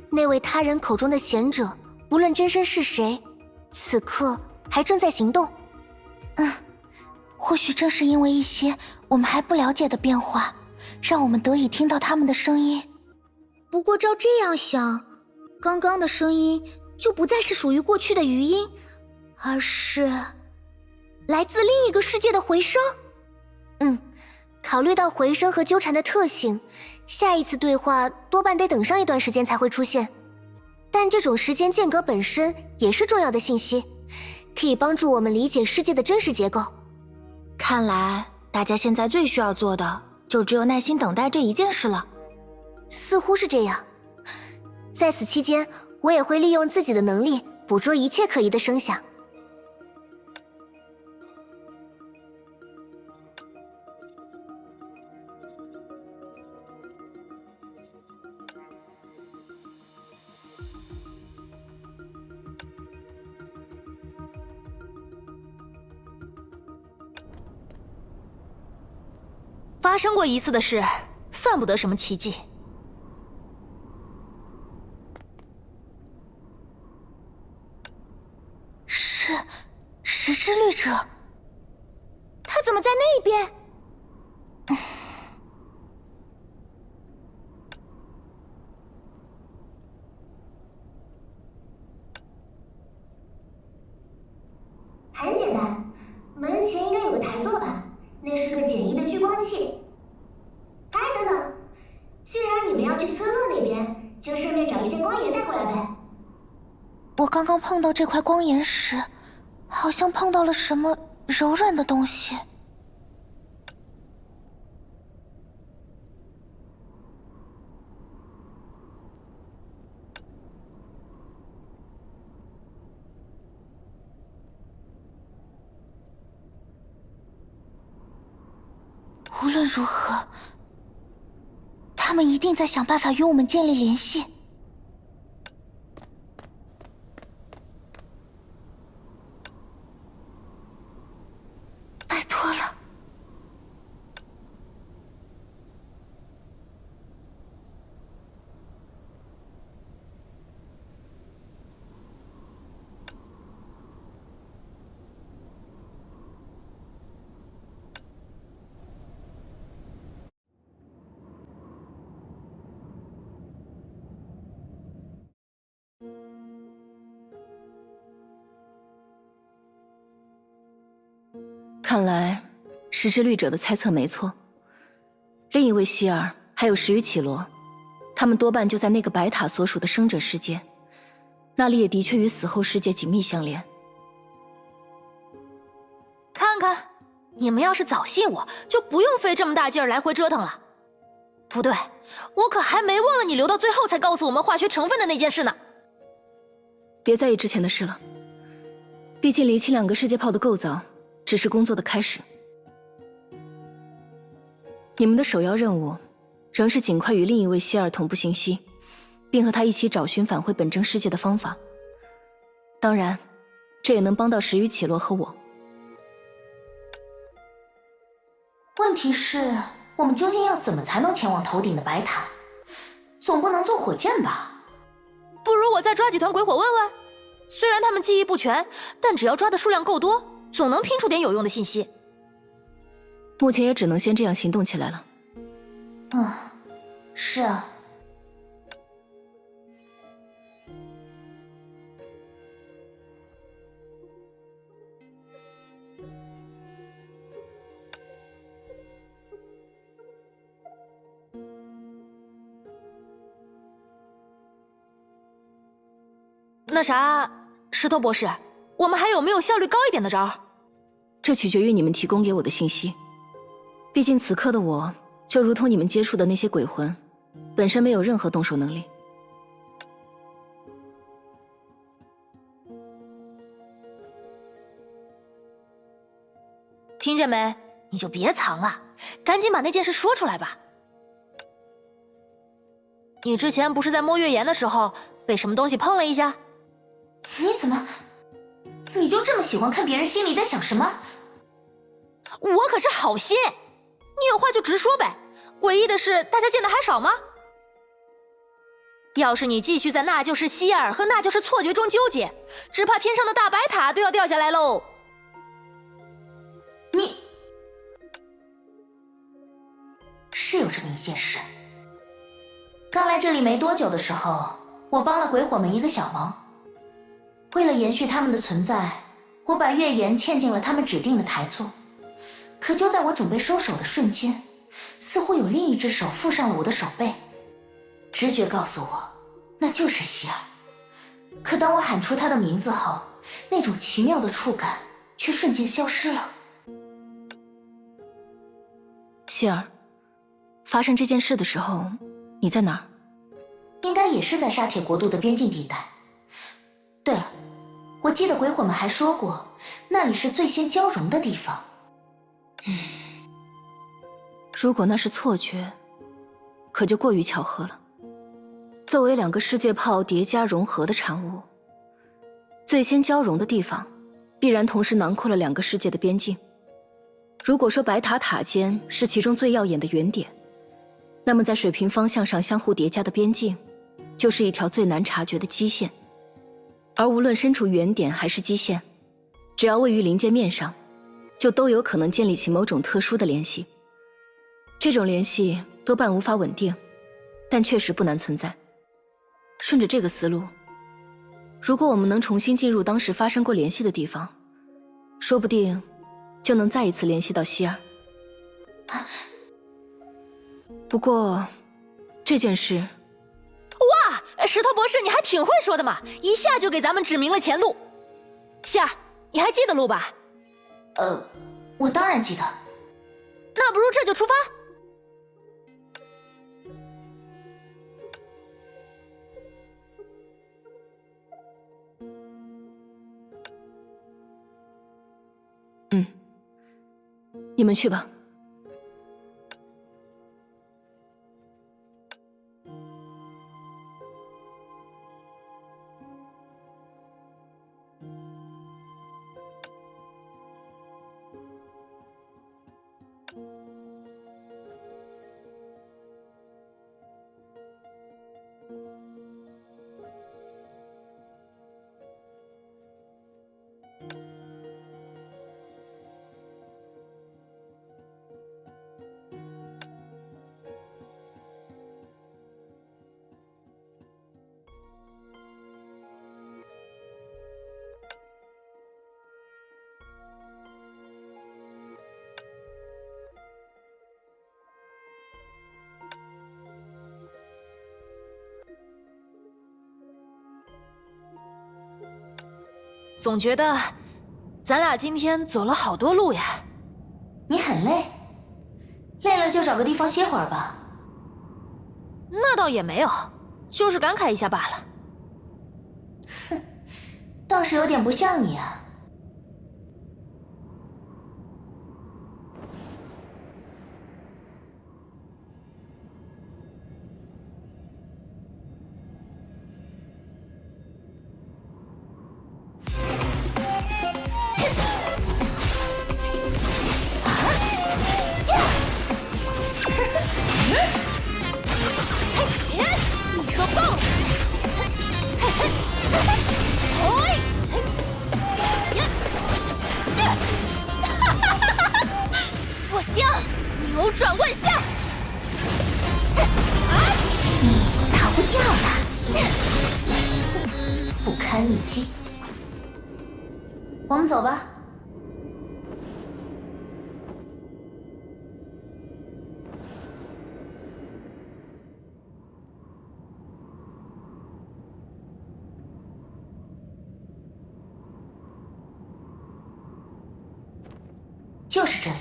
那位他人口中的贤者，无论真身是谁，此刻还正在行动。或许正是因为一些我们还不了解的变化，让我们得以听到他们的声音。不过照这样想，刚刚的声音就不再是属于过去的余音，而是来自另一个世界的回声。考虑到回声和纠缠的特性，下一次对话多半得等上一段时间才会出现。但这种时间间隔本身也是重要的信息，可以帮助我们理解世界的真实结构。看来大家现在最需要做的，就只有耐心等待这一件事了。似乎是这样。在此期间，我也会利用自己的能力捕捉一切可疑的声响。发生过一次的事，算不得什么奇迹。是石之律者，他怎么在那边？很简单，门前应该有个台座吧？那是个简易的聚光器。哎，等等，既然你们要去村落那边，就顺便找一些光岩带过来呗。我刚刚碰到这块光岩时，好像碰到了什么柔软的东西。无论如何，他们一定在想办法与我们建立联系。拜托了。看来石之律者的猜测没错，另一位希尔还有石与绮罗，他们多半就在那个白塔所属的生者世界，那里也的确与死后世界紧密相连。看看，你们要是早信我，就不用费这么大劲儿来回折腾了。不对，我可还没忘了你留到最后才告诉我们化学成分的那件事呢。别在意之前的事了，毕竟厘清2个世界炮的构造只是工作的开始。你们的首要任务仍是尽快与另一位希尔同步信息，并和他一起找寻返回本真世界的方法。当然，这也能帮到石与绮罗和我。问题是，我们究竟要怎么才能前往头顶的白塔？总不能坐火箭吧？不如我再抓几团鬼火问问。虽然他们记忆不全，但只要抓的数量够多，总能拼出点有用的信息。目前也只能先这样行动起来了。是啊。那啥，石头博士，我们还有没有效率高一点的招？这取决于你们提供给我的信息。毕竟此刻的我，就如同你们接触的那些鬼魂，本身没有任何动手能力。听见没？你就别藏了，赶紧把那件事说出来吧。你之前不是在摸月岩的时候被什么东西碰了一下？你就这么喜欢看别人心里在想什么？我可是好心，你有话就直说呗。诡异的事，大家见的还少吗？要是你继续在那就是希尔和那就是错觉中纠结，只怕天上的大白塔都要掉下来喽。是有这么一件事。刚来这里没多久的时候，我帮了鬼火们一个小忙。为了延续他们的存在，我把月岩嵌进了他们指定的台座。可就在我准备收手的瞬间，似乎有另一只手附上了我的手背。直觉告诉我，那就是希尔。可当我喊出他的名字后，那种奇妙的触感却瞬间消失了。希尔，发生这件事的时候，你在哪儿？应该也是在沙铁国度的边境地带。对了，我记得鬼火们还说过，那里是最先交融的地方。如果那是错觉，可就过于巧合了。作为2个世界炮叠加融合的产物，最先交融的地方，必然同时囊括了2个世界的边境。如果说白塔塔尖是其中最耀眼的原点，那么在水平方向上相互叠加的边境，就是一条最难察觉的基线。而无论身处原点还是基线，只要位于临界面上，就都有可能建立起某种特殊的联系。这种联系多半无法稳定，但确实不难存在。顺着这个思路，如果我们能重新进入当时发生过联系的地方，说不定就能再一次联系到希儿。不过这件事……哇，石头博士，你还挺会说的嘛，一下就给咱们指明了前路。希儿，你还记得路吧？我当然记得。那不如这就出发。你们去吧。总觉得咱俩今天走了好多路呀。你很累，累了就找个地方歇会儿吧。那倒也没有，就是感慨一下罢了。哼，倒是有点不像你啊。你说够了！我将扭转万象！逃不掉了，不堪一击。我们走吧。就是这里。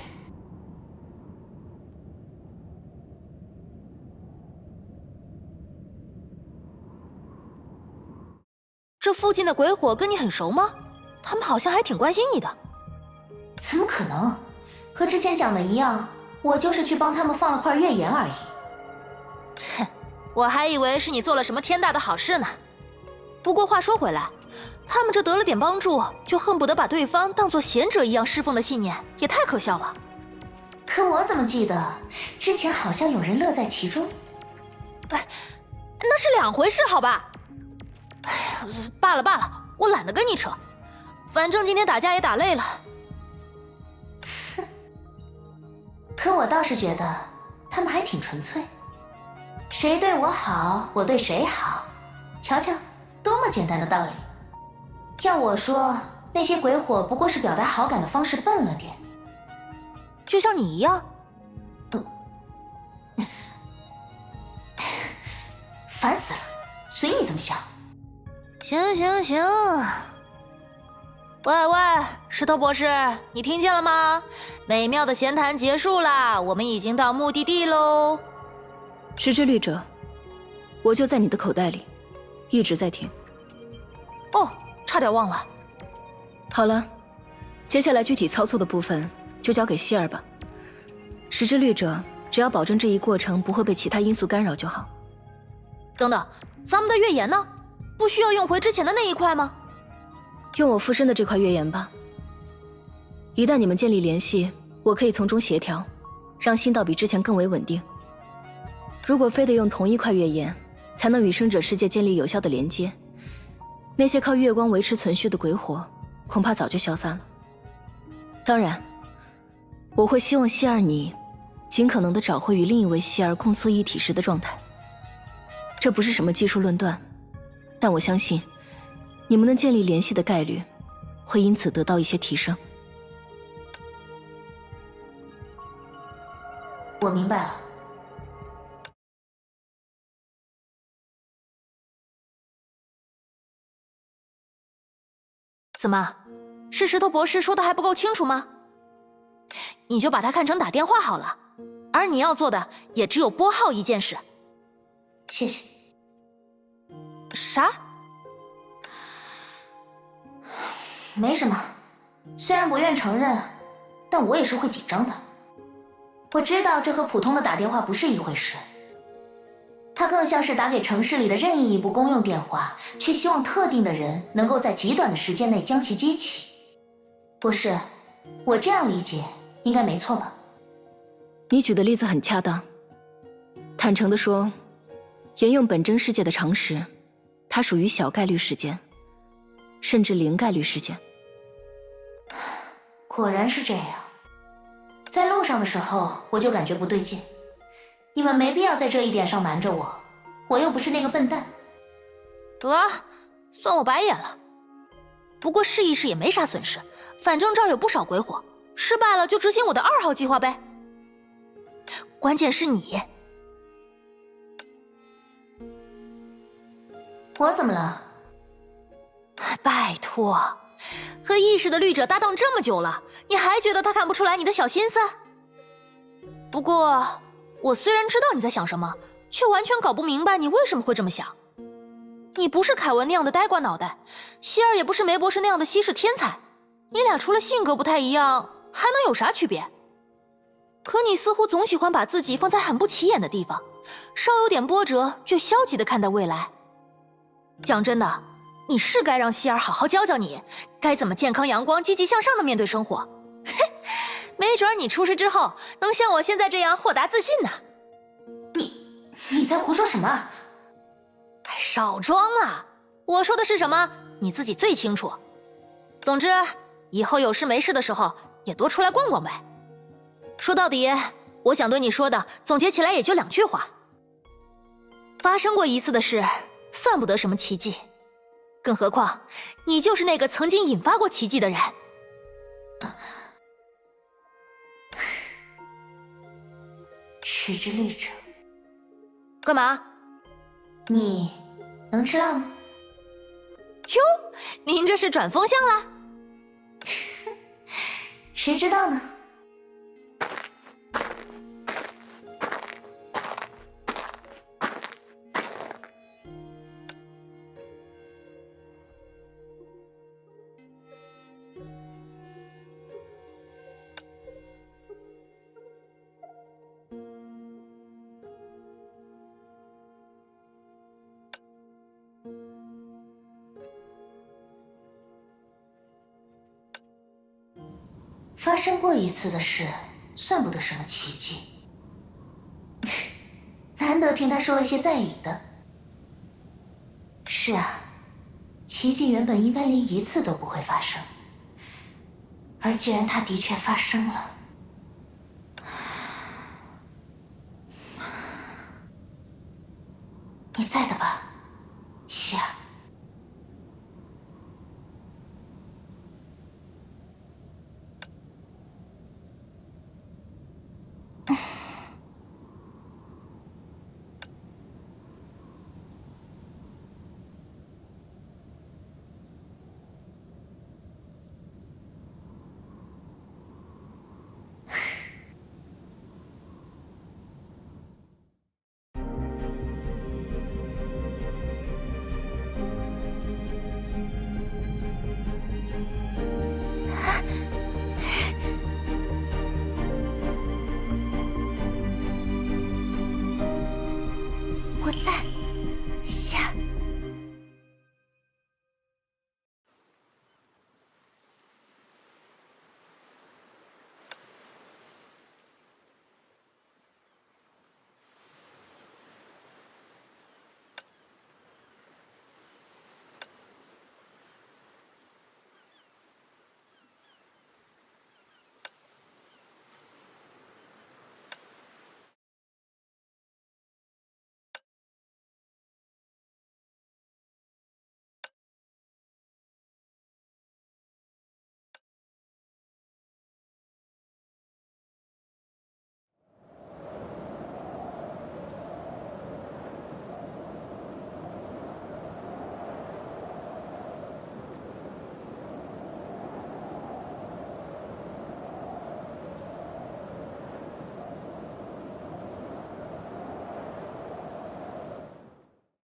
这附近的鬼火跟你很熟吗？他们好像还挺关心你的。怎么可能？和之前讲的一样，我就是去帮他们放了块月岩而已。哼，我还以为是你做了什么天大的好事呢。不过话说回来，他们这得了点帮助，就恨不得把对方当作贤者一样侍奉的信念，也太可笑了。可我怎么记得之前好像有人乐在其中？哎，那是两回事，好吧？哎呀，罢了罢了，我懒得跟你扯，反正今天打架也打累了。哼，可我倒是觉得他们还挺纯粹，谁对我好，我对谁好，瞧瞧，多么简单的道理。要我说，那些鬼火不过是表达好感的方式笨了点，就像你一样。烦死了，随你怎么想。行行行。喂喂，石头博士，你听见了吗？美妙的闲谈结束啦，我们已经到目的地喽。时之律者，我就在你的口袋里，一直在听。哦，差点忘了。好了，接下来具体操作的部分就交给希儿吧。时之律者，只要保证这一过程不会被其他因素干扰就好。等等，咱们的月岩呢？不需要用回之前的那一块吗？用我附身的这块月岩吧。一旦你们建立联系，我可以从中协调，让心道比之前更为稳定。如果非得用同一块月岩，才能与生者世界建立有效的连接，那些靠月光维持存续的鬼火，恐怕早就消散了。当然，我会希望希儿你尽可能的找回与另一位希儿共宿一体时的状态。这不是什么技术论断，但我相信，你们能建立联系的概率，会因此得到一些提升。我明白了。怎么，是石头博士说的还不够清楚吗？你就把它看成打电话好了，而你要做的也只有拨号一件事。谢谢。啥？没什么，虽然不愿承认，但我也是会紧张的。我知道这和普通的打电话不是一回事，它更像是打给城市里的任意一部公用电话，却希望特定的人能够在极短的时间内将其接起。博士，我这样理解应该没错吧？你举的例子很恰当。坦诚地说，沿用本真世界的常识，它属于小概率事件，甚至零概率事件。果然是这样。在路上的时候我就感觉不对劲，你们没必要在这一点上瞒着我，我又不是那个笨蛋。得，算我白眼了。不过试一试也没啥损失，反正这儿有不少鬼火，失败了就执行我的2号计划呗。关键是你。我怎么了？拜托，和意识的律者搭档这么久了，你还觉得他看不出来你的小心思？不过，我虽然知道你在想什么，却完全搞不明白你为什么会这么想。你不是凯文那样的呆瓜脑袋，希尔也不是梅博士那样的稀世天才，你俩除了性格不太一样，还能有啥区别？可你似乎总喜欢把自己放在很不起眼的地方，稍有点波折就消极地看待未来。讲真的，你是该让希尔好好教教你，该怎么健康阳光、积极向上的面对生活。没准你出师之后，能像我现在这样豁达自信呢。你在胡说什么？少装了，我说的是什么，你自己最清楚。总之，以后有事没事的时候，也多出来逛逛呗。说到底，我想对你说的，总结起来也就2句话：发生过一次的事，算不得什么奇迹，更何况你就是那个曾经引发过奇迹的人。石之律者，干嘛？你能吃辣吗？哟，您这是转风向啦？谁知道呢？发生过一次的事，算不得什么奇迹。难得听他说了些在理的。是啊，奇迹原本应该连一次都不会发生，而既然它的确发生了，